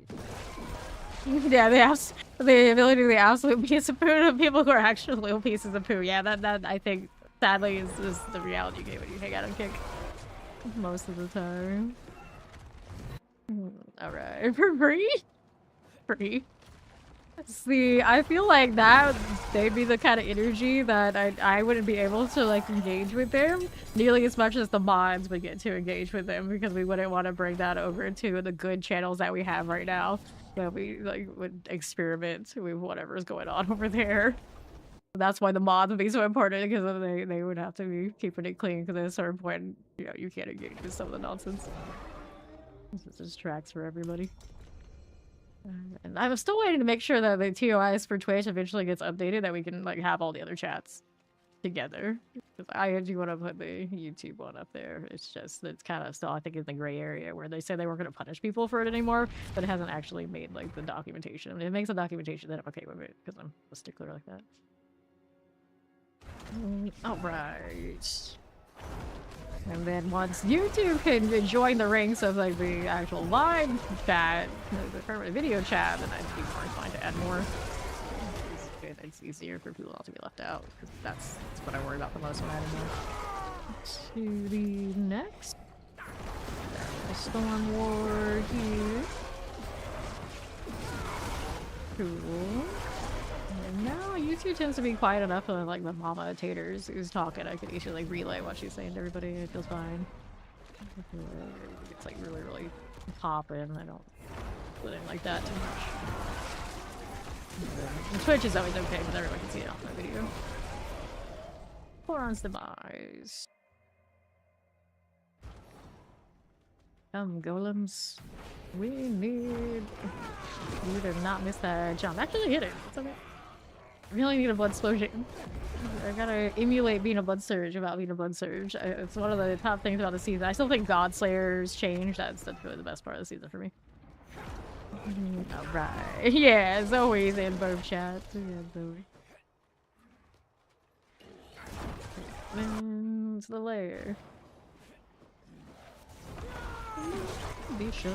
Yeah, the ability to the absolute piece of poo of people who are actual little pieces of poo. Yeah, that I think sadly is the reality game when you hang out and kick. Most of the time. Alright, for free? Free. See, I feel like that they'd be the kind of energy that I wouldn't be able to like engage with them nearly as much as the mods would get to engage with them, because we wouldn't want to bring that over to the good channels that we have right now, that we like would experiment with whatever's going on over there. That's why the mods would be so important, because they would have to be keeping it clean, because at a certain point, you know, you can't engage with some of the nonsense. This just tracks for everybody. And I'm still waiting to make sure that the TOS for Twitch eventually gets updated, that we can like have all the other chats together. Because I do want to put the YouTube one up there. It's just, it's kind of still, I think, in the gray area where they say they weren't going to punish people for it anymore, but it hasn't actually made like the documentation. I mean, it makes a documentation that I'm okay with it, because I'm a stickler like that. Alright. And then once YouTube can join the ranks of like the actual live chat, the permanent video chat, then I'd be more inclined to add more. It's easier for people not to be left out, because that's what I worry about the most when I add more. To the next. Storm War here. Cool. And now YouTube tends to be quiet enough for like the mama taters who's talking. I can easily like relay what she's saying to everybody. It feels fine. It's like really popping. I don't put in like that too much. And Twitch is always okay because everyone can see it on the video. Boron's demise. Golems. We need you to not miss that jump. Actually hit it. It's okay. I really need a blood explosion. I gotta emulate being a blood surge about being a blood surge. It's one of the top things about the season. I still think God Slayer's change. That's really the best part of the season for me. Alright. Yeah, Zoe's in both chats. Yeah, Zoe. It's the lair. Be sure.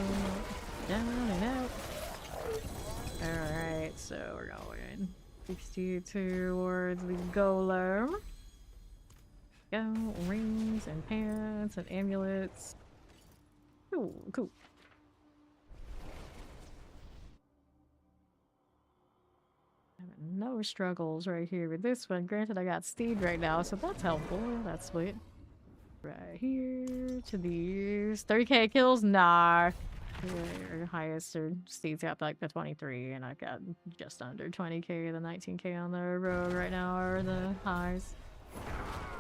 Down and out. Alright, so we're going 60 towards the Golem. Go, rings and pants and amulets. Cool, cool. No struggles right here with this one. Granted, I got Steed right now, so that's helpful. That's sweet. Right here to these 30k kills. Nah, your highest or Steed's got like the 23, and I got just under 20k. The 19k on the road right now are the highs.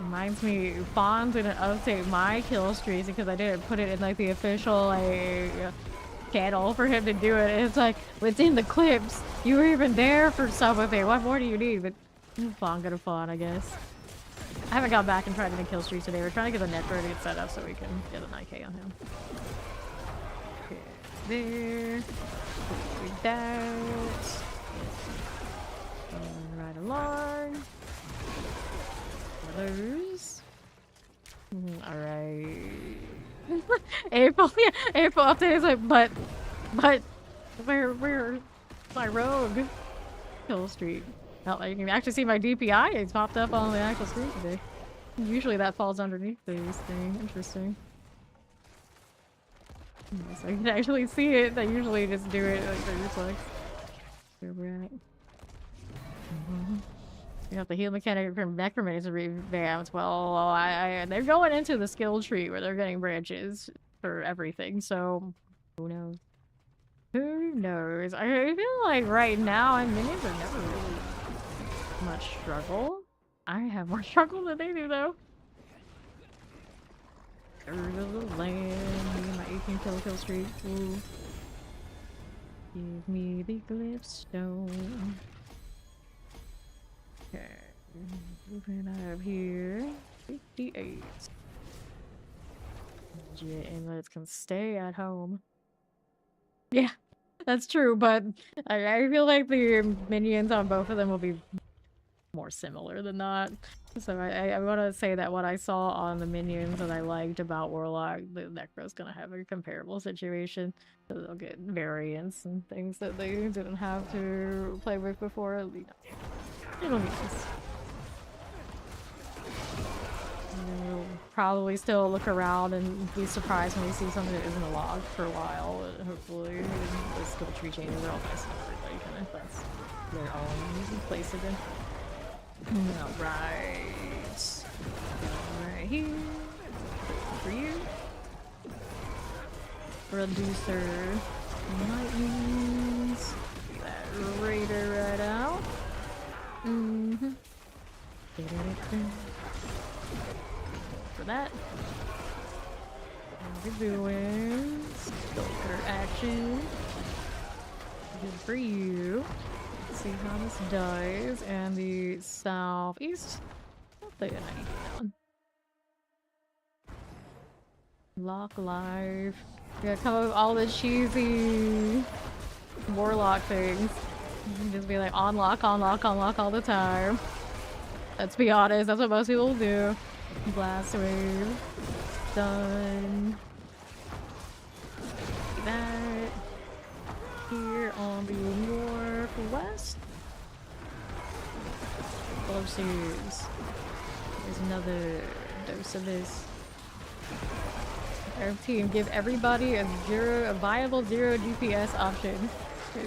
Reminds me, Fawn didn't update my kill streaks because I didn't put it in like the official like channel for him to do it. It's like within the clips. You were even there for some of it. What more do you need? But Fawn gonna Fawn, I guess. I haven't gone back and tried any kill streaks today. We're trying to get the Necro to get set up so we can get a 9k on him. Okay, there. Like that. Right along. Others. Alright. April, yeah, April update is like, but, where's my rogue kill streak? Not like you can actually see my DPI. It's popped up on the actual screen today. Usually that falls underneath this thing. Interesting. So you can actually see it. I usually just do it like the reflex. Where we're at. You have the heal mechanic from Necromancer revamped. Well, they're going into the skill tree where they're getting branches for everything. So who knows? Who knows? I feel like right now, minions are never really much struggle. I have more struggle than they do though. Third of the land, my 18 kill streak. Ooh. Give me the glyph stone. Okay, moving up here. 58. Jet amulets can stay at home. Yeah, that's true, but I feel like the minions on both of them will be more similar than not. So I want to say that what I saw on the minions that I liked about Warlock, the Necro's gonna have a comparable situation. So they'll get variants and things that they didn't have to play with before. It'll be nice. We'll probably still look around and be surprised when we see something that isn't a log for a while. But hopefully the skill tree changes are all nice and everybody kind of that's their own place again. Alright. Right here. For you. Producer. Lightnings. Get that raider right out. For that. What we're doing. Stalker action. Good for you. Let's see how this dies. And the southeast. What the heck are you doing? Lock live. We gotta come up with all the cheesy warlock things. You can just be like on lock all the time. Let's be honest, that's what most people do. Blast wave. Done. That. Here on the northwest. Explosives. There's another dose of this. Our team, give everybody a viable 0 DPS option.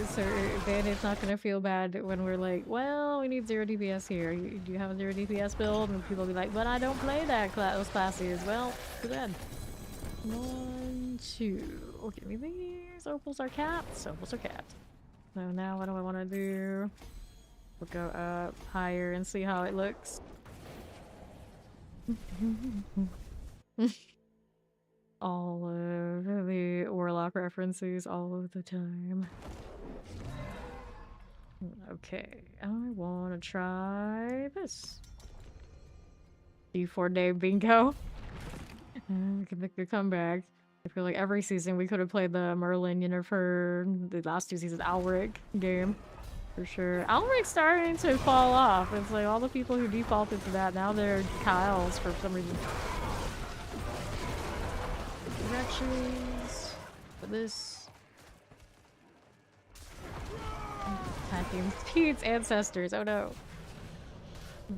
So then it's not gonna feel bad when we're like, well, we need 0 DPS here. Do you have a 0 DPS build? And people will be like, but I don't play those classes. Well, too bad. 1, 2. Oh, give me these. Opals are capped. Opals are capped. So now what do I want to do? We'll go up higher and see how it looks. All of the Warlock references all of the time. Okay, I want to try this. D4-day bingo. We can make a comeback. I feel like every season we could have played the Merlin, you know, for the last 2 seasons, Alric game. For sure. Alric's starting to fall off. It's like all the people who defaulted to that, now they're Kyles for some reason. Directions. For this. Attacking Pete's ancestors. Oh no.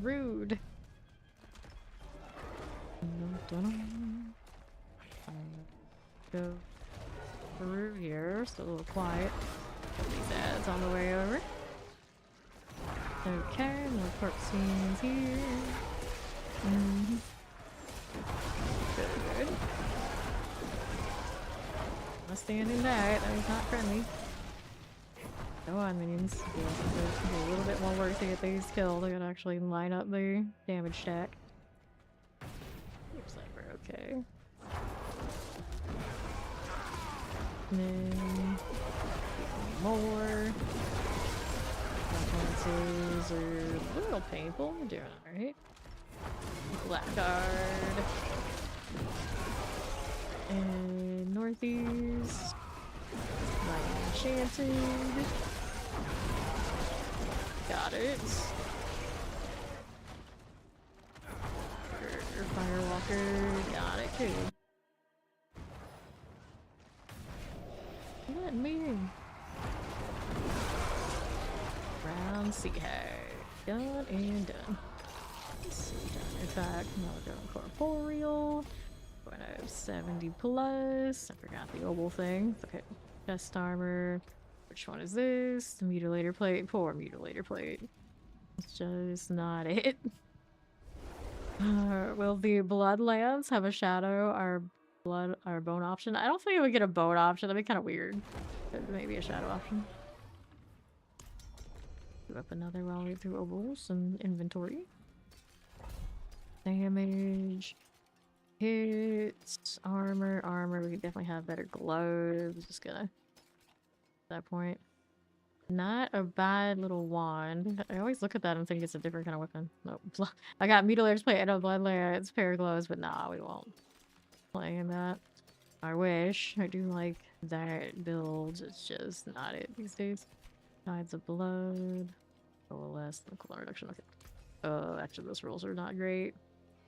Rude. Go through here. Still a little quiet. Put these ads on the way over. Okay, more cutscenes here. Good. Not standing back. That is not friendly. Go on, minions. Yeah, a little bit more work to get these killed. I gotta actually line up the damage stack. Looks like we're okay. And then more. Consequences are a little painful. We're doing alright. Blackguard. And northeast. Light enchanted. Got it. Firewalker. Got it too. Let me in. Round C hag. Done and done. Let's see, done. In fact, now we're going corporeal. Going to have 70 plus. I forgot the oval thing. Okay. Chest armor. Which one is this? The mutilator plate. Poor mutilator plate. It's just not it. Will the Bloodlands have a shadow? Our bone option? I don't think we get a bone option. That'd be kind of weird. But maybe a shadow option. Do up another while we through ovals and inventory. Damage. Hits. Armor. We could definitely have better gloves. Just gonna. At that point. Not a bad little wand. I always look at that and think it's a different kind of weapon. Nope. I got Mutilator's Plate and a Bloodlands pair of gloves, but nah, we won't. Playing that. I wish. I do like that build. It's just not it these days. Tides of Blood. Coalesce. Cooldown reduction. Okay. Actually, those rolls are not great.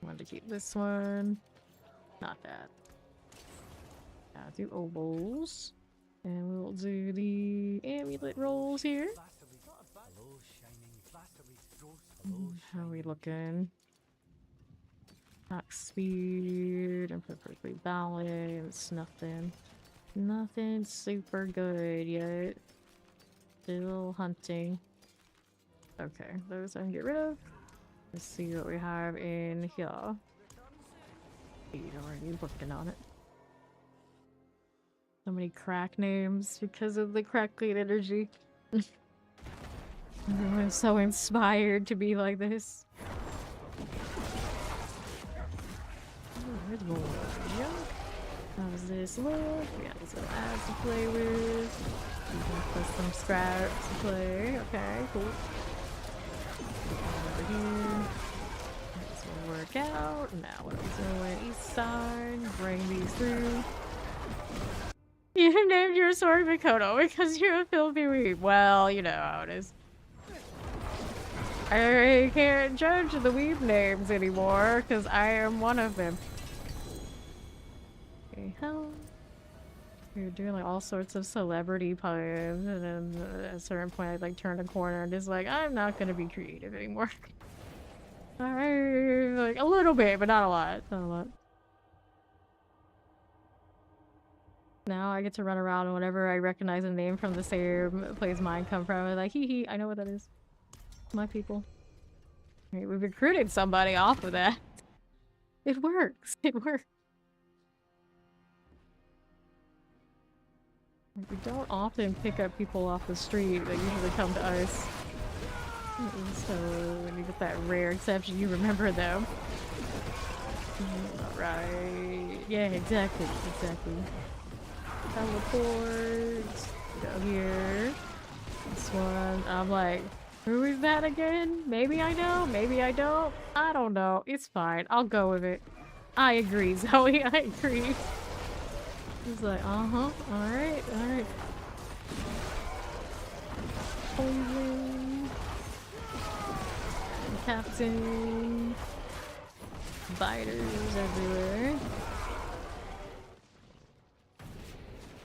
I wanted to keep this one. Not that. Do ovals. And we'll do the amulet rolls here. How are we looking? Max speed and perfectly balanced. Nothing super good yet. Still hunting. Okay, those I can get rid of. Let's see what we have in here. You're already looking on it. So many crack names because of the crackling energy. Everyone's so inspired to be like this. Where's more junk? How does this look? We got some ads to play with. You can put some scraps to play. Okay, cool. Over here. This will work out. Now what are we doing? East side. Bring these through. You named your sword Mikoto because you're a filthy weeb. Well, you know how it is. I can't judge the weeb names anymore because I am one of them. Okay, hell. You're doing like all sorts of celebrity puns, and then at a certain point I like turned a corner and just like, I'm not gonna be creative anymore. Alright, like a little bit, but not a lot. Not a lot. Now I get to run around and whenever I recognize a name from the same place mine come from, I'm like, hee hee, I know what that is. My people. Right, we've recruited somebody off of that. It works. It works. We don't often pick up people off the street. They usually come to us. So when you get that rare exception, you remember them. Right. Yeah, exactly. Exactly. Teleport. Go here. This one. I'm like, who is that again? Maybe I know. Maybe I don't. I don't know. It's fine. I'll go with it. I agree, Zoe. I agree. He's like, uh-huh. Alright. Alright. Poison. Captain. Biters everywhere.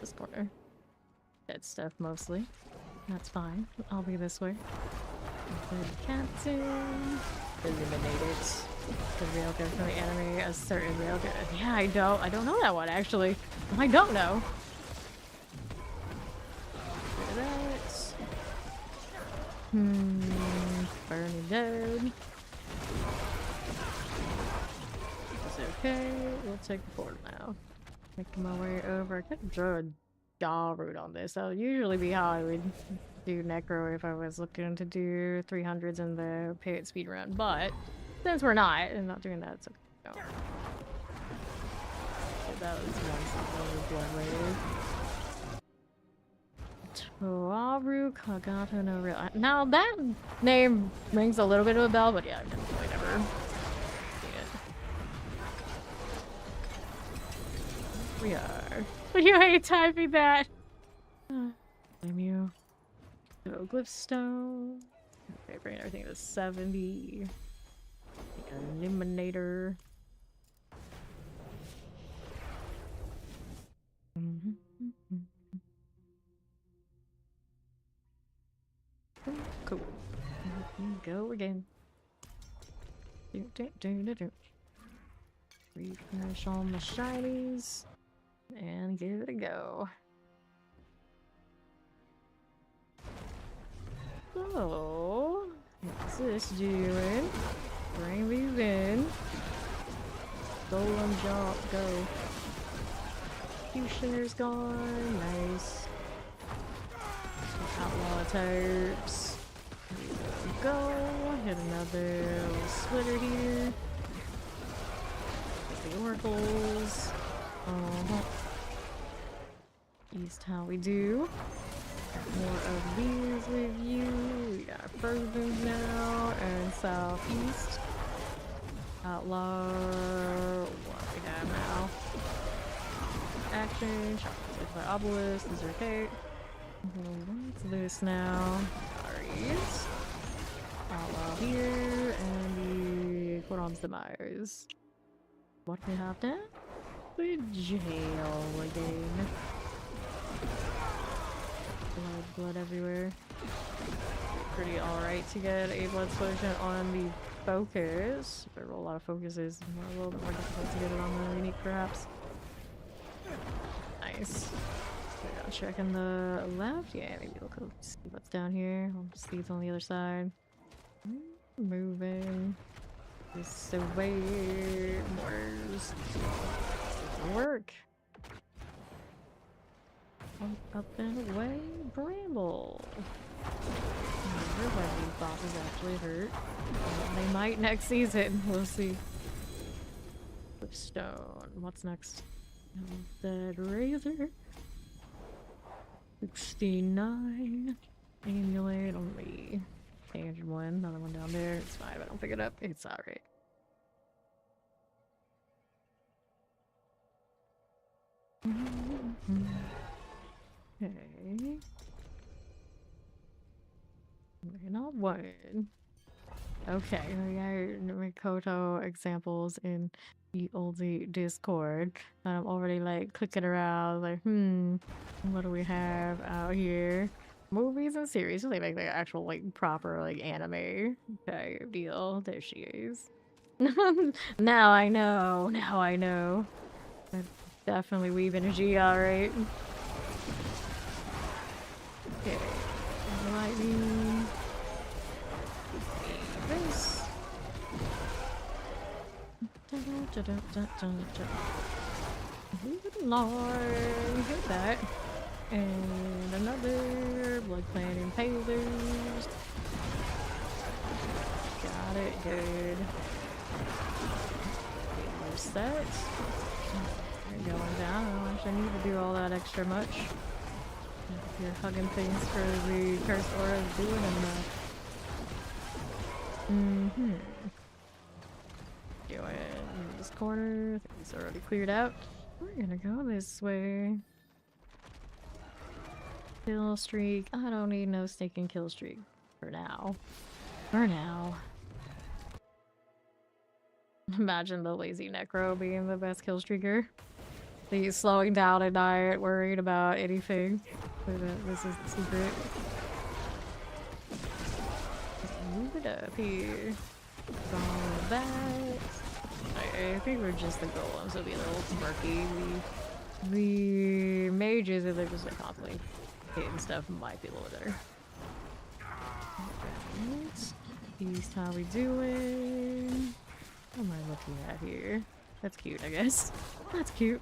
This corner. Dead stuff mostly. That's fine. I'll be this way. Good captain. Eliminated. The railgun from the enemy. A certain railgun. Yeah, I don't know that one actually. I don't know. Look at that. Burning dead. Okay, we'll take the portal now. Making my way over. I could draw a jaw route on this. That would usually be how I would do Necro if I was looking to do 300s in the paid speed run, but since we're not, and not doing that, it's okay. No. So that was one blood wave. Toaru Kagata no real. Now that name rings a little bit of a bell, but yeah, I've definitely never. We are. But you hate typing that. Blame you. So, glyph stone. Okay, bring everything to 70. Eliminator. Cool. Go again. Refresh all my shinies. And give it a go. So, what's this doing? Bring these in. Golem jump, go. Executioner's gone, nice. Outlaw types. Go. Hit another little splitter here. The oracles. East how we do. More of these with you. We got Frozen now and Southeast. Outlaw. What we have now? Action. Shot by Obelisk. These are okay. What's this now? Aries. Outlaw here. And the Quodom's Demise. What do we have now? The jail again. Blood everywhere. Pretty alright to get a blood solution on the focus. If I roll a lot of focuses, a little bit more difficult to get it on the unique perhaps. Nice. So checking the left. Yeah, maybe we'll go see what's down here. We'll see what's on the other side. Moving. This away. Mortars. Work. Up and away, Bramble. I wonder why these bosses actually hurt. They might next season. We'll see. Stone. What's next? Dead Razor. 69. Emulate on the tangent one. Another one down there. It's fine if I don't pick it up. It's alright. Okay. We're not one. Okay, we got Mikoto examples in the oldie Discord. And I'm already like clicking around, like, what do we have out here? Movies and series. So they make like actual like proper like anime type deal. There she is. Now I know. Now I know. That's definitely weave energy, alright. Okay. Lightning. This. Good lord. Get that. And another blood clan impalers. Got it. Good. set. You're going down. I don't actually need to do all that extra much. If you're hugging things for the cursed aura is doing enough. Going in this corner. I think it's already cleared out. We're gonna go this way. Kill streak. I don't need no stinking kill streak. For now. For now. Imagine the lazy necro being the best kill streaker. He's slowing down at night, worried about anything. So that this is the secret. Just move it up here. Follow that. I think we're just the golems, so be a little smirky. The mages, if they're just like constantly hitting stuff, might be a little better. Beast, how we doing? What am I looking at here? That's cute, I guess. That's cute.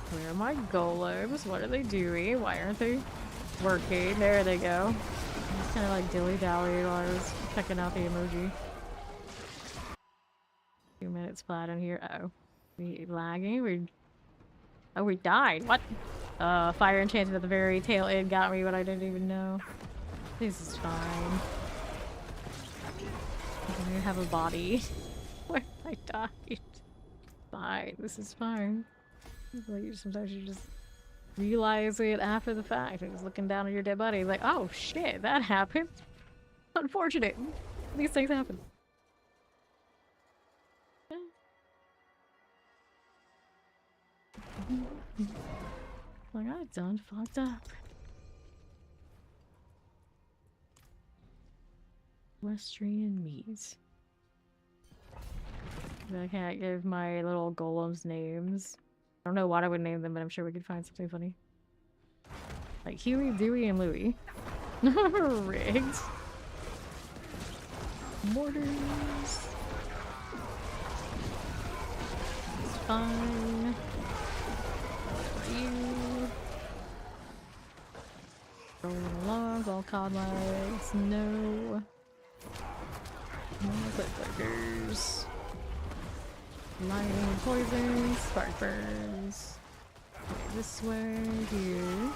Where are my golems? What are they doing? Why aren't they working? There they go. I'm just kind of like dilly-dally while I was checking out the emoji. 2 minutes flat in here. Uh oh. We lagging? We died. What? Fire enchantment at the very tail end got me, but I didn't even know. This is fine. I don't have a body. Where I died. Fine. This is fine. Like, sometimes you just realize it after the fact. You're just looking down at your dead body like, oh shit, that happened. Unfortunate. These things happen. Like, I done fucked up. Westrian meat. I can't give my little golems names. I don't know what I would name them, but I'm sure we could find something funny. Like Huey, Dewey, and Louie. Rigged. Mortars. It's fine. You. Rolling along, all cod-likes. No. More clickers. Lightning, poison, spark burns. Okay, this way, here.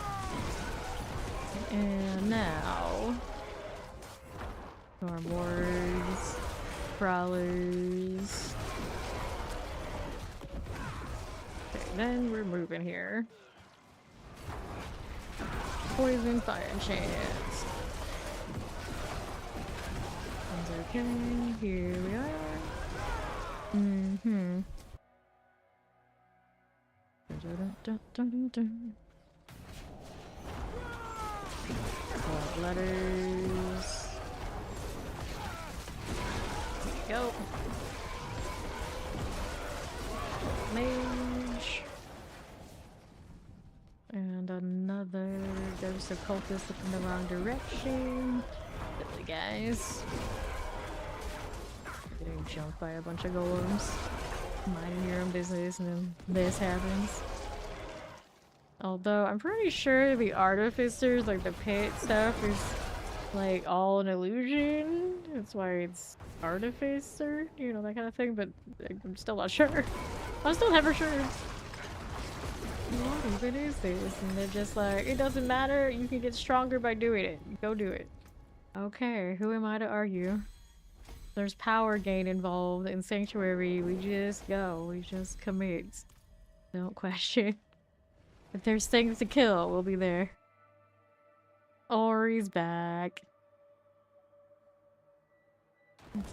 And now. Storm wards. Crawlers. Okay, then we're moving here. Poison, fire, and chance. Okay, here we are. Letters. There we go. Mage. And another ghost occultist looking the wrong direction. Silly guys. Getting jumped by a bunch of golems. Minding your own business, and then this happens. Although I'm pretty sure the artificers, like the pit stuff, is like all an illusion. That's why it's artificer, you know, that kind of thing. But I'm still not sure. I'm still never sure. What even is this? And they're just like, it doesn't matter. You can get stronger by doing it. Go do it. Okay, who am I to argue? There's power gain involved in Sanctuary. We just go. We just commit. Don't question. If there's things to kill, we'll be there. Ori's back.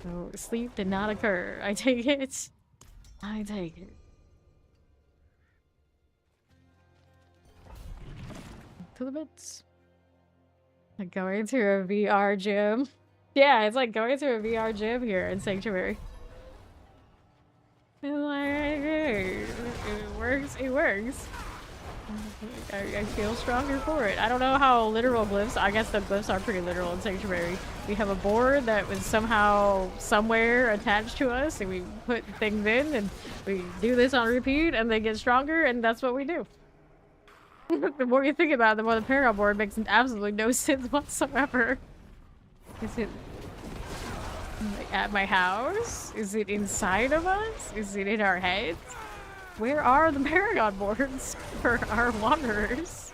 So, sleep did not occur. I take it. I take it. To the bits. Like going to a VR gym. Yeah, it's like going to a VR gym here in Sanctuary. It's like, hey, it works, it works. I feel stronger for it. I don't know how literal glyphs, I guess the glyphs are pretty literal in Sanctuary. We have a board that was somehow somewhere attached to us, and we put things in, and we do this on repeat, and they get stronger, and that's what we do. The more you think about it, the more the Paragon board makes absolutely no sense whatsoever. Is it? Like, at my house? Is it inside of us? Is it in our heads? Where are the Paragon boards for our wanderers?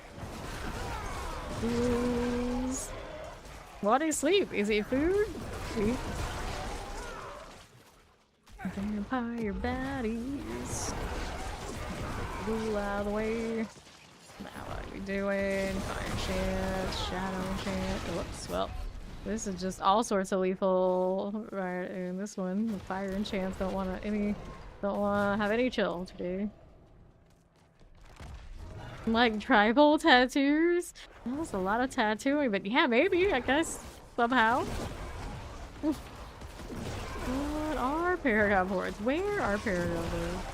What is sleep? Is it food? Sleep. Vampire baddies. Ooh, out of the way. Now what are we doing? Fire chant, shadow chant. Whoops, well. This is just all sorts of lethal, right? And this one, the fire and chance don't want to have any chill today. Like tribal tattoos. That was a lot of tattooing, but yeah, maybe I guess somehow. What are Paragon boards? Where are Paragon boards?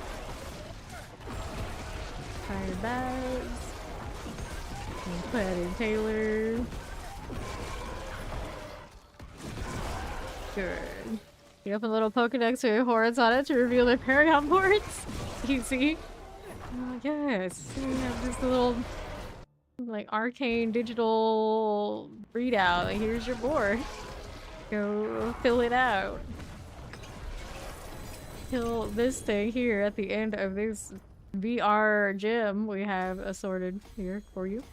Fire bags. Platinum Taylor. Good. You open a little Pokedex with hordes on it to reveal their Paragon boards. Easy. Yes. We have just a little, like, arcane digital readout. Like, here's your board. Go fill it out. Kill this thing here at the end of this VR gym we have assorted here for you.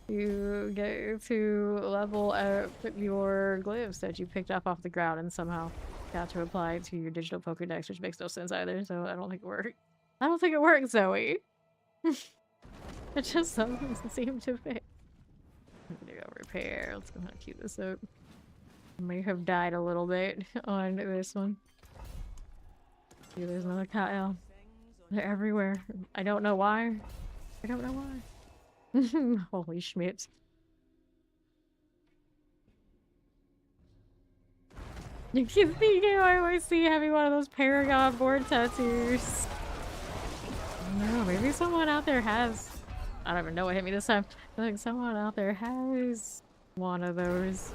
You get to level up your glyphs that you picked up off the ground and somehow got to apply to your digital Pokédex, which makes no sense either, so I don't think it worked. I don't think it worked, Zoe! It just doesn't seem to fit. I'm gonna go repair. Let's go ahead and keep this up. I may have died a little bit on this one. See, there's another Kyle. They're everywhere. I don't know why. I don't know why. Holy Schmidt. You can think I always see having one of those Paragon board tattoos. No, maybe someone out there has. I don't even know what hit me this time. I think someone out there has one of those.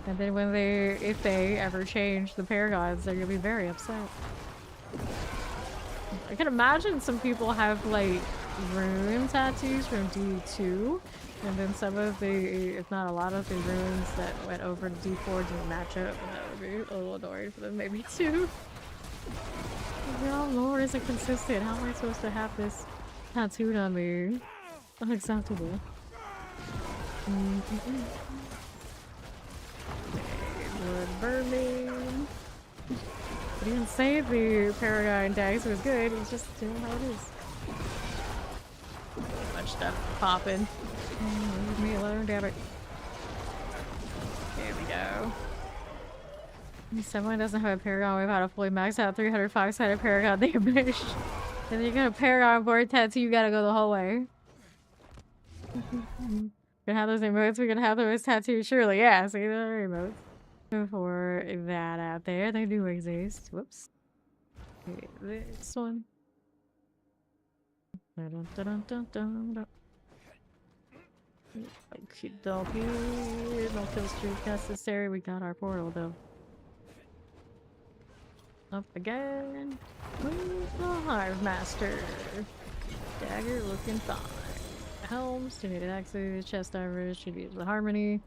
And then when if they ever change the Paragons, they're gonna be very upset. I can imagine some people have like rune tattoos from D2, and then some of the, if not a lot of the runes that went over to D4 didn't match up, and that would be a little annoying for them, maybe too. Y'all lore isn't consistent. How am I supposed to have this tattooed on me? Unacceptable. Wood burning. I didn't say the Paragon Dex was good, it's just how it is. Much stuff popping. Leave me alone, damn it. There we go. If someone doesn't have a Paragon without a fully maxed out 305-sided Paragon damage. If you get a Paragon board tattoo, you gotta go the whole way. We're gonna have those emotes, we're gonna have those tattoos, surely, yeah, see, there are emotes. For that out there, they do exist. Whoops. Okay, this one. Okie dokie. No kill streak necessary. We got our portal though. Up again. Where's the Hive Master? Dagger looking fine. Helm, stimulated axes, chest divers, should be the harmony.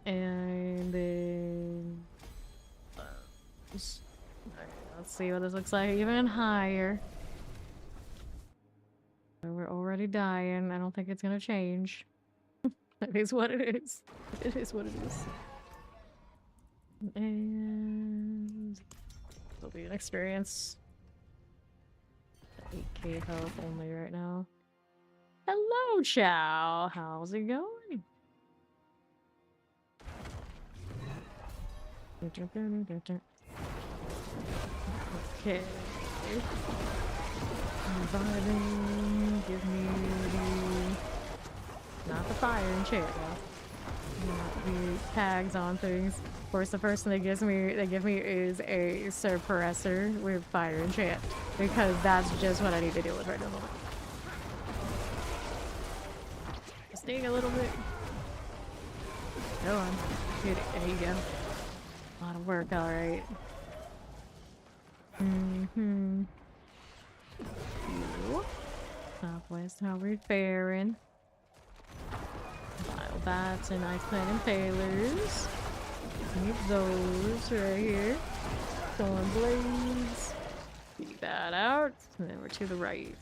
And then let's see what this looks like even higher. We're already dying. I don't think it's gonna change. That is what it is. It is what it is. And it'll be an experience. 8k health only right now. Hello, Chow. How's it going? Okay. Reviving. Give me not the fire and chair, not the tags on things. Of course, the first thing they give me is a suppressor with fire and chant, because that's just what I need to deal with right now. Sting a little bit. Go on. There you go. A lot of work, alright. Southwest, how we're faring. Vile bats and ice plant impalers. Need those right here. Thorn blades. Keep that out. And then we're to the right.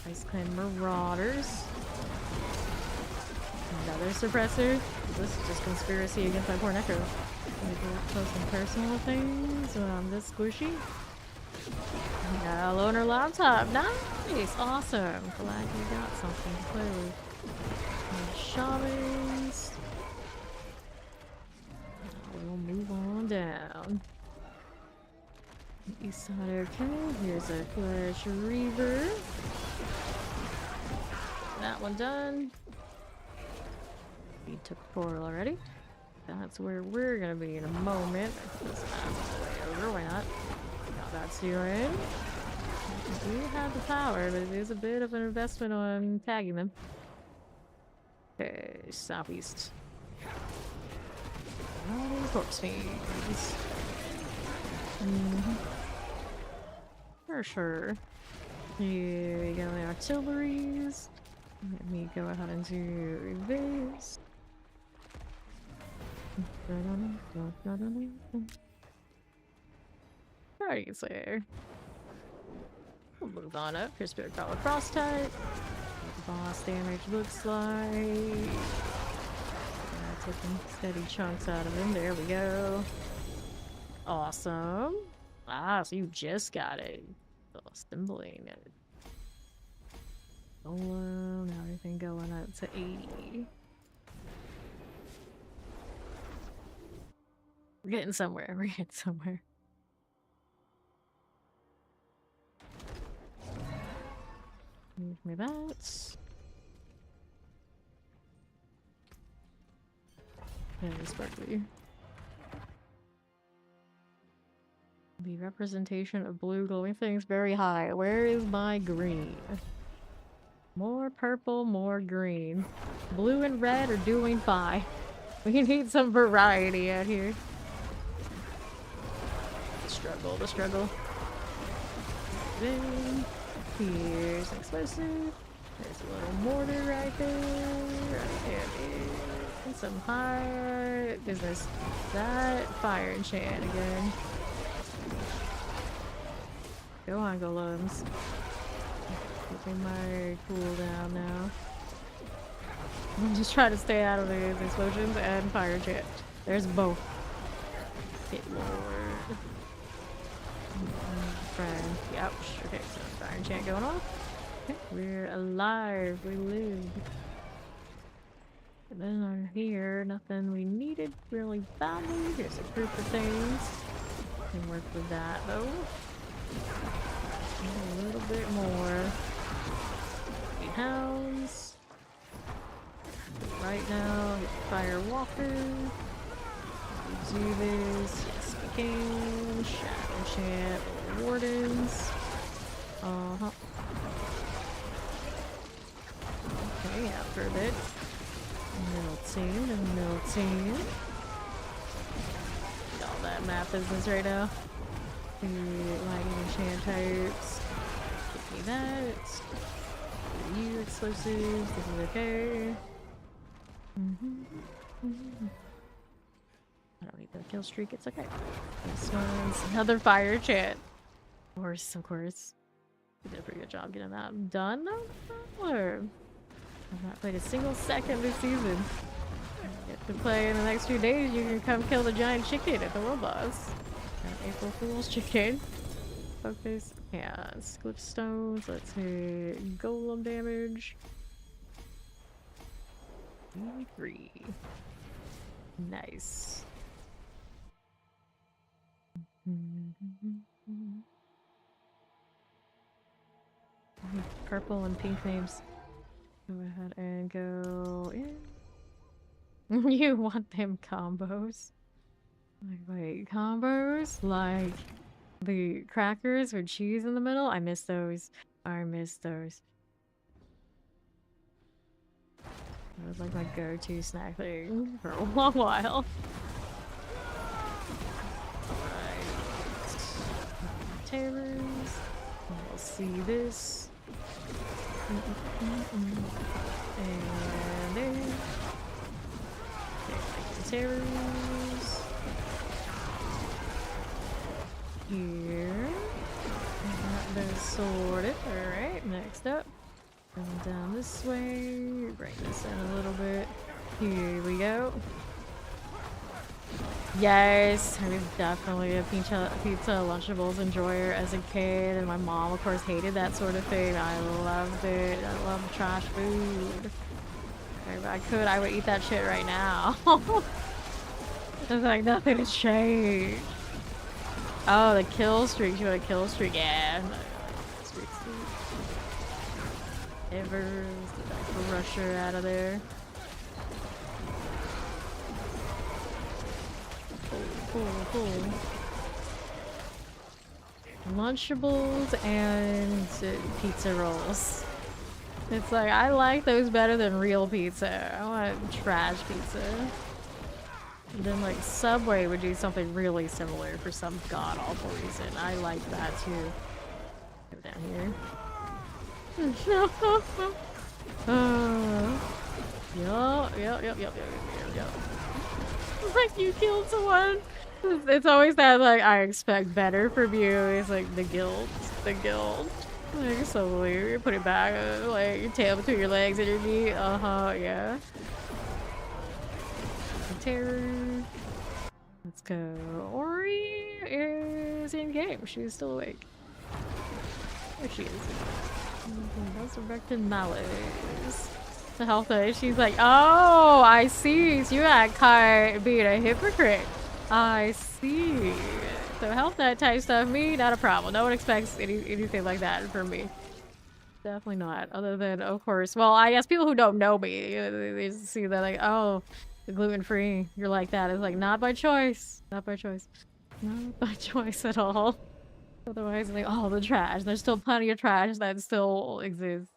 Ice Clan Marauders. Another suppressor. This is just conspiracy against my poor Necro. Post some personal things when I'm this squishy. Yeah, loaner laptop. Nice! Awesome. Glad you got something to play with. And shamans. We'll move on down. East side, okay. Here's a Flash Reaver. That one done. We took portal already. That's where we're gonna be in a moment. This map's way over, why not? Now that's doing. We do have the power, but it is a bit of an investment on tagging them. Okay, southeast. Oh, corpse fiends. For sure. Here we go, the artilleries. Let me go ahead and do this. Alright, so we'll move on up. Here's Spirit Power Frost type. Boss damage looks like. Taking steady chunks out of him. There we go. Awesome. Ah, so you just got it. Assembling it. Golem, now everything going up to 80. We're getting somewhere. We're getting somewhere. Move me that. Very sparkly. The representation of blue glowing things very high. Where is my green? More purple, more green. Blue and red are doing fine. We need some variety out here. The struggle. Then here's an explosive. There's a little mortar right there. Right there. And some high business. That fire enchant again. Go on, golems. Keeping my cooldown now. I'm just trying to stay out of these explosions and fire enchant. There's both. Hit lord. Friend. Ouch. Okay, so fire enchant going off. Okay, we're alive. We live. And then on here, nothing we needed really badly. Here's a group of things. Can work with that though. A little bit more. Hounds. Right now, fire walker. Do this. Yes, we can. Shadow enchant. Wardens. Okay, after a bit. Milting. All that map business right now. Lightning enchant types. Give me that. You explosives. This is okay. I don't need the kill streak. It's okay. This one's another fire enchant. Of course. You did a pretty good job getting that done. Or I've not played a single second this season. Get to play in the next few days. You can come kill the giant chicken at the world boss. April Fool's chicken. Focus. Yeah, Cliff stones. Let's hit golem damage. 3. Nice. Purple and pink names. Go ahead and go in. You want them combos? Like, wait, combos? Like the crackers with cheese in the middle? I miss those. I miss those. That was like my go-to snack thing for a long while. Alright. Tailors. We'll see this. And there. Okay, I can terrors. Here. Got those sorted. Alright, next up. And down this way. Bring this in a little bit. Here we go. Yes, I was definitely a pizza Lunchables enjoyer as a kid, and my mom, of course, hated that sort of thing. I loved it. I love trash food. If I could, I would eat that shit right now. It's like nothing has changed. Oh, the kill streak. You want a kill streak? Yeah. Streak. Ever. Let's get the rusher out of there. Cool. Lunchables and pizza rolls. It's like, I like those better than real pizza. I want trash pizza. And then like Subway would do something really similar for some god-awful reason. I like that too. Go down here. Yup. Like you killed someone. It's always that like I expect better from you. It's like the guilt. Like slowly you put it back, like your tail between your legs and your knee. Yeah. The terror. Let's go. Ori is in game. She's still awake. There she is. Resurrected Malaise. The health day. She's like, oh, I see. So you got caught being a hypocrite. I see. So health net type stuff, me, not a problem. No one expects anything like that from me. Definitely not. Other than, of course, well, I guess people who don't know me, they just see that like, oh, the gluten-free, you're like that. It's like, not by choice. Not by choice. Not by choice at all. Otherwise, like, oh, the trash. There's still plenty of trash that still exists.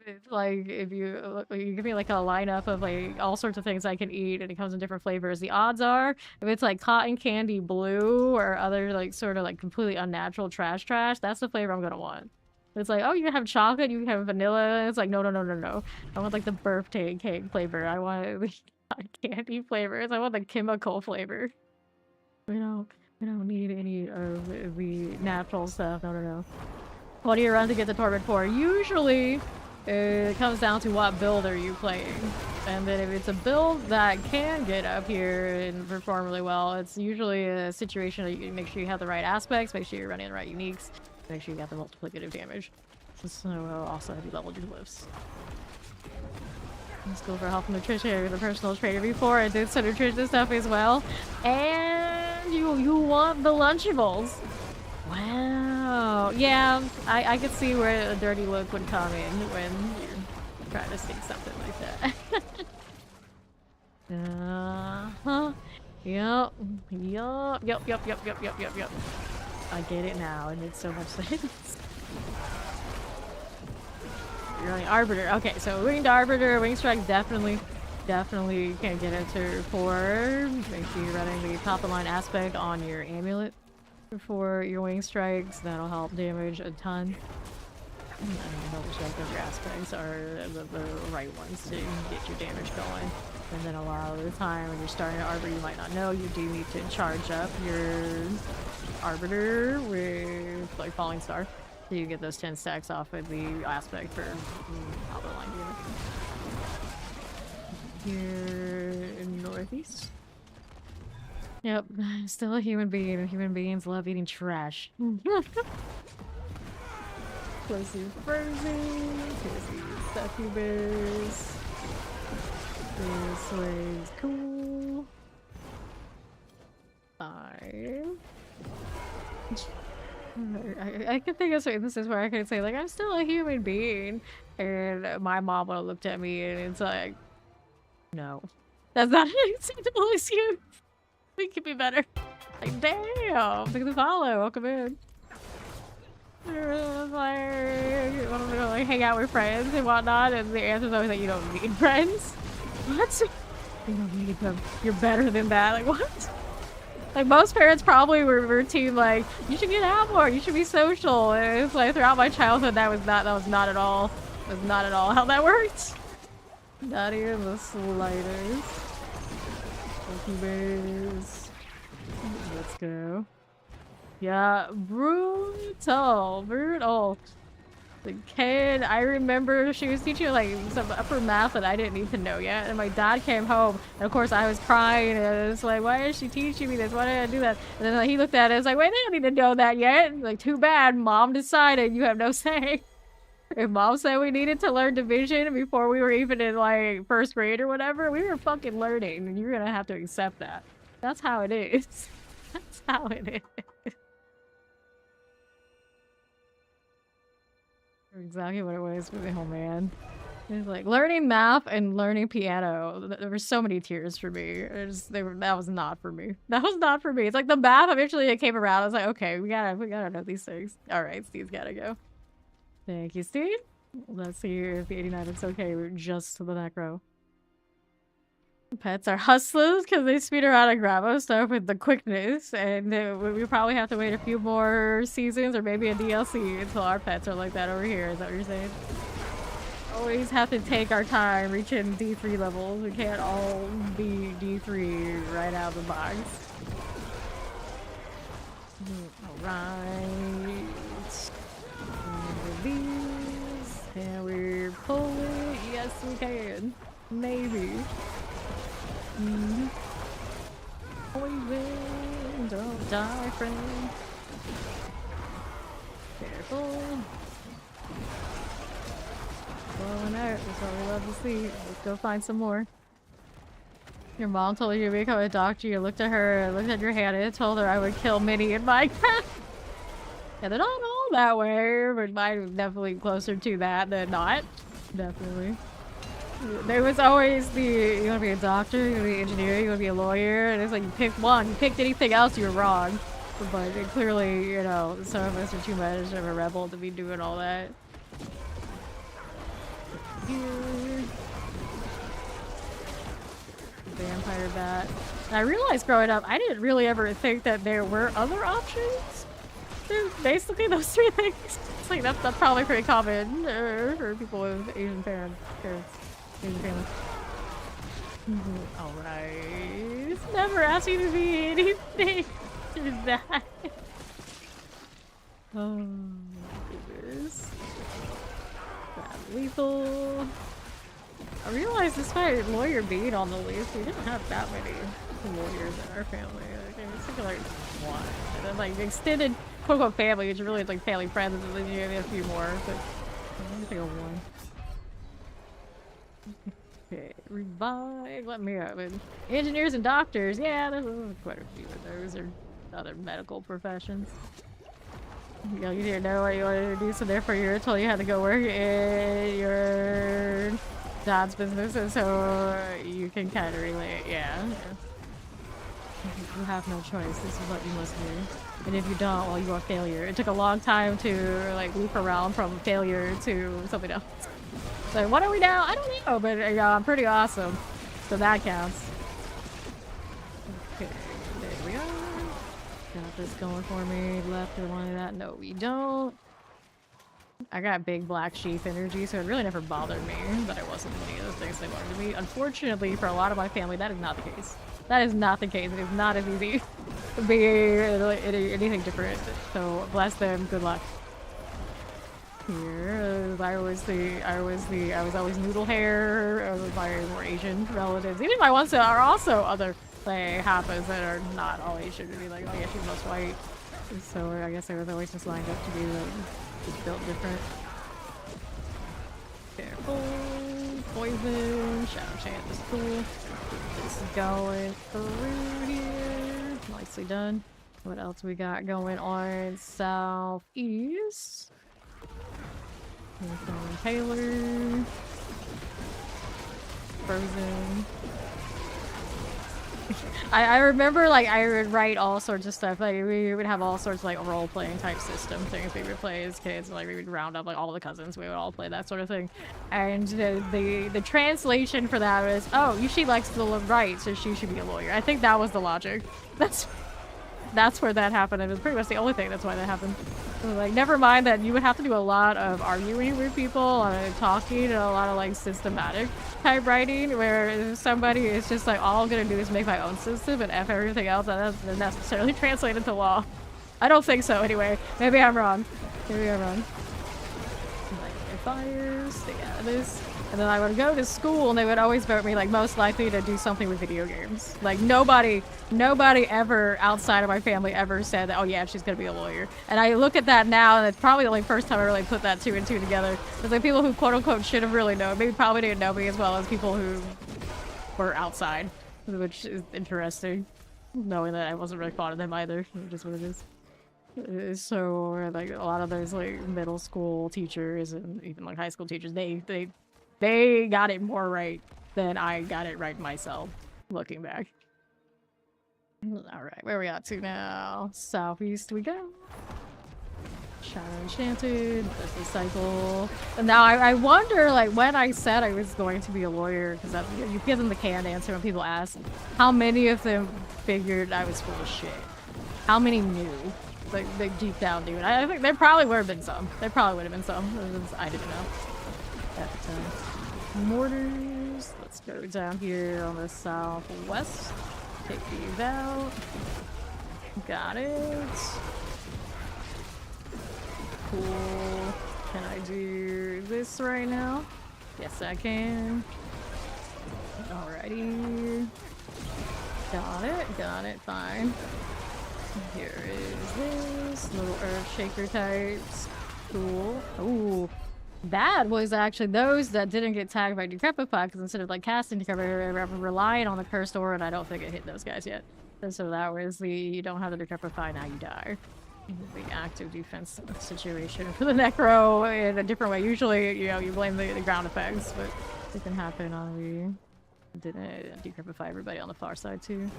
It's like if you give me like a lineup of like all sorts of things I can eat and it comes in different flavors, the odds are if it's like cotton candy blue or other like sort of like completely unnatural trash, that's the flavor I'm gonna want. It's like, oh, you can have chocolate, you can have vanilla. It's like, no. I want like the birthday cake flavor. I want the cotton candy flavors. I want the chemical flavor. We don't need any of the natural stuff. No. What do you run to get the torment for? Usually it comes down to what build are you playing. And then if it's a build that can get up here and perform really well, it's usually a situation that you make sure you have the right aspects, make sure you're running the right uniques, make sure you got the multiplicative damage. So also have you leveled your lifts. Let's go for health and nutrition. The personal trainer before I did some nutrition stuff as well. And you want the Lunchables. Wow. Yeah, I could see where a dirty look would come in when you're trying to sneak something like that. Yep. I get it now. It makes so much sense. You're running Arbiter. Okay, so Winged Arbiter, Wing Strike definitely can get into 4. Make sure you're running the top of line aspect on your amulet for your wing strikes. That'll help damage a ton. And double check that your aspects are the right ones to get your damage going. And then a lot of the time when you're starting an Arbiter, you might not know, you do need to charge up your Arbiter with like Falling Star. So you get those 10 stacks off of the aspect for top of the line damage. Here in northeast. Yep, still a human being. Human beings love eating trash. Closely frozen. Succubus. This way's cool. 5. I can think of certain instances where I could say, like, I'm still a human being. And my mom would have looked at me and it's like, no. That's not an acceptable excuse. We could be better. Like, damn! Look at the follow. Welcome in. I was like, you want to go like hang out with friends and whatnot, and the answer is always like, you don't need friends. What? You don't need them. You're better than that. Like, what? Like, most parents probably were routine like, you should get out more. You should be social. And it's like throughout my childhood, that was not at all how that worked. Not even the slightest. Cubase. Let's go. Yeah, brutal. The kid, I remember she was teaching like some upper math that I didn't need to know yet. And my dad came home, and of course I was crying. And I was like, why is she teaching me this? Why did I do that? And then like, he looked at it and was like, wait, they don't need to know that yet. And, like, too bad. Mom decided you have no say. If mom said we needed to learn division before we were even in like first grade or whatever, we were fucking learning. And you're gonna have to accept that. That's how it is. That's how it is. Exactly what it was for the whole man. It was like learning math and learning piano. There were so many tears for me. That was not for me. That was not for me. It's like the math eventually it came around. I was like, okay, we gotta know these things. All right, Steve's gotta go. Thank you, Steve. Let's see if the 89 is okay. We're just to the necro. Pets are hustlers because they speed around and grab us stuff with the quickness, and we probably have to wait a few more seasons or maybe a DLC until our pets are like that over here. Is that what you're saying? Always have to take our time reaching D3 levels. We can't all be D3 right out of the box. Alright. These. Can we pull it? Yes, we can. Maybe. Poison, don't die, friend. Careful. Blowing out, that's what we love to see. Let's go find some more. Your mom told you to become a doctor. You looked at her, looked at your hand, and told her I would kill Minnie in Minecraft. Yeah, they're not all that way, but mine was definitely closer to that than not. Definitely. There was always you want to be a doctor, you want to be an engineer, you want to be a lawyer, and it's like you picked one. You picked anything else, you were wrong. But clearly, you know, some of us are too much of a rebel to be doing all that. Here. Vampire bat. And I realized growing up, I didn't really ever think that there were other options. There's basically those three things. It's like that's probably pretty common for people with Asian parents. Alright. Never asked you to be anything. Just that. Oh my goodness. That lethal. I realized despite lawyer being on the list, we didn't have that many lawyers in our family. Like, I was thinking like one. And then like extended quote unquote family, which really is like family friends, and then you have a few more. But I'm gonna think of one. Okay, revive. Let me up. And engineers and doctors. Yeah, there's quite a few of those, or other medical professions. You know, you didn't know what you wanted to do, so therefore you were told you had to go work in your dad's business, and so you can kind of relate. Yeah. You have no choice. This is what you must do. And if you don't, well, you are failure. It took a long time to like loop around from failure to something else. So what are we now? I don't know, but I'm pretty awesome. So that counts. Okay, there we are. Got this going for me. Left or one of that. No, we don't. I got big black sheep energy, so it really never bothered me that I wasn't any of those things they wanted to be. Unfortunately, for a lot of my family, that is not the case. That is not the case. It is not as easy to be anything different. So bless them. Good luck. Here, I was always noodle hair. My more Asian relatives, even my ones that are also other like halfas that are not all Asian, to be like, oh yeah, she's most white. So I guess I was always just lined up to be like just built different. Careful, poison, shadow chant is cool. Just going through here. Nicely done. What else we got going on southeast? Taylor. Frozen. I remember like I would write all sorts of stuff. Like we would have all sorts of like role playing type system things we would play as kids. Like we would round up like all the cousins. We would all play that sort of thing. And the translation for that was, oh, she likes to write, so she should be a lawyer. I think that was the logic. that's where that happened. It was pretty much the only thing that's why that happened. Like, never mind that you would have to do a lot of arguing with people, a lot of talking, and a lot of like systematic type writing, where somebody is just like, all I'm gonna do is make my own system and F everything else, that doesn't necessarily translate into law. I don't think so anyway. Maybe I'm wrong. Maybe I'm wrong. Like, fires, stay out of this. And then I would go to school and they would always vote me like most likely to do something with video games. Like nobody ever outside of my family ever said that, oh yeah, she's gonna be a lawyer. And I look at that now and it's probably the only first time I really put that 2 and 2 together. It's like people who quote unquote should have really known, maybe probably didn't know me as well as people who were outside, which is interesting. Knowing that I wasn't really fond of them either, just what it is. So like a lot of those like middle school teachers and even like high school teachers, they got it more right than I got it right myself, looking back. Alright, where are we at to now? Southeast we go. Shadow Enchanted, that's the cycle. And now I wonder, like, when I said I was going to be a lawyer, because you give them the canned answer when people ask, how many of them figured I was full of shit? How many knew? Like, they deep down knew. I think there probably would have been some. There probably would have been some. I didn't know at the time. Mortars. Let's go down here on the southwest. Take these out. Got it. Cool. Can I do this right now? Yes, I can. Alrighty. Got it, fine. Here is this. Little earth shaker types. Cool. Ooh. That was actually those that didn't get tagged by Decrepify, because instead of like casting Decrepify, I'm relying on the cursed aura, and I don't think it hit those guys yet. And so that was the, you don't have the Decrepify, now you die. The active defense situation for the Necro in a different way. Usually, you know, you blame the ground effects, but it can happen on the... Didn't Decrepify everybody on the far side too.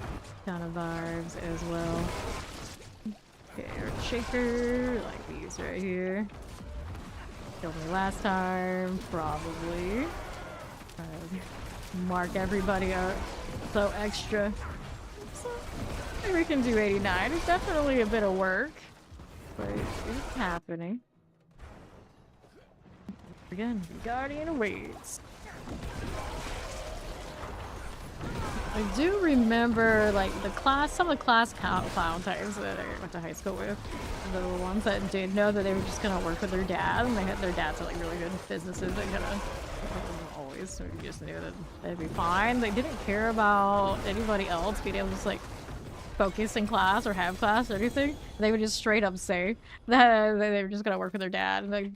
Kind of vibes as well. Okay, Earth Shaker, like these right here. Killed me last time, probably. Mark everybody up. So extra. So, maybe we can do 89. It's definitely a bit of work, but it's happening. Again, Guardian awaits. I do remember, like, some of the class clown types that I went to high school with. The ones that did know that they were just gonna work with their dad, and they had their dads are like really good businesses. They kinda, always, so you just knew that they'd be fine. They didn't care about anybody else being able to just, like, focus in class or have class or anything. They would just straight up say that they were just gonna work with their dad. And like,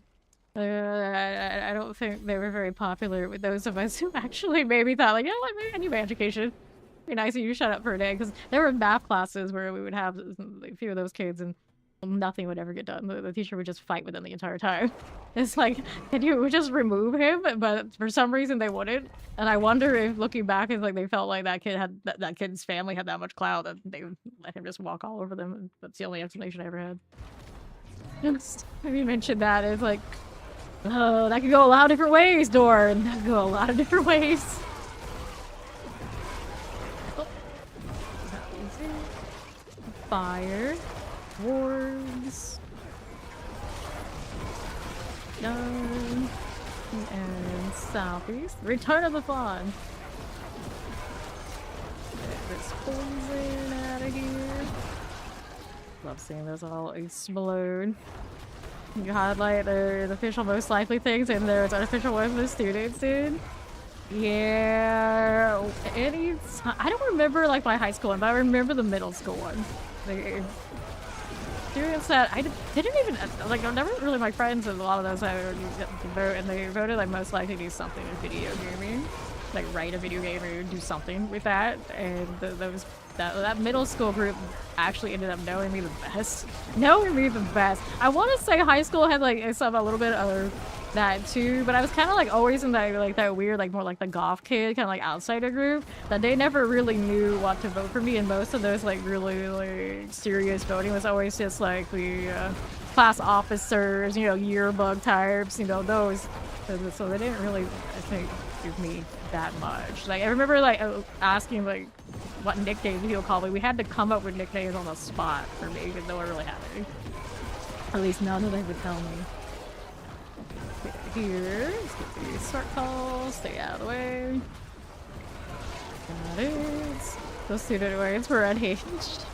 I don't think they were very popular with those of us who actually maybe thought, like, you know what, maybe I need my education. It'd be nice if you shut up for a day, because there were math classes where we would have a few of those kids and nothing would ever get done. The teacher would just fight with them the entire time. It's like, can you just remove him? But for some reason they wouldn't. And I wonder if, looking back, it's like they felt like that kid had that kid's family had that much clout that they would let him just walk all over them. And that's the only explanation I ever had. Just, if you mentioned that, it's like, oh, that could go a lot of different ways, Dorn. That could go a lot of different ways. Oh. Fire. Wards. Done. And southeast. Return of the Fawn. Get this poison out of here. Love seeing those all explode. You highlight the official most likely things, and there's unofficial ones the students did. Yeah, I don't remember like my high school one, but I remember the middle school one. The students that I didn't even like, I'm never really my friends, and a lot of those I would vote, and they voted like most likely to do something in video gaming, like write a video game or do something with that, and that middle school group actually ended up knowing me the best. I want to say high school had like some a little bit of that too, but I was kind of like always in that like that weird like more like the goth kid kind of like outsider group that they never really knew what to vote for me, and most of those like really like serious voting was always just like the class officers, you know, yearbook types, you know, those. So they didn't really, I think, give me that much. Like I remember like asking like what nicknames he'll call me. We had to come up with nicknames on the spot for me, even though I really had any. At least none that they would tell me. Here, let's get the start call, stay out of the way. That is. Those student ways were unhinged.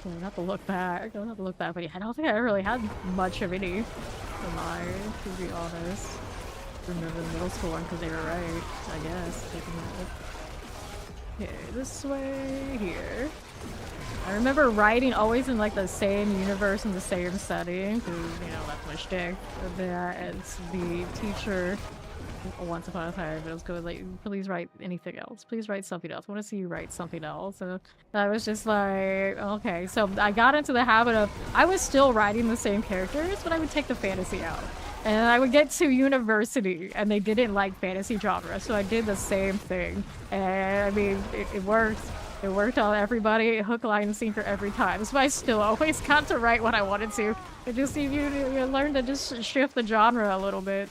I don't have to look back. I don't have to look back, but yeah, I don't think I really had much of any in mine, to be honest. Remember the middle school one because they were right, I guess. Okay, this way, here. I remember writing always in like the same universe in the same setting, because, you know, that's my shtick. It's the teacher once upon a time, it was going like, please write anything else. Please write something else. I want to see you write something else. And I was just like, okay. So I got into the habit of, I was still writing the same characters, but I would take the fantasy out. And I would get to university, and they didn't like fantasy genre, so I did the same thing. And I mean, it worked. It worked on everybody, hook, line, and sinker every time. So I still always got to write what I wanted to. It just, you learn to just shift the genre a little bit.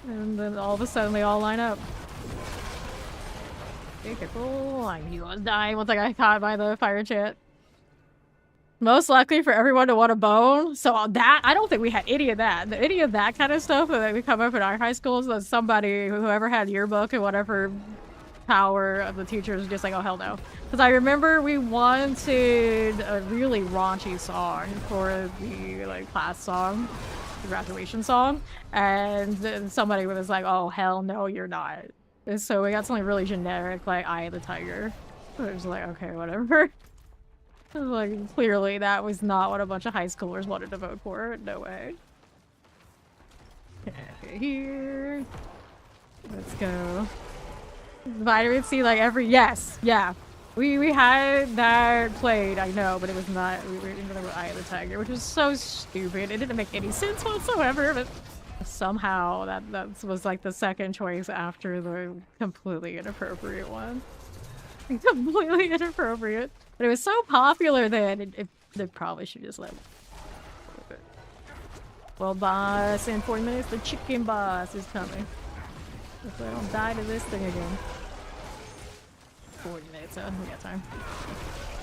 And then all of a sudden they all line up. Okay, cool. He was dying once I got caught by the fire chant. Most likely for everyone to want a bone. So that, I don't think we had any of that. Any of that kind of stuff that we come up in our high schools, that somebody, whoever had yearbook and whatever power of the teachers was just like, oh hell no. Because I remember we wanted a really raunchy song for the like class song, the graduation song, and somebody was like, oh hell no you're not. And so we got something really generic like Eye of the Tiger. It was like, okay, whatever. It was like, clearly that was not what a bunch of high schoolers wanted to vote for. No way. Okay, here. Let's go. Vitamin C, like every, yes, yeah. We had that played, I know, but it was not, we were in the Eye of the Tiger, which was so stupid. It didn't make any sense whatsoever, but somehow that was like the second choice after the completely inappropriate one. Completely inappropriate. But it was so popular then, they probably should just let it. Well, boss, in 40 minutes, the chicken boss is coming. If I don't die to this thing again. 40 minutes, we got time.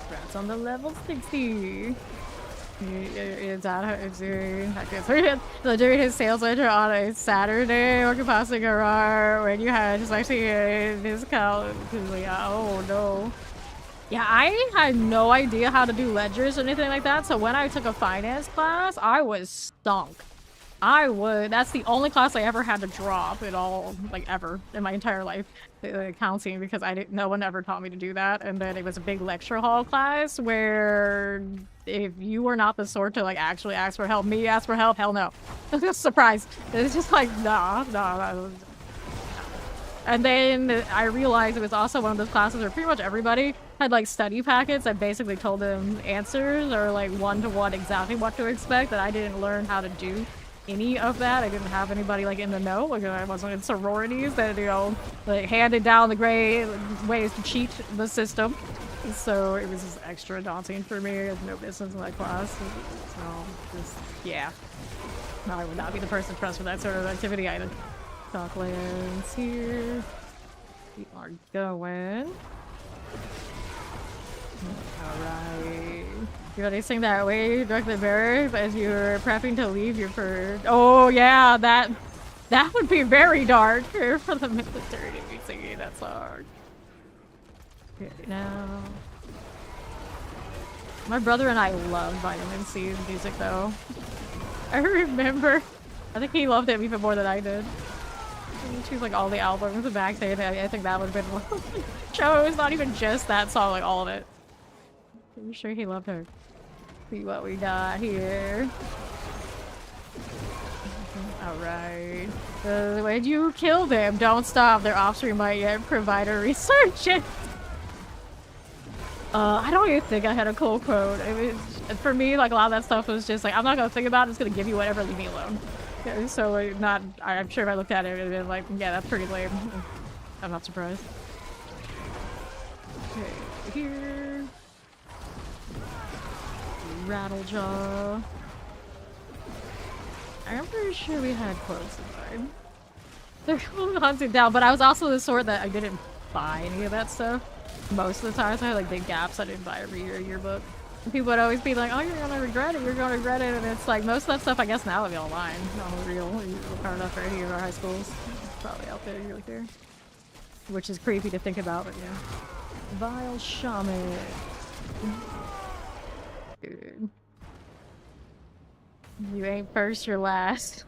Congrats on the level 60. So during his sales ledger on a Saturday, or passing around when you had just actually a discount. Oh no. Yeah, I had no idea how to do ledgers or anything like that, so when I took a finance class, I was stunk. That's the only class I ever had to drop at all, like ever, in my entire life, accounting, because no one ever taught me to do that. And then it was a big lecture hall class where if you were not the sort to like actually ask for help, me ask for help, hell no. Surprise. It's just like, nah. And then I realized it was also one of those classes where pretty much everybody had like study packets that basically told them answers or like one-to-one exactly what to expect, that I didn't learn how to do any of that. I didn't have anybody like in the know. Like I wasn't in sororities that, you know, like handed down the great ways to cheat the system. So it was just extra daunting for me. I had no business in that class. So just, yeah. No, I would not be the person to trust for that sort of activity either. Docklands here. We are going. Alright. You already sing that way, directly bearer, as you were prepping to leave your first. Oh yeah, that would be very dark for the military to be singing that song. Okay, now. My brother and I loved Vitamin C's music though. I remember, I think he loved it even more than I did. Choose like all the albums and backstage. I think that would have been one of the shows, not even just that song, like all of it. I'm sure he loved her. See what we got here. Alright. When you kill them, don't stop. Their offspring might yet provide a resurgence. I don't even think I had a cool quote. It was, for me, like a lot of that stuff was just like, I'm not gonna think about it, it's gonna give you whatever, leave me alone. Yeah, so I'm sure if I looked at it, it would have been like, yeah, that's pretty lame. I'm not surprised. Okay, here. Rattlejaw. I'm pretty sure we had quotes in mind. They're hunted down, but I was also the sort that I didn't buy any of that stuff. Most of the times I had like big gaps I didn't buy every yearbook. And people would always be like, oh, you're gonna regret it, you're gonna regret it. And it's like, most of that stuff I guess now would be online. Not real. You look hard enough for any of our high schools. It's probably out there, right there. Which is creepy to think about, but yeah. Vile Shaman. Dude. You ain't first, you're last.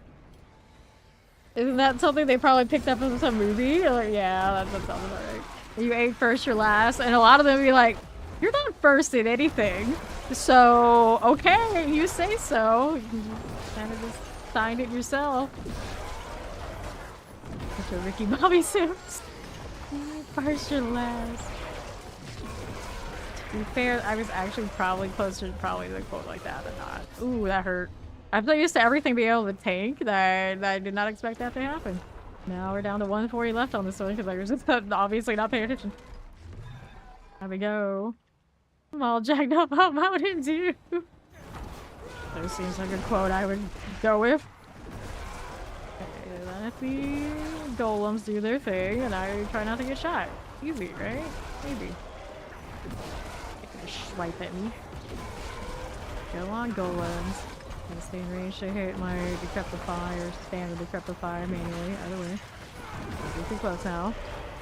Isn't that something they probably picked up in some movie? Like, yeah, that sounds about right. You ain't first, you're last. And a lot of them be like, you're not first in anything. So, okay, you say so. You kind of just signed it yourself. Such a Ricky Bobby Sims. First, you're last. To be fair, I was actually probably closer to probably the quote like that than not. Ooh, that hurt. I'm so used to everything being able to tank that I did not expect that to happen. Now we're down to 140 left on this one because I was just obviously not paying attention. There we go. I'm all jacked up on Mountain Dew. That seems like a quote I would go with. Okay, let the golems do their thing and I try not to get shot. Easy, right? Maybe. Swipe at me. Go on, golems. Gonna stay in range to hit my decrepify or standard decrepify manually. Either way. We're too close now.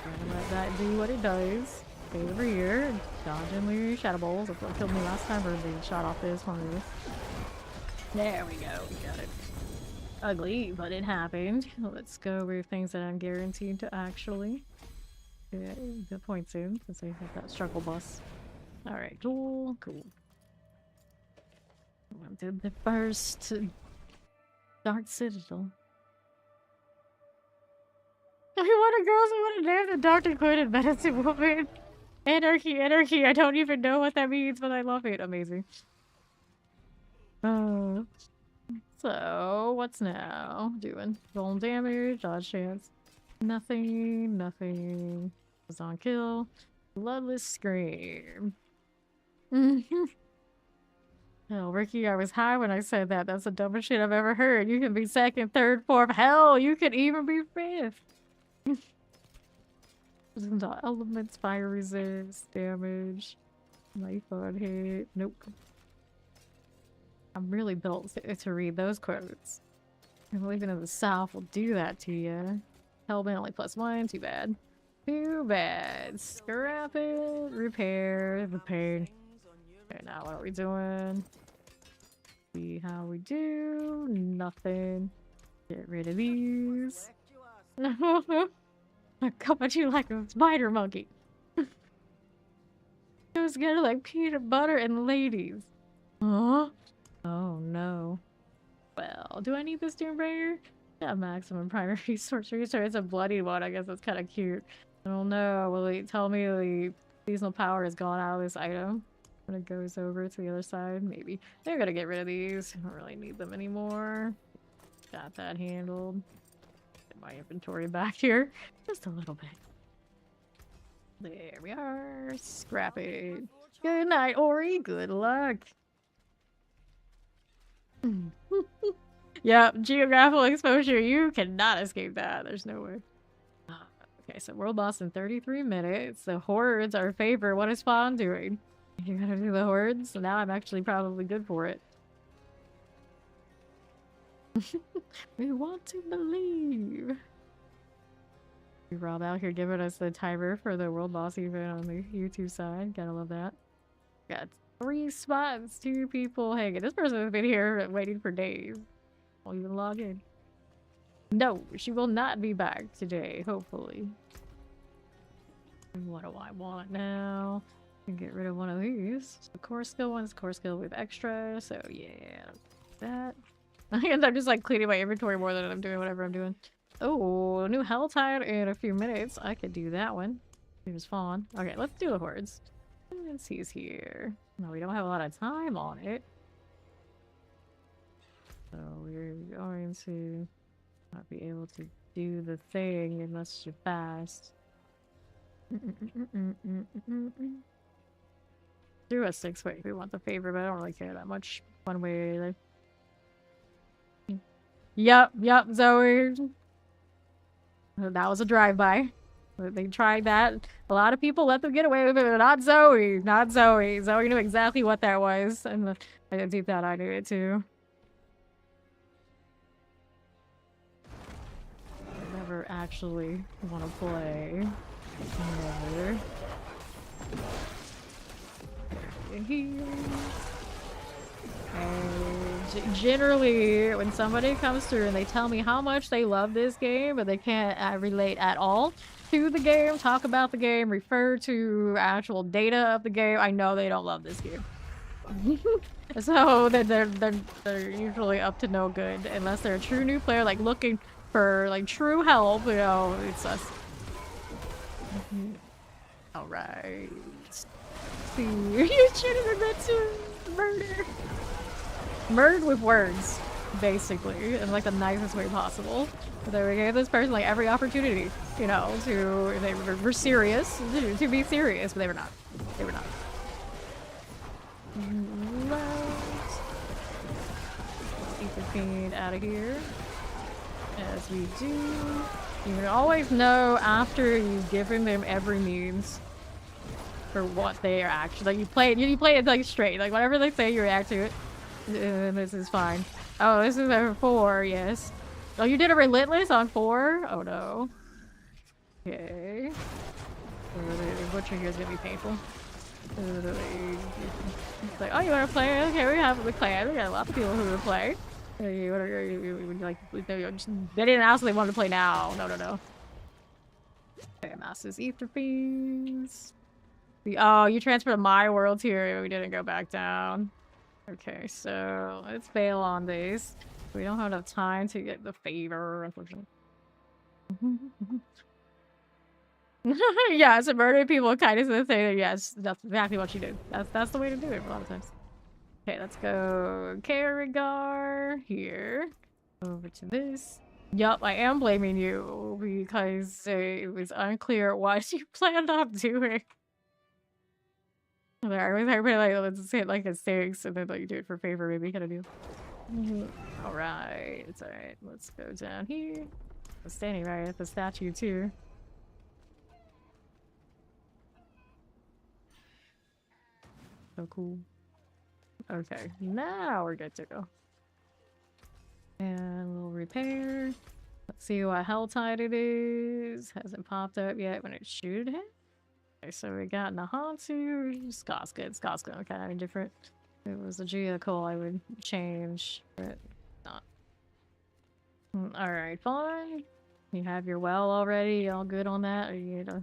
Gonna let that do what it does. Stay over here. Dodging the shadow bowls. That's what killed me last time. Or being shot off this one of this. There we go. We got it. Ugly, but it happened. Let's go over things that I'm guaranteed to actually get points in. Since I have that struggle bus. Alright, cool. I did the first Dark Citadel. I want a girls who want to name the Dr. Quinn and Medicine Woman. Anarchy, anarchy. I don't even know what that means, but I love it. Amazing. So, what's now? Doing golem damage, dodge chance. Nothing. Was on kill. Bloodless Scream. Hell, Ricky, I was high when I said that. That's the dumbest shit I've ever heard. You can be second, third, fourth. Hell, you could even be fifth. The elements, fire resist, damage, life on hit. Nope. I'm really built to read those quotes. And living in the South will do that to you. Hellbent only +1. Too bad. Too bad. Scrap it. Repair. Repaired. Okay, now what are we doing? See how we do. Nothing. Get rid of these. I come at you like a spider monkey. It was together like peanut butter and ladies. Huh? Oh no. Well, do I need this Doombringer? Yeah, maximum primary sorcery. So it's a bloody one. I guess that's kind of cute. I don't know. Will it tell me the seasonal power has gone out of this item when it goes over to the other side? Maybe. They're gonna get rid of these. I don't really need them anymore. Got that handled. Get my inventory back here. Just a little bit. There we are. Scrap it. Good night, Ori. Good luck. Yep, geographical exposure. You cannot escape that. There's no way. Okay, so world boss in 33 minutes. The hordes are favored. What is Spawn doing? You gotta do the hordes? So now I'm actually probably good for it. We want to believe. Rob out here giving us the timer for the world boss event on the YouTube side. Gotta love that. Got 3 spots, 2 people hanging. This person has been here waiting for days. Won't even log in. No, she will not be back today, hopefully. What do I want now? Get rid of one of these. The core skill one's core skill with extra, so yeah, that. And I'm just like cleaning my inventory more than I'm doing whatever I'm doing. Oh, new Helltide in a few minutes. I could do that one. It was fun. Okay, let's do the hordes. Let's see, he's here. No, we don't have a lot of time on it. So we're going to not be able to do the thing unless you're fast. Do a 6-way if we want the favor, but I don't really care that much one way or the other. Yep, Zoe. That was a drive-by. They tried that. A lot of people let them get away with it, but not Zoe. Not Zoe. Zoe knew exactly what that was, and I deep down I knew it too. I never actually want to play. Never. And generally, when somebody comes through and they tell me how much they love this game, but they can't relate at all to the game, talk about the game, refer to actual data of the game, I know they don't love this game. So they're usually up to no good unless they're a true new player, like looking for like true help. You know, it's us. All right. See, you should have admit to murder. Murdered with words, basically, in like the nicest way possible. But we gave this person like every opportunity, you know, they were serious, to be serious, but they were not. They were not. Let's keep the fiend out of here. As we do. You can always know after you've given them every means for what they are actually, like you play it like straight, like whatever they say, you react to it. This is fine. Oh, this is over 4, yes. Oh, you did a relentless on 4? Oh no. Okay. The butcher here is gonna be painful. It's like, oh, you wanna play? Okay, we have the clan. We got a lot of people who would play. Like, they didn't ask if they wanted to play now. No, no, no. Okay, Masters Ether Fiends. Oh, you transferred to my world here. We didn't go back down. Okay, so let's bail on these. We don't have enough time to get the favor, unfortunately. Yeah, so murdering people kind of the thing. Yes, that's exactly what she did. That's the way to do it a lot of times. Okay, let's go Karigar here. Over to this. Yup, I am blaming you because it was unclear what you planned on doing. I was hoping like let's hit like a 6 and then like do it for favor, maybe kind of deal. Alright, it's alright. Let's go down here. I'm standing right at the statue too. So cool. Okay, now we're good to go. And we'll repair. Let's see what hell tide it is. Hasn't popped up yet when it should have. Okay, so we got Nahantu. Scott's good. Scott's good. Okay, different. If it was a Geocoal, I would change, but not. Alright, fine. You have your well already. Y'all good on that? Or you need a...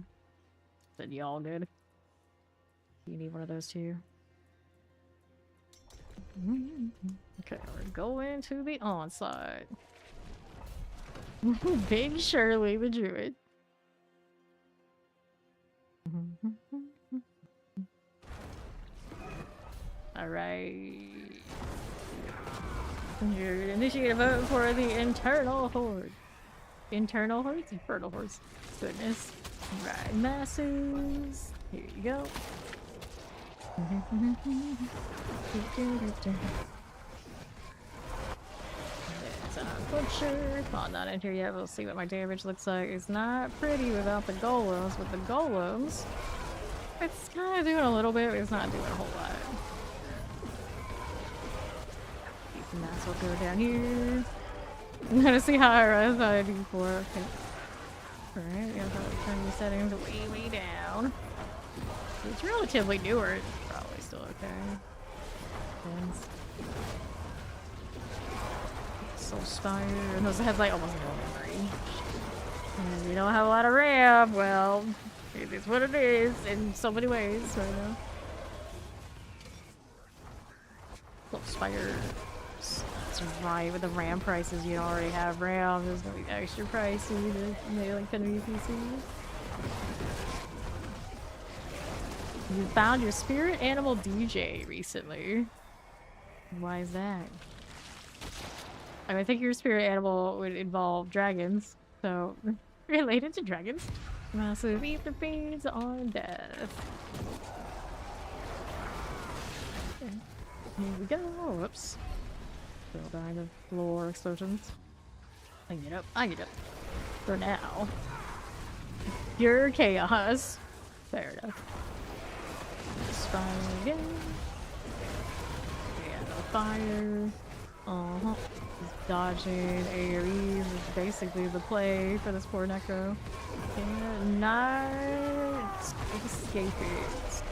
Said y'all good. You need one of those too. Okay, we're going to the onslaught. Big Shirley the Druid. Alright. You're initiate a vote for the internal horde. Internal hordes? Infernal hordes. Goodness. Right, masses. Here you go. It's a butcher. Well, not in here yet. We'll see what my damage looks like. It's not pretty without the golems. With the golems, it's kind of doing a little bit, but it's not doing a whole lot. And that's what go down here. I'm gonna see how I res I do for. Okay. Alright, yeah, turn the settings way down. It's relatively newer. It's probably still okay. Depends. Soul Spire. And those have like almost no memory. And you don't have a lot of RAM. Well, it is what it is in so many ways right now. Soul Spire. That's right. With the RAM prices, you already have RAM. There's gonna be extra pricey to make like 10 PCs. You found your spirit animal DJ recently. Why is that? I mean, I think your spirit animal would involve dragons, so related to dragons. Massive ether fiends on death. Okay. Here we go. Whoops. Still dying of floor explosions. I get up. I get up. For now. Pure chaos. Fair enough. Fire again. Yeah, no fire. Just dodging AoEs is basically the play for this poor Necro. Cannot escape it.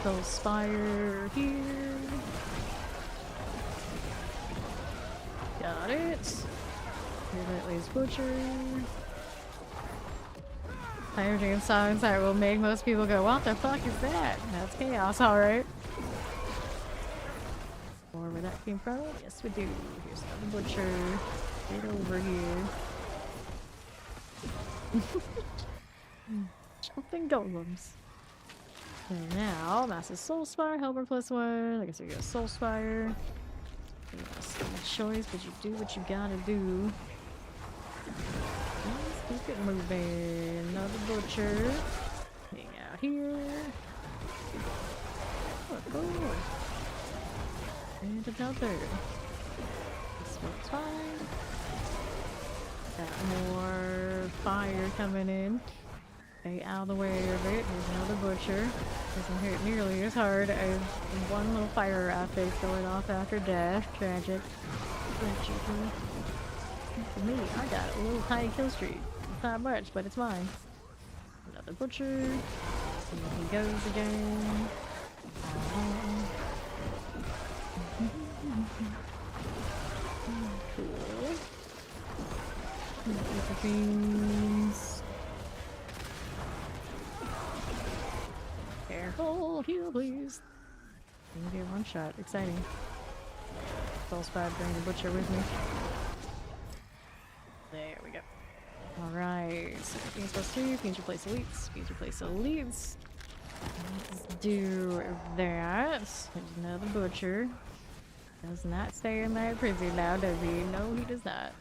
Soul Spire here. Got it. Relentless Butcher. Fire Dream songs that will make most people go, what the fuck is that? That's chaos, alright. Or where that came from? Yes, we do. Here's another Butcher. Get over here. Jumping golems. So now, Massive Soul Spire, Helper +1. I guess we go Soul Spire. Choice, but you do what you gotta do. Let's keep it moving. Another Butcher. Hang out here. Oh, cool. And another. This one's fine. Got more fire coming in. Stay out of the way of it. Here's another Butcher. Doesn't hit nearly as hard as one little fire rat face going off after death. Tragic. For me, I got a little tiny kill streak. It's not much, but it's mine. Another Butcher. And he goes again. Cool. The things. Careful, heal please. I'm gonna get one shot. Exciting. Soul Spire, bring the Butcher with me. There we go. Alright, so Fiends +2, Fiends replace elites, Fiends replace elites. Let's do that. There's another Butcher. Does not stay in that prison now, does he? No, he does not.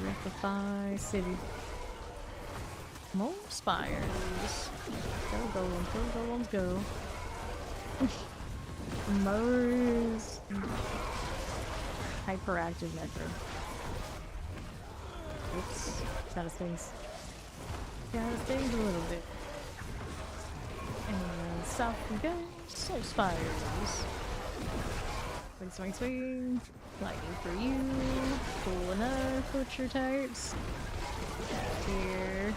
Rectify City. More spires. Go Golem, go Golems, go. Murs. Hyperactive Necro. Oops. Gotta stings. Gotta stings a little bit. And south we go. Soul Spires. Swing, swing, swing. Lightning for you. Cool enough. Butcher types. Here.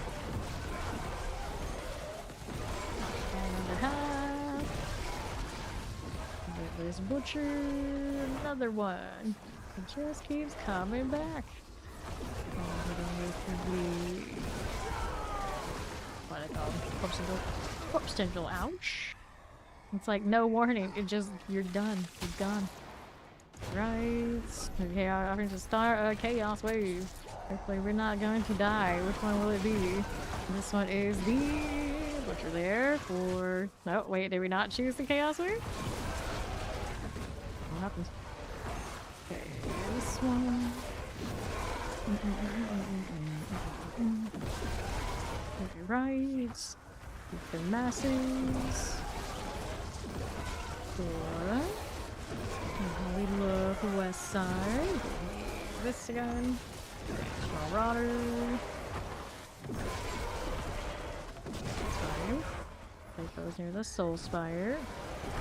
And a half. There's Butcher. Another one. It just keeps coming back. What I call corpse tendril. Ouch. It's like no warning. It just, you're done. You're gone. Right. Okay, I'm going to start a chaos wave. Hopefully we're not going to die. Which one will it be? This one is the Butcher there for... Oh, wait, did we not choose the chaos wave? What happened? Okay, this one. Okay, right. The masses. Four. We look west side. This again. Marauder. That's fine. Take those near the Soul Spire.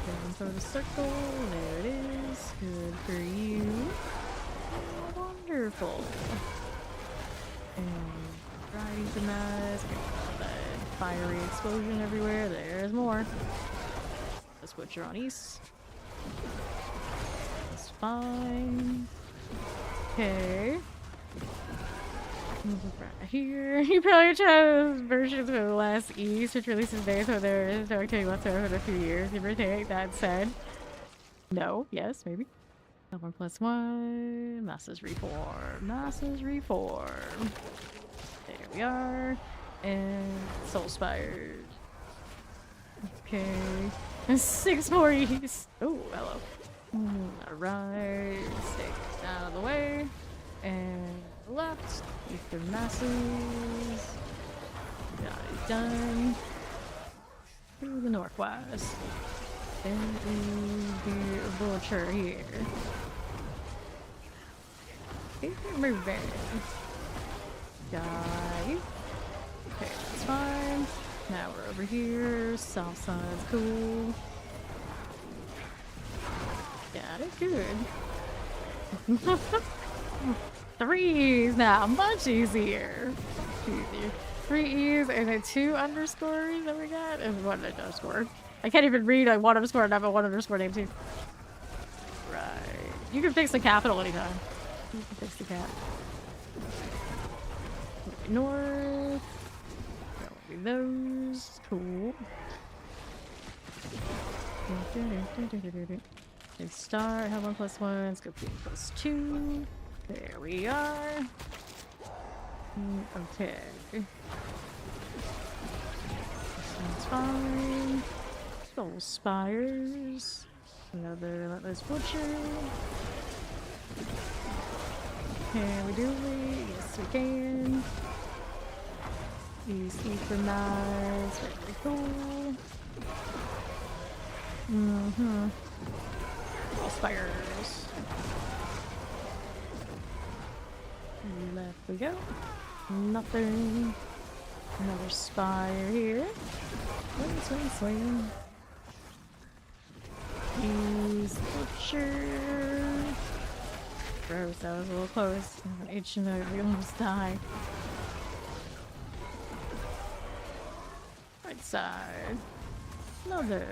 Going for the circle. There it is. Good for you. Wonderful. And riding the mask. Fiery explosion everywhere. There's more. Let's Butcher on east. That's fine. Okay. Right here. You probably chose versions with less east, which releases days so there is no activity whatsoever for a few years. Give or take. That said. No. Yes. Maybe. 1+1. Masses reform. Masses reform. There we are. And Soul Spired. Okay. 6 more east. Oh, hello. Alright. Stay out of the way. And left. Ether masses. Got it done. To the northwest. And the Butcher here. Keep it moving. Die. Okay, that's fine. Now we're over here. South side's cool. Got it, good. 3 E's now, much easier. 3 E's and then 2 underscores that we got, and 1 underscore. I can't even read like 1 underscore and I have a 1 underscore name too. Right. You can fix the capital anytime. You can fix the cap. North. That will be those. Cool. Good start. Have 1+1. Let's go 2+2. There we are. Okay. This one's fine. Soul Spires. Another Relentless Butcher. Can we do it? Yes, we can. Use Ephemize. Very cool. Soul Spires. Left we go. Nothing. Another spire here. Swing, swing, swing. Use Butcher. Gross, that was a little close. H and O, we almost died. Right side. Another.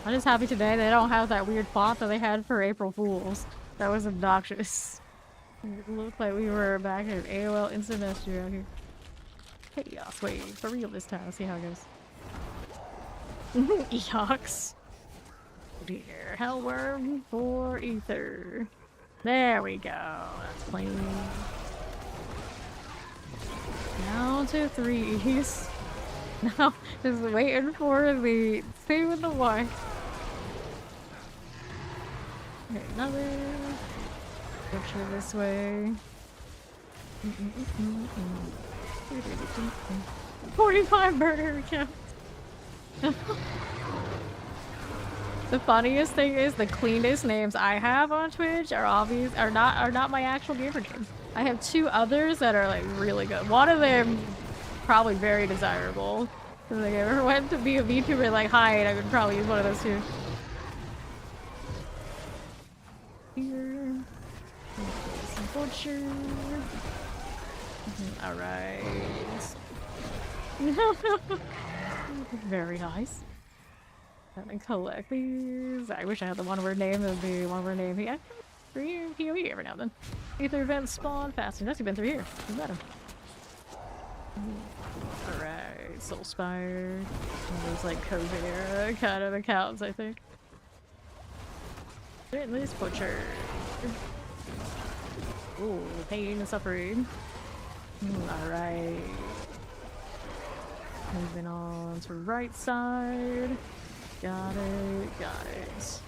I'm just happy today they don't have that weird font that they had for April Fools. That was obnoxious. It looked like we were back at AOL Instant Messenger out here. Chaos, wait, for real this time. Let's see how it goes. Eox. Dear Hellworm for Ether. There we go. That's plain. Down to 3 E's. Now, just waiting for the 2 and the 1. Okay, another. Butcher this way. 45 murder counts. The funniest thing is the cleanest names I have on Twitch are not my actual gamer names. I have 2 others that are like really good. One of them probably very desirable. If I ever went to be a VTuber like Hyde, I would probably use one of those 2. Here. Some Butcher. Alright. Very nice. And collect these. I wish I had the 1-word name. That would be 1-word name. Yeah, 3 PoE every now and then. Ether events spawn faster. That's been through here. You got him. Alright, Soul Spire. Those like COVID era kind of accounts, I think. Relentless Butcher. Ooh, pain and suffering. Alright. Moving on to right side. Got it, got it.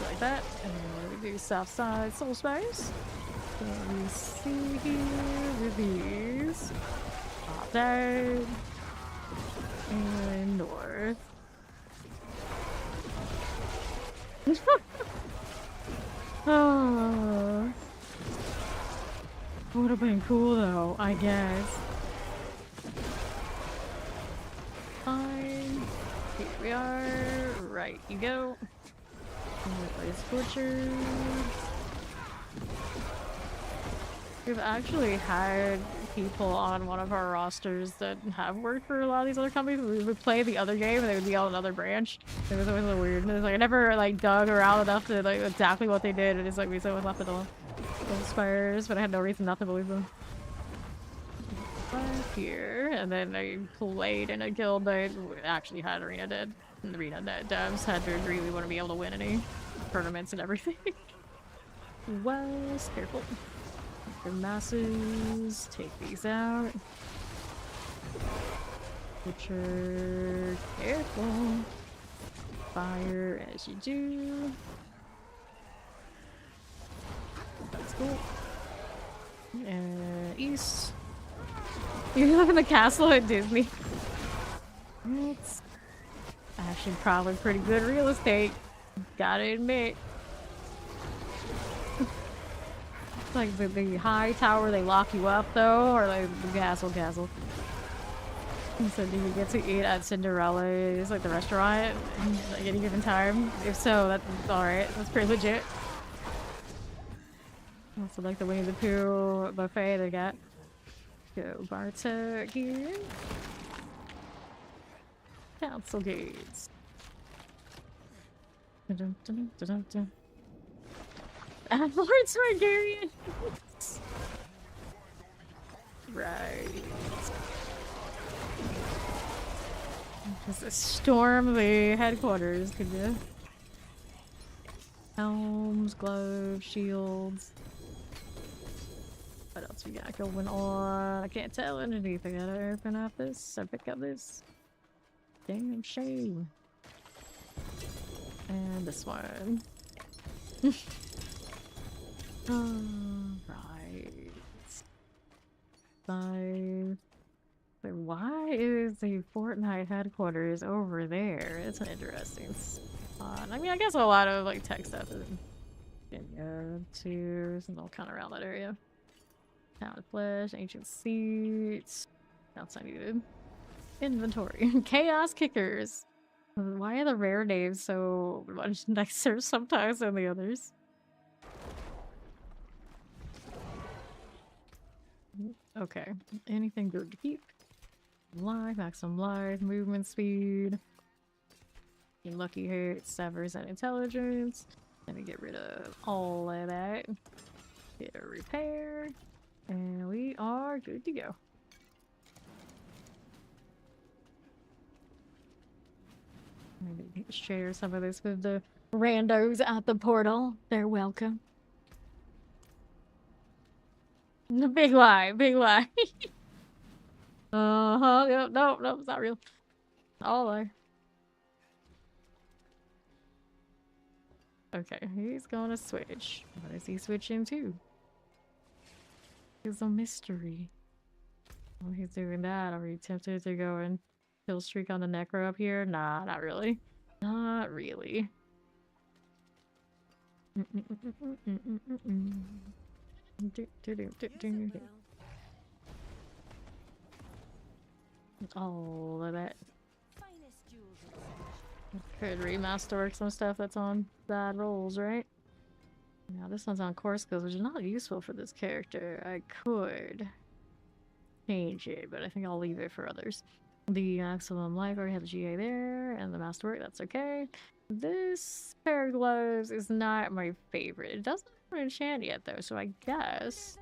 Like that. And then we do south side Soul Spires. What we see here with these. Top down. And north. Oh. Would have been cool though, I guess. Fine. Here we are. Right you go. Replace Butcher. We've actually had people on one of our rosters that have worked for a lot of these other companies. We would play the other game and they would be on another branch. It was always a little weird. And it was like I never like dug around enough to like exactly what they did. And it's like we always left it alone. Spires, but I had no reason not to believe them. Right here, and then I played in a guild that actually had arena dead. And the arena dead devs had to agree we wouldn't be able to win any tournaments and everything. Well, careful. The masses, take these out. Butcher, careful. Fire as you do. That's cool. East. You live in the castle at Disney. It's actually probably pretty good real estate. Gotta admit. It's like the high tower, they lock you up though, or like the castle. So do you get to eat at Cinderella's, like the restaurant, at any given time? If so, that's alright. That's pretty legit. Also like the Winnie the Pooh buffet they got. Go Bartek here. Council gates. Lord's Targaryen. Right. Just storm the headquarters, could you? Helms, gloves, shields. What else we got going on? I can't tell underneath. I gotta open up this or pick up this. Damn shame. And this one. Right. 5. But why is the Fortnite headquarters over there? It's an interesting spot. I mean, I guess a lot of like tech stuff is in Europe too, and all kind of around that area. Town of Flesh, ancient seats. Outside needed. Inventory. Chaos kickers. Why are the rare names so much nicer sometimes than the others? Okay. Anything good to keep? Life, maximum life, movement speed. Lucky hit, severs, and intelligence. Gonna get rid of all of that. Get a repair. And we are good to go. Maybe share some of this with the randos at the portal. They're welcome. Big lie, big lie. Yep, no, it's not real. All lie. Okay, he's gonna switch. What is he switching to? It's a mystery. Oh, he's doing that. Are you tempted to go and kill streak on the necro up here? Nah, not really. Not really. All of that. Could remaster some stuff that's on bad rolls, right? Now this one's on core skills, which is not useful for this character. I could change it, but I think I'll leave it for others. The maximum life, already have the GA there, and the masterwork, that's okay. This pair of gloves is not my favorite. It doesn't have an enchant yet though, so I guess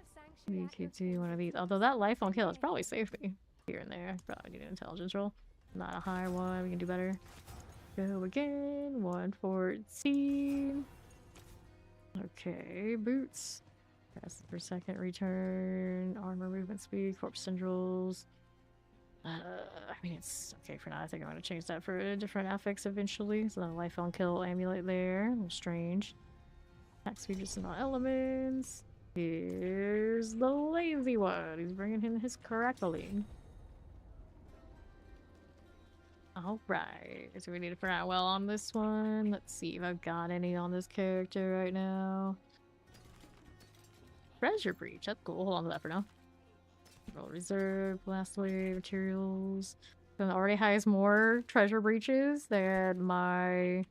we could do one of these. Although that life on kill is probably safety here and there. Probably need an intelligence roll. Not a high one, we can do better. Go again, 114. Okay, boots. That's per second return, armor movement speed, corpse tendrils. I mean, it's okay for now. I think I'm going to change that for a different affix eventually. So, life on kill amulet there. A little strange. Attack speed just not elements. Here's the lazy one. He's bringing in his crackling. Alright. So, we need to figure out well on this one. Let's see if I've got any on this character right now. Treasure breach. That's cool. Hold on to that for now. Roll reserve, blast wave, materials. It already has more treasure breaches than my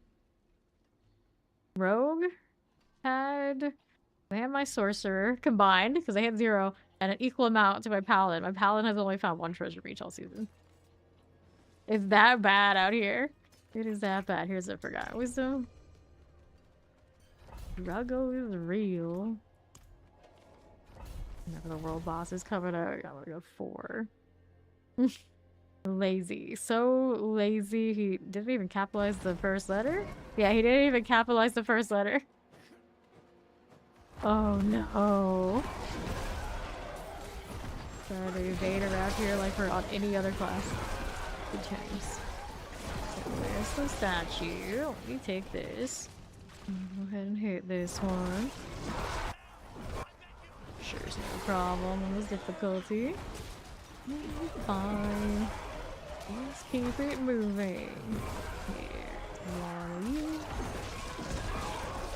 rogue had. I had my sorcerer combined because I had 0 and an equal amount to my paladin. My paladin has only found 1 treasure breach all season. It's that bad out here. It is that bad. Here's the forgotten wisdom. Struggle is real. Whenever the world boss is coming out, I'm gonna go 4. Lazy. So lazy, he didn't even capitalize the first letter? Yeah, he didn't even capitalize the first letter. Oh no. Trying to evade around here like we're on any other class. Good times. So where's the statue? Let me take this. Go ahead and hit this one. Sure, there's no problem on this difficulty. Fine. Let's keep it moving. Here, one of you.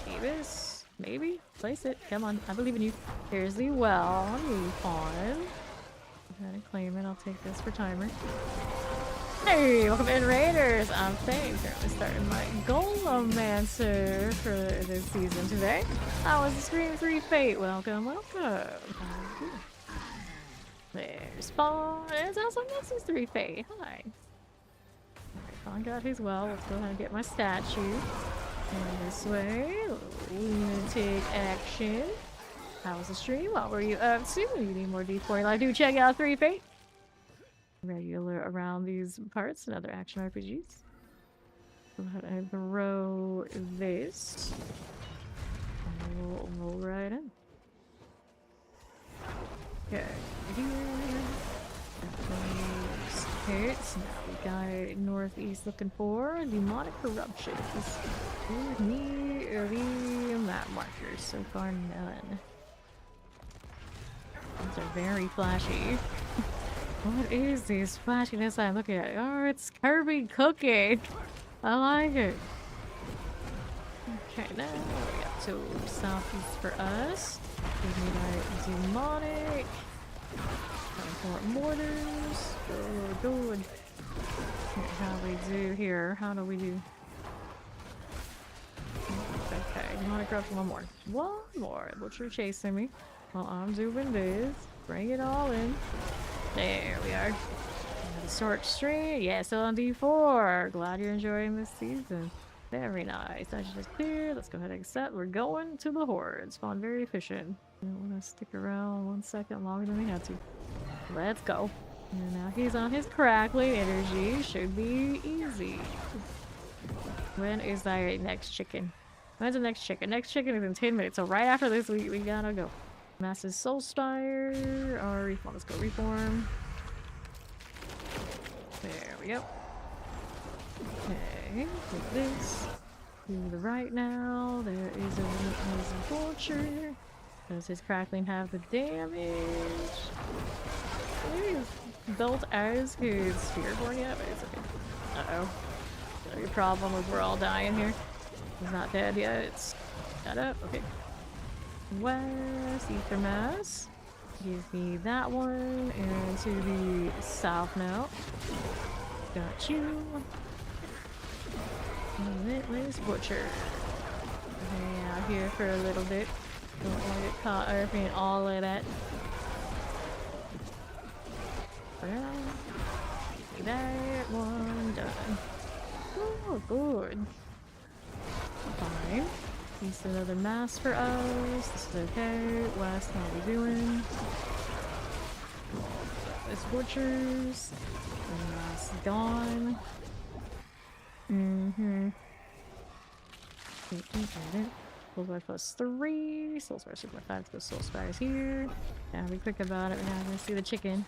Davis, maybe? Place it. Come on, I believe in you. Here's the well. You pawn. Go ahead and claim it. I'll take this for timer. Hey, welcome in, Raiders! I'm Faye, currently starting my Golem for this season today. I was the Scream 3 Fate. Welcome, welcome. There's Spawn. There's also Mrs. 3 Fate. Hi. Alright, got his well. Let's go ahead and get my statue. And this way. Lunatic action. How was the stream? What were you up to? You need more D4. I do check out 3 Fate. Regular around these parts and other action RPGs. Go ahead and throw this. And we'll roll right in. Okay, here. Hits. Now we got northeast looking for demonic corruptions. Give me the map markers. So far, none. These are very flashy. What is this flashiness I'm looking at? Oh, it's Kirby cooking. I like it. Okay, now we got to southeast for us. Give me that demonic. Import mortars. Good. Okay, how do we do here? How do we do? Okay, demonic corruption. One more. Butcher chasing me. Well, I'm doing this. Bring it all in. There we are. The short stream. Yeah, still on D4. Glad you're enjoying this season. Very nice. I should just clear. Let's go ahead and accept. We're going to the horde. Spawn very efficient. Don't want to stick around 1 second longer than we had to. Let's go. And now he's on his crackling energy. Should be easy. When is our next chicken? When's the next chicken? Next chicken is in 10 minutes. So right after this, we gotta go. Massive Soulspire, or Reform. Let's go Reform. There we go. Okay, take this. To the right now, there is a vulture. Does his crackling have the damage? He's built as his Spearborn yet, but it's okay. Uh-oh. So your problem is we're all dying here. He's not dead yet. It's got up. Okay. West, Ether Mass. Give me that one. And to the south now. Got you. Limitless Butcher. Hang out here for a little bit. Don't want to get caught up in all of that. That one done. Oh, good. Fine. He's another mass for us. This is okay. West, how we doing? There's butchers. And that's gone. Soulspire plus 3. Soulspire 2.5 to the Soulspires here. Yeah, be quick about it. We're not gonna see the chicken.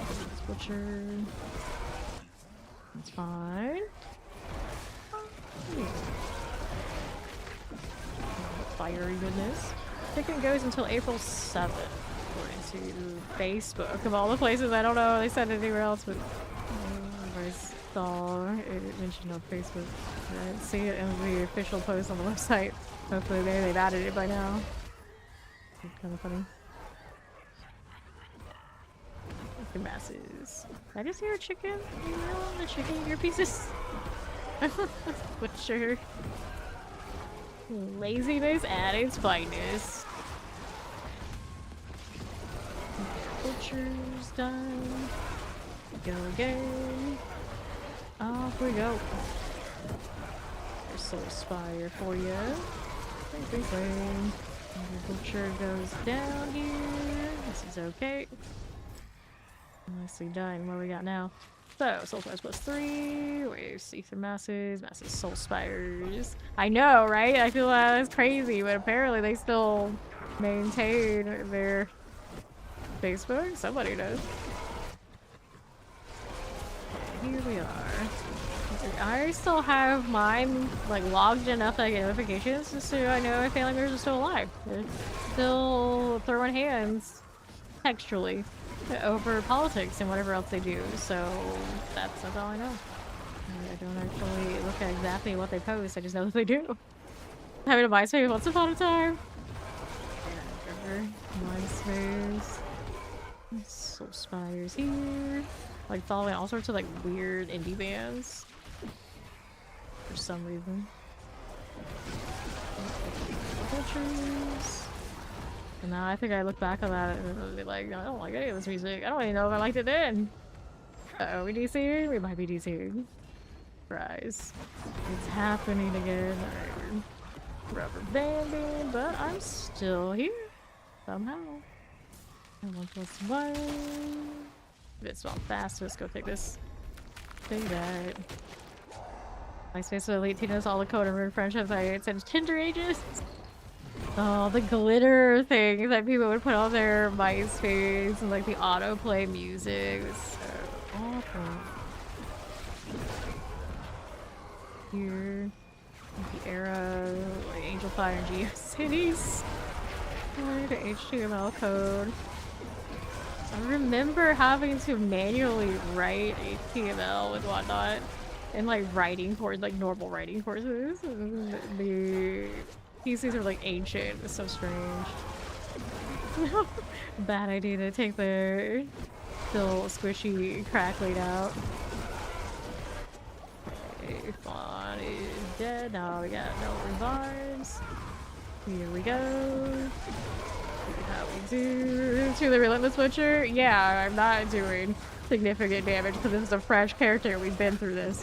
This butcher. That's fine. Fiery goodness. Chicken goes until April 7th, according to Facebook. Of all the places, I don't know if they said anywhere else, but I saw it mentioned on Facebook. I didn't see it in the official post on the website. Hopefully they've added it by now. It's kind of funny. The masses. Did I just hear a chicken? You know, the chicken ear pieces. Butcher. Laziness at its finest. Butcher's done. Go again. Off we go. There's Soulspire for you. The butcher goes down here. This is okay. Nicely done. What do we got now? So, Soulspires plus 3. We see some masses. Massive Soulspires. I know, right? I feel like that's crazy, but apparently they still maintain their Facebook. Somebody does. Okay, here we are. I still have mine like logged enough like notifications just so I know my family members are still alive. They're still throwing hands textually over politics and whatever else they do, so that's all I know. I don't actually look at exactly what they post, I just know that they do. Having a MySpace once upon a time. MySpace. Soul Spires here. Like following all sorts of like weird indie bands. For some reason. Cultures. And now I think I look back on that and I'll be like, I don't like any of this music. I don't even know if I liked it then. Uh-oh, we DC'd? We might be DC'd. Surprise. It's happening again. Alright. Rubber banding, but I'm still here. Somehow. And 1+1. It's not fast, let's go take this. Take that. MySpace with Elite Teen is all the code and rude friendships I had since Tinder ages. Oh, the glitter things that people would put on their MySpace and like the autoplay music. It was so awful. Here. The era, like Angel Fire and GeoCities. The HTML code. I remember having to manually write HTML and whatnot, and like writing courses, like normal writing courses. And the PCs are like ancient. It's so strange. Bad idea to take the still squishy crackling out. Okay, Fawn is dead. No, we got no revives. Here we go. How we do to the Relentless Butcher? Yeah, I'm not doing significant damage because this is a fresh character. We've been through this.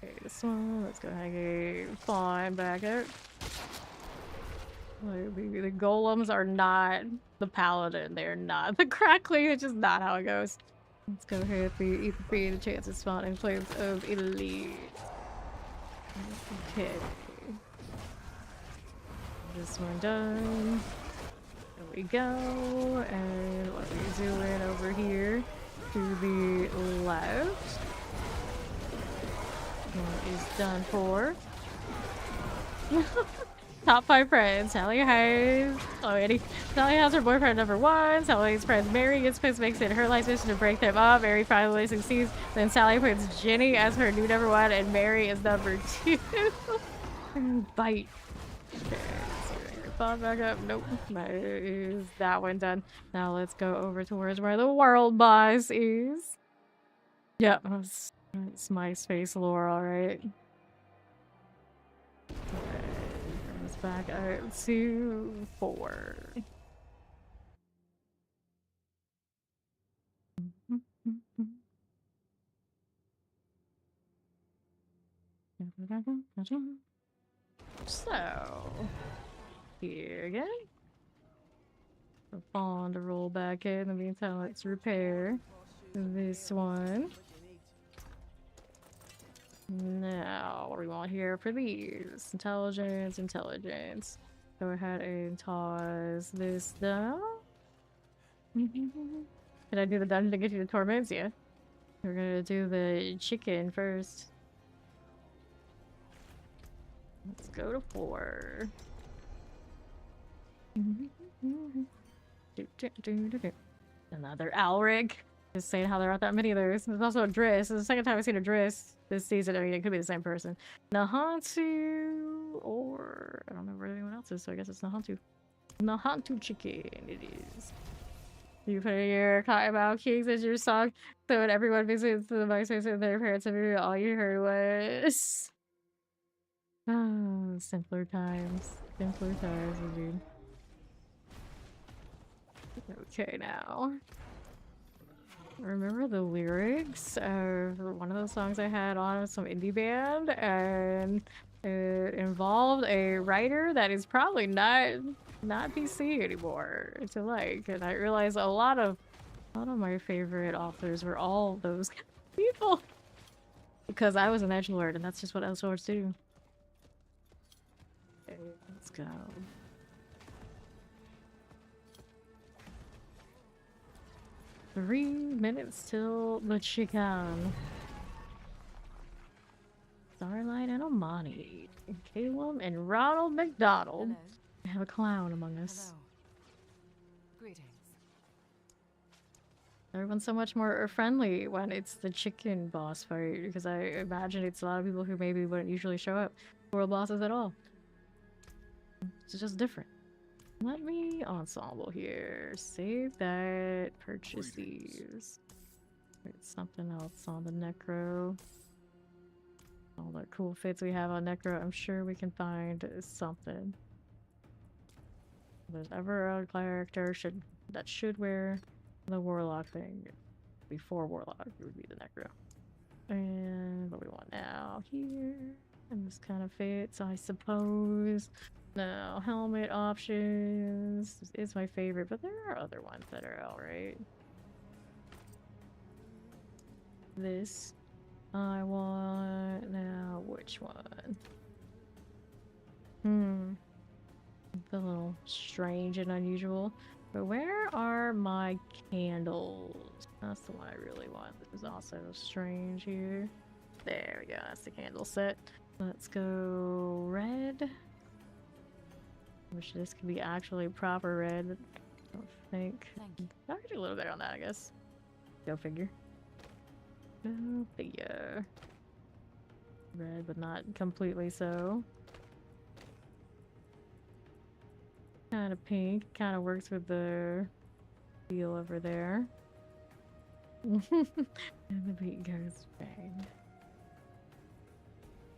Okay, this one. Let's go ahead and get Fawn back up. The golems are not the paladin. They're not the crackling. It's just not how it goes. Let's go ahead and eat the free the chance to spawn in place of elite. Okay. This one done. There we go. And what are we doing over here? To the left. One is done for. Top 5 friends. Sally has. Oh, Eddie. Sally has her boyfriend number 1. Sally's friend Mary gets pissed, makes it her life's mission to break them up. Mary finally succeeds. Then Sally puts Jenny as her new number 1, and Mary is number 2. Bite. Okay. Thought back up. Nope. Is that one done? Now let's go over towards where the world boss is. Yep, it's MySpace lore, alright. Okay, let's back up to 4. So, here again. On to roll back in the meantime, let's repair this one. Now, what do we want here for these? Intelligence, intelligence. Go ahead and toss this down. Did I do the dungeon to get you the torments? Yeah. We're gonna do the chicken first. Let's go to 4. Another Alric. Just saying how there aren't that many of those. There's also a Driss. It's the second time I've seen a Driss this season. I mean, it could be the same person. Nahantu, or I don't know where anyone else is, so I guess it's Nahantu. Nahantu chicken, it is. You put in your Cottonmouth Kings as your song, so when everyone visits the MySpace with their parents, all you heard was... Oh, simpler times. Simpler times, indeed. Okay, now. Remember the lyrics of one of the songs I had on with some indie band, and it involved a writer that is probably not PC anymore to like, and I realized a lot of my favorite authors were all those people because I was an edgelord, and that's just what edgelords do. Okay, let's go. Three minutes till the chicken. Starlight and Amani, and Caleb and Ronald McDonald. Hello. We have a clown among us. Hello. Greetings. everyone's so much more friendly when it's the chicken boss fight, because I imagine it's a lot of people who maybe wouldn't usually show up to world bosses at all. It's just different. Let me ensemble here. Save that. Purchase these. There's something else on the Necro. All the cool fits we have on Necro, I'm sure we can find something. If there's ever a character that should wear the Warlock thing. Before Warlock, it would be the Necro. And what we want now here. And this kind of fits, I suppose. No, helmet options is my favorite, but there are other ones that are alright. This I want now. Which one? It's a little strange and unusual. But where are my candles? That's the one I really want. This is also strange here. There we go. That's the candle set. Let's go red. Wish this could be actually proper red, but I don't think. I could do a little bit on that, I guess. Go figure. Go figure. Red, but not completely so. Kind of pink. Kind of works with the feel over there. And the beat goes bang.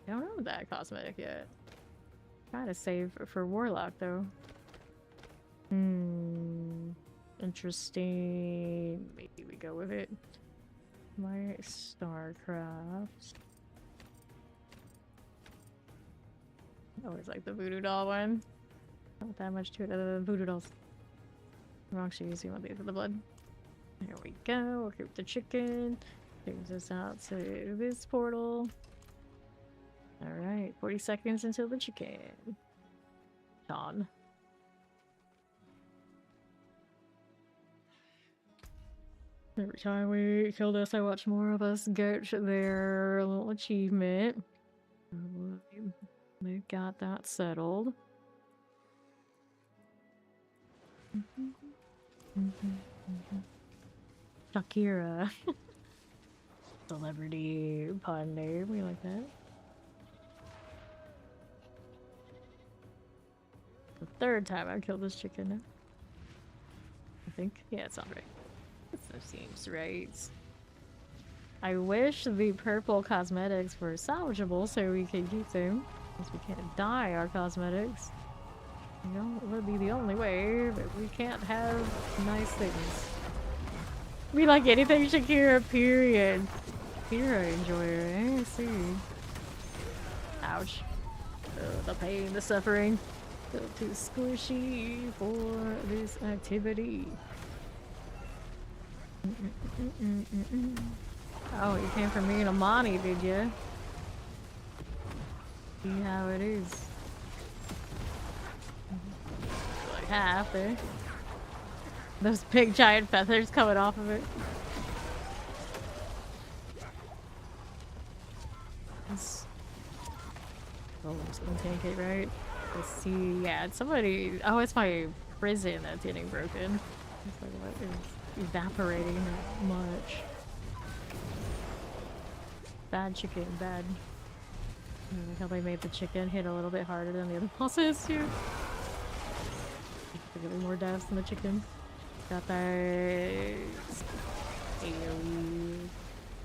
I don't know that cosmetic yet. Try to save for Warlock though. Interesting. Maybe we go with it. My StarCraft. I always like the voodoo doll one. Not that much to it other than voodoo dolls. Wrong shoes, you want these for the blood. There we go. Okay, with the chicken. Brings us out to this portal. Alright, 40 seconds until the chicken. Dawn. Every time we kill this, I watch more of us get their little achievement. We've got that settled. Shakira. Celebrity pun name, we like that. The third time I killed this chicken now. I think. Yeah, it sounds right. That seems right. I wish the purple cosmetics were salvageable so we could keep them. Because we can't dye our cosmetics. You know, it would be the only way, but we can't have nice things. We like anything Shakira, period. Shakira enjoyer, eh? I see. Ouch. The pain, the suffering. Still too squishy for this activity. Oh, you came for me and Amani, did you? See how it is. Like half there. Those big giant feathers coming off of it. Oh, just gonna take it, right? Let's see. Yeah, somebody. Oh, it's my prison that's getting broken. It's like, what is evaporating that much? Bad chicken, bad. I like how they made the chicken hit a little bit harder than the other bosses too. Getting more deaths than the chicken. Got that AoE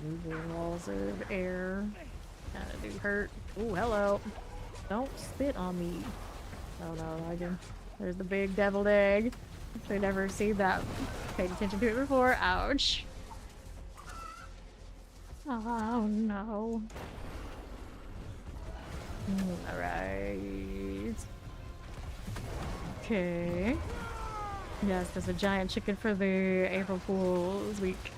moving walls of air. Kinda do hurt. Oh, hello. Don't spit on me. Oh no, I can. There's the big deviled egg. I've never seen that. Paid attention to it before. Ouch. Oh no. Alright. Okay. Yes, there's a giant chicken for the April Fool's week.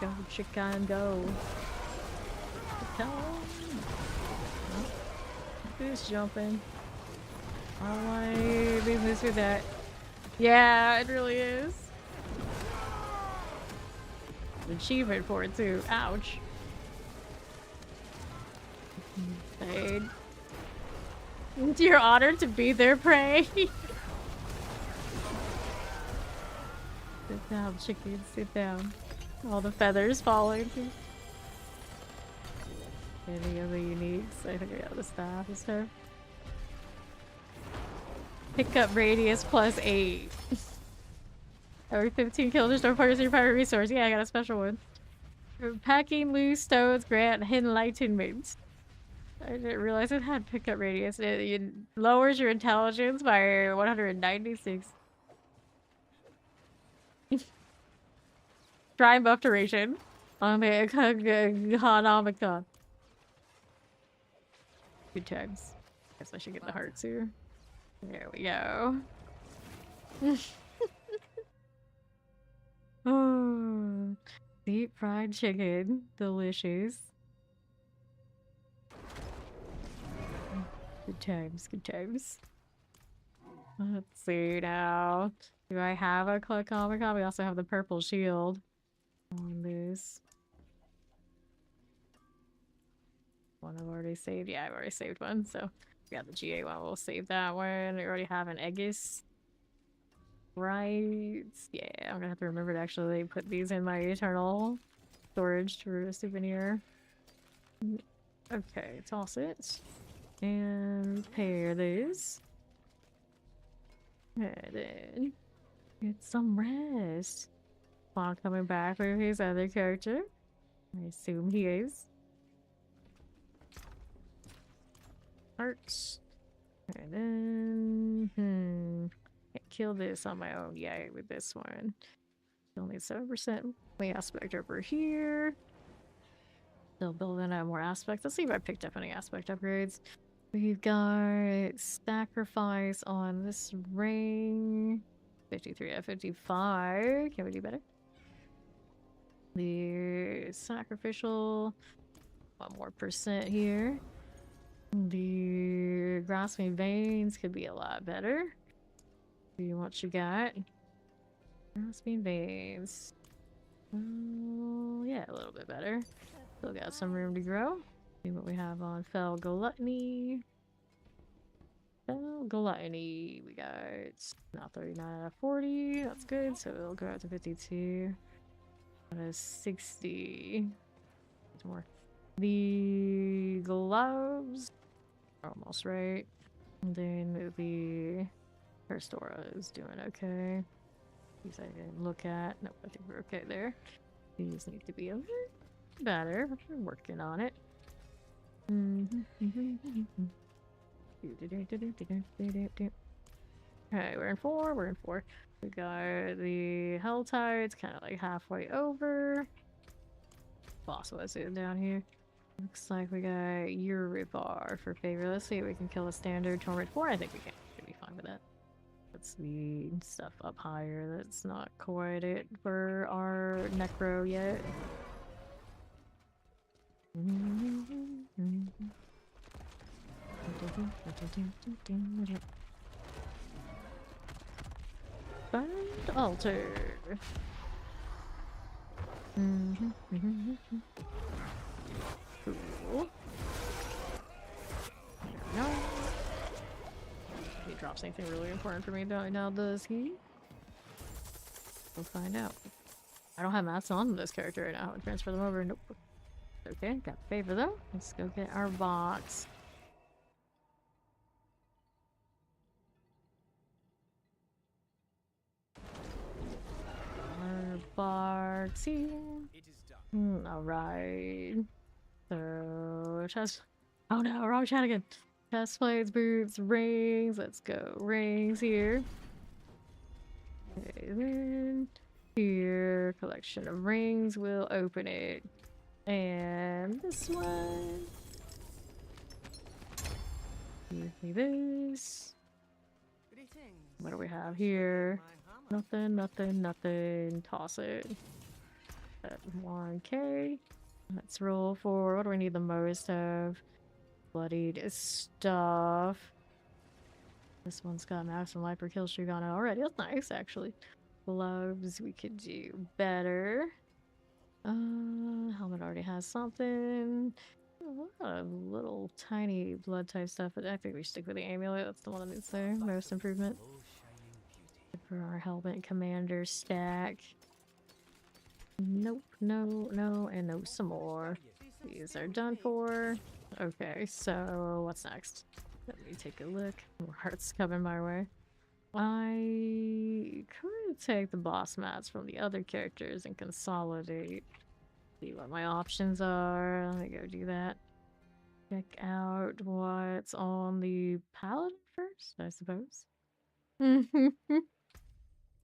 Go, chicken, go. Come on. Who's jumping? I want to be loose with that. Yeah, it really is. Achievement for it too. Ouch. Paid. You're honored to be their prey. Sit down, chicken, sit down. All the feathers falling. Any other uniques? I think I got the staff and stuff. Pickup radius +8. Every 15 kills, restore focus your fire resource. Yeah, I got a special one. Packing loose stones grant enlightenment. I didn't realize it had pickup radius. It lowers your intelligence by 196. Shrine buff duration on the Economicon. Good times. Guess I should get the hearts here. There we go. Oh, deep fried chicken. Delicious. Good times, good times. Let's see now. Do I have a Comic-Con? We also have the purple shield on this. One I've already saved. Yeah, I've already saved one, so we got the GA one. We'll save that one. We already have an Aegis. Right. Yeah, I'm gonna have to remember to actually put these in my eternal storage for a souvenir. Okay, toss it. And pair these. And then get some rest. While coming back with his other character. I assume he is. Hearts. And then can't kill this on my own yet with this one. Still need 7%. We aspect over here. Still building out more aspects. Let's see if I picked up any aspect upgrades. We've got sacrifice on this ring. 53 out of 55. Can we do better? The sacrificial. 1% here. The grasping veins could be a lot better. See what you got. Grasping veins. Oh, yeah, a little bit better. Still got some room to grow. See what we have on Fell Gluttony. Fell Gluttony. We got now 39 out of 40. That's good. So it'll go out to 52 out of 60. More. The gloves. Almost right. And then the first aura is doing okay. These I didn't look at. Nope, I think we're okay there. These need to be a little better. We're working on it. Okay, we're in 4. We're in 4. We got the Hell Tides kind of like halfway over. Boss was it down here. Looks like we got Uribar for favor. Let's see if we can kill a standard Torment 4. I think we can. Should be fine with that. That's the stuff up higher. That's not quite it for our Necro yet. Bind altar. Cool. No. He drops anything really important for me now, does he? We'll find out. I don't have mats on this character right now. I'll transfer them over. Nope. Okay, got favor though. Let's go get our box. Our box here. Alright. So, chest. Oh no, wrong chat again. Chest plates, boots, rings. Let's go. Rings here. Okay, then here. Collection of rings. We'll open it. And this one. Give me this. What do we have here? Nothing, nothing, nothing. Toss it. At 1k. Let's roll for what do we need the most of? Bloodied stuff. This one's got maximum life per kill streak on it already. That's nice, actually. Gloves, we could do better. Helmet already has something. A lot of little tiny blood type stuff, but I think we stick with the amulet. That's the one that needs the most improvement. For our helmet commander stack. Nope, no, no, and no some more. These are done for. Okay, so what's next? Let me take a look. More hearts coming my way. I could take the boss mats from the other characters and consolidate. See what my options are. Let me go do that. Check out what's on the paladin first, I suppose.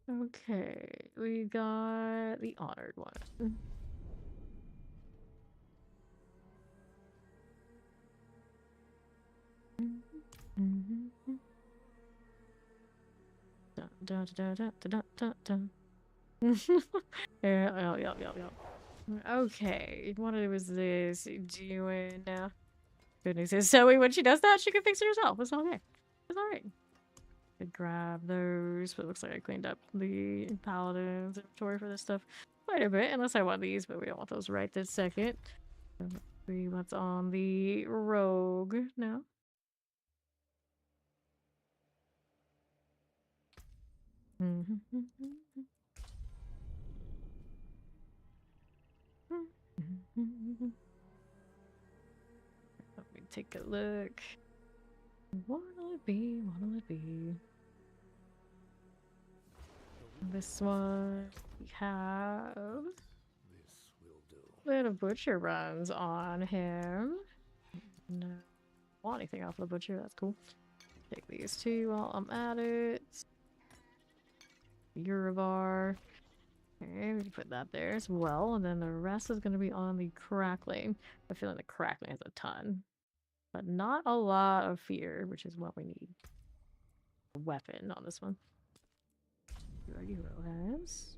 Okay, we got the honored one. Dun, dun, dun, dun, dun, dun, dun. Yeah, yeah. Okay, what was this doing now? Good news is Zoe, when she does that, she can fix it herself. It's okay. It's alright. Could grab those, but it looks like I cleaned up the paladin's inventory for this stuff quite a bit, unless I want these, but we don't want those right this second. Let's see what's on the rogue now. Let me take a look. What'll it be? What'll it be? This one we have little butcher runs on him. No, want anything off the butcher? That's cool. Take these two while I'm at it. Eurobar. Okay, we can put that there as well, and then the rest is going to be on the crackling. I'm feeling the crackling has a ton, but not a lot of fear, which is what we need. A weapon on this one. Already has.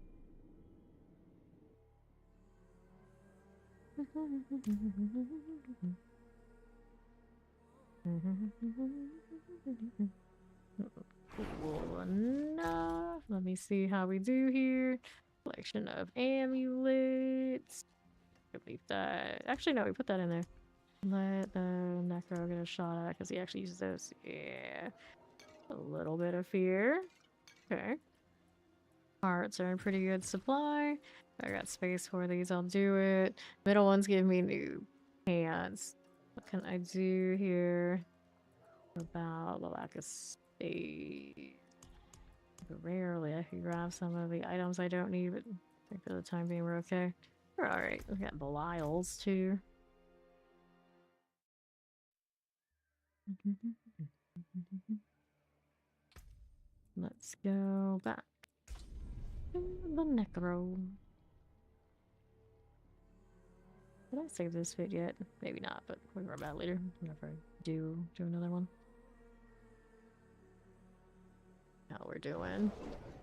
Cool enough. Let me see how we do here. Collection of amulets. Leave that. Actually, no, we put that in there. Let the Necro get a shot at because he actually uses those. Yeah. A little bit of fear. Okay. Hearts are in pretty good supply. I got space for these, I'll do it. Middle ones give me new pants. What can I do here about the lack of space? Rarely I can grab some of the items I don't need, but I think for the time being we're okay. We're alright. We got Belials too. Let's go back to the Necro. Did I save this fit yet? Maybe not, but we can worry about it later whenever I do another one. How we're doing.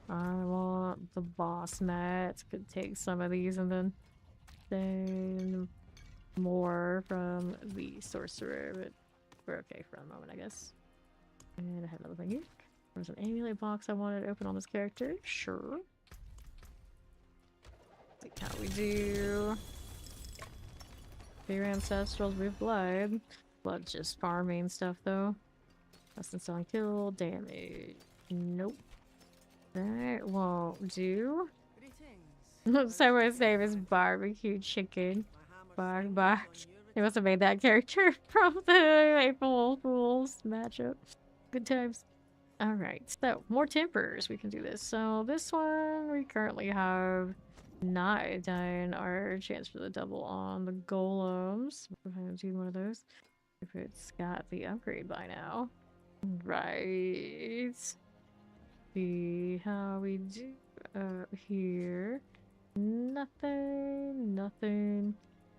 I want the boss mats. Could take some of these and then more from the sorcerer, but we're okay for a moment, I guess. And I have another thing here. There's an amulet box I wanted to open on this character. Sure. See how we do. Fear ancestrals with blood. Blood's just farming stuff though. Less than selling kill damage. Nope. That won't do. Someone's name is barbecue chicken. Bark. They must have made that character from the April Fools matchup. Good times. Alright, so more tempers. We can do this. So this one we currently have not done our chance for the double on the golems. We're gonna do one of those. If it's got the upgrade by now. Right. See how we do here. Nothing.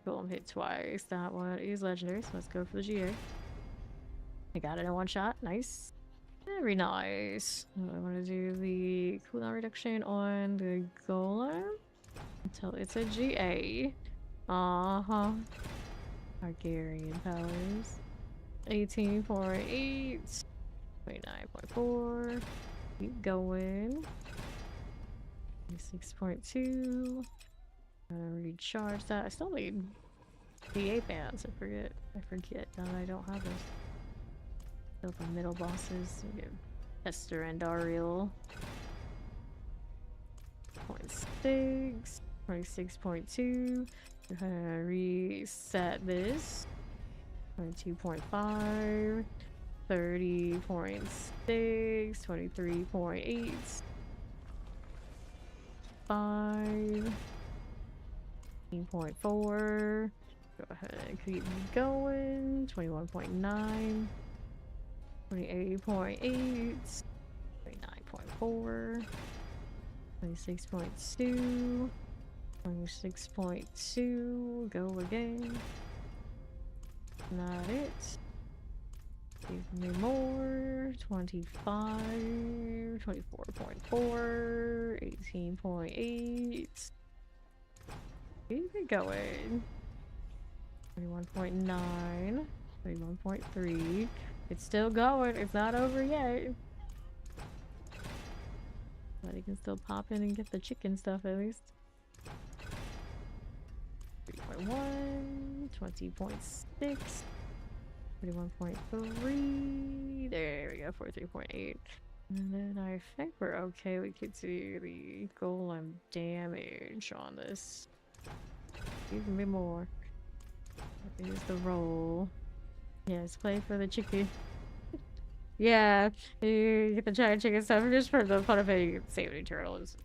Golem hit twice. That one is legendary, so let's go for the GA. I got it in one shot. Nice. Very nice. I want to do the cooldown reduction on the golem until it's a GA. Targaryen powers. 18.8. 29.4. Keep going. 6.2. Recharge that. I still need the 8 bands. I forget that I don't have those. Still the middle bosses. We get Esther and Dariel. 26.2. We're gonna reset this. 22.5. 30.6. 23.8. 5. 18.4. Go ahead and keep going. 21.9. 28.8. 29.4. 26.2. 26.2. Go again. Not it. Give me more. 25. 24.4. 18.8. Keep it going. 21.9. 21.3. It's still going. It's not over yet. But you can still pop in and get the chicken stuff at least. 3.1. 20.6. 31.3. There we go. 43.8. And then I think we're okay. We could do the golem damage on this. Give me more. Here's the roll. Yes, play for the chicken. Yeah, you get the giant chicken stuff just for the fun of it. You can save any turtles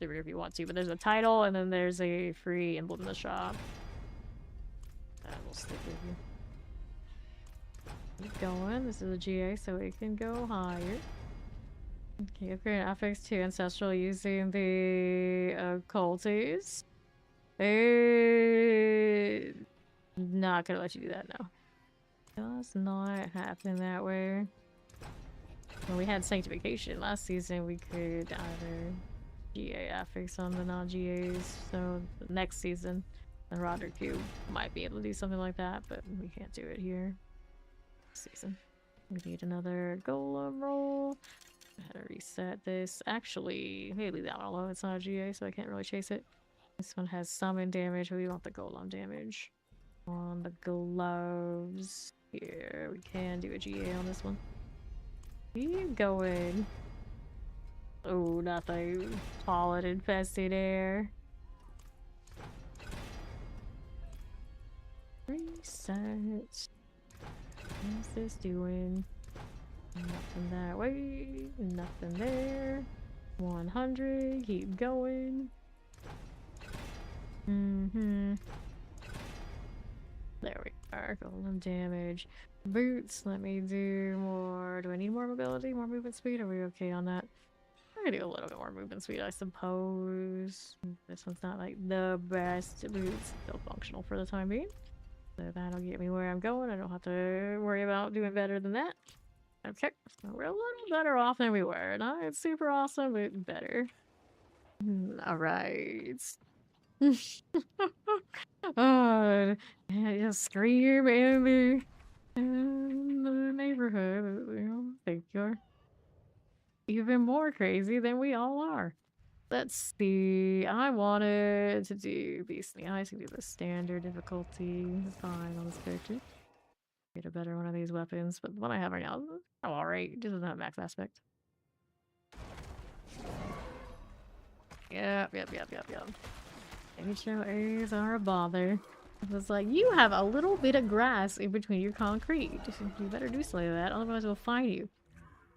if you want to, but there's a title and then there's a free emblem in the shop. That will stick with you. Keep going. This is a GA, so we can go higher. Okay, upgrade affix to ancestral using the occulties. Not gonna let you do that now. Does not happen that way. When we had sanctification last season, we could either GA affix on the non-GAs. So the next season, the Roderick Cube might be able to do something like that, but we can't do it here. This season. We need another golem roll. I had to reset this. Actually, maybe leave that one alone. It's not a GA, so I can't really chase it. This one has summon damage, but we want the golem damage. On the gloves. Here, we can do a GA on this one. Keep going. Oh, nothing. Pollen infested air. Reset. What's this doing? Nothing that way. Nothing there. 100. Keep going. There we are. Golem damage. Boots. Let me do more. Do I need more mobility? More movement speed? Are we okay on that? I can do a little bit more movement speed, I suppose. This one's not like the best boots. Still functional for the time being. So that'll get me where I'm going. I don't have to worry about doing better than that. Okay. So we're a little better off than we were. Not super awesome, but better. Alright. Oh, just scream in the neighborhood. You know, think you're even more crazy than we all are. Let's see. I wanted to do Beastly Eyes. I can do the standard difficulty. Fine on this character. Get a better one of these weapons, but the one I have right now is alright. It doesn't have max aspect. Yep. HOAs are a bother. It was like, you have a little bit of grass in between your concrete. You better do something like that, otherwise we'll fine you.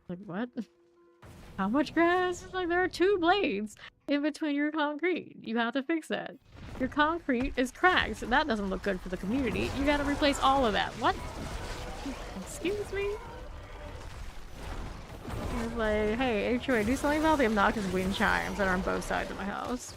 Like, what? How much grass? It's like, there are 2 blades in between your concrete. You have to fix that. Your concrete is cracked, so that doesn't look good for the community. You gotta replace all of that. What? Excuse me? It's like, hey, HOA, do something about the obnoxious wind chimes that are on both sides of my house.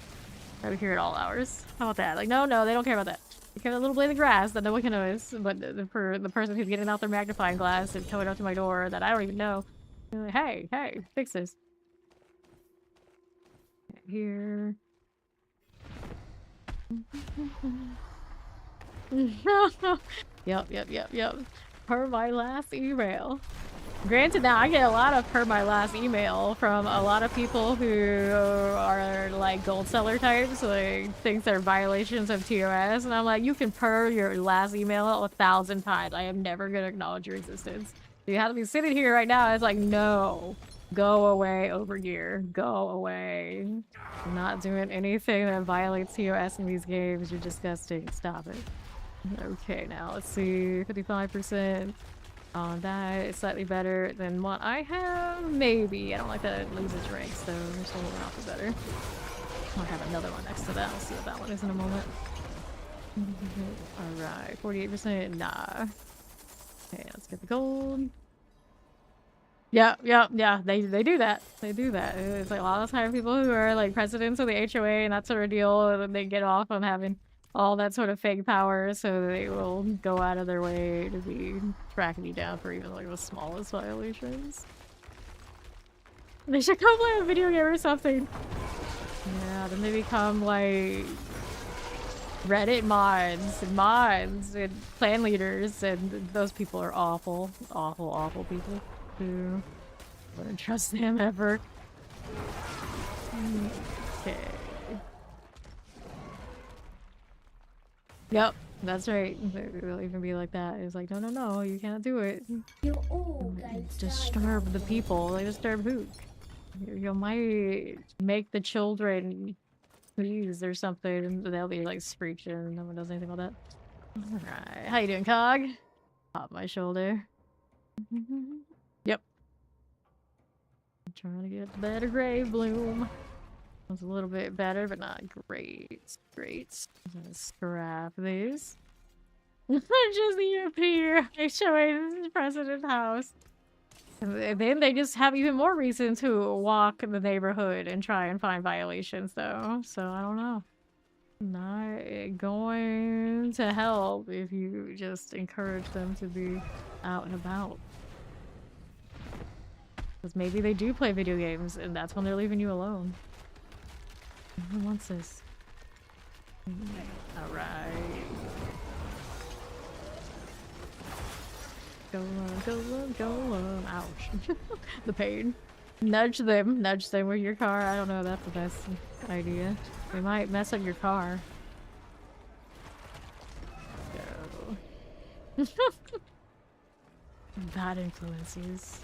I would hear it all hours. How about that? Like, no, they don't care about that. They care about a little blade of grass that no one can notice, but for the person who's getting out their magnifying glass and coming up to my door that I don't even know, like, hey, fix this. Here. Yep. Per my last email. Granted, now I get a lot of per my last email from a lot of people who are like gold seller types, like things that are violations of TOS, and I'm like, you can per your last email 1,000 times. I am never gonna acknowledge your existence. You have to be sitting here right now. It's like, no, Go away over here. Go away. I'm not doing anything that violates TOS in these games. You're disgusting. Stop it. Okay, now let's see. 55% on that. It's slightly better than what I have. Maybe. I don't like that it loses ranks, though. There's a little off better. I'll have another one next to that. I'll see what that one is in a moment. Alright, 48%. Nah. Okay, let's get the gold. Yeah. They do that. They do that. It's like a lot of time people who are like presidents of the HOA and that sort of deal, and then they get off on having all that sort of fake power, so they will go out of their way to be tracking you down for even like the smallest violations. They should come play a video game or something. Yeah, then they become like Reddit mods and clan leaders, and those people are awful, awful people. Who wouldn't trust them ever. Okay. Yep, that's right. They'll even be like that. It's like, no, you can't do it. You all guys disturb the people. They disturb who? You might make the children sneeze or something, and they'll be like screeching. No one does anything about that. Alright, how you doing, Cog? Pop my shoulder. Yep. I'm trying to get better grave bloom. It's a little bit better, but not great. Great. Let's scrap these. Just the appear. They show it the president's house. And then they just have even more reason to walk the neighborhood and try and find violations, though. So I don't know. Not going to help if you just encourage them to be out and about. Because maybe they do play video games, and that's when they're leaving you alone. Who wants this? Alright. Go on. Ouch. The pain. Nudge them with your car. I don't know, that's the best idea. They might mess up your car. Go. Bad influences.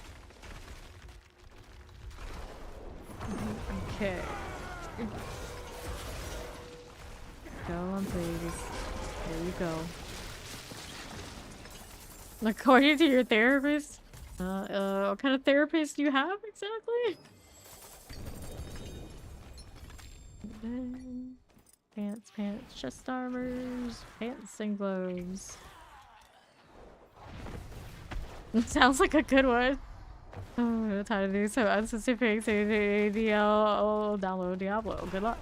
Okay. Go on, please. There you go. According to your therapist? What kind of therapist do you have exactly? Pants, chest armors, pants and gloves. Sounds like a good one. Oh, that's how to do some unspecific ADL. Download Diablo. Good luck.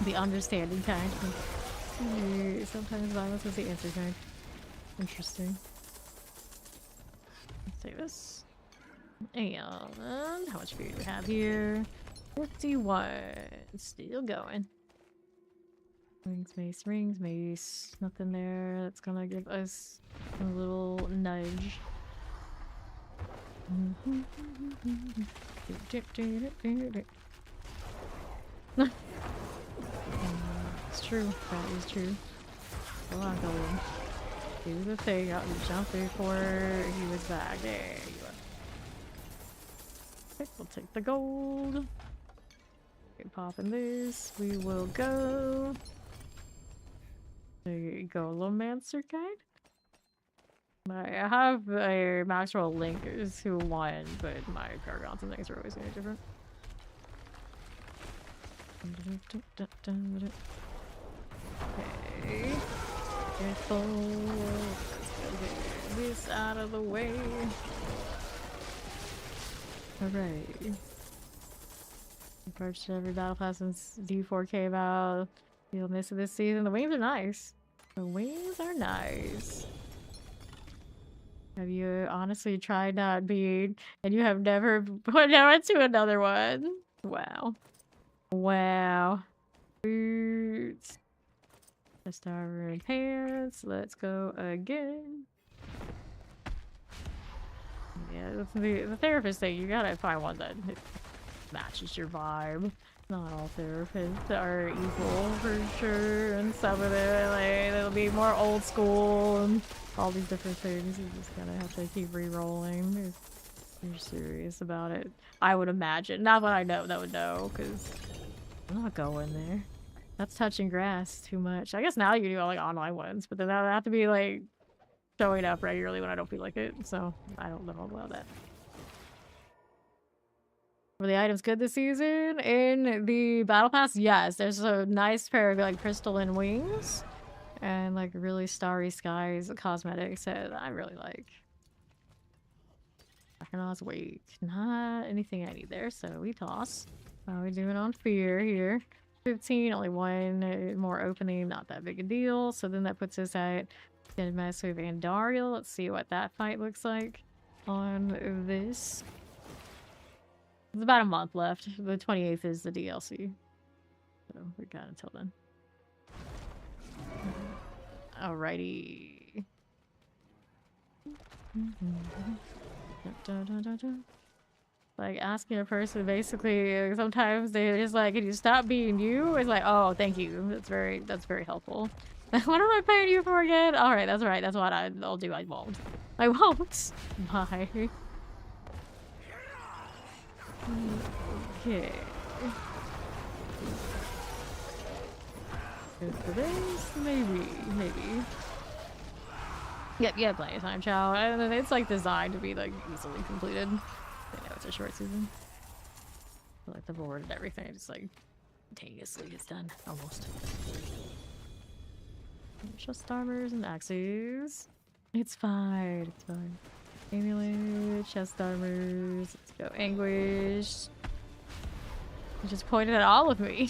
The understanding kind. Sometimes violence is the answer kind. Interesting. Let's take this. And how much food do we have here? 51. Still going. Rings, mace. Nothing there. That's gonna give us a little nudge. It's true. That is true. Go on, Golem. Do the thing. Out and jump before he was back. There you are. Okay, we'll take the gold. Okay, popping this. We will go. There you go, Necromancer guide. I have a Maxwell Link who won, but my Paragons and things are always going to be different. Okay. Careful. Let's go get this out of the way. Alright. Purchased every battle pass since D4 came out. You'll miss it this season. The wings are nice. The wings are nice. Have you honestly tried not being, and you have never put out to another one? Wow. Wow. Boots. Just armor and pants. Let's go again. Yeah, that's the therapist thing. You gotta find one that matches your vibe. Not all therapists are equal for sure, and some of them like they'll be more old school and all these different things. You just gotta have to keep re-rolling. You're serious about it. I would imagine. Not that I know that would know, because I'm not going there. That's touching grass too much. I guess now you do all like online ones, but then that would have to be like showing up regularly when I don't feel like it. So I don't know about that. Were the items good this season? In the battle pass, yes. There's a nice pair of like crystalline wings and like really starry skies cosmetics that I really like. Arcanauts, wait, not anything I need there, so we toss. How are we doing on fear here? 15, only one more opening, not that big a deal. So then that puts us at Gonna mess with Andariel. Let's see what that fight looks like on this. It's about a month left. The 28th is the DLC. So we got until then. Alrighty. Like asking a person basically sometimes they just like, can you stop being you? It's like, oh, thank you. That's very helpful. What am I paying you for again? Alright, that's right. That's what I'll do. I won't. I won't. Bye. Okay. Good for this? Maybe. Yep, yeah, plenty of time, Chow. And then it's like designed to be like easily completed. I know it's a short season. I like the board and everything just like instantaneously gets done almost. Chest armors and axes. It's fine. It's fine. Amulet, chest armors. Let's go. Anguish. You just pointed at all of me.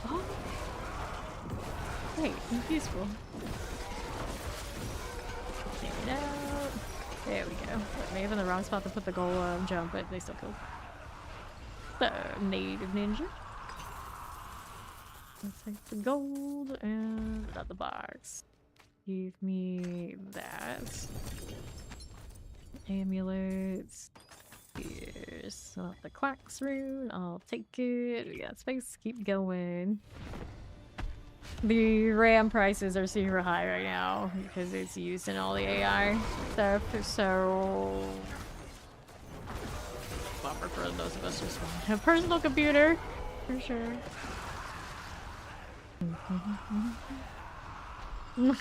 Oh. Wait, I'm peaceful. Take it out. There we go. May have been the wrong spot to put the golem jump, but they still killed. The native ninja. Let's take the gold and put out the box. Give me that. Amulets. Here's the Quacks rune. I'll take it. We got space. Keep going. The RAM prices are super high right now because it's used in all the AI stuff. So, bummer for those of us who just want a personal computer, for sure.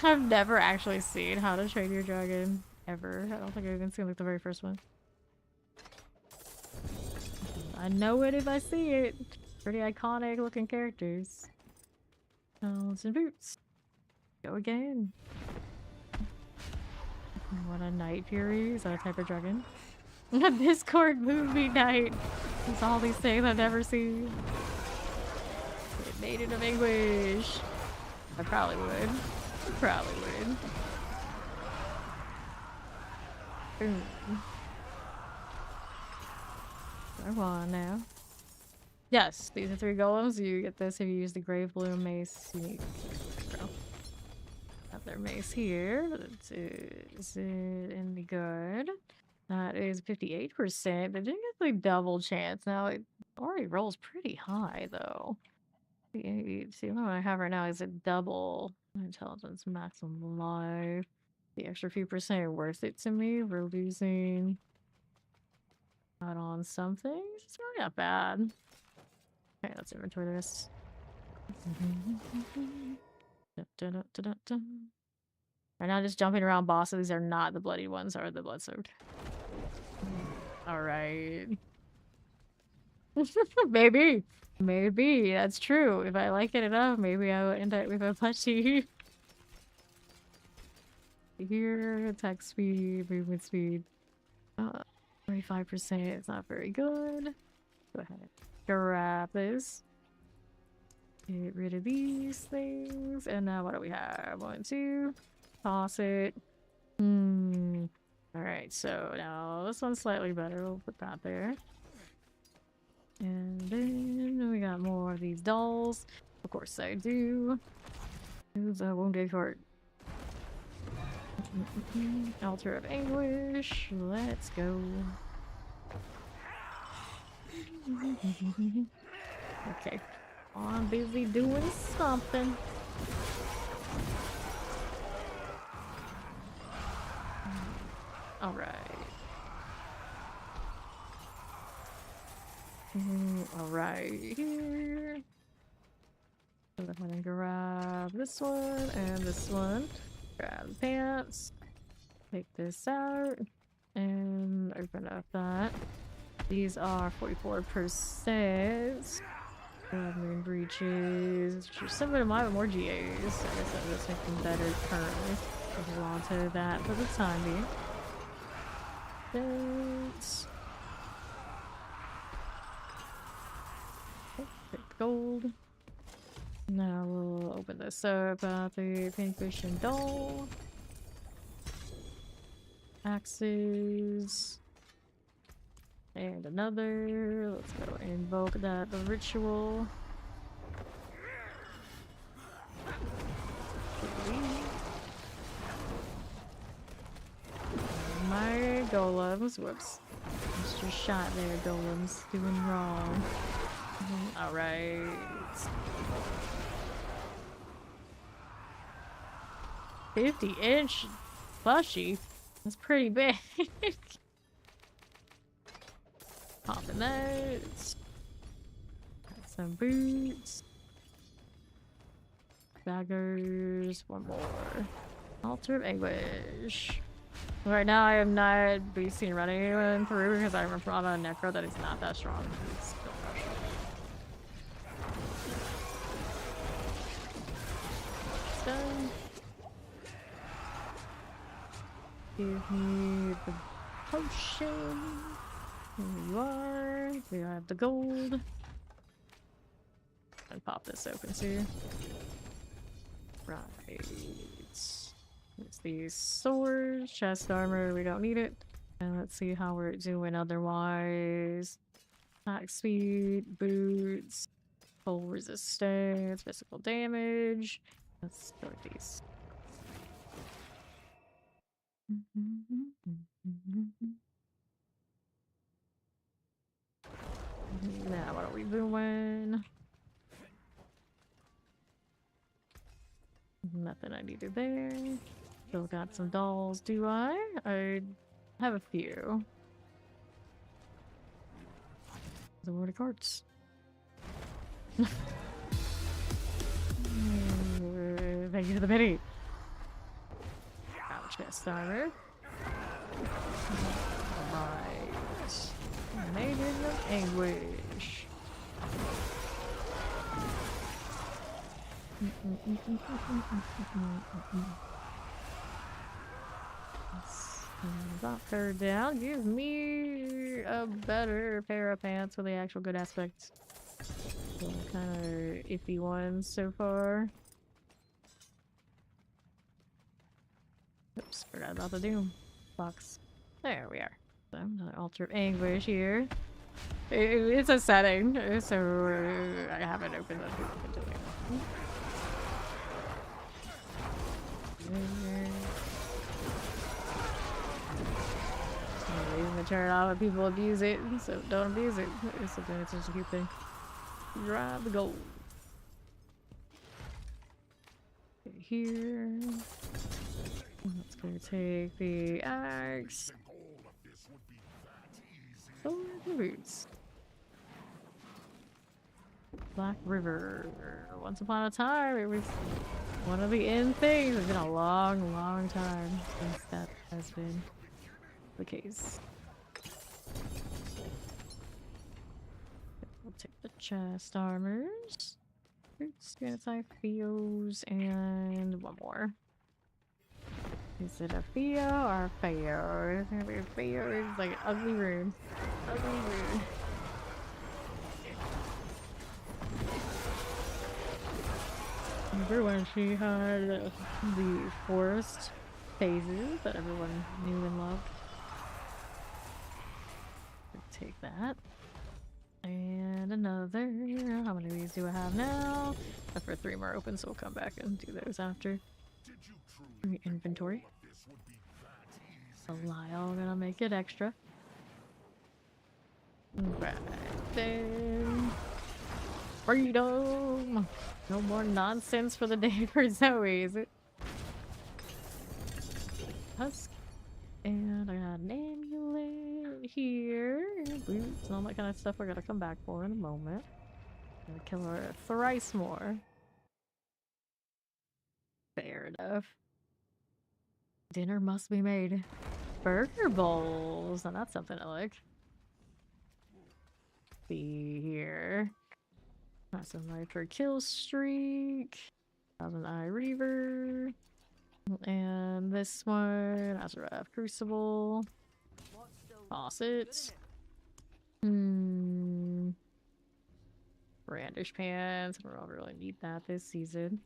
I've never actually seen How to Train Your Dragon ever. I don't think I've even seen like the very first one. I know it if I see it. Pretty iconic looking characters. Bells and boots. Go again. What a Night Fury. Is that a type of dragon? A Discord movie night. It's all these things I've never seen. Maiden of Anguish. I probably would. Boom. Go on now. Yes, these are 3 golems. You get this if you use the Grave Bloom mace. Unique. Have their mace here. Is it any good? That is 58%. They didn't get like double chance. Now it already rolls pretty high though. See what I have right now is a double intelligence maximum life. The extra few percent are worth it to me. We're losing out on something. It's really not bad. Okay, let's inventory this. Right now, just jumping around bosses. These are not the bloody ones, are the blood soaked. Alright. Maybe that's true. If I like it enough, maybe I will end up with a plushie. Here, attack speed, movement speed. 35%. It's not very good. Go ahead. Grab this. Get rid of these things. And now what do we have? 1, 2. Toss it. Alright, so now this one's slightly better. We'll put that there. And then we got more of these dolls. Of course I do. Who's a wounded heart? Altar of Anguish. Let's go. Okay. I'm busy doing something. Alright. Alright, here. Go ahead and grab this one and this one. Grab the pants. Take this out. And open up that. These are 44%. Moon breaches. Some of them might have more GAs. I guess that does make them better currently. Hold on to that for the time being. Thanks. Oh, take the gold. Now we'll open this up at the Pinkfish and Doll. Axes. And another. Let's go invoke that the ritual. My golems. Whoops. Just shot there, golems. Doing wrong. Alright. 50-inch plushie. That's pretty big. Popping those. Got some boots. Daggers. One more. Altar of Anguish. Right now I am not beasting running anyone through because I'm on a Necro that is not that strong. It's still fresh. Done. Give me the potion. Here you are. We have the gold. And pop this open too. Right. It's these swords, chest armor, we don't need it. And let's see how we're doing otherwise. Attack speed, boots, full resistance, physical damage. Let's go with these. Now, what are we doing? Nothing I needed there. Still got some dolls, do I? I have a few. The word of cards. Thank you for the pity. Ouch, chest armor. Right. Maiden of Anguish. Drop her down. Give me a better pair of pants with the actual good aspects. Kind of iffy ones so far. Oops, forgot about the Doom box. There we are. So, another Altar of Anguish here. It's a setting, so I haven't opened it. Reason to turn it off when people abuse it, so don't abuse it. It's something that's just a cute thing. Drive the gold. Okay, here. Let's go take the axe. Oh, the boots. Black River. Once upon a time, it was one of the in things. It's been a long, long time since that has been the case. We'll take the chest armors. Boots, anti-feos, and one more. Is it a Feo or a Feo? It's gonna be a Feo. It's like an ugly rune. Ugly rune. Remember when she had the forest phases that everyone knew and loved? Take that. And another. How many of these do I have now? I've got 3 more open, so we'll come back and do those after. Inventory. Belial, gonna make it extra. Right then. Freedom! No more nonsense for the day for Zoe, is it? Husk. And I got an amulet. here. Boots and all that kind of stuff we're gonna come back for in a moment. Gonna kill her thrice more. Fair enough. Dinner must be made. Burger bowls. Now that's something I like. See here. That's a Nitro kill streak. That's an Eye Reaver. And this one, Azarath Crucible. Faucet. Brandish pants. We don't really need that this season.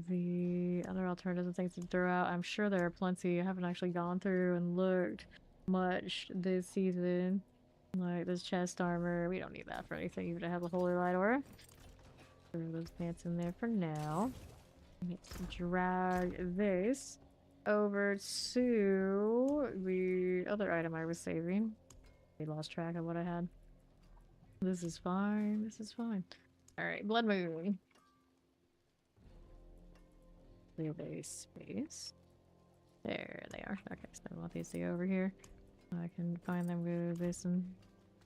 The other alternatives and things to throw out, I'm sure there are plenty. I haven't actually gone through and looked much this season. Like this chest armor, we don't need that for anything, even to have a Holy Light Aura. Throw those pants in there for now. Let's drag this over to the other item I was saving. I lost track of what I had. This is fine. This is fine. Alright, Blood Moon. Leave a space. There they are. Okay, so I want these to go over here. I can find them with this and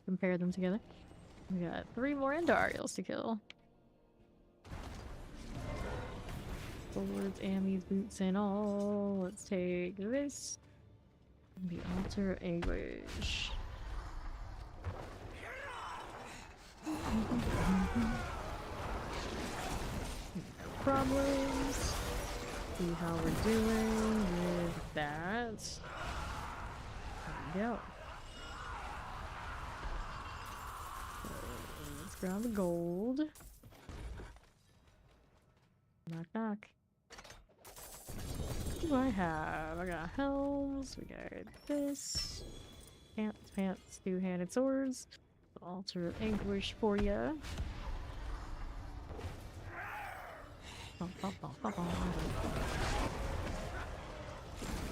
compare them together. We got 3 more Endarials to kill. Swords and these boots and all. Let's take this. The Altar of Anguish. No problems. See how we're doing with that. There we go. So, let's grab the gold. Knock knock. What do I have? I got helms, we got this. Pants, 2-handed swords. Altar of Anguish for ya.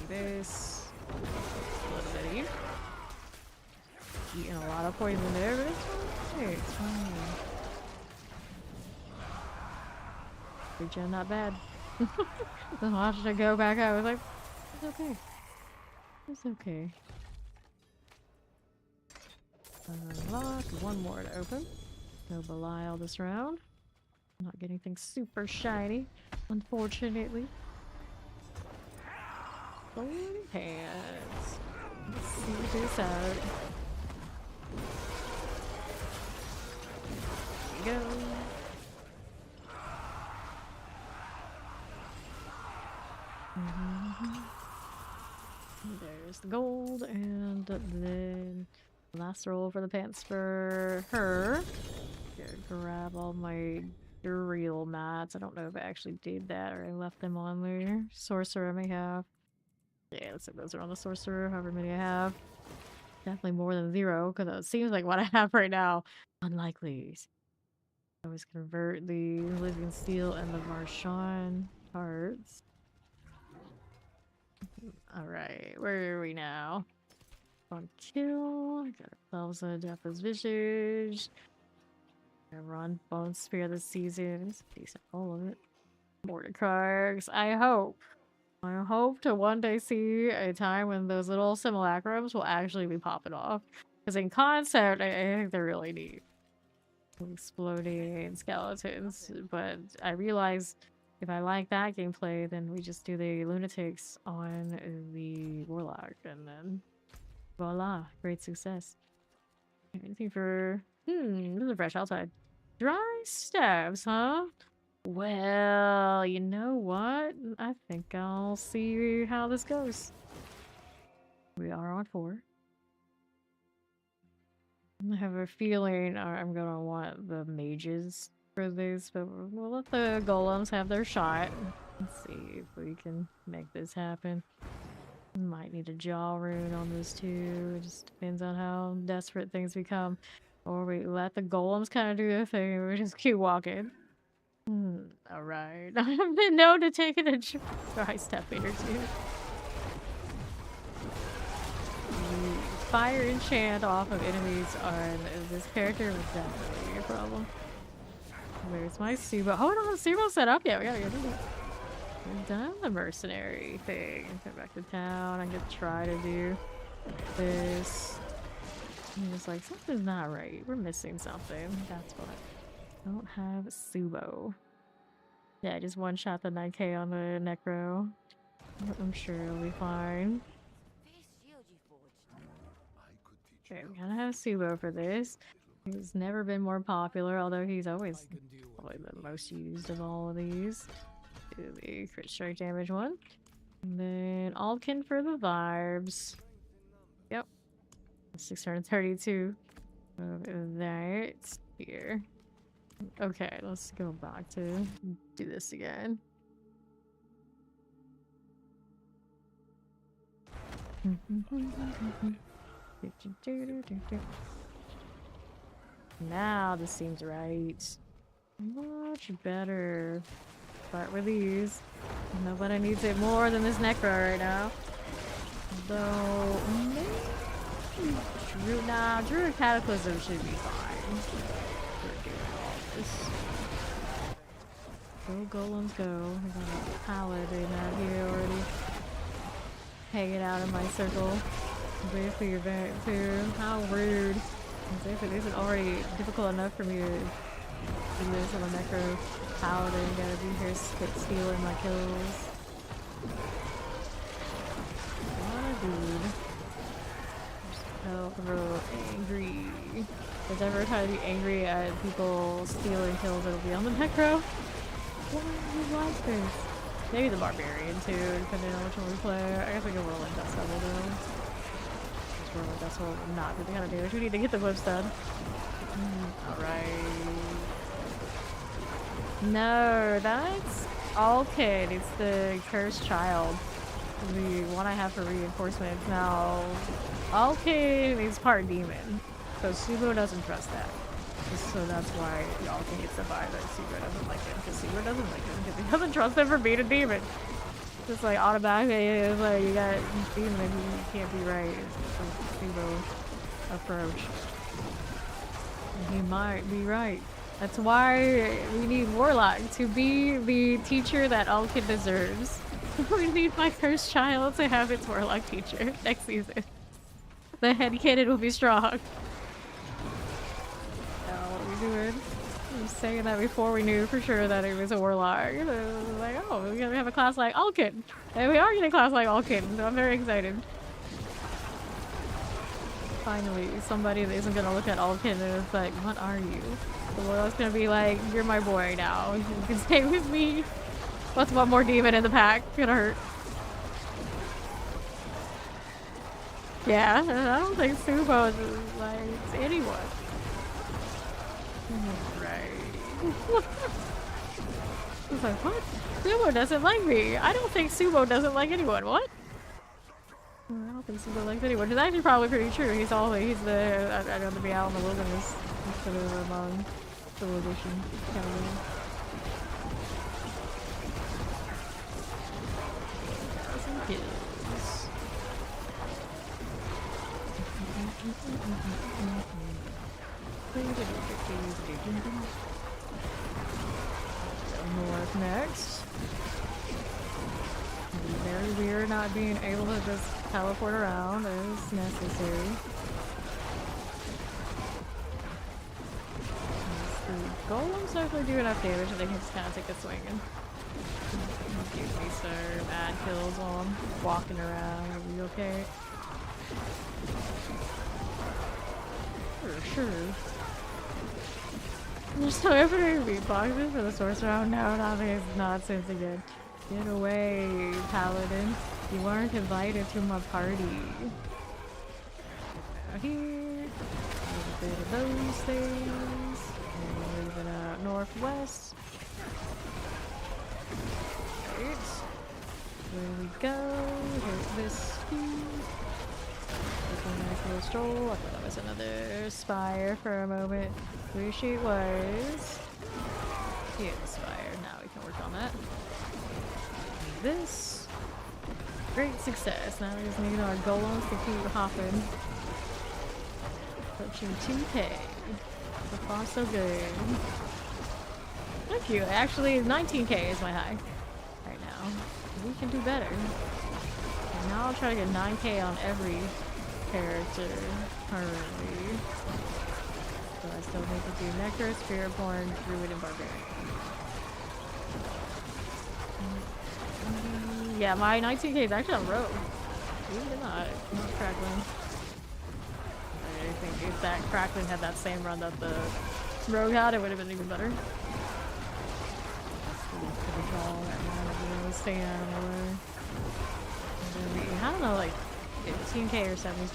This. A little bit here. Eating a lot of poison there, but it's fine. It's fine. Regen not bad. Then watching it go back, I was like, it's okay. It's okay. Unlock. 1 more to open. No Belial this round. Not getting things super shiny, unfortunately. Golden pants. Let's see this out. There we go. There's the gold, and then last roll for the pants for her. Gonna grab all my real mats. I don't know if I actually did that or I left them on there. Sorcerer I may have. Yeah, looks like those are on the sorcerer, however many I have. Definitely more than 0, because it seems like what I have right now. Unlikely. I always convert the Living Steel and the Marchand parts. Alright, where are we now? On kill. Got ourselves a Death's Visage. Gonna run Bone Spear this season. It's decent, all of it. Mordecai's. I hope to one day see a time when those little simulacrums will actually be popping off. Because in concept, I think they're really neat. Exploding skeletons. But I realized if I like that gameplay, then we just do the lunatics on the warlock, and then voila, great success. Anything for this is a fresh outside. Dry stabs, huh? Well, you know what? I think I'll see how this goes. We are on 4. I have a feeling I'm gonna want the mages for this, but we'll let the golems have their shot. Let's see if we can make this happen. Might need a jaw rune on this too. It just depends on how desperate things become. Or we let the golems kind of do their thing and we just keep walking. Alright. I've been known to take it a dry step or two. Fire enchant off of enemies on this character was definitely a problem. Where's my Subo? Hold on, Subo set up yet. We gotta get it. We've done the mercenary thing. Go back to town. I'm gonna try to do this. I'm just like, something's not right. We're missing something. That's what. Don't have Subo. Yeah, I just one-shot the 9k on the Necro. I'm sure it'll be fine. Okay, we gotta have Subo for this. He's never been more popular, although he's always probably the most used of all of these. Do the crit strike damage one. And then Alkin for the vibes. Yep. 632 of that here. Okay, let's go back to do this again. Now this seems right. Much better. Start with these. Nobody needs it more than this Necro right now. Though, maybe Druid Cataclysm should be fine. For doing all this. Go Golems go. I got a paladin out here already. Hanging out in my circle. Wait for your event too. How rude. As if it isn't already difficult enough for me to do this on a Necro paladin. Gotta be here stealing my kills. What a dude. I'm real angry. If I ever try to be angry at people stealing kills, it'll be on the Necro. Who likes this? Maybe the Barbarian too, depending on which one we play. I guess we can roll in Dust Devil though. Just roll in Dust Devil, not do the kind of damage we need to get the whips done. Alright. No, that's Alkin. It's the Cursed Child. The one I have for reinforcements. Now, Alkin is part demon, so Subo doesn't trust that. So that's why Alkin gets the vibe that Subo doesn't like him, because Subo doesn't like him, because he doesn't trust him for being a demon. Just like automatically, it's like you got demon and you can't be right. It's a Subo approach. And he might be right. That's why we need Warlock to be the teacher that Alkin deserves. We need my Cursed Child to have its Warlock teacher next season. The head cannon will be strong. Doing. I was saying that before we knew for sure that it was a Warlock. It was like, oh, we're gonna have a class like Alkin. And we are getting a class like Alkin, so I'm very excited. Finally, somebody that isn't gonna look at Alkin and is like, what are you? The Warlock's gonna be like, you're my boy now. You can stay with me. What's one more demon in the pack? It's gonna hurt. Yeah, I don't think Subo is like anyone. Right. I was like, what? Subo doesn't like me. I don't think Subo doesn't like anyone. What? I don't think Subo likes anyone. It's actually probably pretty true. He's the I'd rather be out in the wilderness instead of among civilization. Kind of some kills. North next. Very weird not being able to just teleport around as necessary. The Golems definitely do enough damage that they can just kind of take a swing and give me some bad kills while I'm walking around. Are we okay? For sure. You're still opening meat boxes for the sorcerer? Oh no, not this nonsense again. Get away, Paladin. You weren't invited to my party. Out here. A little bit of those things. And moving out northwest. Right. There we go. Hit this here. Take a nice little stroll. I thought that was another spire for a moment. Wish it was. Here, the spire. Now we can work on that. This. Great success. Now we just need our golems to keep hopping. Approaching 2k. So far, so good. Thank you. Actually, 19k is my high right now. We can do better. And now I'll try to get 9k on every character currently. So I still need to do Necro, Spiritborn, Druid, and Barbarian. Yeah, my 19k is actually on Rogue. Believe it or not Crackling. I think if that Crackling had that same run that the Rogue had, it would have been even better. I don't know, like 15k or 70k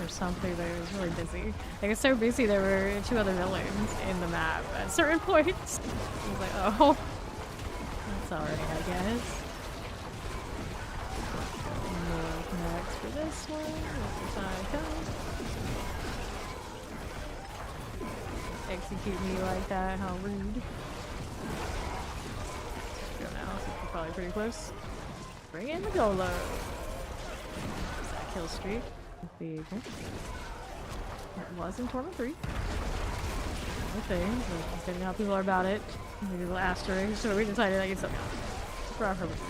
or something, but it was really busy. Like, it's so busy there were 2 other villains in the map at certain points. I was like, oh, that's alright, I guess. Next for this one, if the time comes. Execute me like that, how rude. Go now, we're probably pretty close. Bring in the Golem. That kill streak. Vehicle. It was in Torment 3. Okay, so depending on how people are about it. Maybe a little asterisk, so we decided I get something else. For our purposes.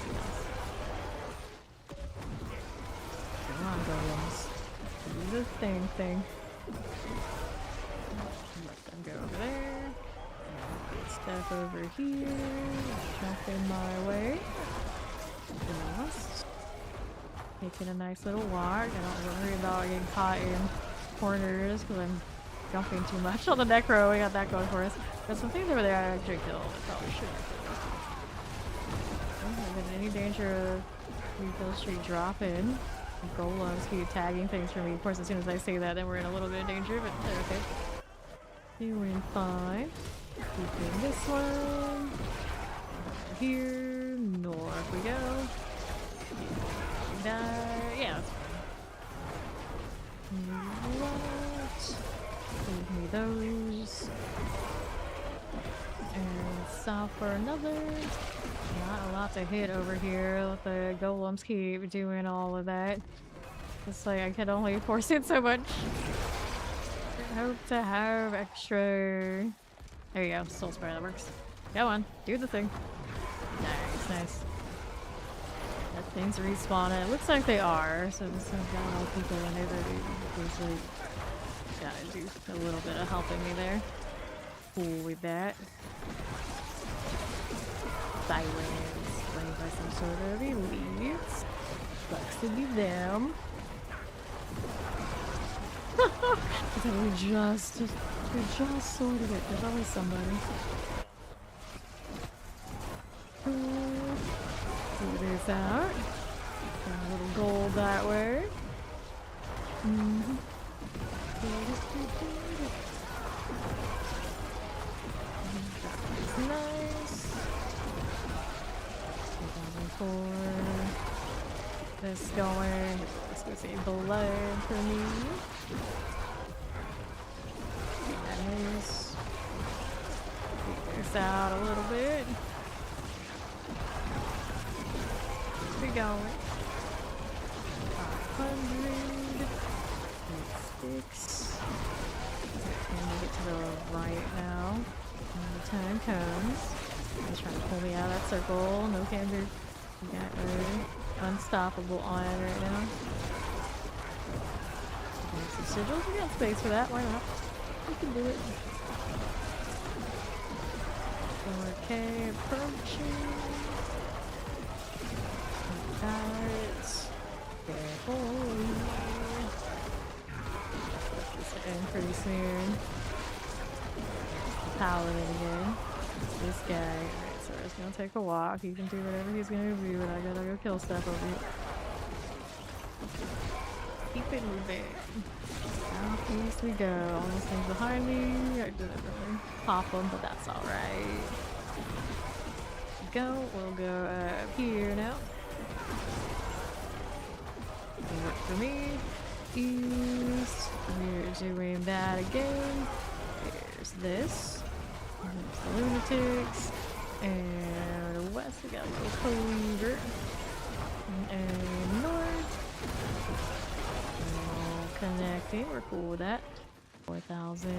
Come on, Golems. Do the same thing. Let them go over there. Get stuff over here. Jump in my way. Just making a nice little walk. I don't worry about getting caught in corners because I'm jumping too much on the Necro. We got that going for us. There's some things over there I actually killed. I probably shouldn't have. I haven't been in any danger of refill streak dropping. Golems keep tagging things for me. Of course, as soon as I say that, then we're in a little bit of danger, but they're okay. Doing fine. Keeping this one. Here. North we go. Yeah, that's fine. What? Give me those. And south for another. Not a lot to hit over here. Let the golems keep doing all of that. It's like I can only force it so much. I hope to have extra. There you go, soul spray, that works. Go on, do the thing. Nice, nice. That thing's respawning. It looks like they are, so this one's got all people in there that usually gotta do a little bit of helping me there. Cool with that. Silence, played by some sort of elites. Sucks to be them. we just sorted it. There's always somebody. Figure this out. Got a little gold that way. That's nice. 2004. This going. Let's go see blood for me. Nice. Figure this out a little bit. Keep it going. 500. Sticks. And we get to the right now. When the time comes. He's trying to pull me out of that circle. No can do. We got unstoppable on it right now. Some sigils. We got space for that. Why not? We can do it. 4K approaching. That. Careful. This end pretty soon. Paladin again. It's this guy. Alright, so it's gonna take a walk. He can do whatever he's gonna do, but I gotta go kill stuff over here. Keep it moving. Southeast we go. All those things behind me. I didn't really pop them, but that's alright. We'll go up here now. Work for me. East. We're doing that again. There's this. There's the lunatics. And west we got a little cleaver. And north. All connecting. We're cool with that. 4,000.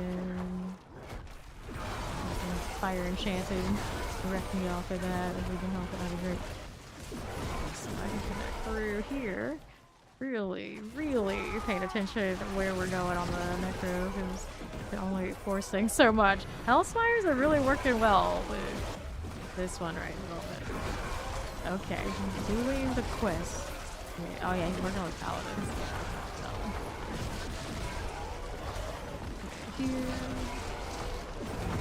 Fire enchanted. Wreck me off of that. If we can help it, that'd be great. So I can connect through here. really paying attention to where we're going on the Necro, because it can only force things so much. Hellspires are really working well with this one right a little bit. Okay, he's doing the quest. Oh yeah, he's working with paladins. So. Okay, here.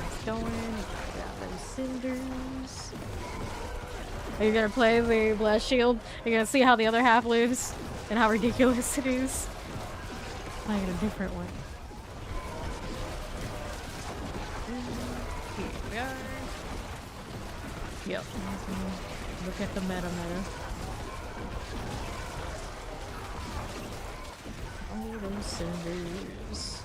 He's going. Got those cinders. Are you gonna play the Blast Shield? Are you gonna see how the other half lives? And how ridiculous it is? Playing a different one. Here we are. Yep. Look at the meta. All those cinders.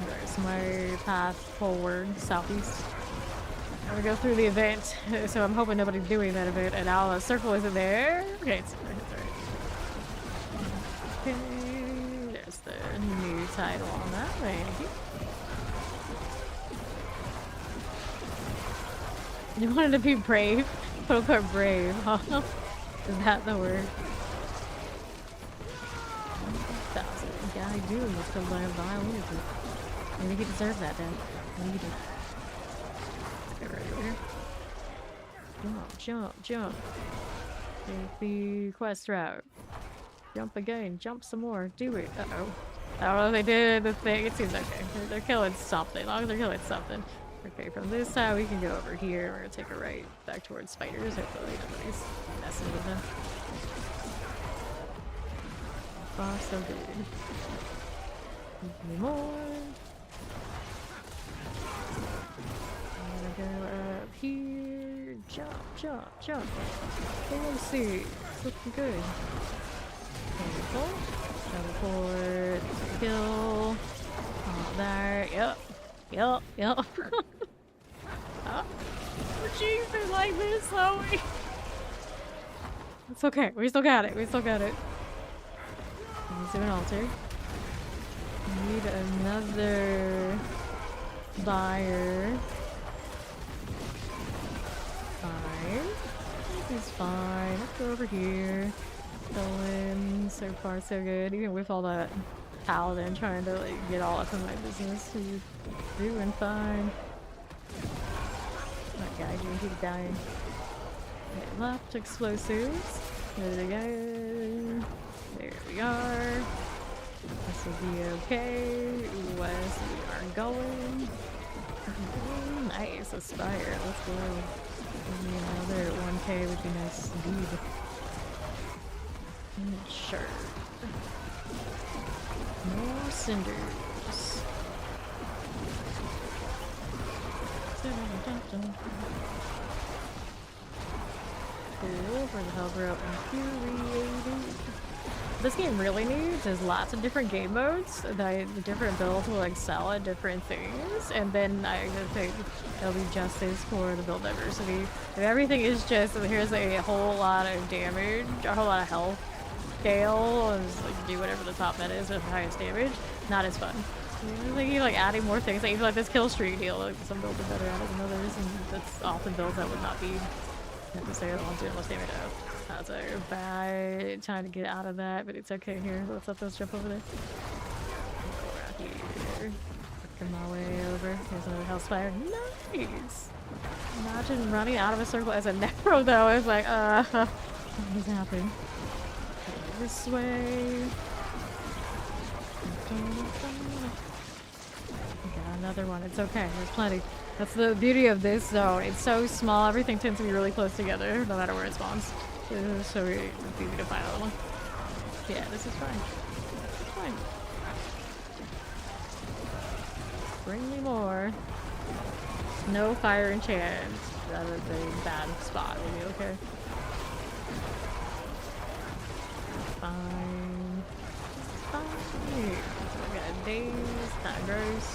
There's my path forward, southeast. I'm gonna go through the event, so I'm hoping nobody's doing that event, and our circle isn't there. Okay, it's right. Okay, there's the new title on that. Thank you. You wanted to be brave? Quote unquote brave, huh? Is that the word? 1,000. Yeah, I do. It's because I have the high loyalty. Maybe he deserves that then. Maybe he did. Let's go right over here. Jump. Take the quest route. Jump again, jump some more, do it. Uh-oh. I don't know if they did the thing. It seems okay. They're killing something. As long as they're killing something. Okay, from this side we can go over here. We're gonna take a right back towards spiders. Hopefully nobody's messing with them. Far so good. Give me more. I'm gonna go up here. Jump. Let's see. It's looking good. Teleport, kill, there, yep. Oh, jeez, they're like this, Zoe. It's okay, we still got it. Let's do an altar. Need another buyer. Fine. He's fine. Let's go over here. Going so far so good, even with all that paladin trying to like get all up in my business. He's doing fine. That guy didn't keep dying. Okay, left explosives. There we go. There we are. This will be okay. West we are going. Nice, Aspire. Let's go. Maybe another 1k would be nice indeed. Sure. More cinders. Cool, for the hell bro infuriated. This game really needs is lots of different game modes that different builds will excel at different things, and then I think there'll be justice for the build diversity. If everything is just here's a whole lot of damage, a whole lot of health scale, and just, like, do whatever the top meta is with the highest damage, not as fun. I think you like adding more things, like even like this kill streak deal, like some builds are better at it than others, and that's often builds that would not be necessarily the ones doing most damage out. That's a bad time to get out of that, but it's okay here. Let's let those jump over there. Go around here. Working my way over. There's another Hellspire. Nice! Imagine running out of a circle as a Necro though. It's like, what is happening? This way. Got another one. It's okay. There's plenty. That's the beauty of this zone. It's so small. Everything tends to be really close together, no matter where it spawns. So it's easy to find a little. Yeah, this is fine. It's fine. Bring me more. No fire enchant. That is a bad spot. We'll be okay. Fine. Fine. I got days. Kind of gross.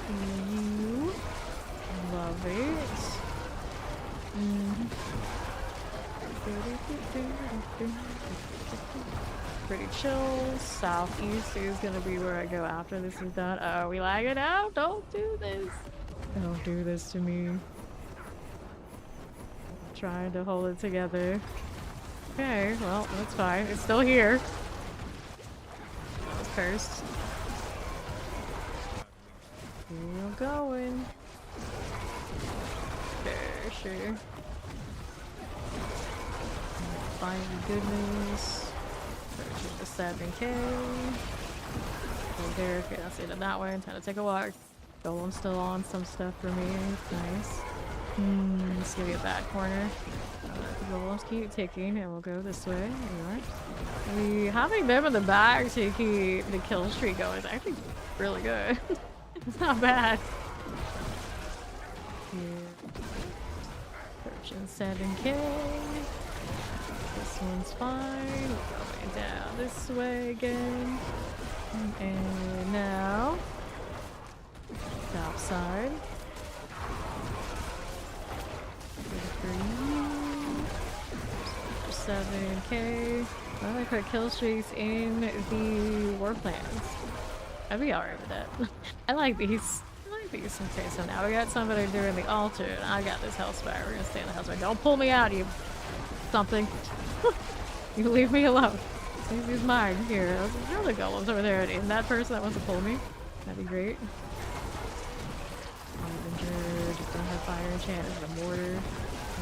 You love it. Pretty chill. Southeast is gonna be where I go after this is done. Oh, we lagging out? Don't do this. Don't do this to me. trying to hold it together. Okay, well, that's fine. It's still here. That was cursed. Still going. There, sure. Find goodness. Searching the 7K. Oh, there. Okay, that's it that way. Time to take a walk. Golem's still on some stuff for me. Nice. This gonna be a bad corner. The golems keep ticking, and we'll go this way. We having them in the back to keep the kill streak going is actually really good. It's not bad. Searching 7K. This one's fine. We're going down this way again. And now, top side. 7K. I like put kill streaks in the war plans. I'd be alright with that. I like these. Okay, so now we got somebody doing the altar, and I got this hellspire. We're gonna stay in the hellspire. Don't pull me out, you something. You leave me alone. He's mine. Here, there are the golems over there, and that person that wants to pull me. That'd be great. Just don't have fire enchant as the mortar. And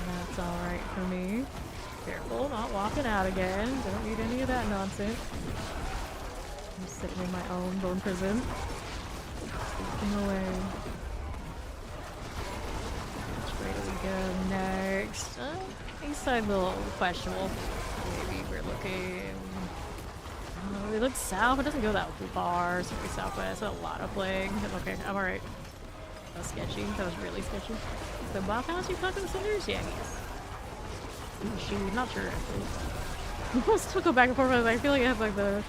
that's alright for me. Careful, not walking out again. Don't need any of that nonsense. I'm sitting in my own bone prison. Sneaking away. Which way do we go next? East side a little questionable. Maybe we're looking... we look south. It doesn't go that far. So we southwest. A lot of plague. Okay, I'm alright. That was sketchy. That was really sketchy. The buff house you talking to cinders? Yeah, yes. Shoot, not sure actually. We'll still go back and forth, but I feel like it has like the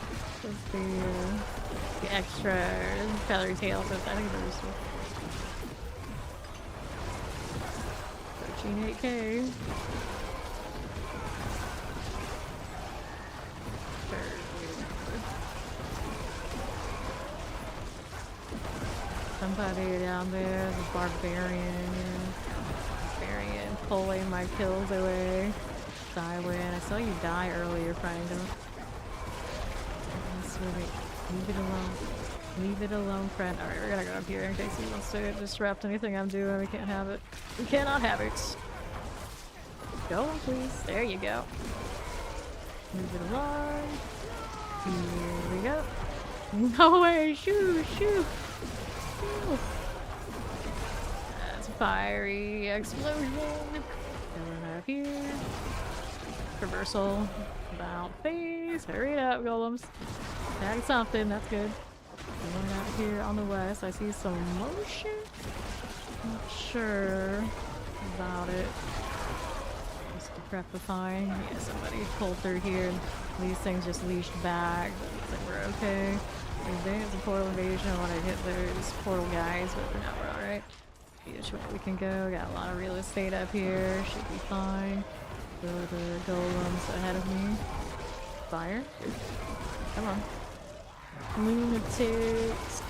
extra feathery tails. I think they're useful. 13.8K. Somebody down there, the barbarian. Barbarian pulling my kills away. Die win. I saw you die earlier, Frango. Leave it alone. Leave it alone, friend. Alright, we're gonna go up here in case he wants to disrupt anything I'm doing. We can't have it. We cannot have it. Go, please. There you go. Move it along. Here we go. No way! Shoo! Shoo! That's a fiery explosion. Going up here. Traversal. About face. Hurry it up, golems. Tag something, that's good. Going out here on the west. I see some motion. Not sure about it. Just decrepifying. Yeah, somebody pulled through here. These things just leashed back. Looks like we're okay. Advance a portal invasion. I want to hit those portal guys, but for now we're alright. Which way we can go. Got a lot of real estate up here. Should be fine. The golems ahead of me. Fire. Come on. Lunatics.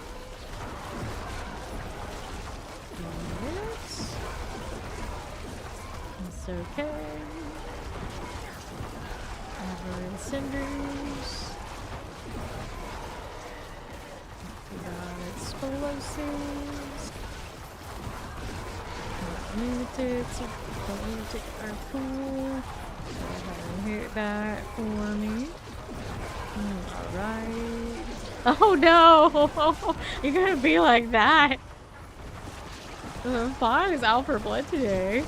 Yes. It's okay. Over cinders. We got explosives. Lunatics. The lunatics are cool. Hit that for me. Alright. Oh no! You're gonna be like that. The fog is out for blood today.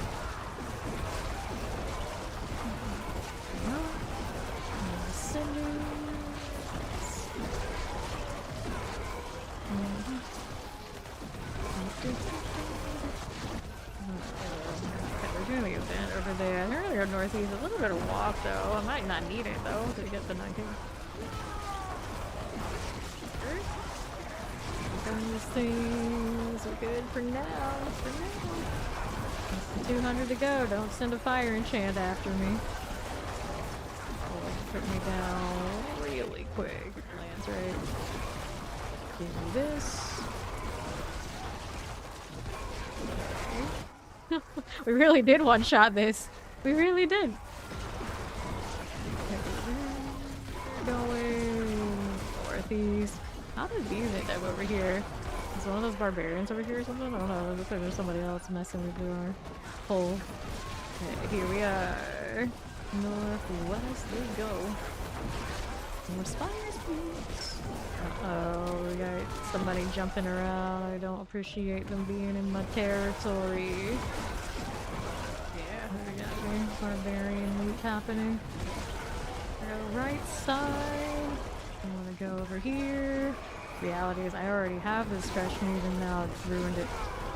We're doing a vent over there. They're gonna go northeast. A little bit of walk though. I might not need it though to get the 9K. These things are good for now. For now. 200 to go. Don't send a fire enchant after me. Oh, put me down really quick. Lands right. Give me this. We really did one-shot this. We really did. We're going northeast. How did these end up over here? Is one of those barbarians over here or something? I don't know. It looks like there's somebody else messing with our hole. Okay, here we are. Northwest we go. More spiders, please. Uh-oh, we got somebody jumping around. I don't appreciate them being in my territory. Yeah, we got here. Barbarian loot happening. Go right side. I want to go over here. Reality is I already have this stretch move and now it's ruined it.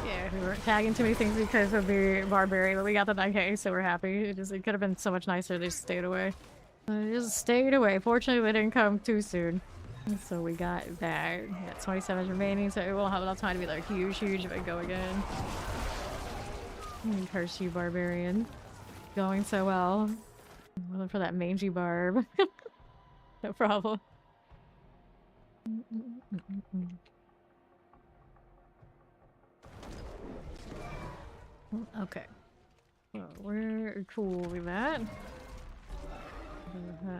Yeah, we weren't tagging too many things because of the barbarian, but we got the 9k, so we're happy. It could have been so much nicer if they just stayed away. They just stayed away. Fortunately, they didn't come too soon. So we got that. We got 27 remaining, so it won't have enough time to be like huge if I go again. Curse you, barbarian. Going so well. I'm looking for that mangy barb. No problem. Okay. Well, we're cool with that.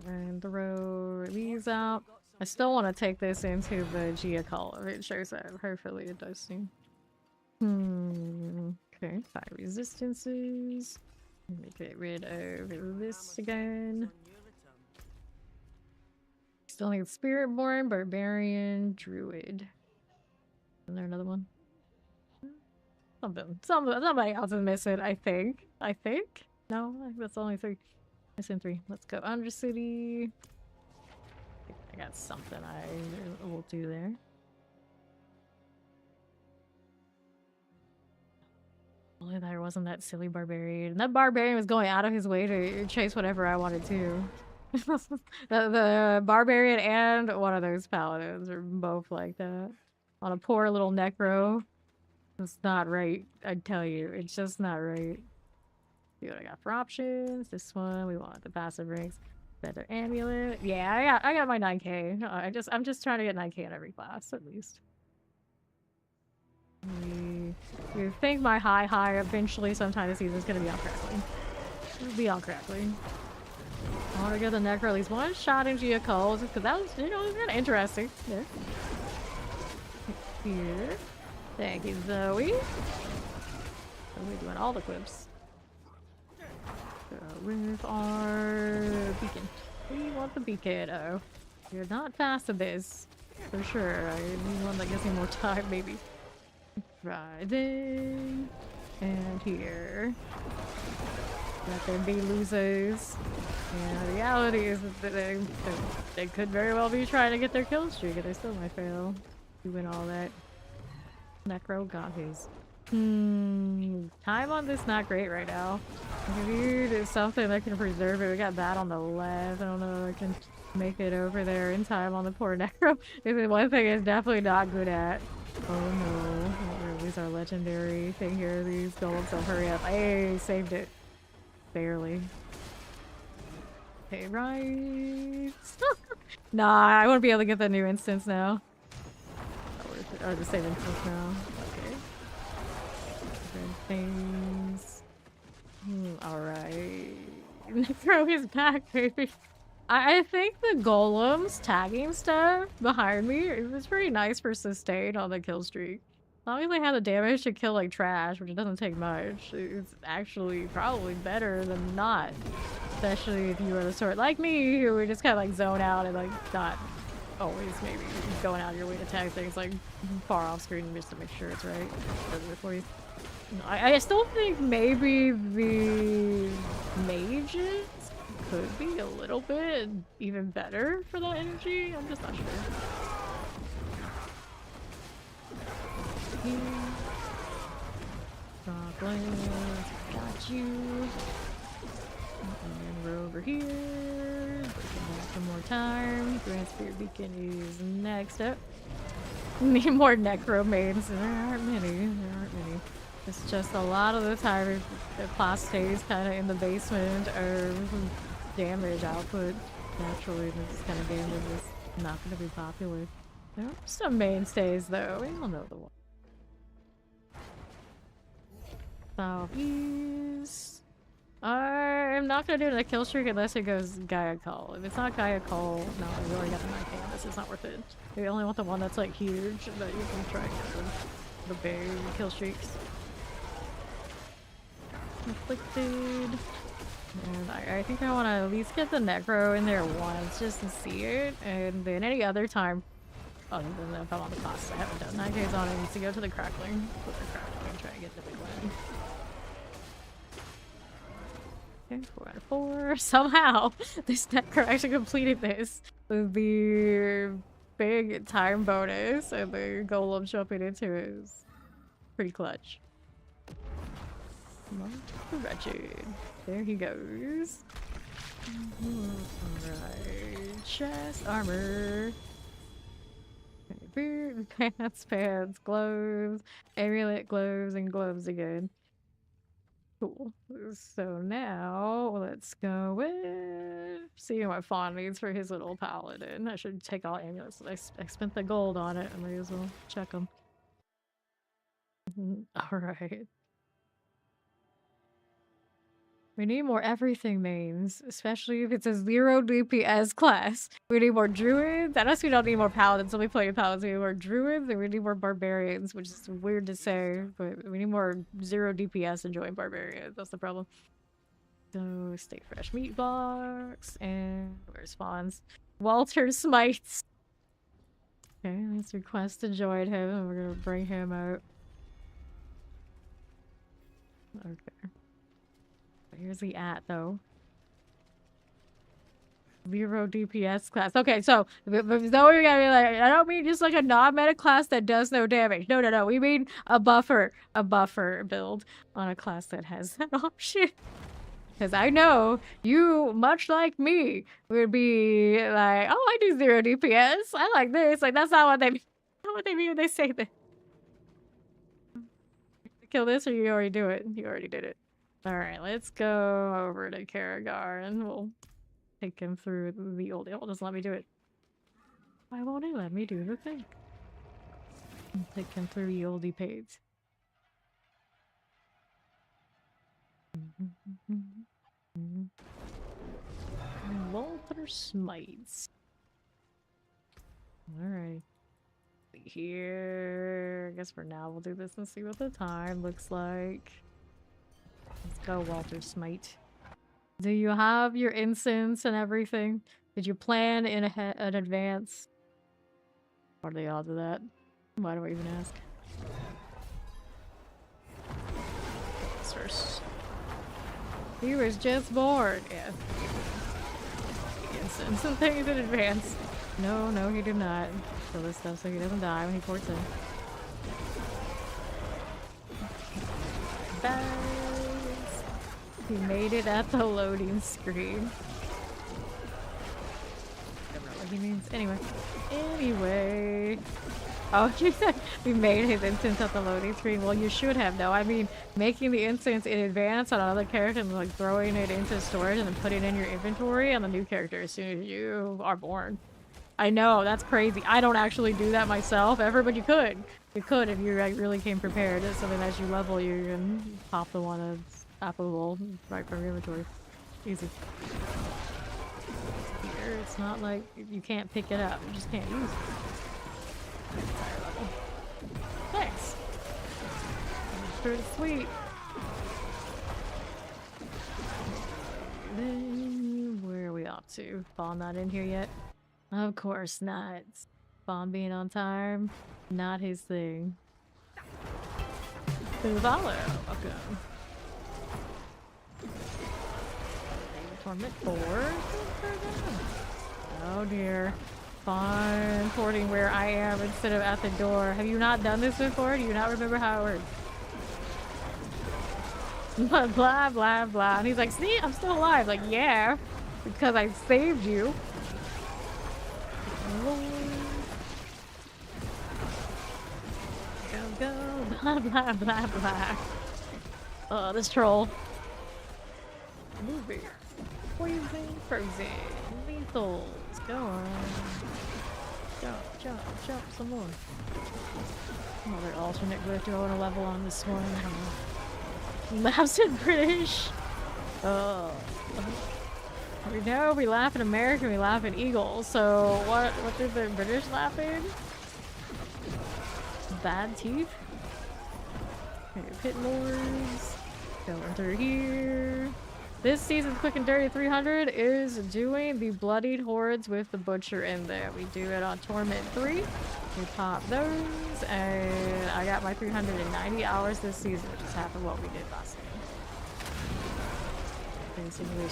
And throw these out. I still want to take this into the Geocall. It shows that. Hopefully it does seem. Okay, 5 resistances. Let me get rid of this again. Still need Spiritborn, Barbarian, Druid. Is there another one? Somebody else is missing, I think. No, that's only 3. Missing 3. Let's go Undercity. I got something I will do there. Only there wasn't that silly barbarian. That barbarian was going out of his way to chase whatever I wanted to. the barbarian and one of those paladins are both like that. On a poor little necro. It's not right, I tell you. It's just not right. See what I got for options. This one, we want the passive rings. Better amulet. Yeah, I got my 9k. I'm just trying to get 9k in every class, at least. You think my high eventually sometime this season is gonna be on crackling. It'll be on crackling. I want to get the necro at least one shot in Geocalls, because that was, you know, kind of interesting. There. Here. Thank you, Zoe. We're doing all the clips. With our beacon. We want the beacon. Oh, you're not fast at this. For sure. I need one that gives me more time, maybe. Friday. And here. Let them be losers. And the reality is that they could very well be trying to get their kill streak, and they still might fail. Doing all that. Necro got his. Time on this not great right now. Dude, it's something that can preserve it. We got that on the left. I don't know if I can make it over there in time on the poor Necro. This is one thing it's definitely not good at. Oh no. We'll release our legendary thing here. These golems don't hurry up. Hey, saved it. Barely. Okay, right. Nah, I won't be able to get the new instance now. Or the same instance now. Okay. Things. Alright. Necro is back, baby. I think the golems tagging stuff behind me, it was pretty nice for sustain on the kill streak. As long as they have the damage to kill like trash, which it doesn't take much, it's actually probably better than not. Especially if you are the sort like me who would just kind of like zone out and like not always maybe going out of your way to tag things like far off screen just to make sure it's right. Does it for you. I still think maybe the mages could be a little bit even better for that energy. I'm just not sure. Got you. And we're over here. Some more time. Grand Spirit Beacon is next up. Need more necro mains. There aren't many. It's just a lot of the time the class stays kind of in the basement or damage output. Naturally, this kind of game is just not going to be popular. There are some mainstays though. We all know the one. Southeast. I'm not gonna do another kill streak unless it goes Gaia Call. If it's not Gaia Call, no, we already got the 9 canvas. It's not worth it. We only want the one that's like huge that you can try and get the big kill streaks. Conflicted. And I think I want to at least get the Necro in there once just to see it, and then any other time, other than if I'm on the class I haven't done 9Ks on it, needs to go to the Crackling. Put the Crackling and try and get the big win. Okay, 4 out of 4. Somehow, this Necro actually completed this with the big time bonus and the Golem jumping into it. Is pretty clutch. Wretched. There he goes. Alright. Chest, armor. Boot, pants, gloves, amulet, gloves, and gloves again. Cool. So now let's go with seeing what Fawn needs for his little paladin. I should take all amulets. I spent the gold on it. I may as well check them. Alright. We need more everything mains, especially if it's a 0 DPS class. We need more druids. I guess we don't need more paladins, so we play paladins. We need more druids, and we need more barbarians, which is weird to say, but we need more 0 DPS and join barbarians. That's the problem. So, stay fresh meat box, and where's spawns? Walter Smites. Okay, let's request to join him, and we're gonna bring him out. Okay. Where's he at, though? 0 DPS class. Okay, so though we gotta be like, I don't mean just like a non-meta class that does no damage. No. We mean a buffer build on a class that has that option. Because I know you, much like me, would be like, oh, I do 0 DPS. I like this. Like that's not what they mean. Not what they mean when they say that. Kill this, or you already do it. You already did it. Alright, let's go over to Karagar and we'll take him through the old. It'll just let me do it. Why won't it let me do the thing? Take him through the oldie page. Walter Smites. Alright. Here. I guess for now we'll do this and see what the time looks like. Let's go, Walter Smite. Do you have your incense and everything? Did you plan in advance? What are the odds of that? Why do I even ask? First. He was just born. Yeah. Incense and things in advance. No, he did not. Kill this stuff so he doesn't die when he ports in. Bye. He made it at the loading screen. I don't know what he means. Anyway. Oh, you said we made his instance at the loading screen. Well, you should have, though. I mean, making the instance in advance on another character and like throwing it into storage and then putting it in your inventory on the new character as soon as you are born. I know, that's crazy. I don't actually do that myself ever, but you could. You could if you like, really came prepared. It's something as you level, you can pop the one that's applicable right from your inventory. Easy. Here, it's not like you can't pick it up. You just can't use it. Thanks. Pretty sweet. Then where are we off to? Bomb not in here yet? Of course not. Bomb being on time, not his thing. Follow. Okay. Torment 4. Oh dear. Fun porting where I am instead of at the door. Have you not done this before? Do you not remember how it works? Blah, blah, blah. And he's like, see, I'm still alive. Like, yeah, because I saved you. Go, blah, blah, blah, blah. Oh, this troll. Moving. Poison, frozen, lethals. Go on. Jump some more. Another alternate glyph. Do I want to level on this one? I don't know. Labs in British. Oh. We know we laugh in America, we laugh in Eagle. So what did the British laugh in? Bad teeth? Okay, pit lords. Going through here. This season's Quick and Dirty 300 is doing the Bloodied Hordes with the Butcher in there. We do it on Torment 3. We pop those, and I got my 390 hours this season, which is half of what we did last season. Basically,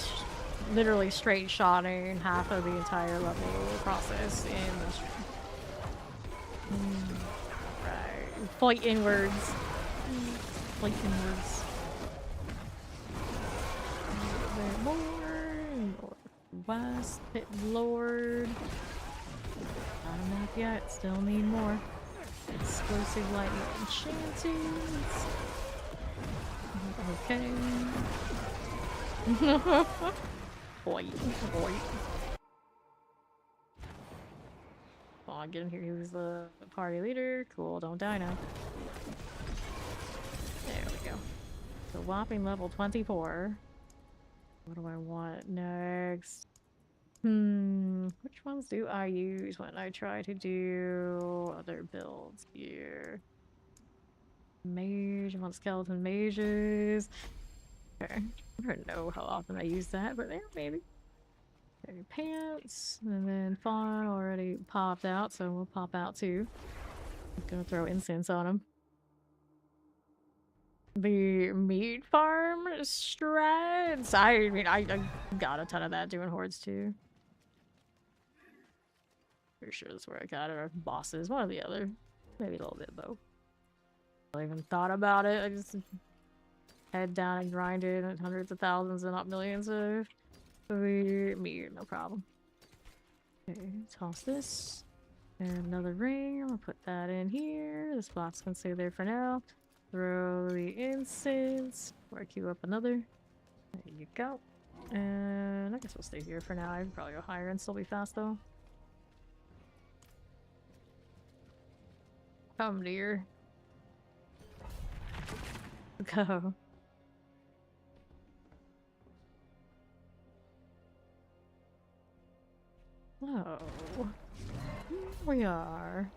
literally straight shotting half of the entire level process in the stream. Right. Flight inwards. Flight inwards. More. West, Pit Lord. Not enough yet, still need more. Explosive lightning enchantings. Okay. Boy. Come on, get in here. Who's the party leader? Cool, don't die now. There we go. So whopping level 24. What do I want next? Which ones do I use when I try to do other builds here? Mage, I want skeleton mages. Okay, I don't know how often I use that, but there, maybe. Okay, pants, and then fawn already popped out, so we'll pop out too. I'm gonna throw incense on them. The meat farm strats. I mean, I got a ton of that doing hordes too. Pretty sure that's where I got it, or bosses, one or the other. Maybe a little bit though. I even thought about it. I just head down and grinded at hundreds of thousands and not millions of the meat, no problem. Okay, toss this. And another ring. I'm gonna put that in here. This box can stay there for now. Throw the incense. Or queue up another. There you go. And I guess we'll stay here for now. I can probably go higher and still be fast though. Come, dear. Go. Oh. Here we are.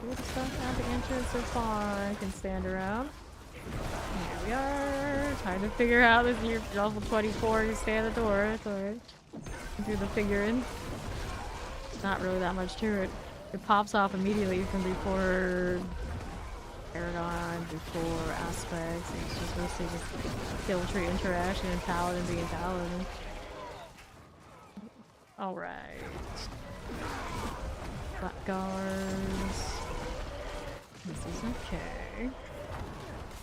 Good stuff at the entrance so far. I can stand around. Here we are. Trying to figure out this year level 24. You stay at the door. That's alright. Do the figuring. Not really that much to it. It pops off immediately from before Paragon, before aspects. It's just mostly just skill tree interaction and paladin being paladin. Alright. Black guards. This is okay.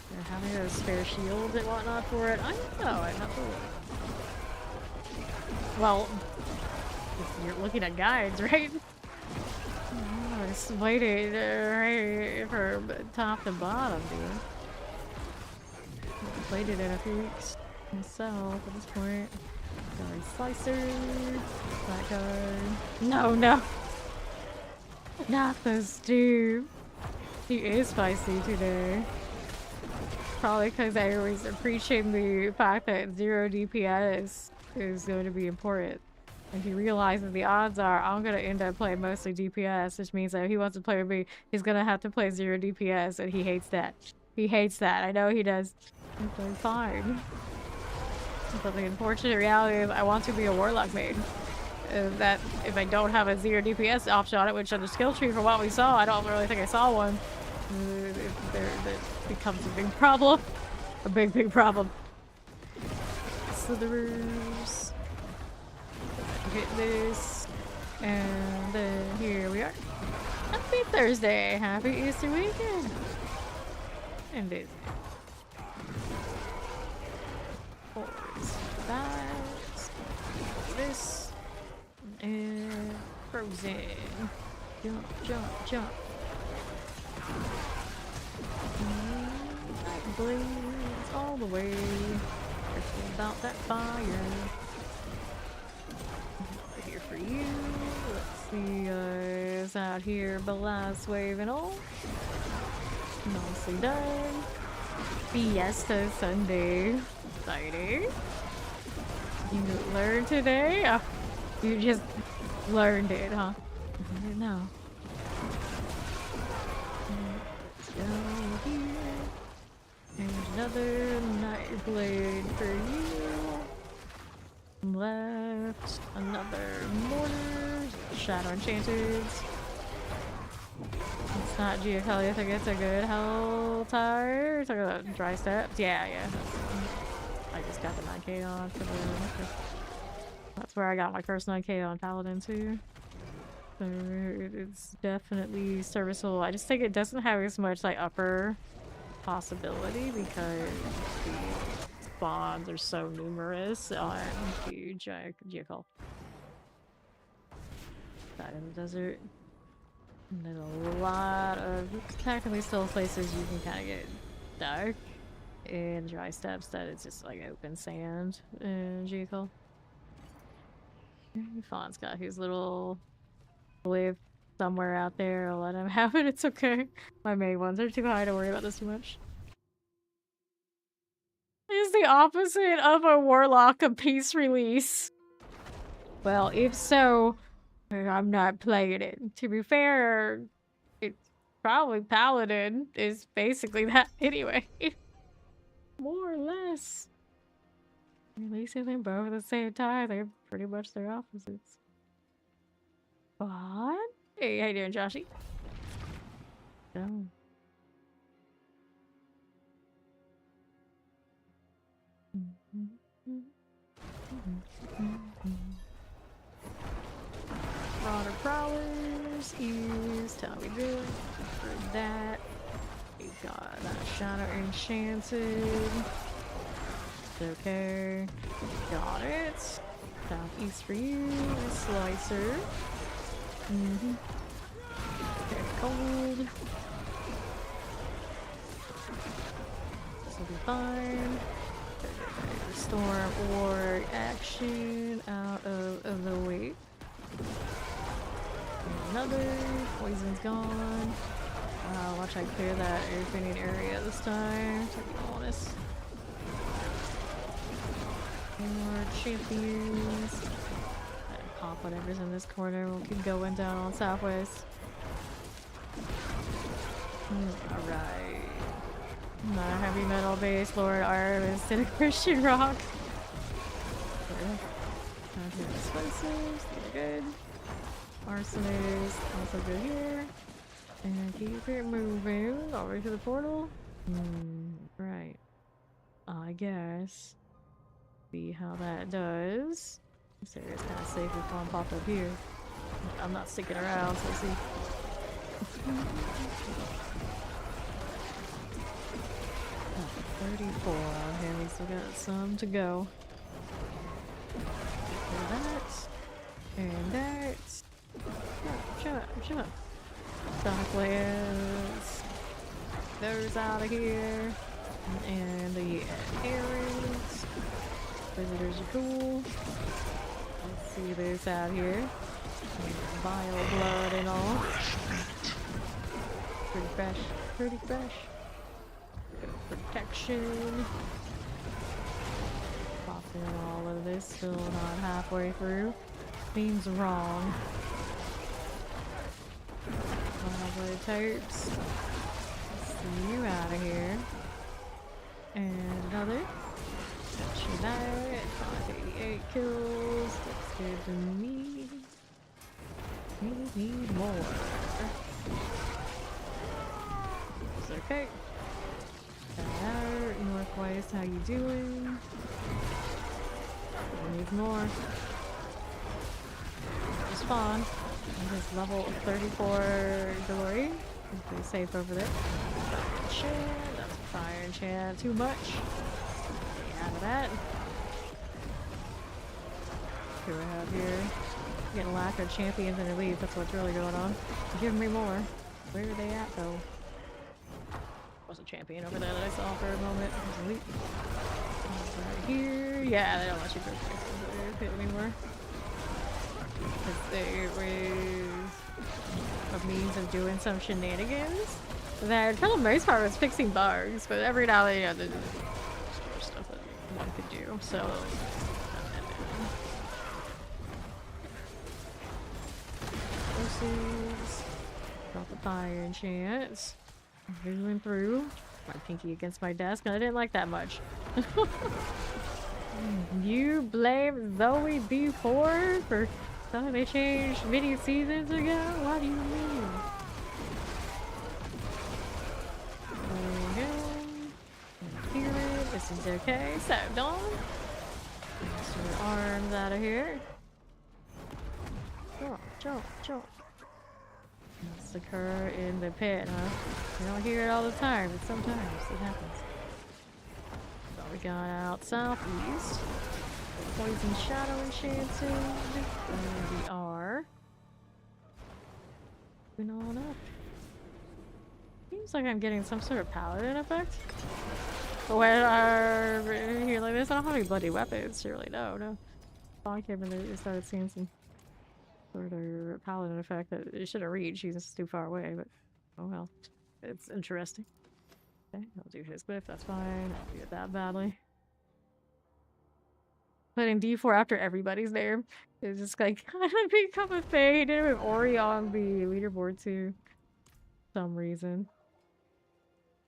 They're having those spare shields and whatnot for it. I don't know, I'd have to look. Well, if you're looking at guides, right? Oh, I just waited right from top to bottom, dude. I played it in a few weeks myself at this point. Sorry, slicer. Black guard. No, no. Not this dude. He is spicy today. Probably because I was preaching the fact that 0 DPS is going to be important. And he realizes the odds are I'm going to end up playing mostly DPS, which means that if he wants to play with me, he's going to have to play 0 DPS, and he hates that. He hates that. I know he does. Okay, fine. But the unfortunate reality is I want to be a warlock main. That if I don't have a 0 DPS option on it, which on the skill tree from what we saw, I don't really think I saw one. That becomes a big problem. A big problem. Slitherers. Hit this. And then here we are. Happy Thursday. Happy Easter weekend. And it. Forwards. That. This. And frozen. Jump, jump, jump. Night blaze all the way. Careful about that fire. Over here for you. Let's see guys out here. Blast wave and all. Nicely done. Fiesta Sunday. Exciting. You learned today? Oh, you just learned it, huh? I didn't know. Let's go here. And another night blade for you. Left. Another mortar. Shadow enchanters. It's not Geocalia, I think it's a good hell tire. Talk about dry steps. Yeah. I just got the 9k on for the. That's where I got my first 9k on Paladin too. So it's definitely serviceable. I just think it doesn't have as much like upper possibility because the spawns are so numerous on huge Geocal. Side in the desert. And there's a lot of technically still places you can kind of get stuck in dry steps that it's just like open sand in Geocal. Fawn's got his little live somewhere out there. I'll let him have it. It's okay. My main ones are too high to worry about this too much. It's the opposite of a warlock, a peace release. Well, if so, I'm not playing it. To be fair, it's probably Paladin is basically that anyway. More or less. Releasing them both at the same time, they're pretty much their opposites. What? Hey, how you doing, Joshy? Oh. Marauder Prowlers is Tommy Drill. For that, we've got Shadow Enchanted. Okay. Got it. Southeast for you. Slicer. Okay, cold. This will be fine. Storm or action out of the way. Another. Poison's gone. Watch I clear that airfitting area this time, to be honest. More champions. Pop whatever's in this corner. We'll keep going down on Southwest. Alright. Not a heavy metal base, Lord Arm instead of Christian Rock. Explosives, these are good. Arsoners, also good here. And keep it moving over to the portal. Right. I guess. See how that does. This area's kind of safe if one pop up here. I'm not sticking around, so we'll see. 34 on him. We still got some to go. That. And that. Shut up. Sonic Lance. Those out of here. And the arrows. Visitors are cool. Let's see this out here. Vile blood and all. Pretty fresh. Protection. Popping all of this, still not halfway through. Seems wrong. Lovely tapes. See you out of here. And another. Got you that. 588 kills. Looks good to me. We need more. It's okay. Out, Northwest, how you doing? We need more. Spawn. This level 34 glory. Pretty safe over there. That's fire enchant. Too much. Get out of that. Who do I have here? Getting lack of champions and elite. That's what's really going on. Give me more. Where are they at though? Was a champion over there that I saw for a moment. It was elite. Right here. Yeah, they don't let you go pit anymore. Because there was a means of doing some shenanigans that for the most part was fixing bugs, but every now and then there's stuff that through, so got the fire enchant. Moving through. My pinky against my desk, and I didn't like that much. You blame Zoe B4 for something they changed many seasons ago? What do you mean? There we go. Hear it. This is okay. So, Dawn. Get your arms out of here. Jump, jump, jump. That's occur in the pit, huh? You don't hear it all the time, but sometimes it happens. So we got out southeast. Poison Shadow Enchanted. There we are. Moving on up. Seems like I'm getting some sort of paladin effect. But when I'm here like this, I don't have any bloody weapons, surely. No. I came in there and started seeing some sort of paladin effect that it should have reached. He's just too far away, but oh well. It's interesting. Okay, I'll do his glyph, that's fine. I'll do it that badly. Putting D4 after everybody's name is just like kind of become a thing. He did it with Ori on the leaderboard too. For some reason.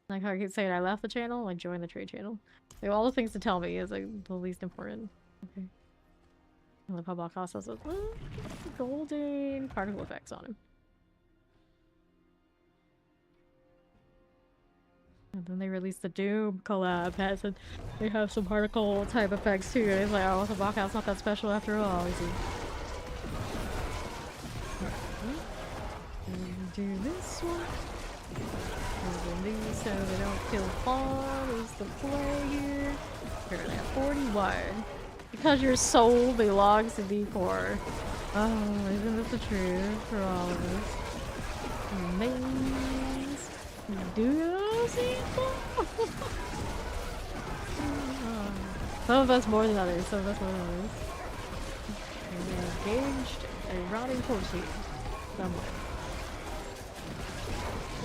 Like how I keep saying I left the channel, like join the trade channel. Like all the things to tell me is like the least important. Okay. I love how Balkas has golden particle effects on him. And then they released the Doom collab pets and they have some particle type effects too. And it's like, oh, the Balkas not that special after all, is he? Do this one. And then these so they don't kill Fawn is the play here. Currently at 41. Because you're sold belongs to D4. Oh, isn't this the truth for all of us? Maze. Do see some of us more than others. Some of us more than others. And engaged a rotting protein somewhere.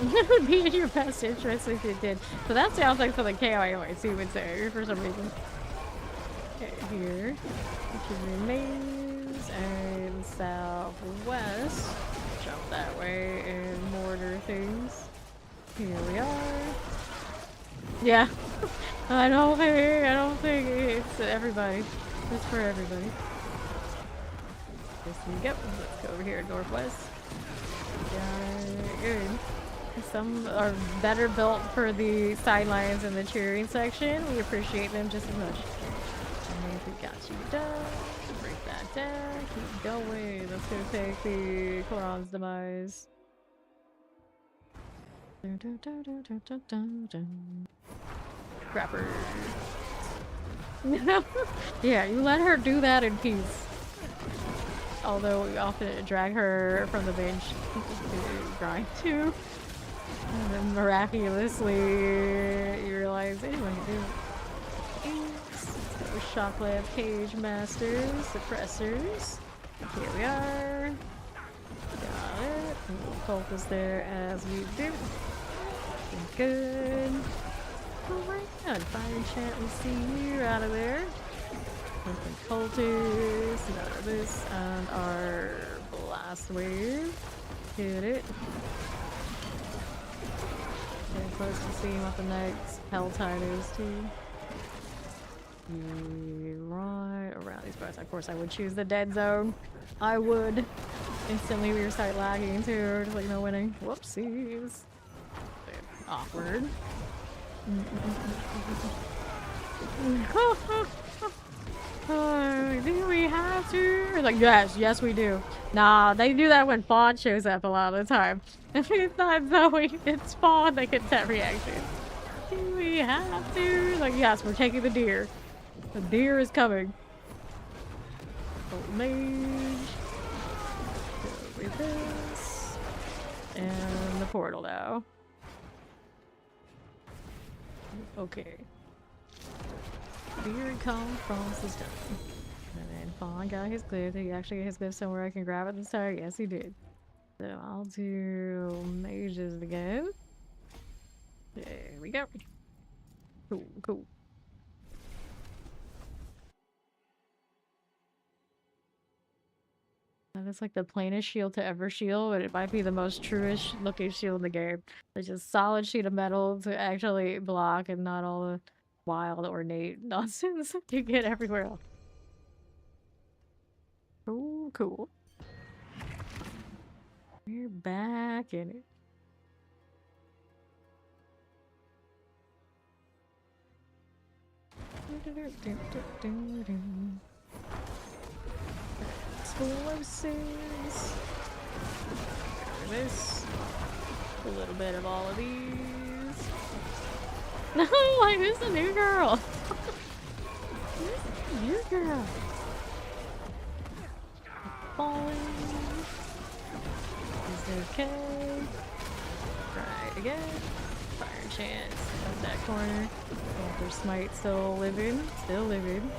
It would be in your best interest if it did. So that sounds like something KIOIC would say for some reason. Okay, here. Which remains and southwest. Jump that way and mortar things. Here we are. Yeah. I don't think it's everybody. It's for everybody. This we go. Let's go over here northwest. Got it. Good. Some are better built for the sidelines and the cheering section. We appreciate them just as much. And then we got you done. Break that down. Keep going. Let's go take the Koran's demise. Crapper. Yeah, you let her do that in peace. Although we often drag her from the bench to grind too. And then miraculously, you realize anyone can do it. Shock lamp, cage masters, suppressors. Here we are. Got it. Focus there as we do. Good. Alright, good. Fire enchant, we see you out of there. Something cultist, none of this, and our blast wave. Hit it. Getting close to seeing what the next hell tide is too. Right around these parts. Of course I would choose the dead zone. I would. Instantly we start lagging too, just like no winning. Whoopsies. Awkward. Do we have to? Like, yes we do. Nah, they do that when Fawn shows up a lot of the time. If it's not Zoe, it's Fawn that gets that reaction. Do we have to? Like, yes, we're taking the deer. The deer is coming. Old mage. Go with this. And the portal now. Okay. Deer calm frost is done. And then Fawn got his glyph. Did he actually get his glyph somewhere I can grab it this time? Yes, he did. So I'll do mages again. There we go. Cool. That is like the plainest shield to ever shield, but it might be the most truest looking shield in the game. It's just solid sheet of metal to actually block and not all the wild ornate nonsense you get everywhere else. Cool, cool. We're back in it. Explosives. This. A little bit of all of these. No, like who's the new girl? Who's the new girl? Falling. Is okay. Try it again. Fire chance. Up that corner. Their smite still living. Still living.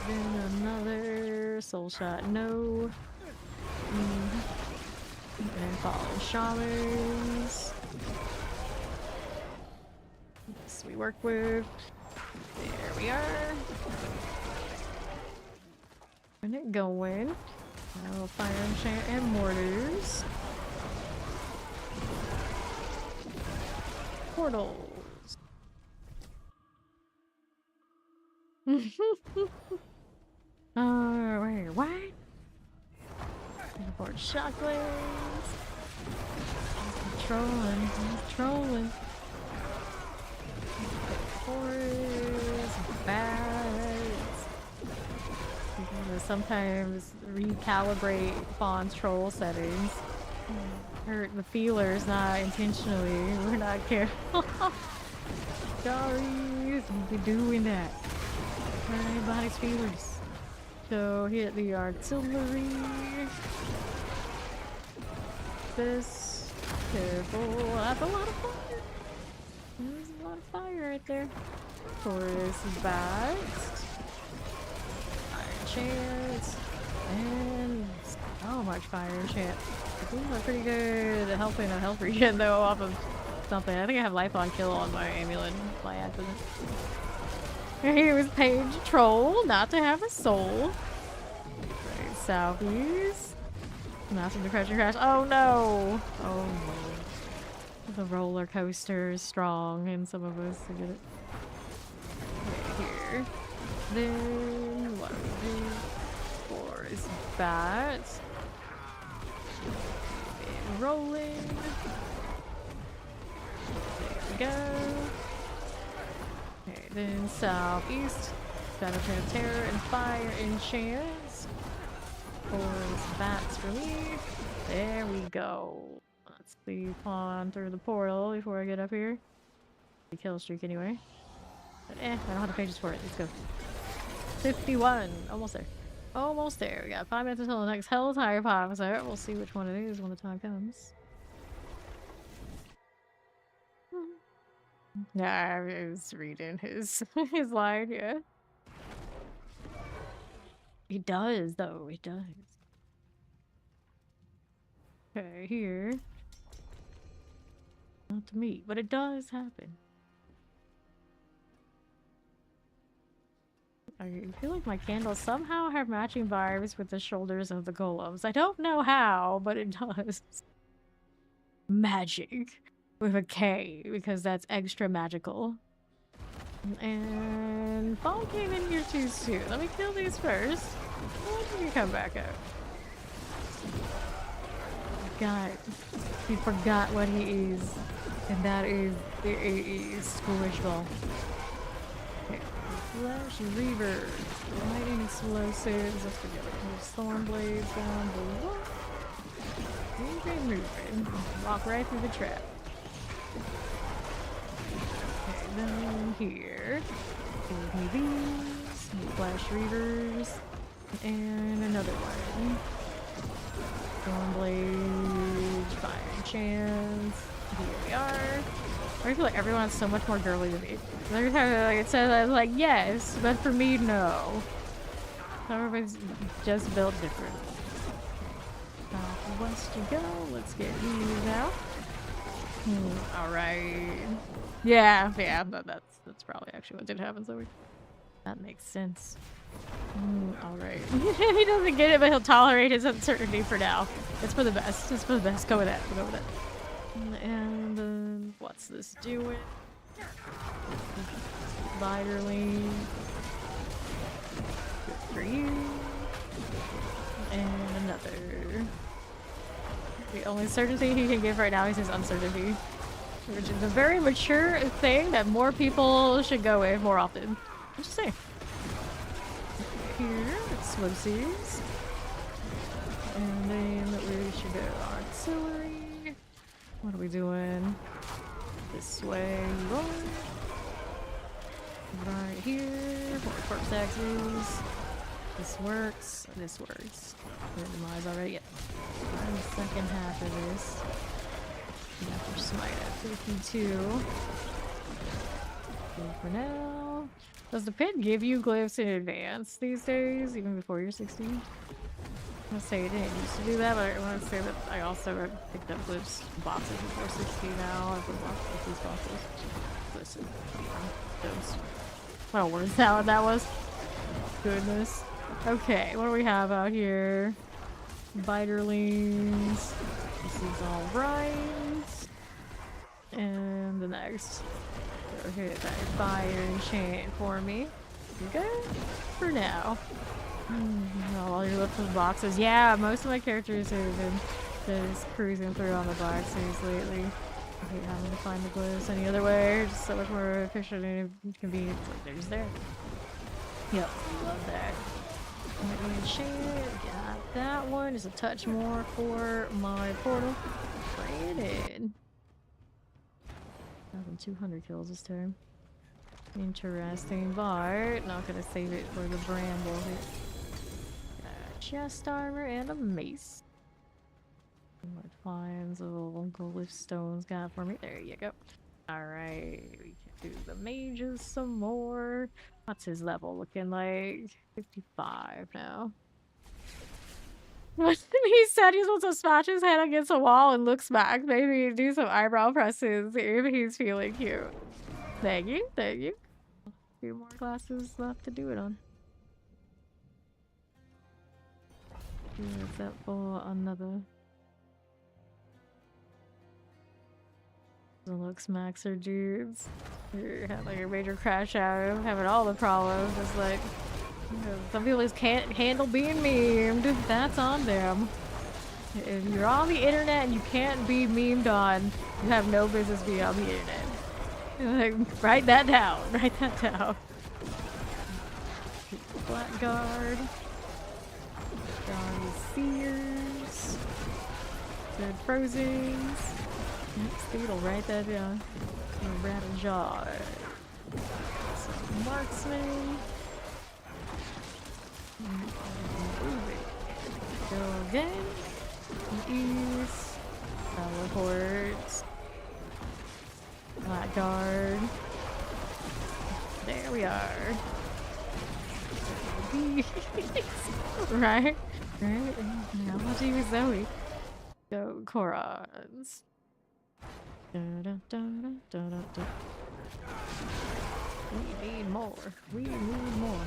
Then another soul shot. No. And fallen shamans. This we work with. There we are. And it going. Now fire enchant and mortars. Portals. Wait, what? Import shockwaves. Trolling, trolling. Forests, bats. Sometimes recalibrate Fawn's troll settings. Hurt the feelers, not intentionally. We're not careful. Sorry, we'll be doing that. Hurt anybody's feelers. So hit the artillery. This. Careful. That's a lot of fire. There's a lot of fire right there. Forest bats. Fire chance. And so much fire chance. I think I'm pretty good at helping a health regen though off of something. I think I have life on kill on my amulet by accident. He was paid to troll, not to have a soul. Right, southeast. Massive depression crash. Oh no! Oh no. The roller coaster is strong in some of us to get it. Right here. Then what do we do? Four is bats. And rolling. There we go. Okay, then southeast. Battle Trans Terror and Fire Enchants. Four is bats for me. There we go. Let's see pawn through the portal before I get up here. The kill streak anyway. But I don't have the pages for it. Let's go. 51. Almost there. Almost there. We got 5 minutes until the next Helltire pop. So we'll see which one it is when the time comes. Yeah, I was reading his line, yeah. He does, though. He does. Okay, here. Not to me, but it does happen. I feel like my candles somehow have matching vibes with the shoulders of the golems. I don't know how, but it does. Magic. With a K, because that's extra magical. And Fall came in here too soon. Let me kill these first. When did he come back out? God, he forgot what he is. And that is a squish ball. Okay. Flash Reaver. Lightning explosives. Let's forget it. There's Storm Blades down below. Moving, moving. Walk right through the trap. Okay, then here. Give me these. Flash Reavers. And another one. Storm Blades. Fire Chance. Here we are. I feel like everyone's so much more girly than me. Every time like, it says, I was like, yes, but for me, no. Everybody's just built different. Southwest you go. Let's get these out. Alright. Yeah, that's probably actually what did happen, so That makes sense. Alright. He doesn't get it, but he'll tolerate his uncertainty for now. It's for the best. It's for the best. Go with that. Go with that. And what's this doing? Spiderling. Good for you. And another. The only certainty he can give right now is his uncertainty. Which is a very mature thing that more people should go with more often. I'm just saying. Here, explosives. And then we should go artillery. What are we doing? This way, roll. Right here. More corpse axes. This works. This works. Randomize already. Yep. And the second half of this. After smite at 52. Good for now. Does the pit give you glyphs in advance these days, even before you're 16? I'll say it didn't used to do that, but I want to say that I also picked up glyphs boxes before 16 now. I've been with these boxes. Listen. Those. What a word salad that was. Goodness. Okay, what do we have out here? Biterlings. This is alright. And the next. Go hit that fire enchant for me. Good for now. All your little boxes. Yeah, most of my characters have been just cruising through on the boxes lately. I hate having to find the glyphs any other way. Just so much more efficient and convenient. Like, they're just there. Yep, love that. Enchant, got that one. Just a touch more for my portal. Bring it in. 1,200 kills this time. Interesting, but not gonna save it for the bramble here. Chest armor and a mace. What finds of little glyph stones got for me? There you go. Alright, we can do the mages some more. What's his level looking like? 55 now. He said he's supposed to smash his head against a wall and look smack. Maybe do some eyebrow presses if he's feeling cute. Thank you, thank you. A few more classes left to do it on. Is that for another? The looks maxer dudes. You had like a major crash out of having all the problems. It's like, you know, some people just can't handle being memed. That's on them. If you're on the internet and you can't be memed on, you have no business being on the internet. Like, write that down. Write that down. Blackguard. Johnny Sears. Dead Frozings. Steve will write that down. Rattle Jaw. Some marksman. Go again. Ease. Teleports. Blackguard. There we are. Right? Right? Now let's use Zoe. Go Korans. Da, da, da, da, da, da. We need more. We need more.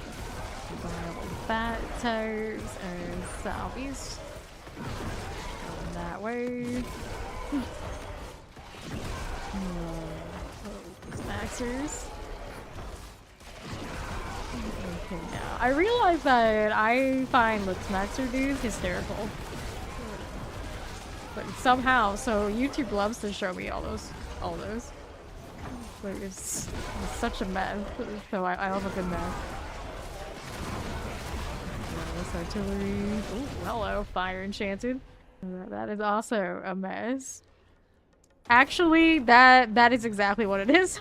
Viable bat tires and southeast. Going that way. Maxers. Okay, now I realize that I find Looks Maxer dudes hysterical. But somehow, so YouTube loves to show me all those. But it's such a mess. So I love a good mess. This artillery. Ooh, hello, fire enchanted. That is also a mess. Actually, that is exactly what it is.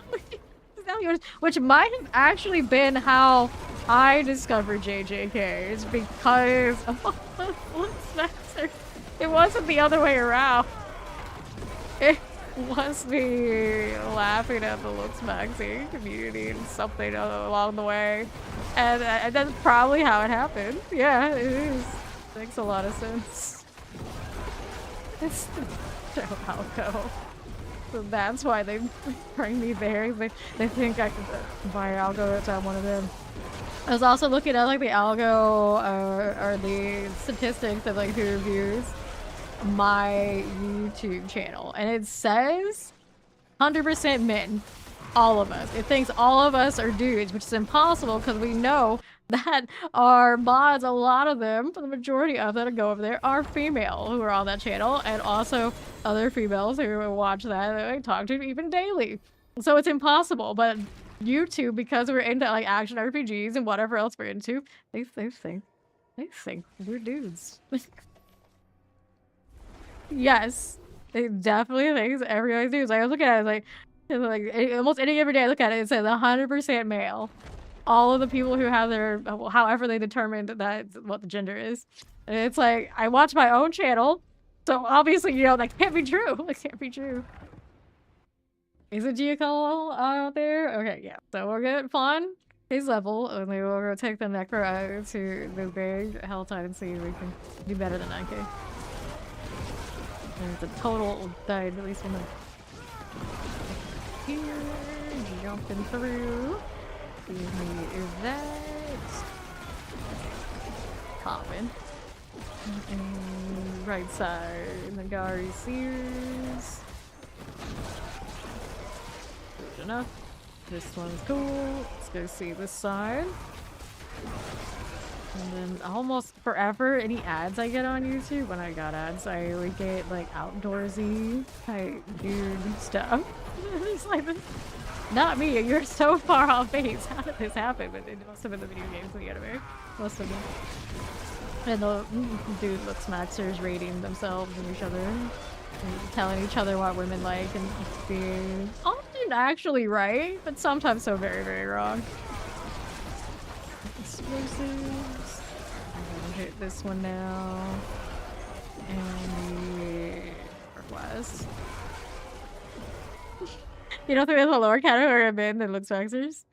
Which might have actually been how I discovered JJK. It's because it wasn't the other way around. It was me laughing at the Looks Maxi community and something along the way. And that's probably how it happened. Yeah, it is. Makes a lot of sense. It's so I'll go. So that's why they bring me there. They think I could buy algo to one of them. I was also looking at like the algo or the statistics of like who reviews my YouTube channel, and it says 100% men. All of us. It thinks all of us are dudes, which is impossible because we know that our mods, a lot of them, for the majority of them that go over there, are female who are on that channel, and also other females who watch that and I talk to even daily. So it's impossible, but YouTube, because we're into like action RPGs and whatever else we're into, they think we're dudes. Yes, it definitely thinks everybody's dudes. I was looking at it, like almost any given day I look at it, it says 100% male. All of the people who have their, however they determined that's what the gender is. And it's like, I watch my own channel, so obviously, you know, that can't be true. That can't be true. Is it Giacomo out there? Okay, yeah. So we're good. Fun. His level, and then we'll go take the Necro to the big Helltide and see if we can do better than 9K. And the total died at least one minute. Here, jumping through. Give me that. Common. And right side, Nagari Sears. Good enough. This one's cool. Let's go see this side. And then almost forever, any ads I get on YouTube, when I got ads, I would get like outdoorsy type dude stuff. It's like, not me, you're so far off base. How did this happen? But it must have been the video games in the anime. Must have been. And the dude looks maxers rating themselves and each other. And telling each other what women like and being often actually right, but sometimes so very, very wrong. Explosives. I'm gonna hit this one now. And the Northwest. You don't think there's a lower category of men that looks maxers?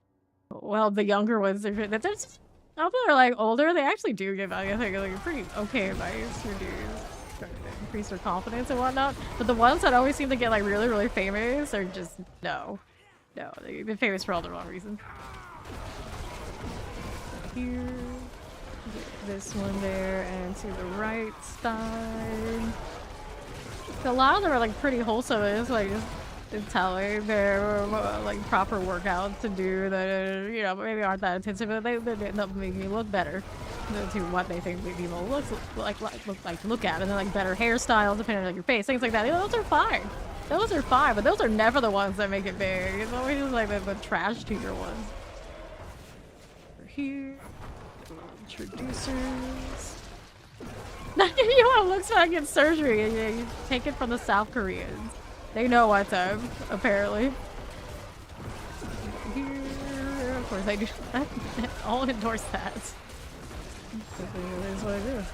Well, the younger ones, they're just, although they're like older, they actually do give, I think, like pretty okay advice for dudes. Trying to increase their confidence and whatnot. But the ones that always seem to get like really, really famous are just, no. No, they've been famous for all the wrong reasons. Here. This one there, and to the right side. So a lot of them are like pretty wholesome. It's like it's telling they're like proper workouts to do that, you know, maybe aren't that intensive, but they end up making you look better to what they think people look at, and then like better hairstyles depending on like, your face, things like that. You know, those are fine. Those are fine, but those are never the ones that make it big. It's always just like the trash tier ones. Over here. Introducers. You want to look so I get surgery, and yeah, you take it from the South Koreans. They know what's up, apparently. Here, of course, I do. I'll endorse that. That is what it is.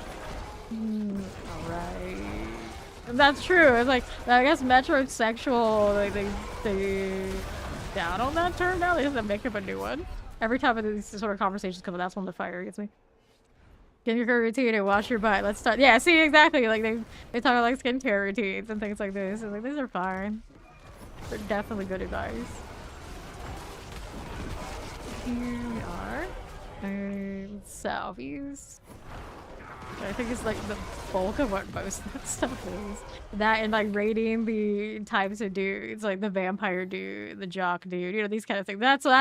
Alright. That's true. It's like, I guess metrosexual, like, they down on that term now. They have to make up a new one. Every time these sort of conversations come up, that's when the fire gets me. Get your routine and wash your butt. Let's start. Yeah, see, exactly. Like they talk about like skincare routines and things like this. And like these are fine. They're definitely good advice. Here we are. South views. I think it's like the bulk of what most of that stuff is. That and like rating the types of dudes, like the vampire dude, the jock dude, you know, these kind of things. That's the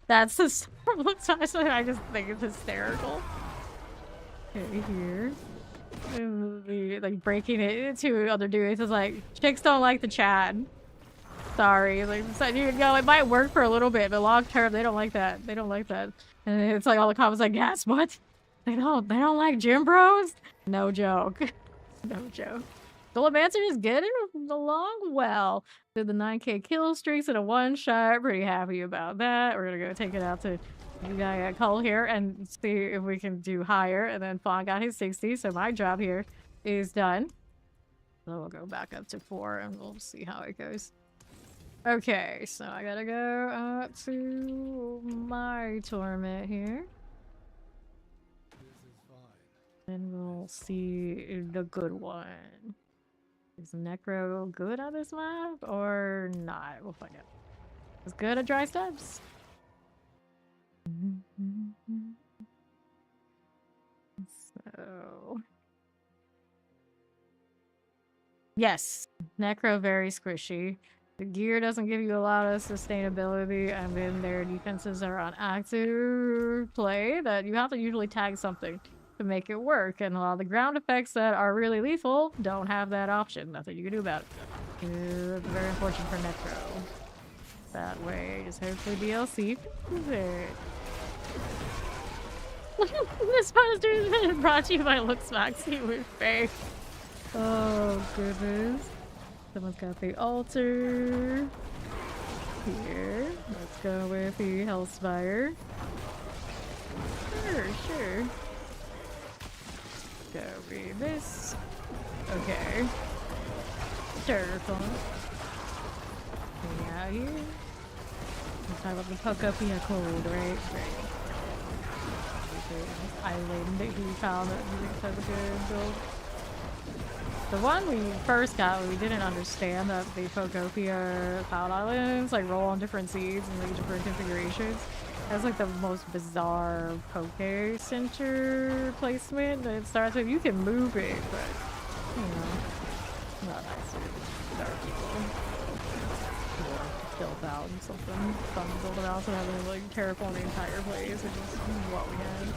I just think it's hysterical. Okay, here. The like breaking it to other dudes is like chicks don't like the Chad. Sorry, like so, you know, it might work for a little bit, but long term they don't like that. They don't like that. And it's like all the comments like, yes, what? They don't like gym bros? No joke. No joke. Golem is getting along well. Did the 9K kill streaks in a one shot. Pretty happy about that. We're gonna go take it out to the guy at Cole here and see if we can do higher. And then Fawn got his 60, so my job here is done. So we'll go back up to 4 and we'll see how it goes. Okay, so I gotta go up to my torment here. And we'll see the good one. Is Necro good on this map or not? We'll find out. Is good at dry steps? So yes, Necro very squishy. The gear doesn't give you a lot of sustainability, and then their defenses are on active play that you have to usually tag something to make it work. And a lot of the ground effects that are really lethal don't have that option. Nothing you can do about it. It's very unfortunate for Necro. That way, just hopefully DLC fixes it. This poster is brought to you by Looks Maxi with Faye. Oh goodness. Someone's got the altar. Here. Let's go with the Hellspire. Sure. Go read this. Okay. Terrifying. Hang out here. I love the Pokopia cold, right? Island that he found that he thinks has a good build. The one we first got, we didn't understand that the Pokopia Cloud Islands like roll on different seeds and like different configurations. That's like the most bizarre Poke Center placement. It starts with you can move it, but you know, not nice for dark people. Built out and something fun to build it out, so having like terraform the entire place, which is what we had.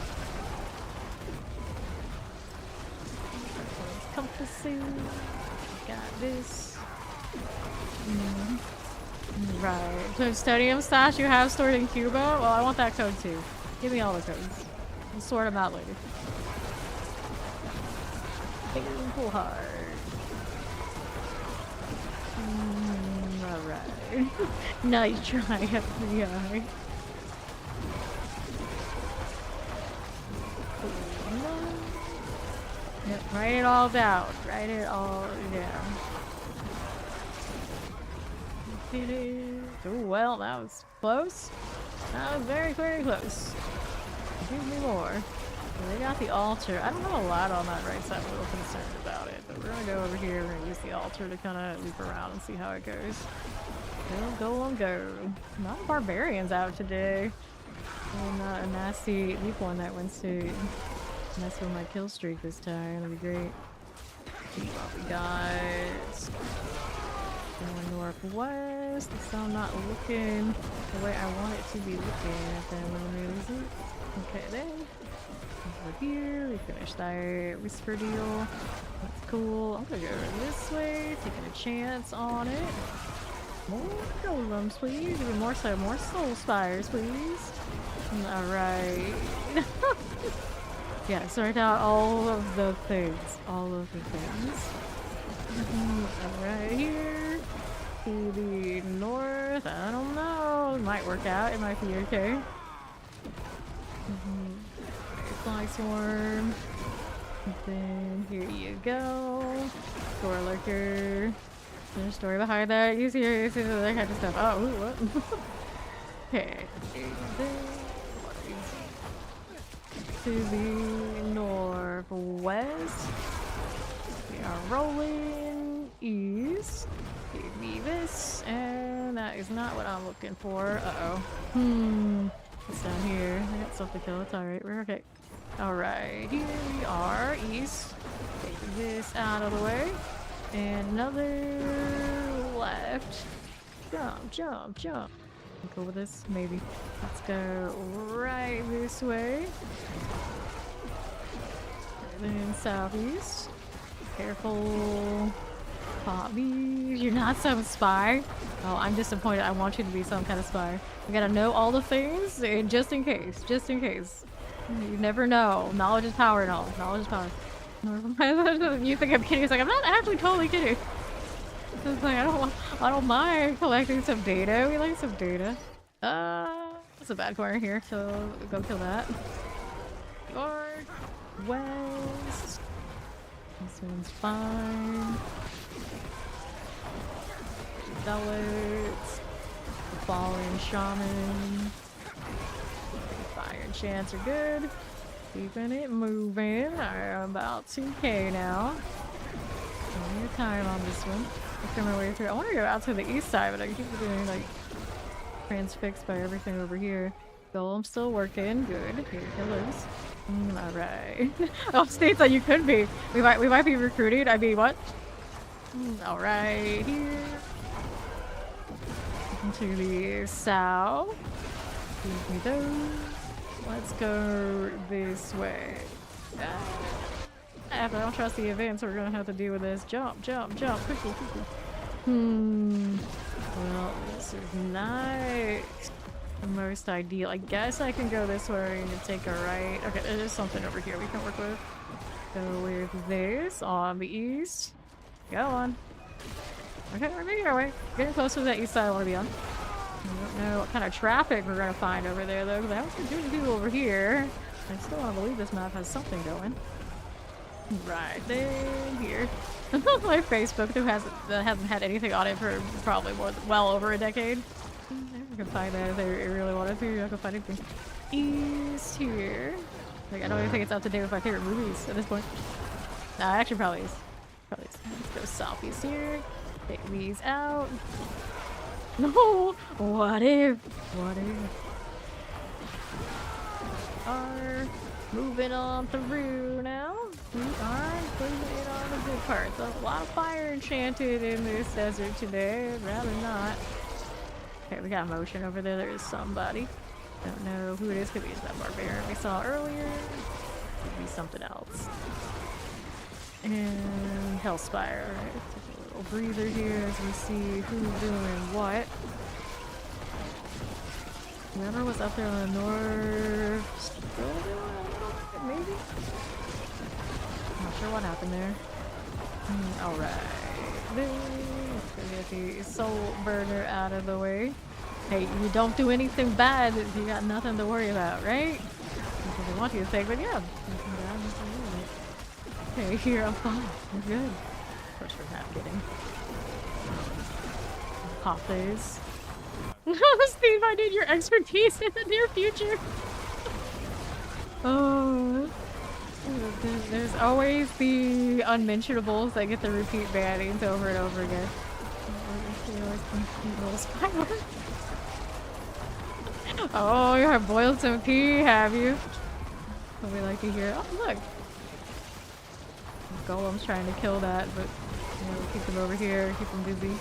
Compasses. Got this. Right. Custodium stash you have stored in Cuba? Well, I want that code too. Give me all the codes. We'll sort them out later. Painful heart. Alright. Nice try, FBI. Yep, write it all down. Write it all down. Oh, well, that was close. That was very, very close. Give me more. They got the altar. I don't have a lot on that right side. I'm a little concerned about it. But we're going to go over here. We're going to use the altar to kind of loop around and see how it goes. Go. Not barbarians out today. And not a nasty weak one that wants to mess with my kill streak this time. That'll be great. See what we got. Going northwest. So I'm not looking the way I want it to be looking at that moment. Okay, then. Over here, we finished our whisper deal. That's cool. I'm gonna go this way, taking a chance on it. More golems, please. Even more so, more soul spires, please. Alright. Yeah, sort out all of the things. All of the things. Right here. To the north. I don't know. It might work out. It might be okay. Fly swarm. Then here you go. Store lurker. There's a story behind that. You see that kind of stuff. Oh, ooh, what? Okay. To the northwest. We are rolling east. Give me this. And that is not what I'm looking for. Uh-oh. It's down here. I got stuff to kill. It's alright. We're okay. Alright. Here we are. East. Take this out of the way. And another left. Jump. Go with this? Maybe. Let's go right this way. And then southeast. Careful. Pop these. You're not some spy. Oh, I'm disappointed. I want you to be some kind of spy. We gotta know all the things, and just in case. You never know. Knowledge is power and all. Knowledge is power. You think I'm kidding? It's like, I'm not actually totally kidding. It's like, I don't mind collecting some data. We like some data. That's a bad corner here, so go kill that. North, west. This one's fine. Zealots. The fallen shaman. Fire and chance are good. Keeping it moving. I'm about 2k now. Plenty of time on this one. Working my way through. I want to go out to the east side, but I keep getting like transfixed by everything over here. Golem's still working. Good. Here, killers. Alright. Oh, states that you could be. We might be recruited. I mean, what? Alright, here. To the south. Give me those. Let's go this way. If I don't trust the events, we're gonna have to deal with this. Jump, jump, jump. Quickly, quickly. Well, this is not the most ideal. I guess I can go this way and take a right. Okay, there's something over here we can work with. Go with this on the east. Go on. Okay, we're making our way. Getting closer to that east side I want to be on. I don't know what kind of traffic we're going to find over there, though, because I haven't seen people over here. I still want to believe this map has something going. Right there, here. My Facebook, that hasn't had anything on it for probably well over a decade. I can find that if they really wanted to. I can find anything. East here. Like, I don't even think it's up to date with my favorite movies at this point. Nah, actually probably is. Probably is. Let's go southeast here. Take these out. No! What if? What if? Are moving on through now. We are putting it on the good part. There's a lot of fire enchanted in this desert today. I'd rather not. Okay, we got motion over there. There is somebody. Don't know who it is. Could be that barbarian we saw earlier. Could be something else. And Hellspire. Alright, take a little breather here as we see who's doing what. Whoever was up there on the north still doing a little bit, maybe? Not sure what happened there. Alright. Let's get the soul burner out of the way. Hey, you don't do anything bad, you got nothing to worry about, right? Because they want you to think, but yeah. Okay, here I'm fine. I'm good. Of course we're not kidding. Pop these. Steve, I need your expertise in the near future. Oh. There's always the unmentionables that get the repeat bannings over and over again. Oh, you have boiled some tea, have you? What we like to hear. Oh, look. Golem's trying to kill that, but you know, keep him over here, keep him busy.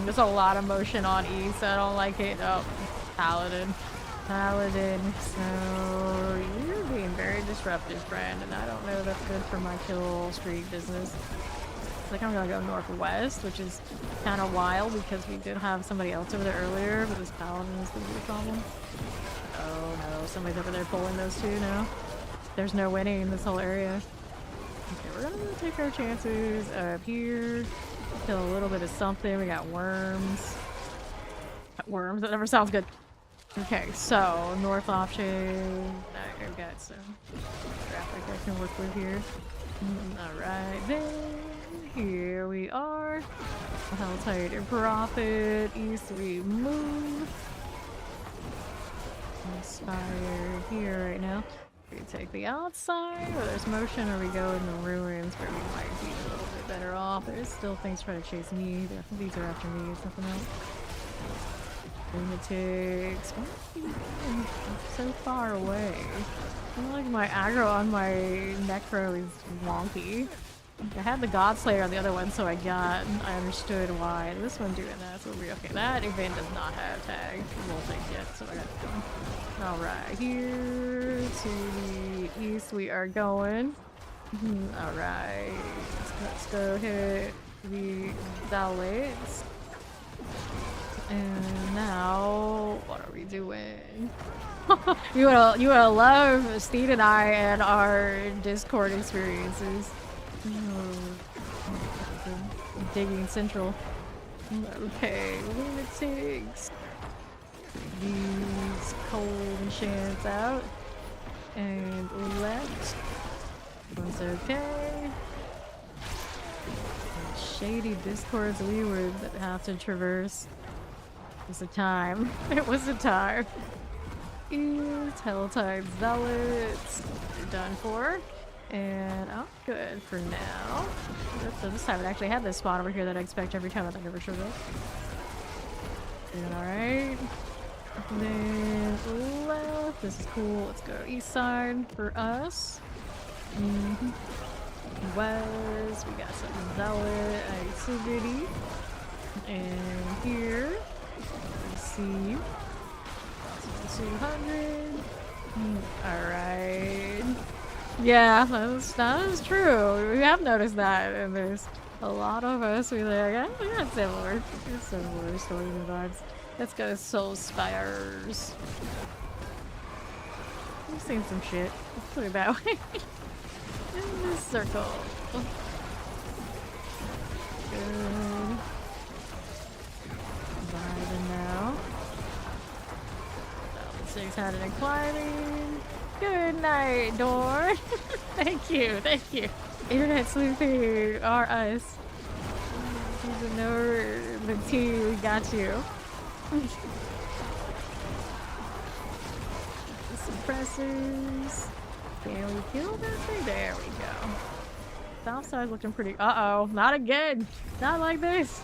There's a lot of motion on E, so I don't like it. Oh, Paladin. Paladin. So, you're being very disruptive, friend, and I don't know that's good for my kill streak business. I think I'm gonna go northwest, which is kind of wild because we did have somebody else over there earlier, but this Paladin is gonna be a problem. Oh no, somebody's over there pulling those two now. There's no winning in this whole area. Okay, we're gonna take our chances up here. Kill a little bit of something. We got worms. Worms, that never sounds good. Okay, so north option. I've got some traffic I can work with here. Alright, then here we are. Helltide and Prophet. East we move. Inspire here right now. We take the outside where there's motion, or we go in the ruins where we might be a little bit better off. There's still things trying to chase me. These are after me, something else. Lunatics. So far away. I feel like my aggro on my Necro is wonky. I had the Godslayer on the other one, so I understood why. This one doing that, so we're okay. That event does not have tag. We'll take it, so I got it going. Alright, here to the east we are going. Alright, let's go hit the Dalits. And now, what are we doing? you would love Steve and I and our Discord experiences. Digging Central. Okay, lunatics. These cold enchants out. And left. One's okay. Shady Discords we would have to traverse. It was a time. It was a time. Helltide Zealots. They're done for. And I'm good for now. So this time it actually had this spot over here that I expect every time that I never showed up. Doing alright. Then left. This is cool. Let's go east side for us. West, we got some Velvet activity. And here, we see 200. Alright. Yeah, that is true. We have noticed that, and there's a lot of us. We got similar stories and vibes. Let's go Soul Spires. We've seen some shit. Let's put it that way. In this circle. Good. Vibing now. Level 6 had it in climbing. Good night, door. Thank you. Internet sleuthing are us. You know the T, we got you. The suppressors. Can we kill that thing? There we go. South side's looking pretty. Uh-oh, not again. Not like this.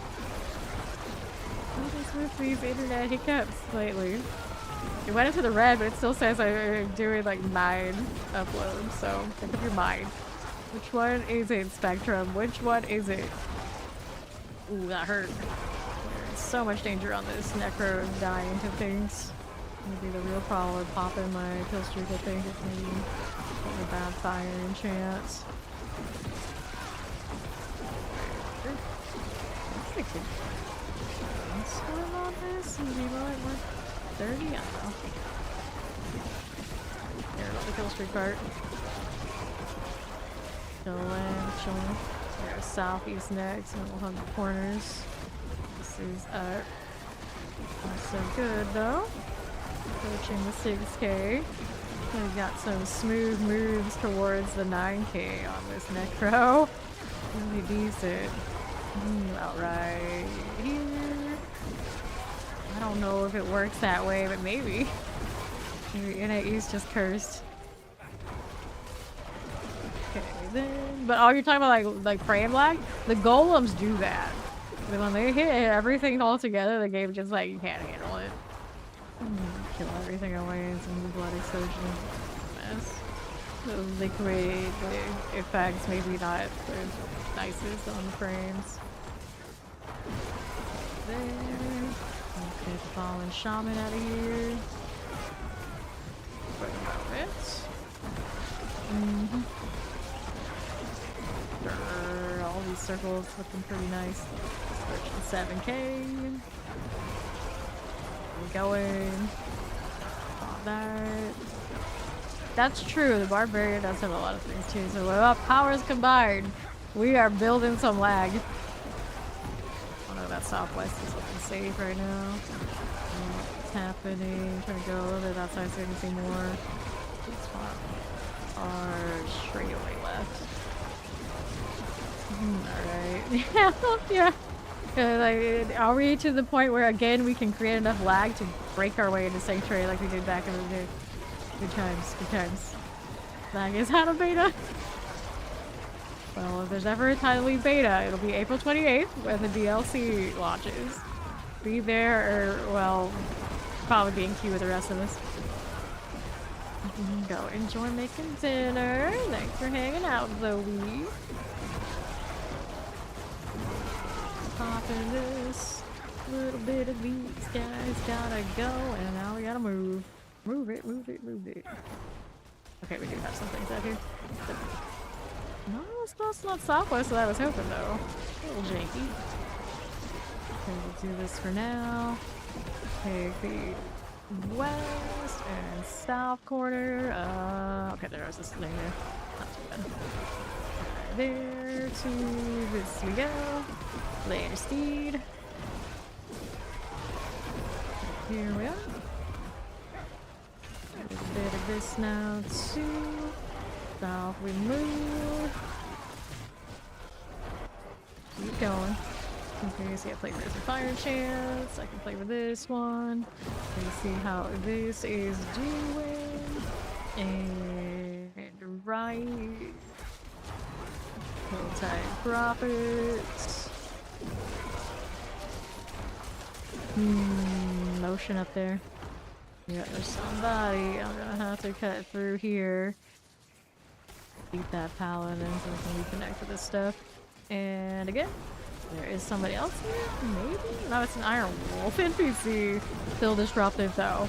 What is with these internet hiccups lately? It went into the red, but it still says I'm doing like 9 uploads, so think of your mind. Which one is it, Spectrum? Which one is it? Ooh, that hurt. There's so much danger on this Necro dying to things. Maybe the real problem with popping my kill streak, I think, is maybe a bad firing chance. Let's see. Swim on this and be like, we're 30? I don't know. Here, about the kill streak part. Chilling. There's southeast next, and we'll have the corners. This is up. Not so good though. Approaching the 6K. We got some smooth moves towards the 9K on this Necro. Really decent. Outright here. I don't know if it works that way, but maybe. Maybe NAE's just cursed. Okay, then. But oh, you're talking about like frame lag? The golems do that. But when they hit everything all together, the game just like you can't handle it. Kill everything away in some blood explosion. Mess. The liquid effects maybe not the nicest on the frames. There. Let's get the fallen shaman out of here. For the moment. All these circles looking pretty nice. Approaching 7K. We're going. All that. That's true. The barbarian does have a lot of things too. So with our powers combined, we are building some lag. Oh no, that southwest is looking safe right now. What's happening? Trying to go a little bit outside so you can see more. This spot are straight away left. Alright. Yeah. Like, are we to the point where again we can create enough lag to break our way into Sanctuary like we did back in the day? Good times. Lag is out of beta. Well, if there's ever a time to leave beta, it'll be April 28th when the DLC launches. Be there, or, well, probably be in queue with the rest of us. Go enjoy making dinner. Thanks for hanging out, Zoe. Popping this. Little bit of these guys gotta go, and now we gotta move. Move it. Okay, we do have some things out here. No, it's not southwest that I was hoping though. A little janky. Okay, we'll do this for now. Take the west and south corner. Okay, there's this thing there. Not too bad. Okay, there to this we go. Later, steed. Here we are. A bit of this now too. South we move. Keep going. Okay, so I play for some fire chance. I can play with this one. Let's see how this is doing. And right. Multi profits. Motion up there. Yeah, there's somebody. I'm gonna have to cut through here. Beat that paladin so we can reconnect with this stuff. And again, there is somebody else here? Maybe? No, it's an Iron Wolf NPC. Still disruptive though.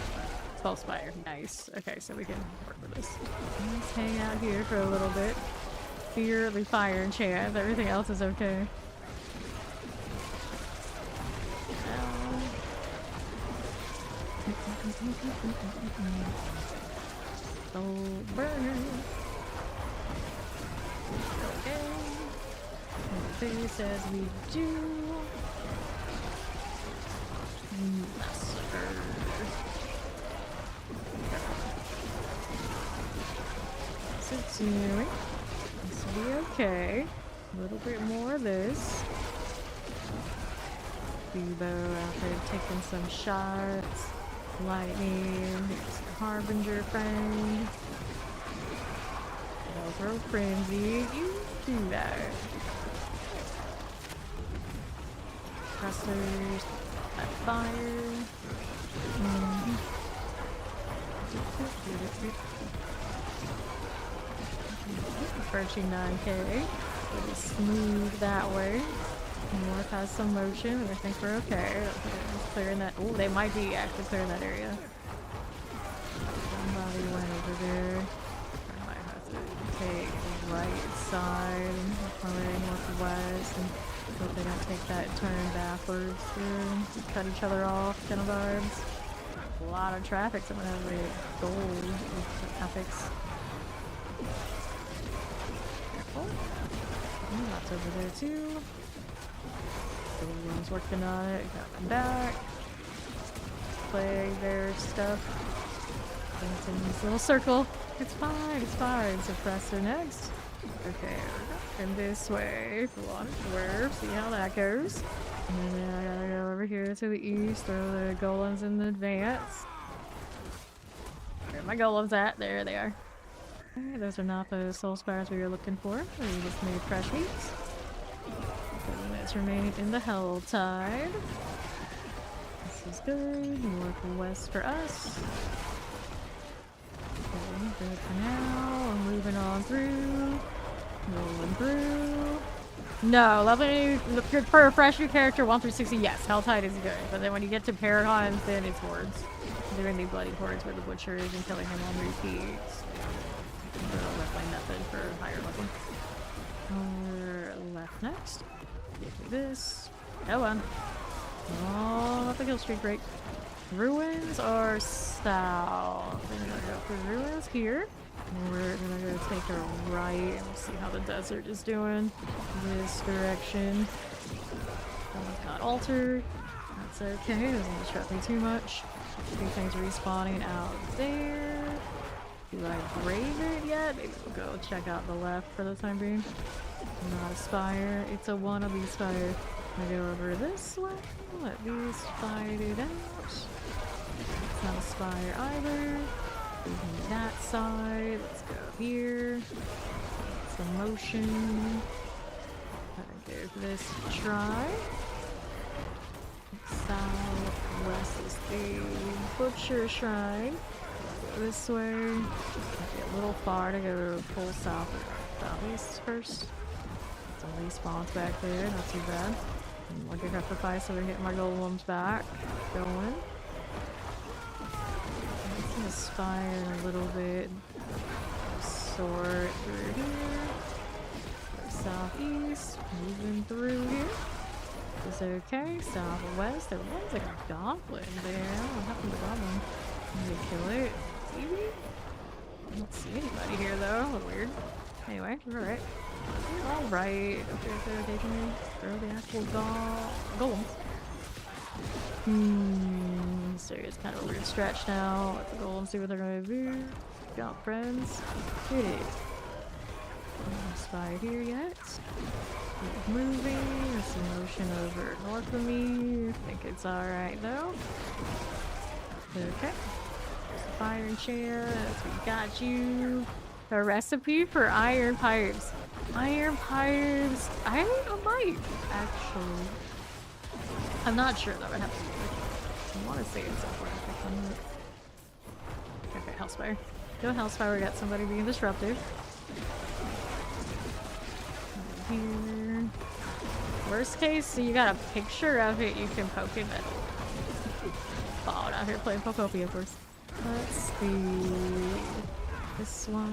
Spell Spire. Nice. Okay, so we can work with this. Let's hang out here for a little bit. Fear the fire and chance. Everything else is okay. So burn. Okay. Face as we do. Massacre. What's it doing? This will be okay. A little bit more of this. Bubo out there taking some shots. Lightning. Here's your Harbinger friend. Throw frenzy. You do that. Pressers. That fire. Approaching 9k. Pretty smooth that way. North has some motion, but I think we're okay. Clearing that. Oh, they might be active clearing that area. Somebody went over there. I might have to take the right side, probably northwest, and hope they don't take that turn backwards through. Cut each other off, kind of vibes. A lot of traffic. Someone has a gold with epics. Careful. That's over there too. Everyone's working on it. Got them back. Play their stuff. It's in this little circle. It's fine. It's fine. Suppressor next. Okay, we're going this way. Water swerve. See how that goes. And then I gotta go over here to the east. Throw the golems in the advance. Where are my golems at? There they are. Okay, those are not the soul spires we were looking for. We just made fresh meats. Let's remain in the Hell Tide. This is good. Northwest for us. Okay, good for now. We're moving on through. Rolling through. No, lovely. For a fresh new character, 1 through 60, yes, Hell Tide is good. But then when you get to Paragons, then it's hordes. They're gonna be bloody hordes where the butcher is and killing him on repeat. Weapon method for higher level. Left next. Do this. Go on. Oh, not the kill streak break. Ruins are south. We're gonna go for ruins here. And we're gonna go take a right and we'll see how the desert is doing. This direction. Someone's got altered. That's okay. Doesn't disrupt me too much. Two things respawning out there. Do I brave it yet? Maybe we'll go check out the left for the time being. Not a spire. It's a wannabe spire. I go over this way. Let these fight it out. It's not a spire either. Leaving that side. Let's go here. Some motion. Gotta give this a try. Southwest is the Butcher Shrine. This way. Might be a little far to go full south or southeast first. Some respawns back there, not too bad. And we'll get sacrifice so we're getting my golems back. Going. I'm gonna spire a little bit. Sort through here. Southeast. Moving through here. Is it okay? Southwest. There was like a goblin there. What happened to the goblin? Did they kill it? Maybe? I don't see anybody here though. A little weird. Anyway, we're alright. Alright. Okay, taking me. Throw the actual golem. So it's kind of a weird stretch now. Let the golems see what they're gonna do. Got friends. Hit it. No spy here yet. Keep moving. There's some motion over north of me. I think it's alright though. Okay. Fire chance, we got you. A recipe for iron pipes. Iron pipes. I might actually. I'm not sure though. I have to. I want to say it's somewhere. Hellspire. Go Hellspire, we got somebody being disruptive. Here. Worst case, you got a picture of it, you can poke it. Falling out here playing Pokopia, of course. Let's see. This one. I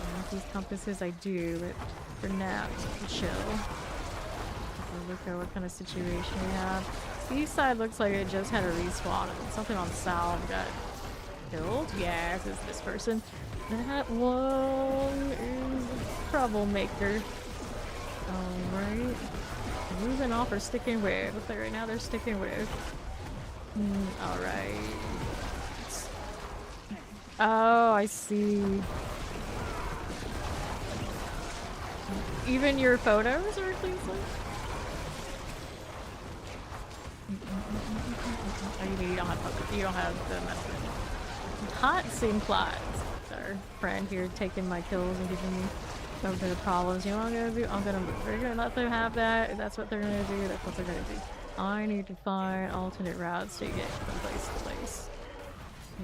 don't know if these compasses I do, but for now, just chill. Look at what kind of situation we have. East side looks like it just had a respawn. Something on south got killed. Yes, it's this person. That one is a troublemaker. Alright. Moving off or sticking with. Looks like right now they're sticking with. Alright. Oh, I see. Even your photos are clean slate? Oh, you don't have photos. You don't have the message. Hot scene plots. Our friend here taking my kills and giving me a bit of problems. You know what I'm gonna do? I'm gonna move. We're gonna let them have that. If that's what they're gonna do, that's what they're gonna do. I need to find alternate routes to get from place to place.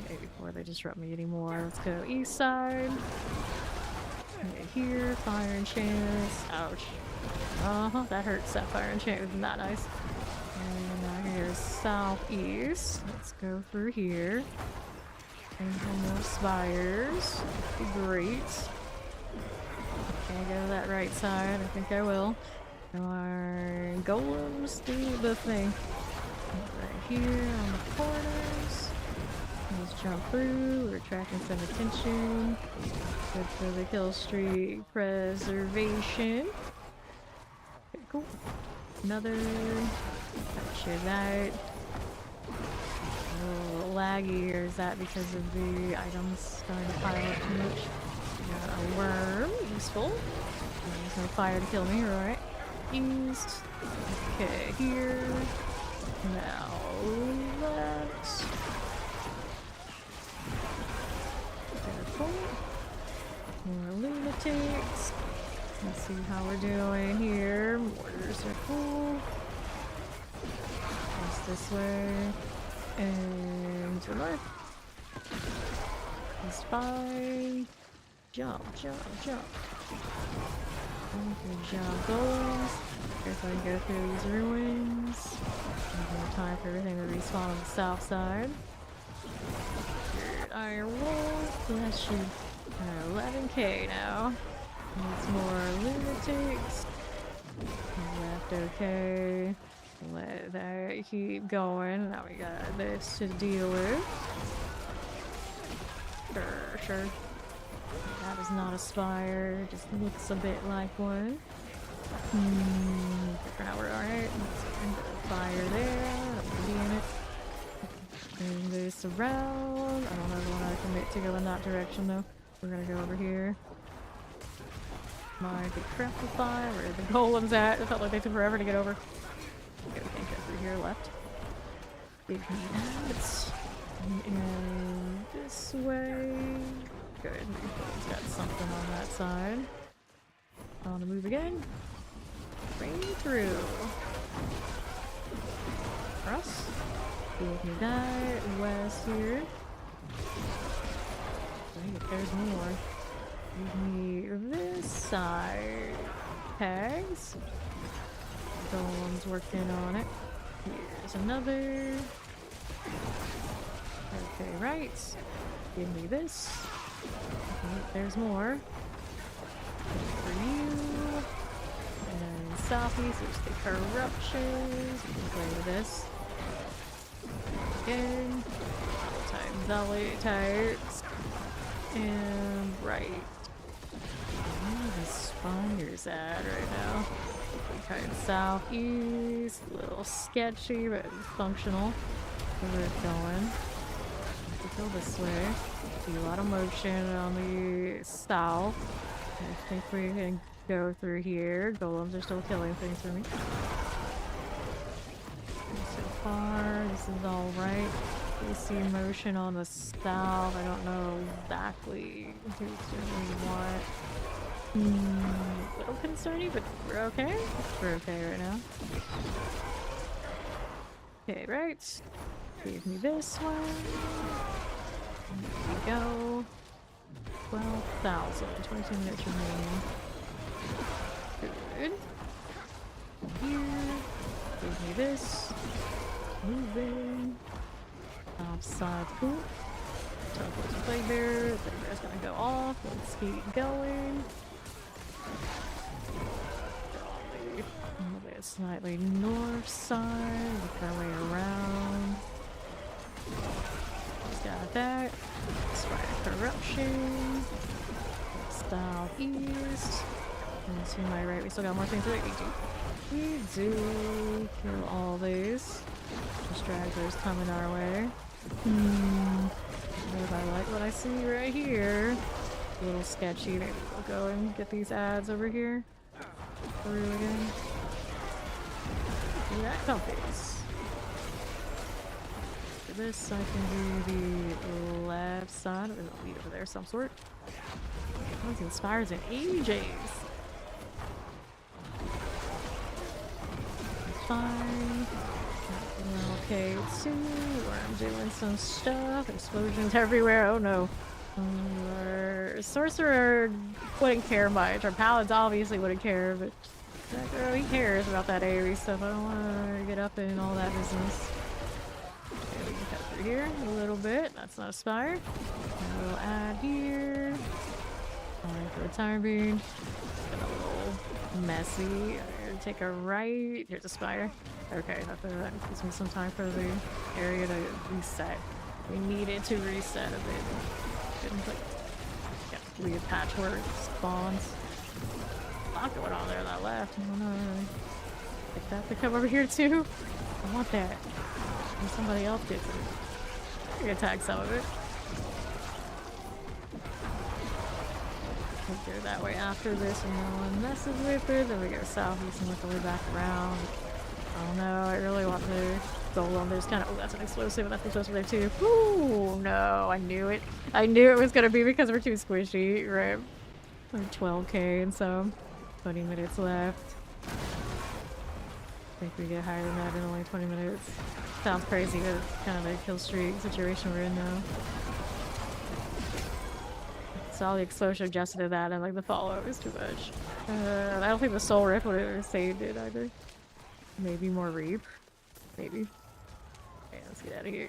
Okay, before they disrupt me anymore. Let's go east side. Okay, here, fire enchantments. Ouch. That hurts. That fire enchantment was not nice. And now here's southeast. Let's go through here. And more spires. That'd be great. Can I go to that right side? I think I will. Our golems do the thing. Right here on the corners. Let's jump through. We're attracting some attention. Good for the kill streak preservation. Okay, cool. Another. Capture that. A little laggy, or is that because of the items starting to pile up too much? Got a worm. Useful. There's no fire to kill me, alright. East. Okay, here. Now left. Careful. More lunatics. Let's see how we're doing here. Mortars are cool. Pass this way. And to the north. East 5. Jump, jump, jump. Good job, golems. Guess I can go through these ruins. More time for everything to respawn on the south side. Good iron wolf. Bless you. 11k now. Needs more lunatics. Left okay. Let that keep going. Now we got this to deal with. Sure. That is not a spire, just looks a bit like one. For now we're alright. Fire there, don't be in it. Bring this around. I don't ever want to commit to go in that direction though. We're gonna go over here. My big craftify, where the golem's at. It felt like they took forever to get over. Okay, we can't go through here, left. Big nuts. And this way. Good. He's got something on that side. I want to move again. Bring through. Cross. Give me that. West here. Wait, there's more. Give me this side. Tags. Golem's working on it. Here's another. Okay, right. Give me this. Okay, there's more. For you. And then southeast, there's the corruptions. We can play with this. Again. Time belly types. And right. Where the spiders at right now? We tried southeast. A little sketchy, but functional. Where we're going. Go this way. See a lot of motion on the south. I think we can go through here. Golems are still killing things for me. So far, this is all right. We see motion on the south. I don't know exactly who's doing what. A little concerning, but we're okay. We're okay right now. Okay, right. Give me this one. There we go. 12,000. 22 minutes remaining. Good. Here. Give me this. Moving. Offside. Cool. Teleport to Plague Bear. Plague Bear's gonna go off. Let's keep going. Move it slightly north side. Work our way around. Just got that. Spider Corruption. Southeast. And to my right, we still got more things to do. We do. Kill all these. Stragglers coming our way. If I like what I see right here. A little sketchy. Maybe we'll go and get these ads over here. Through again. Do that companies. For this, I can do the left side. There's a lead over there of some sort. Those inspires in ages. Fine. Okay, too. Where I'm doing some stuff. Explosions everywhere. Oh no. Our sorcerer wouldn't care much. Our paladins obviously wouldn't care, but that girl, he cares about that AoE stuff. I don't want to get up in all that business. Okay, we can cut through here a little bit. That's not a spire. We'll add here. Alright, for the time being. It's been a little messy. Take a right. Here's a spire. Okay, that gives me some time for the area to reset. We needed to reset a bit. Didn't put weird patchwork spawns. A lot going on there on that left. I don't know. Like that to come over here too. I want that. And somebody else gets it. I can attack some of it. We'll go that way after this and no one messes with it. Then we go southeast and work our way back around. I don't know, I really want the Golem. There's kind of, oh, that's an explosive. That's an explosive there too. Ooh, no, I knew it. I knew it was going to be because we're too squishy, right? We're 12k and so 20 minutes left. I think we get higher than that in only 20 minutes. Sounds crazy, but it's kind of a kill streak situation we're in now. So the explosion adjusted to that and like the follow was too much. I don't think the soul rift would have saved it either. Maybe more reap. Maybe. Okay, let's get out of here.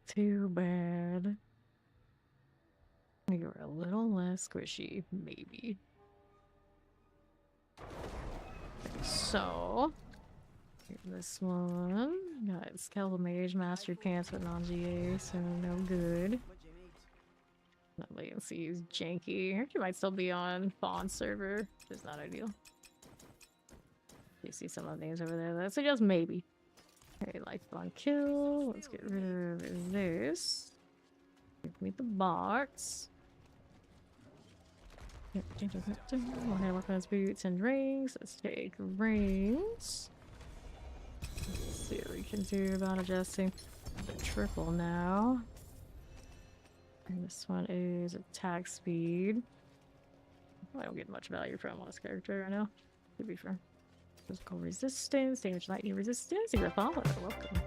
Too bad. You were a little less squishy, maybe. Okay, so this one got Skeletal Mage, Mastered Pants, but non-GA, so no good. That latency is janky. Actually might still be on Fawn server, which is not ideal. You see some of the names over there. That's just maybe. Okay, life on kill. Let's get rid of this. Give me the box. We'll have weapons, boots, and rings. Let's take rings. Let's see what we can do about adjusting the triple now. And this one is attack speed. I don't get much value from this character right now, to be fair. Physical resistance, damage lightning resistance, you're a follower, welcome.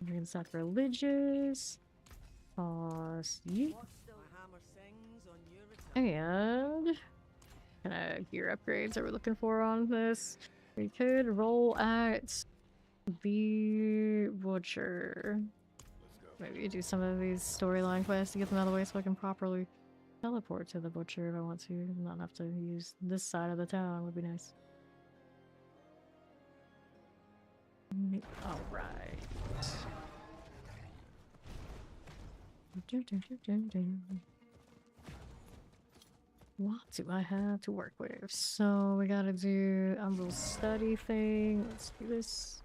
Green sacrilegious. Yeet. And kind of gear upgrades that we're looking for on this. We could roll at the Butcher. Maybe do some of these storyline quests to get them out of the way so I can properly teleport to the Butcher if I want to. Not have to use this side of the town would be nice. Alright. What do I have to work with? So we gotta do a little study thing. Let's do this.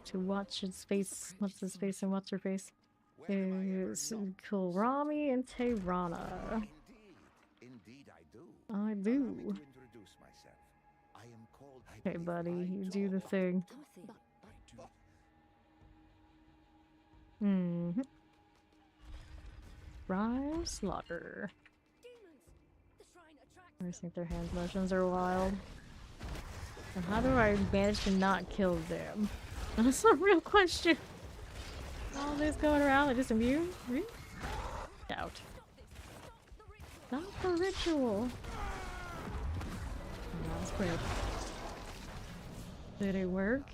To watch his face. What's his face and what's her face? Is Kurami and Tehrana. Indeed, I do. I do. Okay, buddy, you do the thing. Rhyme Slaughter. I think their hand motions are wild. And how do I manage to not kill them? That's a real question. All this going around, like just immune? Really? Doubt. Not the ritual. That was quick. Did it work?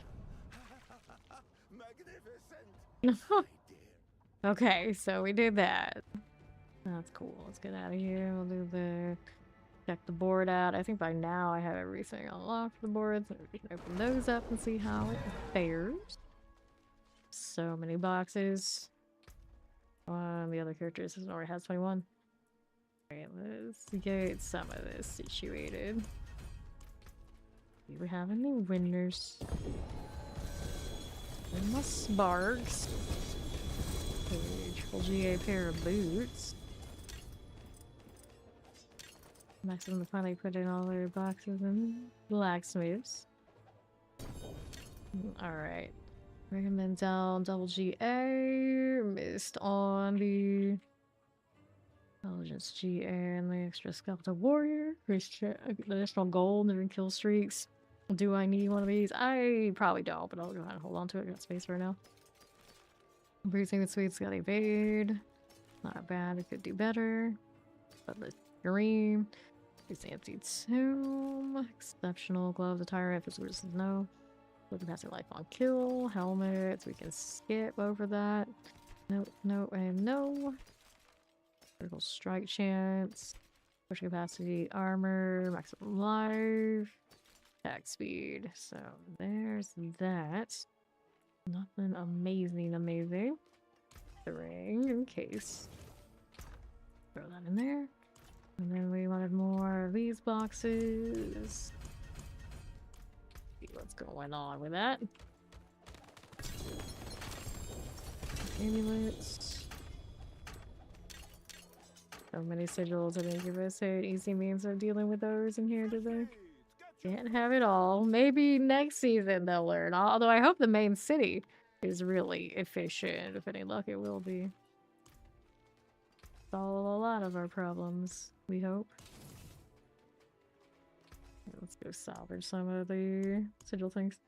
Magnificent. Okay, so we did that. That's cool. Let's get out of here. We'll do the check the board out. I think by now I have everything unlocked for the boards. We can open those up and see how it fares. So many boxes. The other characters already has 21. Alright, let's get some of this situated. Do we have any winners? And my sparks. A triple GA pair of boots. Maximum to finally put in all their boxes and blacksmiths. Alright. Recommend down double GA. Missed on the Intelligence GA and the extra skeletal warrior. Additional gold during kill streaks. Do I need one of these? I probably don't, but I'll go ahead and hold on to it. I got space right now. Breathing the sweet's got evade. Not bad, it could do better. But the green. Fancy tomb. Exceptional glove, the tyrant, physical resistance, no. Looking past life on kill. Helmets, we can skip over that. No, no, and no. Critical strike chance. Push capacity, armor, maximum life. Attack speed. So there's that. Nothing amazing. The ring in case. Throw that in there. And then we wanted more of these boxes. See what's going on with that. Amulets. So many sigils. I didn't give us an easy means of dealing with those in here, did they? Can't have it all. Maybe next season they'll learn. Although I hope the main city is really efficient. If any luck, it will be. Solve a lot of our problems, we hope. Okay, let's go salvage some of the sigil things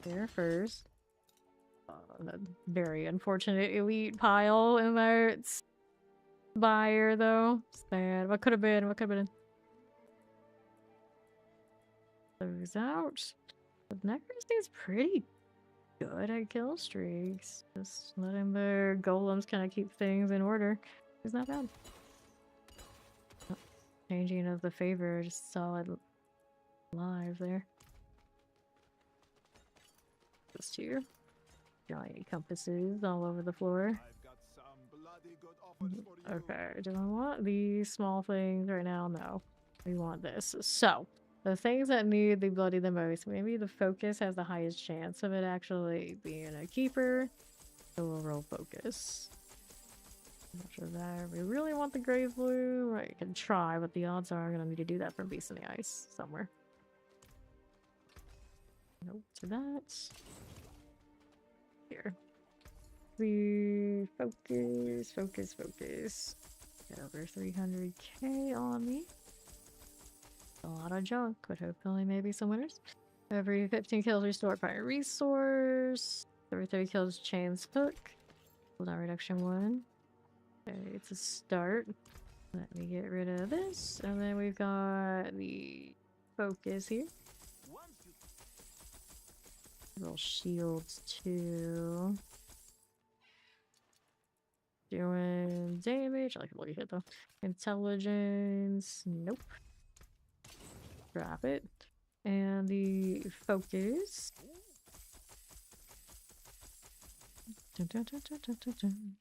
there first. That very unfortunate elite pile in there. It's buyer though. Sad. What could have been? What could have been? Those out. The Necromancer's pretty good at kill streaks. Just letting the golems kind of keep things in order. It's not bad. Oh, changing of the favor, just solid live there. Those two giant compasses all over the floor. Okay, do I want these small things right now? No. We want this. So, the things that need the bloody the most, maybe the focus has the highest chance of it actually being a keeper. So we'll roll focus. After that, we really want the grave blue. Right, you can try, but the odds are I'm gonna need to do that from Beast in the Ice somewhere. Nope, to that. Here. The focus. Got over 300k on me. A lot of junk, but hopefully maybe some winners. Every 15 kills restore fire resource. Every 30 kills chains hook. Cooldown reduction 1. Okay, it's a start. Let me get rid of this. And then we've got the focus here. Little shields too. Doing damage. I like what you hit though. Intelligence. Nope. Drop it. And the focus. Dun, dun, dun, dun, dun, dun, dun.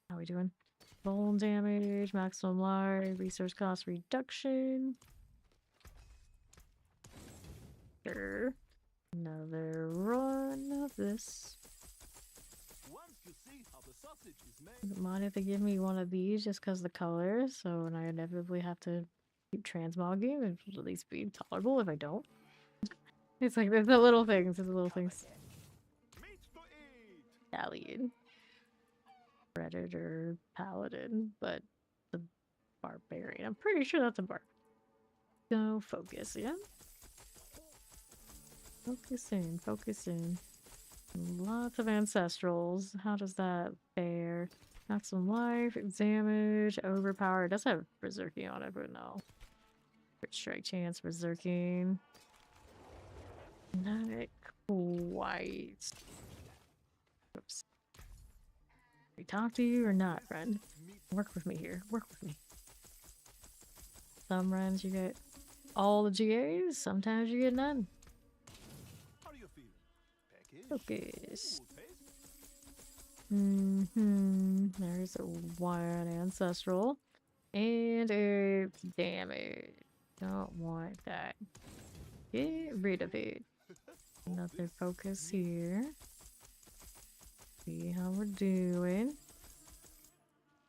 How are we doing? Bone damage, maximum life, resource cost reduction. Sure. Another run of this. Wouldn't mind if they give me one of these just because the color, so when I inevitably have to keep transmogging, it will at least be tolerable if I don't. It's like there's the little things, Italian. Predator Paladin, but the Barbarian. I'm pretty sure that's a bar. Go focus, yeah? Focus in, focus in. Lots of ancestrals. How does that fare? Maximum life, damage, overpower. It does have berserking on it, but no. Crit strike chance, berserking. Not quite. Oops. We talk to you or not, friend? Work with me here. Work with me. Some runs you get all the GAs, sometimes you get none. How do you feel? Package? Focus. Ooh, taste. There's a one ancestral. And it's damage. Don't want that. Get rid of it. Another focus here. See how we're doing.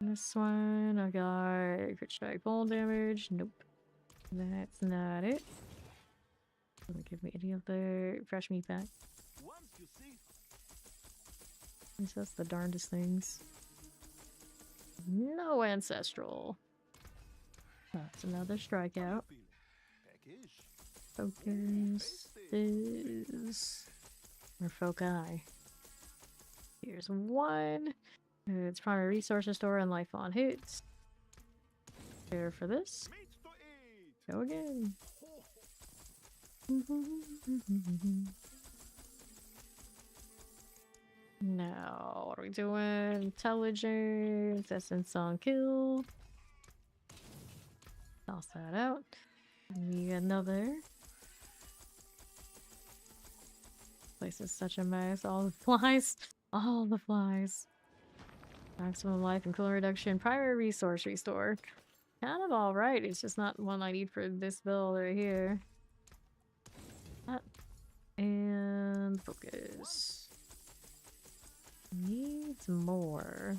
This one, I got crit strike full damage. Nope. That's not it. Doesn't give me any of the fresh meat back. Once you see, At least that's the darndest things. No ancestral. That's another strikeout. package. Focus is or foci. Here's one. It's primary resource restore and life on hits. Here for this. Meat to eat. Go again. Now, what are we doing? Intelligence, essence on kill. Toss that out. Need another. Place is such a mess. All the flies. All the flies. Maximum life and cooldown reduction. Primary resource restore. Kind of alright. It's just not one I need for this build right here. And focus. Needs more.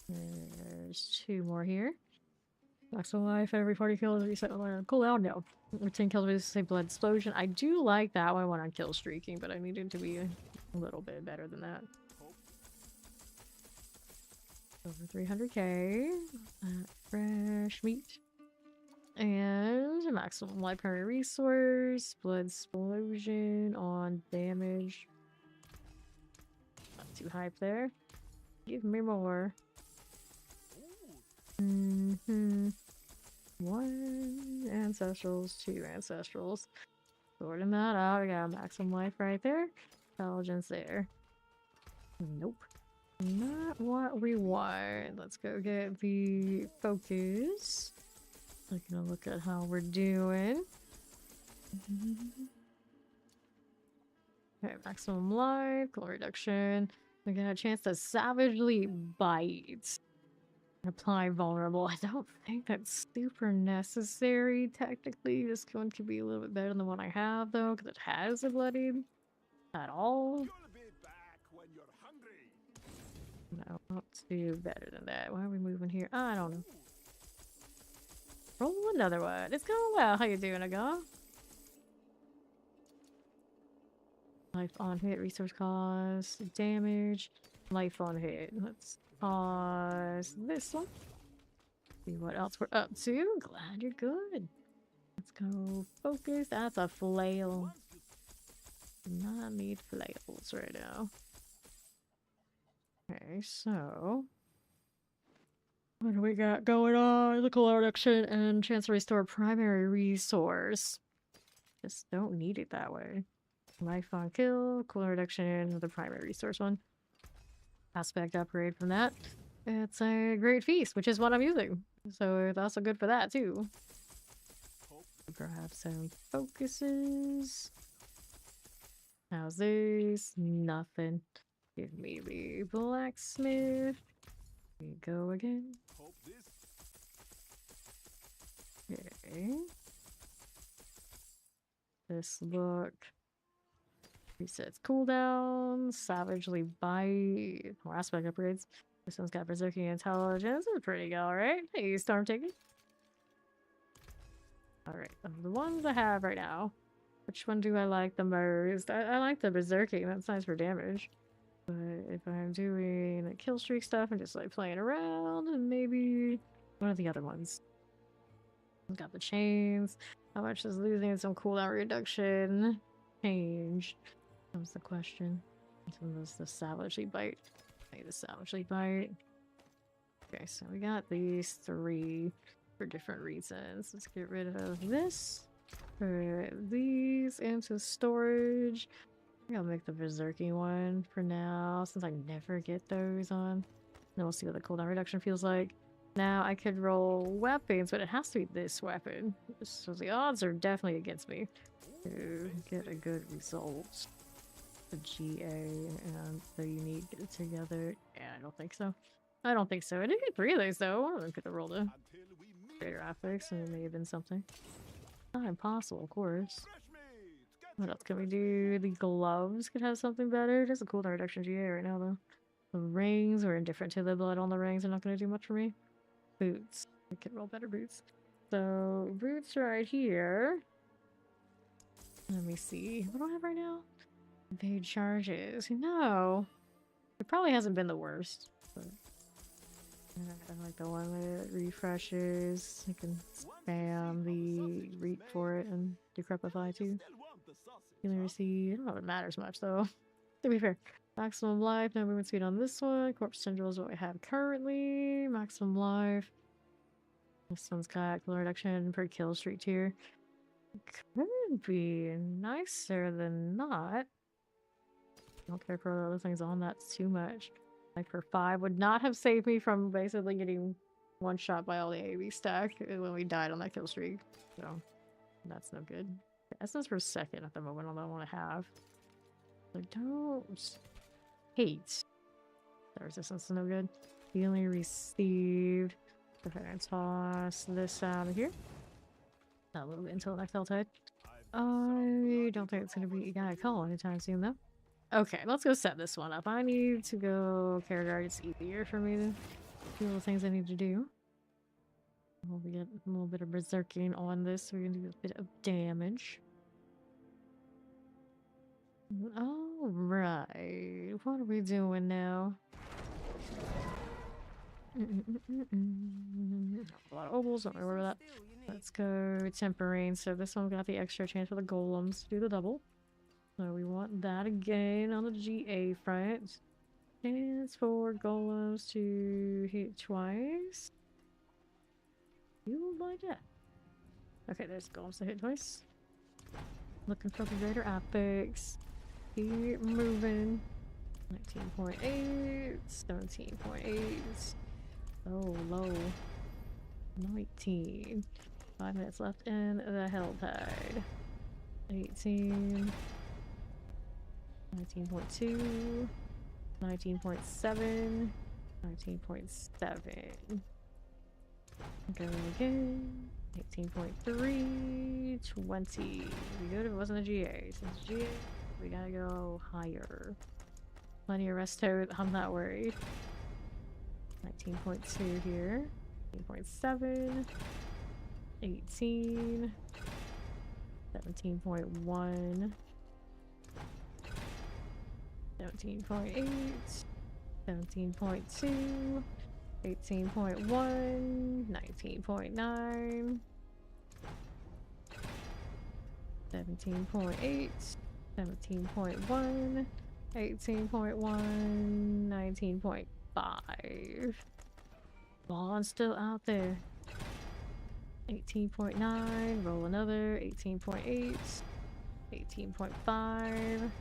There's two more here. Maximum life, every 40 kills, reset cooldown. No. 10 kills with the same blood explosion. I do like that one when I'm kill streaking, but I need it to be a little bit better than that. Over 300k. Fresh meat. And maximum life primary resource. Blood explosion on damage. Not too hype there. Give me more. One ancestrals, two ancestrals. Sorting that out. I got maximum life right there. Intelligence there. Nope. Not what we want. Let's go get the focus. Taking a look at how we're doing. Okay, maximum life, cool reduction. We got a chance to savagely bite. Apply vulnerable. I don't think that's super necessary, technically. This one could be a little bit better than the one I have, though, because it has a bloodied at all. You'll be back when you're hungry. No, let's do better than that. Why are we moving here? I don't know. Roll another one. It's going well. How you doing, Aga? Life on hit, resource cost, damage, life on hit. Let's pause this one. See what else we're up to. Glad you're good. Let's go focus. That's a flail. Not need flails right now. Okay, so what do we got going on? The cooldown reduction and chance to restore primary resource. Just don't need it that way. Life on kill, cooldown reduction, the primary resource one. Aspect upgrade from that. It's a great feast, which is what I'm using. So it's also good for that too. Perhaps some focuses. How's this? Nothing. Give me the blacksmith. Here we go again. Hope this. Okay. This look. Resets cooldown. Savagely bite. More aspect upgrades. This one's got berserking intelligence. It's pretty good, alright. Hey, storm taking. Alright, of the ones I have right now, which one do I like the most? I like the berserking. That's nice for damage. But if I'm doing like kill streak stuff and just like playing around, and maybe one of the other ones. Got the chains. How much is losing some cooldown reduction change? That was the question. This one was the savagely bite. Okay, the savagely bite. Okay, so we got these three for different reasons. Let's get rid of this. Put these into storage. I think I'll make the berserking one for now, since I never get those on. Then we'll see what the cooldown reduction feels like. Now I could roll weapons, but it has to be this weapon. So the odds are definitely against me to get a good result. The GA and the unique together. Yeah, I don't think so. I don't think so. I did get 3 of those though. I could have rolled a greater affix and it may have been something. Not impossible, of course. What else can we do? The gloves could have something better. It is a cooldown reduction GA right now though. The rings are indifferent to the blood on the rings. Are not going to do much for me. Boots. I could roll better boots. So boots right here. Let me see. What do I have right now? Evade charges. No. It probably hasn't been the worst. But I like the one that refreshes. I can spam the reap for it and decrepify too. Healing receipt. I don't know if it matters much though. To be fair. Maximum life, no movement speed on this one. Corpse Tendril is what we have currently. Maximum life. This one's got cooldown reduction per kill streak tier. Could be nicer than not. I don't care for the other things on that too much. Like for 5 would not have saved me from basically getting one shot by all the AoE stack when we died on that kill streak. So that's no good. The essence per second at the moment, although I want to have. So don't hate. The resistance is no good. Healing received. Okay, toss this out of here. Not move it until the next tide. I don't think it's gonna be a call anytime soon though. Okay, let's go set this one up. I need to go care guard. It's easier for me to do all the things I need to do. We'll get a little bit of berserking on this, so we're gonna do a bit of damage. Alright, what are we doing now? A lot of ovals, don't remember that. Let's go tempering. So this one got the extra chance for the golems to do the double. So we want that again on the GA front. Chance for golems to hit twice. You like that. Okay, there's golems to hit twice. Looking for the greater affix. Keep moving. 19.8, 17.8. Oh, low. 19. 5 minutes left in the hell tide. 18. 19.2. 19.7. 19.7. Go again. 18.3. 20. We good if it wasn't a GA. Since GA, we gotta go higher. Plenty of resto, I'm not worried. 19.2 here. 18.7. 18. 17.1. 17.8. 17.2. 18.1. 19.9. 17.8. 17.1. 18.1. 19.5. Bond's still out there. 18.9. Roll another. 18.8. 18.5.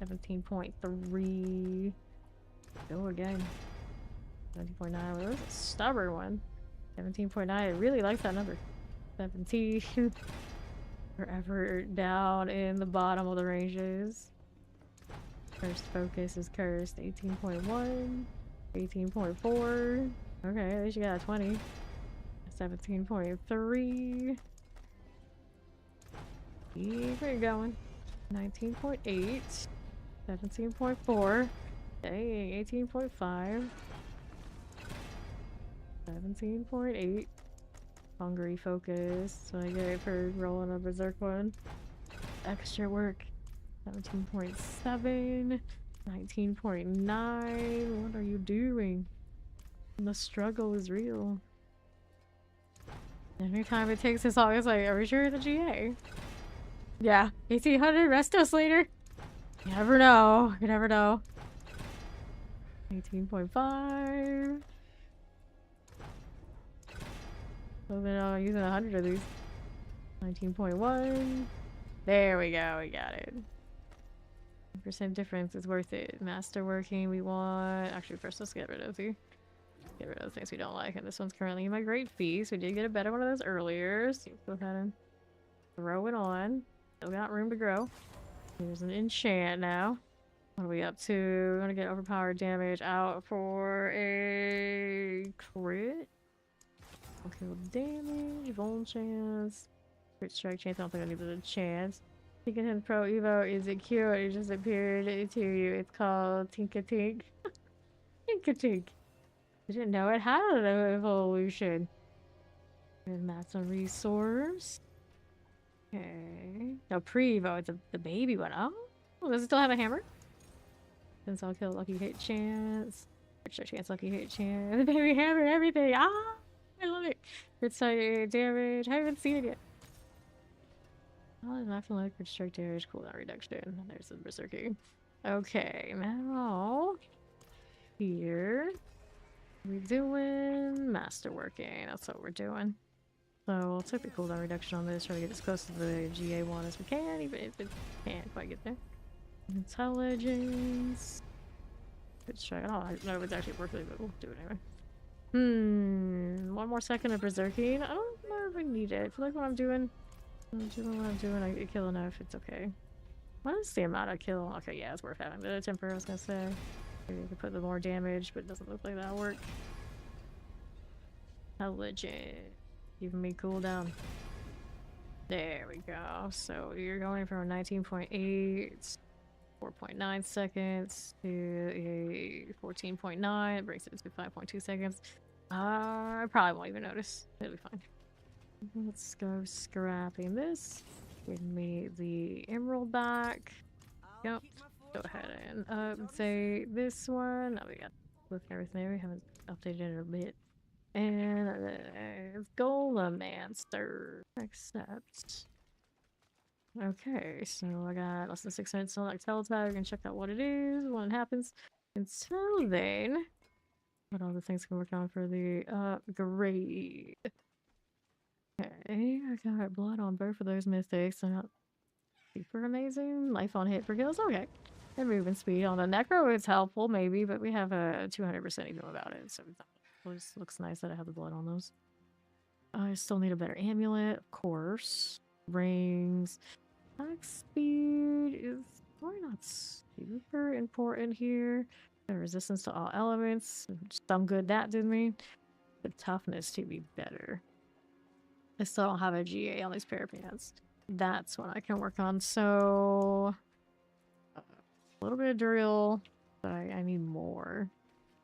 17.3. Go again. 17.9. Well, that was a stubborn one. 17.9. I really like that number. 17. Forever down in the bottom of the ranges. First focus is cursed. 18.1. 18.4. Okay, at least you got a 20. 17.3. Keep it going. 19.8. 17.4. Dang, 18.5. 17.8. Hungry focus. So I get it for rolling a berserk one. Extra work. 17.7. 19.9. What are you doing? The struggle is real. Every time it takes this long, it's like, are we sure the GA? Yeah, 1800, rest us later. You never know. You never know. 18.5. So then using 100 of these. 19.1. There we go. We got it. % difference is worth it. Masterworking we want. Actually, first let's get rid of the things we don't like. And this one's currently in my great feast. We did get a better one of those earlier. So let's go ahead and throw it on. Still got room to grow. Here's an enchant now. What are we up to? We're gonna get overpowered damage out for a crit. Okay, damage, bone chance, crit strike chance. I don't think I needed a chance. Tinkerton Pro Evo is a cute. It just appeared to you. It's called Tinkatink. Tinkatink. I didn't know it had an evolution. And that's a resource. Okay. No, pre-Evo. It's the baby one. Oh, does it still have a hammer? Since I'll kill lucky hit chance. Extra chance, lucky hit chance. The baby hammer, everything. Ah, I love it. Crit strike damage. I haven't seen it yet. Oh, there's nothing like crit strike damage. Cooldown reduction. There's the berserking. Okay, now here we're doing masterworking. That's what we're doing. So we'll take the cooldown reduction on this. Try to get as close to the GA one as we can, even if it can't quite get there. Intelligence. Let's try. I don't know if it's actually worth it, but we'll do it anyway. One more second of berserking. I don't know if I need it. I feel like what I'm doing, I kill enough. It's okay. What is the amount of kill? Okay, yeah, it's worth having the temper. I was gonna say. Maybe we could put the more damage, but it doesn't look like that'll work. Intelligent. Giving me cooldown. There we go. So you're going from 19.8. 4.9 seconds to a 14.9. It brings it to 5.2 seconds. I probably won't even notice. It'll be fine. Let's go scrapping this. Give me the emerald back. Yep. Go ahead and say this one. Oh, we got with everything. We haven't updated it in a bit. And it's Golem-mancer. Accept. Okay, so I got less than 6 minutes till like teletag. We can check out what it is, when it happens. Until then, what other things can work on for the grade? Okay, I got blood on both of those mythics. They're not super amazing. Life on hit for kills, okay. And movement speed on the necro is helpful, maybe, but we have a 200% even without it, so it just looks nice that I have the blood on those. I still need a better amulet, of course. Rings. Attack speed is probably not super important here. The resistance to all elements. Some good that did me. The toughness to be better. I still don't have a GA on these pair of pants. That's what I can work on. So a little bit of drill, but I need more.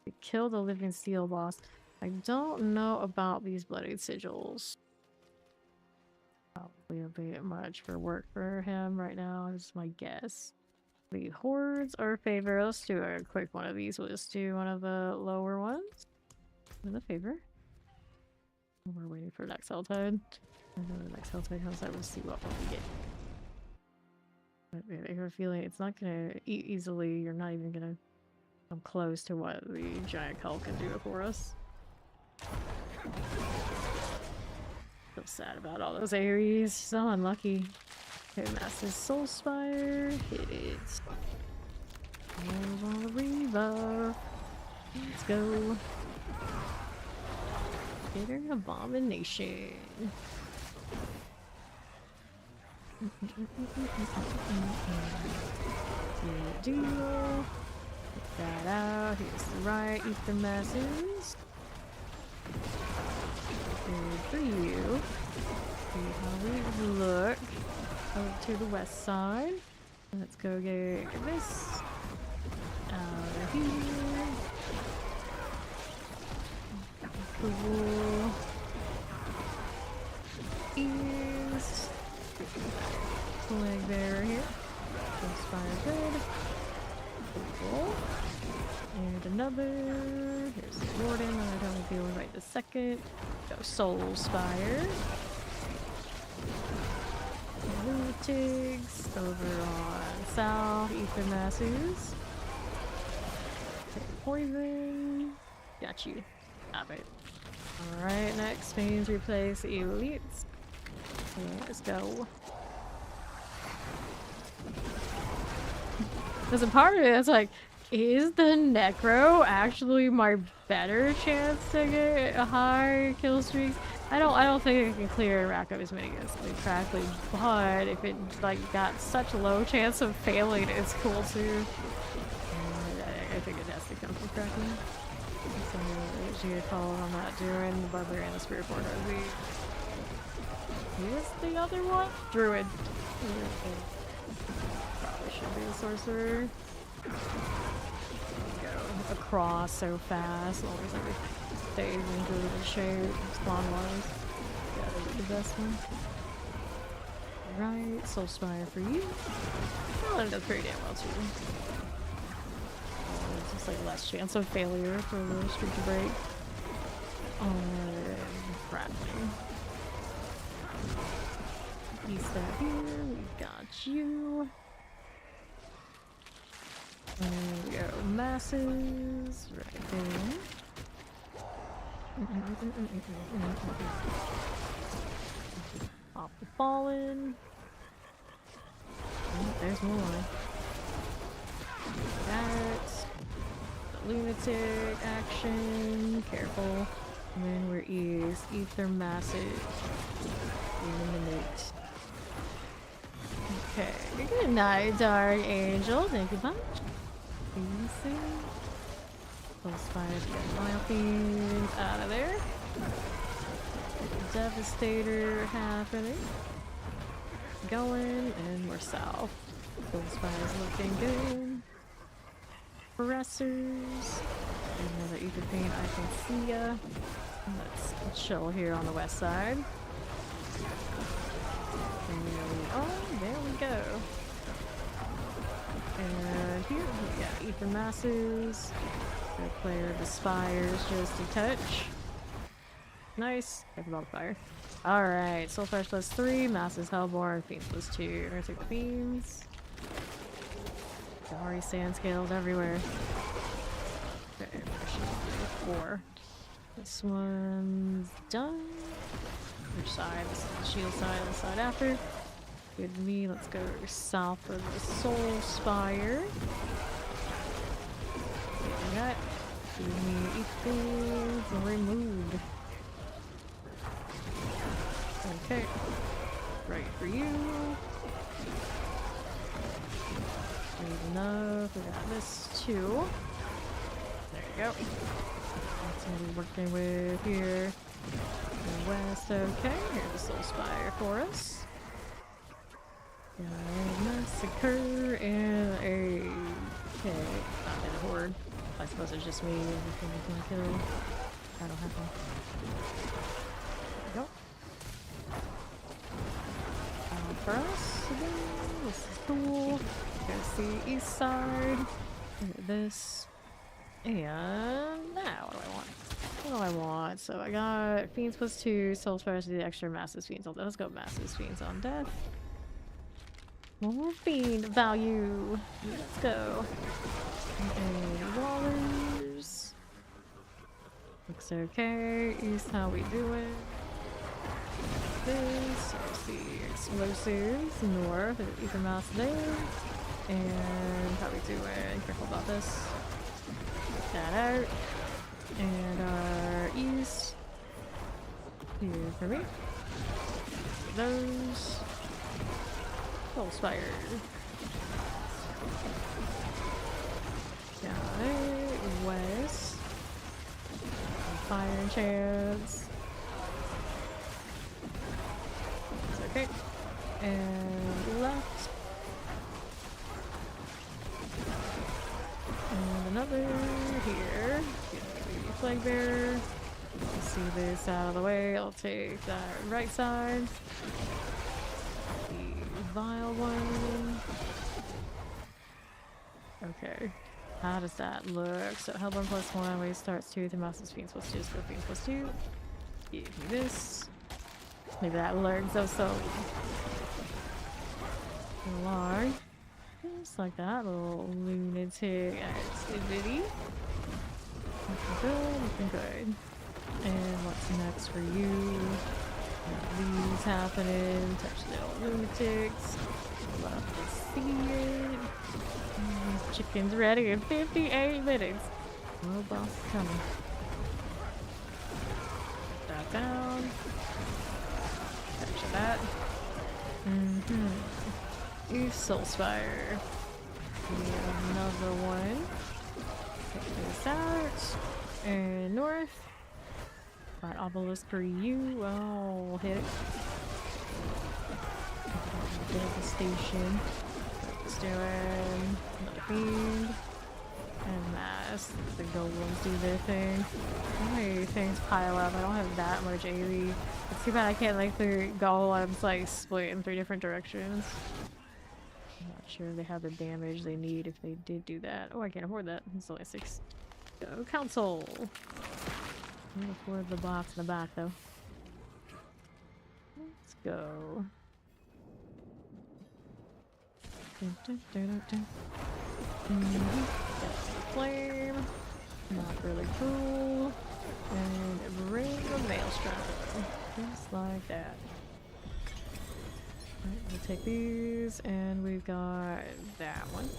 To kill the living steel boss. I don't know about these bloodied sigils. Probably a bit much for work for him right now, is my guess. The hordes are favor. Let's do a quick one of these. We'll just do one of the lower ones. In the favor. We're waiting for next Helltide. And then the next Helltide comes out, we'll see what we get. But I have a feeling it's not gonna eat easily. You're not even gonna come close to what the giant cult can do for us. Feel sad about all those Aries. So unlucky. Okay, Master Soul Spire. Hit it. Rolls on the rebuff. Let's go. Bitter Abomination. Good deal. Get that out. Here's the right. Eat the masses. Good for you. See how we look. Over to the west side. Let's go get this out of here. Cool. Ears. Leg there here. Inspire good. another. Here's the Warden that I don't deal with right this second. Go Soul Spire. Lunatics over on South. Ether Masses. Poison. Got you. Stop it. Alright, next means replace elites. Let's go. There's a part of it that's like, is the Necro actually my better chance to get a high kill streaks? I don't think I can clear and rack up as many as practically, but if it like got such a low chance of failing, it's cool too. I think it has to come from cracking. So you call I'm not doing the Barbarian and the Spirit Board are weak. Who is the other one? Druid. Probably should be the Sorcerer. Go across so fast, as long as everything stays in good shape, spawn-wise. Gotta be the best one. Right, Soul Spire for you. Oh, that does pretty damn well too. It's just like less chance of failure for the streak to break. Crafting. Piece that here, we got you. There we go, masses, right there. Pop the fallen. Oh, there's more. That. The lunatic action. Careful. And then we're ether massive. Eliminate. Okay. Good night, Dark Angel. Thank you much. Easy. Those fires get Wild Fiends out of there. Devastator happening. Going, and we're south. Those fires looking good. Pressers. Another ether paint, I can see ya. Let's chill here on the west side. There we go. And here we got ether masses. Gonna clear the spires just a touch. Nice. Take about the fire. Alright, Soul Fire +3, Masses Hellborn, Fiends +2. We're gonna take the Fiends. Already sand scales everywhere. Okay, 4. This one's done. Which side? This is the shield side, and the side after. Good to me. Let's go south for the Soul Spire. Get that. Give me things removed. Okay. Right for you. Good enough. We got this too. There you go. That's what we're working with here. The west, okay. Here's the Soul Spire for us. Got a massacre and a... Okay, not in a horde. I suppose it's just me everything I can kill. That'll happen. There we go. For us again. This is cool. Go see east side. Look at this. And now what do I want? What do I want? So I got Fiends +2, Soul Spires to the extra Masses Fiends on death. Let's go Masses Fiends on death. More Fiend value. Let's go. And Wallers. Looks okay. East, how we doing? This. Let's see. Explosives. North. Ether Mass there. And how we doing? Careful about this. Get that out. And our east. Here for me. Those. Soul Spire. Got it. West. Fire chance. It's okay. And left. And another here. Flag bearer. Let's see this out of the way. I'll take that right side. The vile one. Okay. How does that look? So Hellborn +1, waste starts 2, the mouse is fiends +2, scorpions +2. Give me this. Maybe that learns so large. Just like that little lunatic activity. Looking good. And what's next for you? Got these happening. Touch little lunatics. Love to see it. Chicken's ready in 58 minutes. Well, boss is coming. Put that down. Capture that. Use Soulspire. We have another one. Take this out. And north. Got obelisk for you. Oh, hit it. Devastation. What's doing? Another fiend. And mass. The golems do their thing. How many things pile up? I don't have that much AoE. It's too bad I can't like the golems like split in 3 different directions. I'm not sure they have the damage they need if they did do that. Oh, I can't afford that. It's only 6. Go council. Can't afford the box in the back though. Let's go. Flame. Not really cool. And ring of maelstrom. Just like that. Alright, we'll take these, and we've got that one.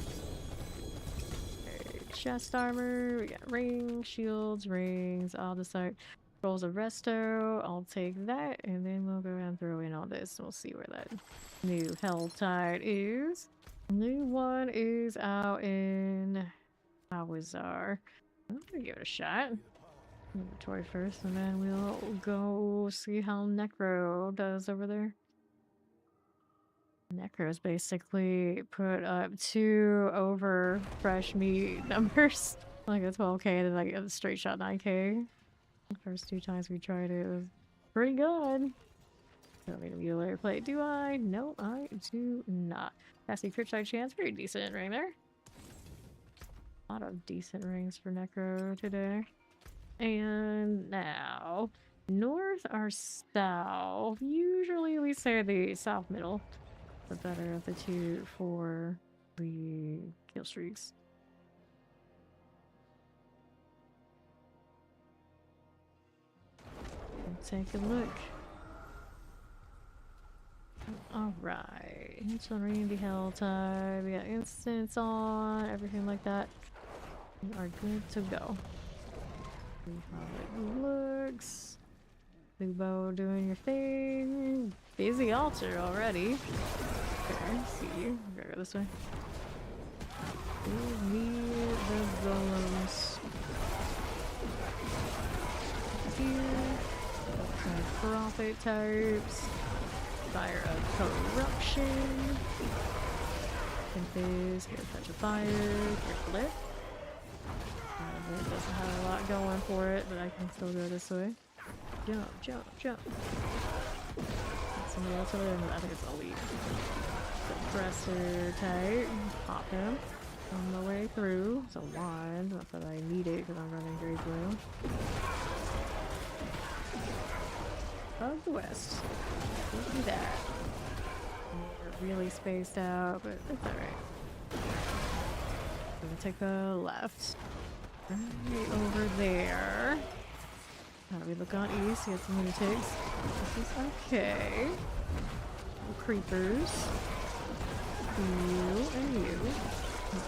Okay, chest armor, we got rings, shields, rings, I'll decide. Rolls of resto, I'll take that, and then we'll go ahead and throw in all this, and we'll see where that new hell tide is. New one is out in Awazar. I'm gonna give it a shot. Inventory first, and then we'll go see how Necro does over there. Necro's basically put up 2 over fresh meat numbers. Like a 12k and like a straight shot 9k. The first 2 times we tried it, it was pretty good. Don't need a mutilator plate, do I? No, I do not. Passing crit strike chance, pretty decent ring there. A lot of decent rings for Necro today. And now, north or south? Usually we say the south middle. The better of the 2 for the kill streaks. Let's take a look. Alright, it's on Randy Helltide. We got instance on, everything like that. We are good to go. See how it looks. Lubo doing your thing. Busy altar already. Okay, see you. Gotta go this way. We need the golems. Here. Profit types. Fire of corruption. Confuse. Get a touch of fire. Critical it. It doesn't have a lot going for it, but I can still go this way. Jump, jump, jump. Somebody else over there? I think it's elite. Suppressor type. Pop him. On the way through. It's a wand. Not that I need it because I'm running Grave Blue. Of the West. We'll do that. We're really spaced out, but it's alright. We're gonna take the left. Right over there. How do we look on east? You got some lunatics. This is okay. Creepers. You and you.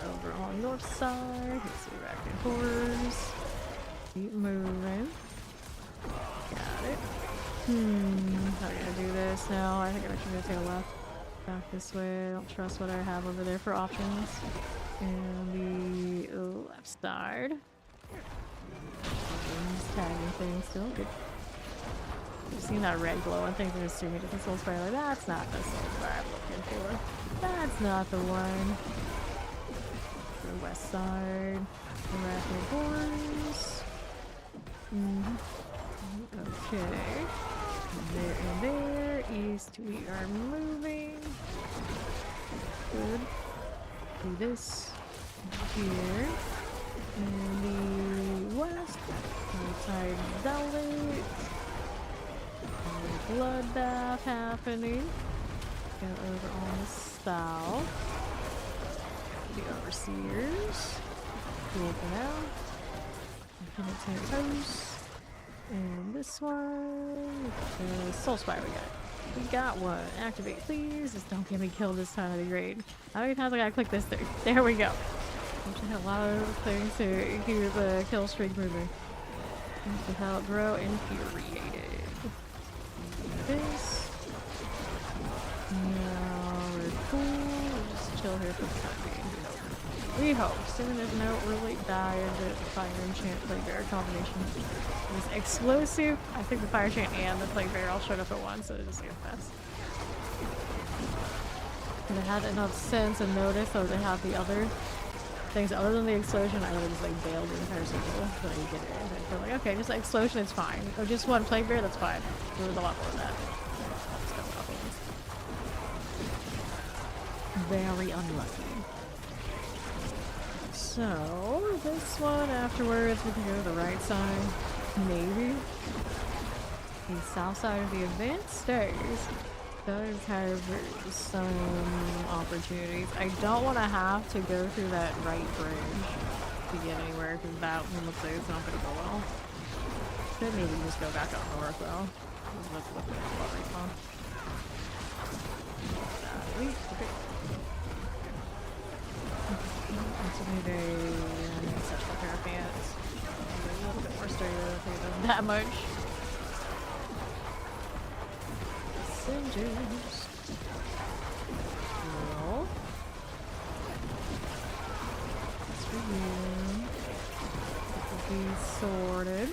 Over on north side. Here's the arachnid horrors. Keep moving. Got it. How are we gonna do this now? I think I'm actually gonna take a left. Back this way. I don't trust what I have over there for options. And the left side. Tagging thing still good. I've seen that red glow and things are assuming it's a soul spray. Like, that's not the soul spray I'm looking for. That's not the one. The west side. Arachnid horrors. Okay. There and there. East we are moving. Good. Do this here. In the west, outside Velvet. Bloodbath happening. Go over on the south. The Overseers. Cool for now. Penitent Host. And this one. The Soul Spire we got. We got one. Activate, please. Just don't get me killed this time of the grade. How many times I gotta click this thing? There we go. I had a lot of things to keep the kill streak moving. Without grow infuriated. This. Now we're cool. We'll just chill here for the time being. We hope. Assuming there's no really die into the fire enchant plague bear combination. It's explosive. I think the fire enchant and the plague bear all showed up at once, so it just gets fast. If I had enough sense and notice so they have the other things other than the explosion, I would have just like bailed the entire cycle. But I get it. I feel like, okay, just the explosion is fine. Or just one plague bear, that's fine. There was a lot more of that. Very unlucky. So, this one afterwards, we can go to the right side. Maybe. The south side of the advanced stairs does have some opportunities. I don't want to have to go through that right bridge to get anywhere, because that one looks like it's not going to go well. Could maybe just go back up north, though. Let's look at what right now. Okay. So maybe I need such a pair of pants. Maybe a little bit more sturdy, I don't think it does that much. Singers. Cool. That's for you. It will be sorted.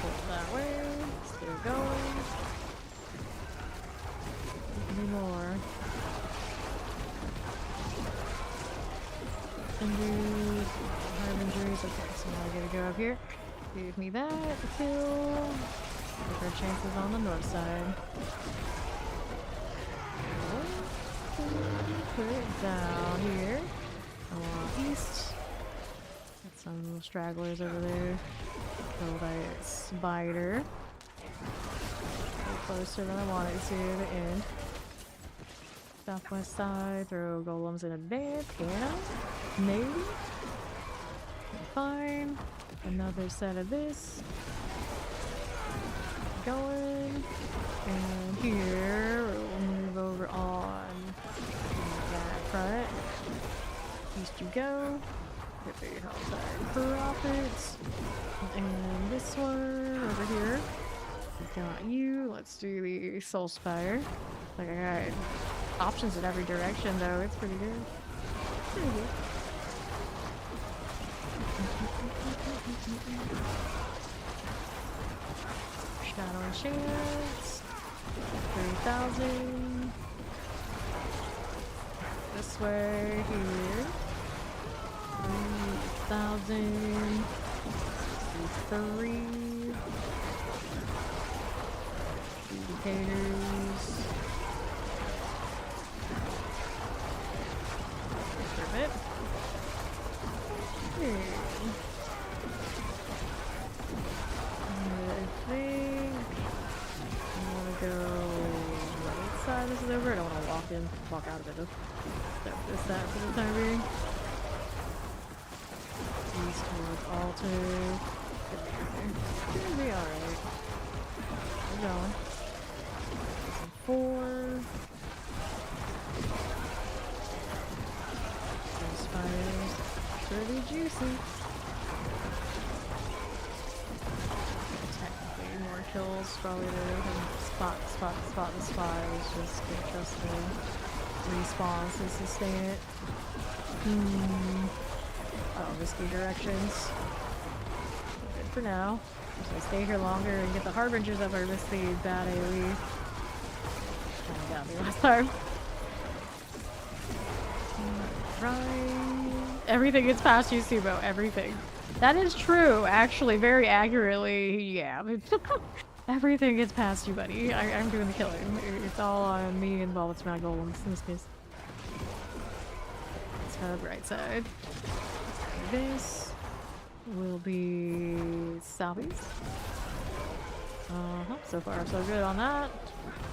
Pull that way. Still going. Any more. Harbingers. Okay, so now I gotta go up here. Give me that. Kill. Take our chances on the north side. Put it down here. I want east. Got some stragglers over there. Kill that spider. A little closer than I wanted to the end. Southwest side, throw golems in advance. Can I? Maybe? Fine. Another set of this. Going. And here, we'll move over on that front. East you go. Get the outside profits. And this one over here. We got you. Let's do the Soul Spire. Like I got options in every direction, though. It's pretty good. Pretty good. Shadow and Chance. 3,000. This way, here. 3,000. 63. Indicators. Bit. I think I want to go right side. This is over. I don't want to walk out of it. Start this side for the time being. East towards altar. Should be alright. We're going. 4. Pretty juicy. Technically, more kills probably there than spot the spies. Just get trusted respawns to sustain it. Oh, risky directions. Good for now. If I stay here longer and get the harbingers up, I risk the bad AoE. Kinda got me last time. Right. Everything gets past you, Sumo. Everything. That is true, actually, very accurately. Yeah. Everything gets past you, buddy. I'm doing the killing. It's all on me and well, it's my golems in this case. Let's have right side. This. will be southeast. So far so good on that.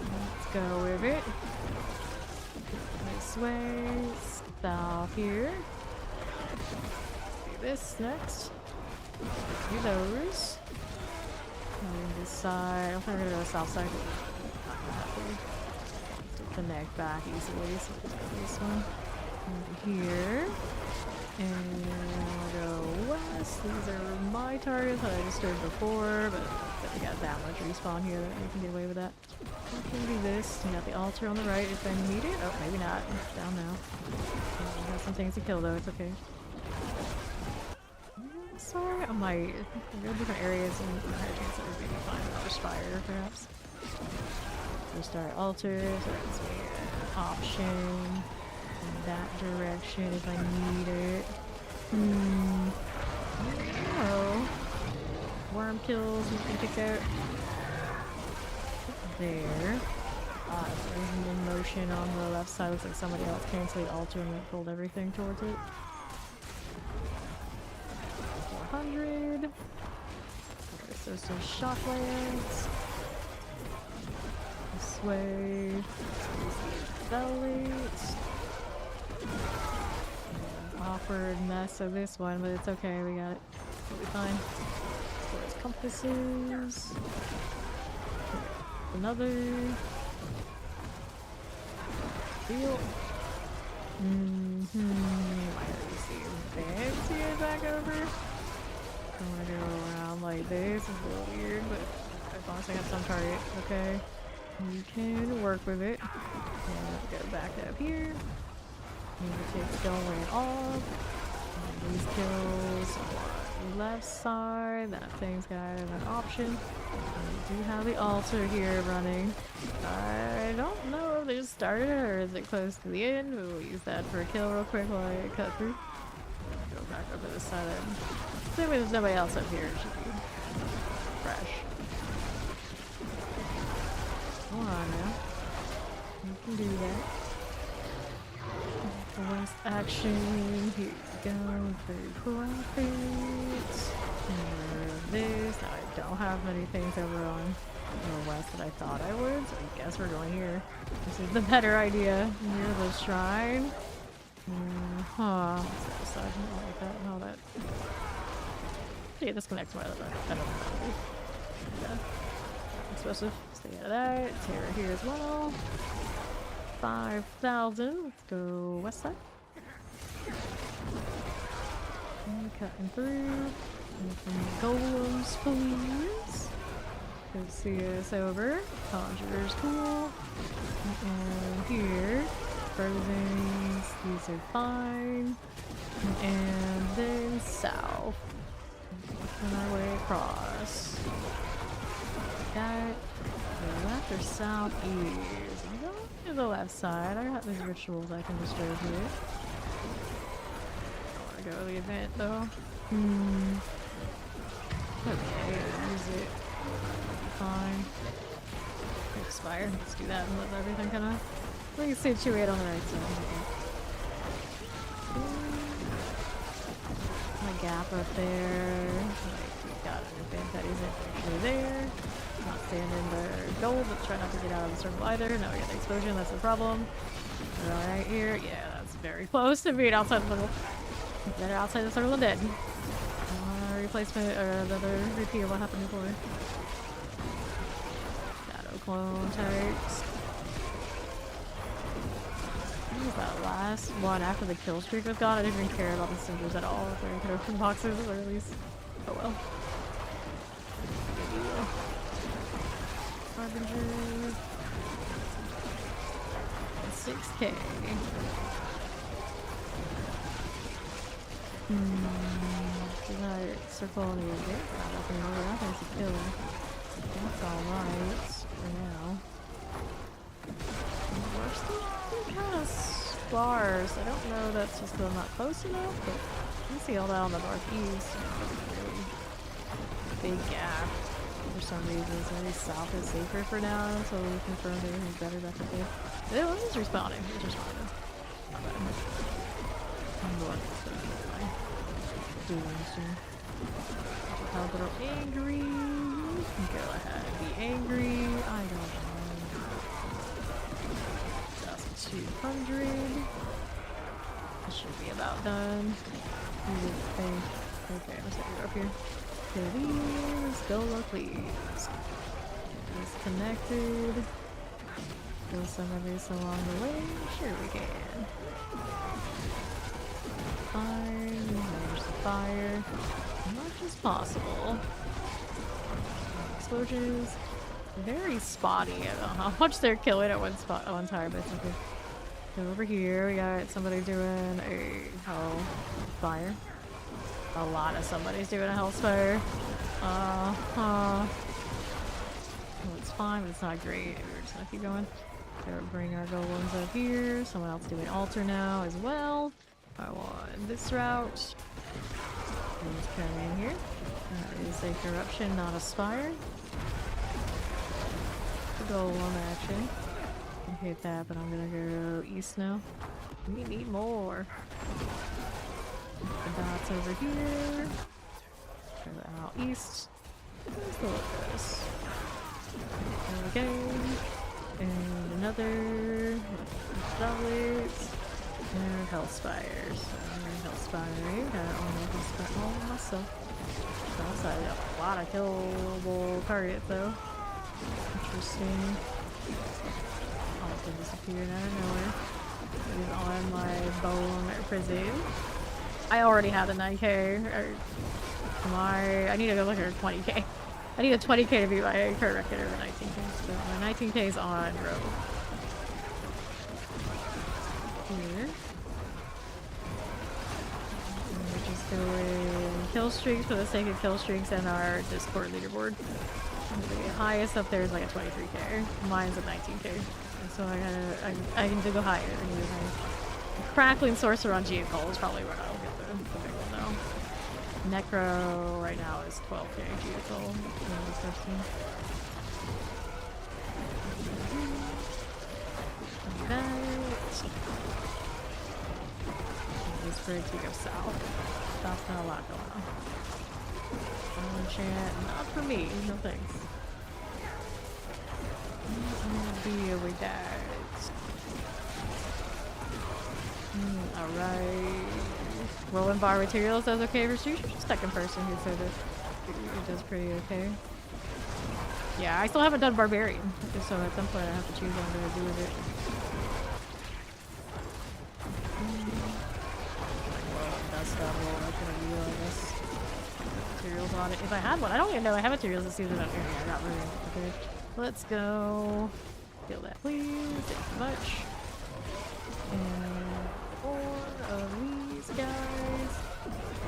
Let's go with it. This way, south here. Do this next. Do those. And this side. I think we're gonna go to the south side. Not gonna have to connect back easily, so let's go this one. Over here. And we'll go west. These are my targets that I just started before, but we got that much respawn here that we can get away with that. We can do this. We got the altar on the right if I need it. Oh, maybe not. It's down now. We have some things to kill though, it's okay. Sorry, I might. There are different areas and a higher chance that we're maybe find another spire, perhaps. Restart altar, so that's an option. In that direction if I need it. Oh. Worm kills, we can pick out. There. There's an in motion on the left side. Looks like somebody else canceled the altar and it pulled everything towards it. 400. So some shocklands. This way. Velates. Awkward mess of this one, but it's okay, we got it. It'll be fine. There's compasses. Another. Deal. I already see bags here back over. I'm gonna go around like this. It's a little weird, but as long as I have some target, okay. You can work with it. And go back up here. Need to take the going off. And these kills on the left side. That thing's got an option. We do have the altar here running. I don't know if they just started it or is it close to the end. We'll use that for a kill real quick while I cut through. Go back over this side. Assuming there's nobody else up here. It should be fresh. Come on now. You can do that. West action. Here we go. Very profit. This. Now I don't have many things over on the west that I thought I would, so I guess we're going here. This is the better idea. Near the shrine. What's that side? I don't like that. How that. Yeah, this connects my other. I don't know. Yeah. Explosive. Stay out of that. Terror here as well. 5,000. Let's go west side. And cutting through. Golems, please. Good to see us over. Conjurer's cool. And here. Frozen's. These are fine. And then south. Working our way across. That. Left or southeast? I'm going to the left side. I got these rituals I can disturb here. I want to go to the event though. Okay, use it. Fine. Expire. Let's do that and let everything kind of re-situate on the right side. A gap up there. Like, we got an event that isn't actually there. Not staying in the gold, but try not to get out of the circle either. Now we got the explosion, that's the problem. We're right here. Yeah, that's very close to being outside the circle. Better outside the circle than dead. Replacement, or another repeat of what happened before. Shadow clone types. What was that last one after the kill streak was gone? I didn't even care about the cinders at all. If I could open boxes, or at least. Oh well. Harbinger. 6K. Circle on the event. That thing's a kill. That's alright for now. We're still kind of sparse. I don't know that's just still not close enough, but you can see all that on the northeast. Really big gap for some reason. So maybe south is safer for now until we confirm everything's better back up there. It was just respawning. It was respawning. Not bad. I'm going to doing soon. A little angry. Go ahead, be angry. I don't mind. 1,200. That should be about done. Okay, let's set it up here. Please, go low, please. Disconnected. Kill some of this along the way. Sure we can. Fire. There's the fire. As much as possible. Explosions. Very spotty. I don't know how much they're killing at one spot at one time, but it's okay. So over here we got somebody doing a hellfire. A lot of somebody's doing a hellfire. Well, it's fine, but it's not great. We're just gonna keep going. Gotta bring our golems up here. Someone else doing altar now as well. I want this route. Just come in here. That is a corruption, not a spire. Golem action. Hit that, but I'm gonna go east now. We need more. The dots over here. Try that out east. Let's look at this. There we go. And another. Doublets. And Hellspires. Hellspire. Got all my Hellspire all myself. Outside, got a lot of killable targets though. Interesting. Also disappeared out of nowhere. He's on my bone prison. I already have the 9k. I need to go look at 20k. I need a 20k to be my current record over 19k. So my 19k is on row. Here. And we're just doing kill streaks for the sake of kill streaks and our Discord leaderboard. The highest up there is like a 23k. Mine's a 19k. So I can go higher. Crackling Sorcerer on Geocol is probably where I'll get the big one though. Necro right now is 12k Geocol. This bridge we go south. That's not a lot going on. Enchant, not for me, no thanks. Deal with that. Alright. Rolling bar materials, that's okay for Street. Second person who said it does pretty okay. Yeah, I still haven't done Barbarian, so at some point I have to choose what I'm going to do with it. Well, dust up, well, that's going to be, I guess, materials on it. If I had one, I don't even know I have materials this season. Okay, I got rid of it. Okay, let's go. Kill that, please. Thank you so much. And 4 of these guys.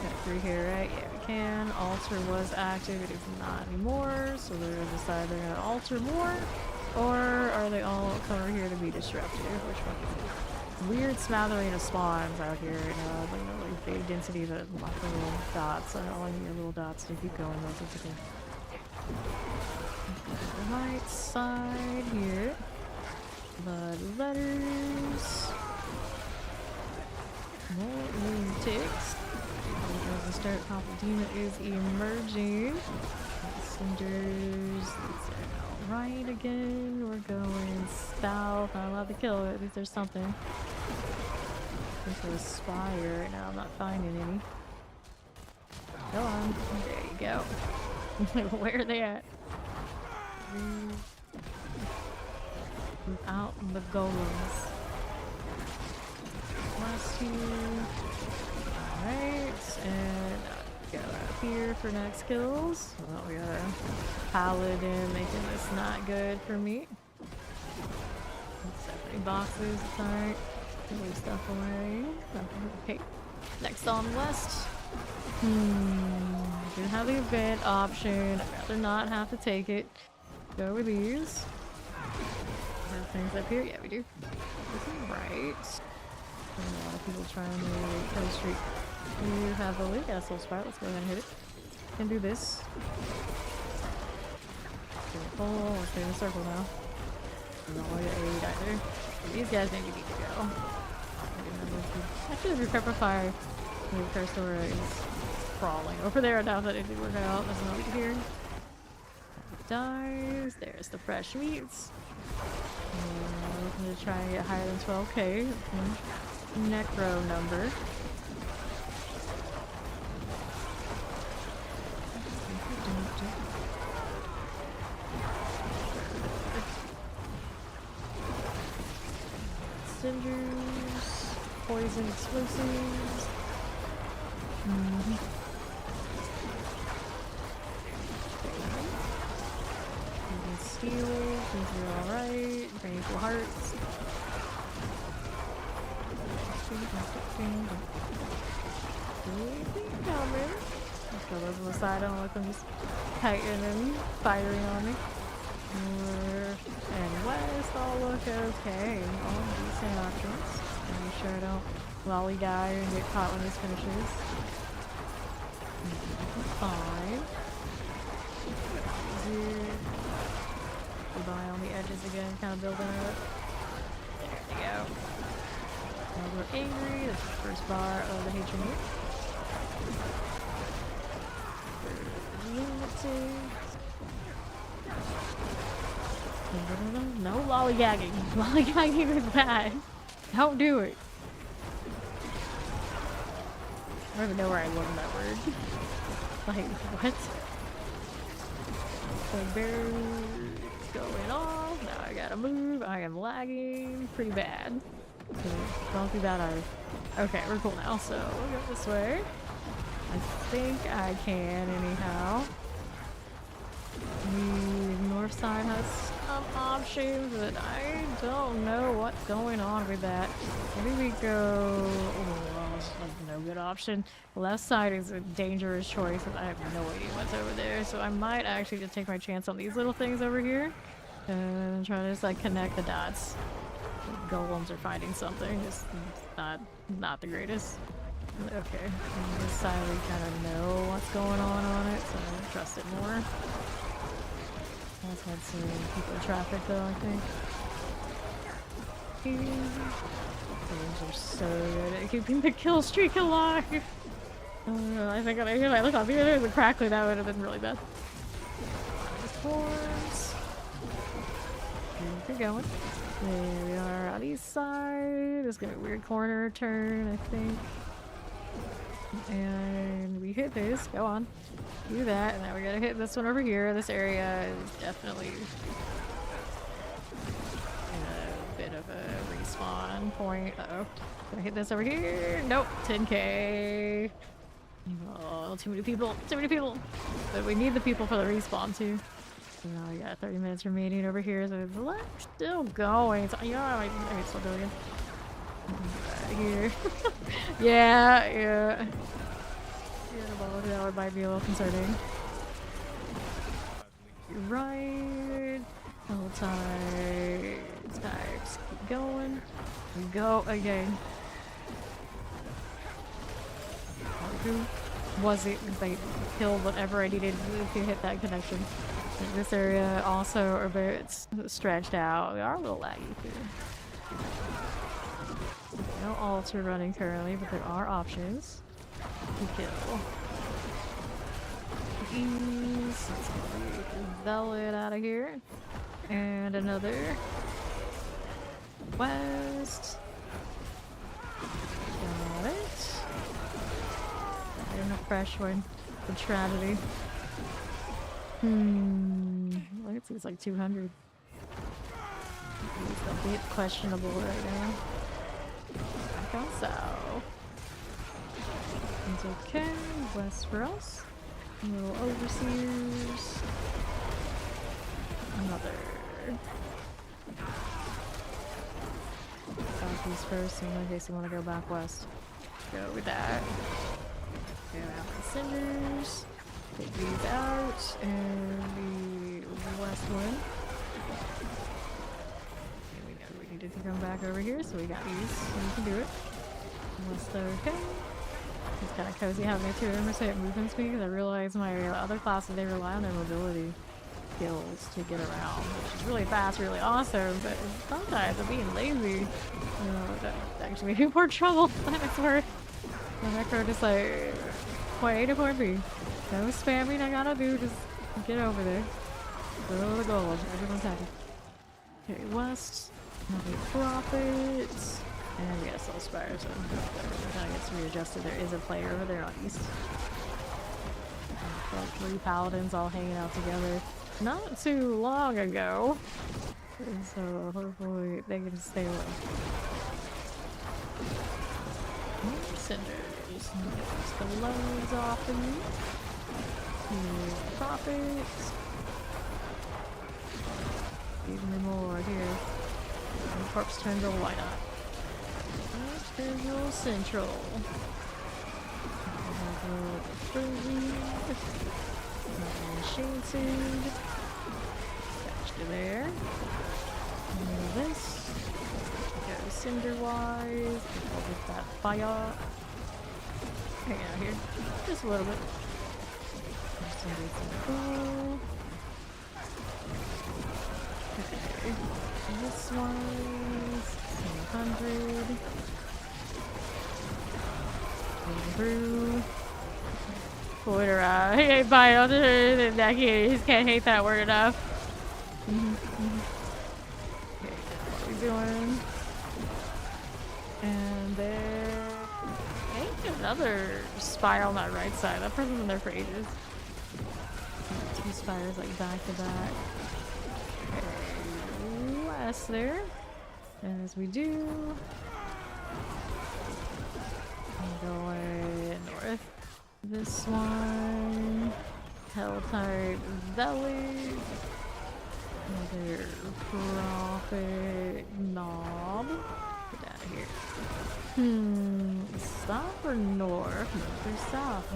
Got 3 here, right? Yeah, we can. Altar was active. It is not anymore. So they're going to decide they're going to alter more. Or are they all over here to be disruptive? Which one is it? Weird smattering of spawns out here right now. Like, you know, like big density of lots of little dots. I don't like your little dots to keep going. That's okay. The right side here. Blood letters. More lunatics. The start pop demon is emerging. Cinders. Right again. We're going south. Not allowed to kill it. At least there's something. Into a spire right now. I'm not finding any. Go on. There you go. Where are they at? Out the golems. Last 2. Alright, and go up here for next kills. Well, we got a paladin making this not good for me. 70 boxes, it's alright. Move stuff away. Okay, next on the list. Do have the event option. I'd rather not have to take it. Go with these. Have things up here? Yeah, we do. This is right. A lot of people trying to kill streak. You have a leak. Got a soul spot. Let's go ahead and hit it. Can do this. Let's stay in a circle now. Not really aid either. These guys maybe need to go. Actually, the Repeper Fire with Cursed Aura is crawling over there. I doubt that it did work out. There's nobody here. Dies. There's the fresh meats. We're looking to try and get higher than 12k. Necro number. Cinders, poison explosives. Steel, things are alright. Painful hearts. Coming. Let's go over the side. I don't let them just tighten and firing on me. And west all look okay. All decent options. Make sure I don't lollygag and get caught when this finishes. Fine. Goodbye on the edges again, kind of building it up. There we go. Now we're angry. That's the first bar of the hatred meter. No lollygagging. Lollygagging is bad. Don't do it. I don't even know where I learned that word. Like, what? The bear's going off. Now I gotta move. I am lagging pretty bad. Don't do that either. Okay, we're cool now, so we'll go this way. I think I can anyhow. The north side has some options, but I don't know what's going on with that. Maybe we go... Oh, that's no good option. The left side is a dangerous choice, and I have no idea what's over there, so I might actually just take my chance on these little things over here and try to just like connect the dots. Golems are fighting something. It's not the greatest. Okay, on this side we kind of know what's going on it, so I trust it more. That's had some people in traffic though, I think. These are so good at keeping the kill streak alive. I think if I look up here, there's a crackling, that would have been really bad. Forms. Keep going. There we are on the east side. It's gonna be a weird corner turn, I think. And we hit this. Go on. Do that. And now we gotta hit this one over here. This area is definitely in a bit of a respawn point. Uh-oh. Gonna hit this over here. Nope. 10k. Oh, too many people. Too many people. But we need the people for the respawn too. So now we got 30 minutes remaining over here. So the leg's still going. So, yeah, I can still go again. Here. yeah. That might be a little concerning. You're right. Hold tight. Just keep going. Go again. Who was it? They killed whatever I needed to hit that connection. This area also a bit stretched out. We are a little laggy too. No altar running currently, but there are options to kill. Ease. Let's get Velvet out of here. And another west. Got it. And a fresh one. The tragedy. Look, it's like 200. It's a bit questionable right now. Back on south. It's okay. West for us. A little overseers. Another. Southeast first, in case you want to go back west. Go with that. Get out the cinders. Take these out. And the west one. We needed to come back over here, so we got these. So we can do it. West okay. It's kind of cozy having the 200% movement speed because I realize my other classes, they rely on their mobility skills to get around, which is really fast, really awesome, but sometimes I'm being lazy. You know, that actually made me more trouble than it's worth. The Necro just like way to point B. No spamming I gotta do, just get over there. Go to the gold. Everyone's happy. Okay, west. Another profits. And we gotta sell spires, so everything kind of gets readjusted. There is a player over there on east. Got 3 paladins all hanging out together not too long ago. And so hopefully they can stay away. Cinders. The loads off of me. Profits. Even more here. And corpse tendril, why not? Corpse tendril central. Shanted. Attached to there. And this. Go cinder wise. I'll get that fire. Hang out here. Just a little bit. Cool. Okay. This one's 100. Brew. Pull it around. He ain't buying other than that. He just can't hate that word enough. Okay, what are we doing? And there ain't another spire on that right side. That person's been there for ages. 2 spires like back to back. Okay, west there. And as we do, I'm going north. This one, hell type belly. Another profit knob. Get out of here. South or north? No, they're south.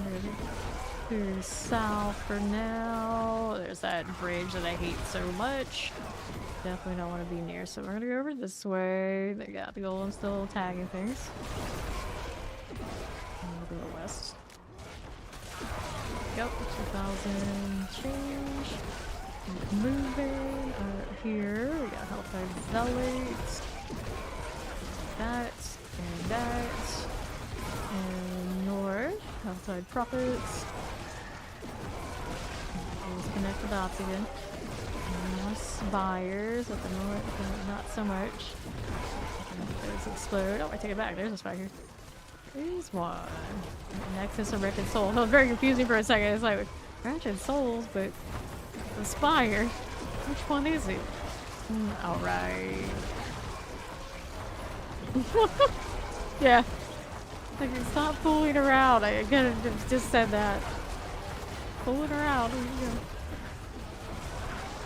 They're south for now. There's that bridge that I hate so much. Definitely don't want to be near, so we're gonna go over this way. They got the golem still tagging things. And we'll go west. Yep, 2,000 change. Keep moving. Here, we got Hellfire Zealots. That, and that. And north, outside profits. Let's connect the dots again. And more spires at the north, but not so much. Those explode. Oh, I take it back. There's a spire here. There's one. Nexus of Wretched Souls. That was very confusing for a second. It's like, Wretched Souls, but the spire. Which one is it? Alright. Yeah. Like, stop fooling around. I could have just said that. Fooling around. There you go.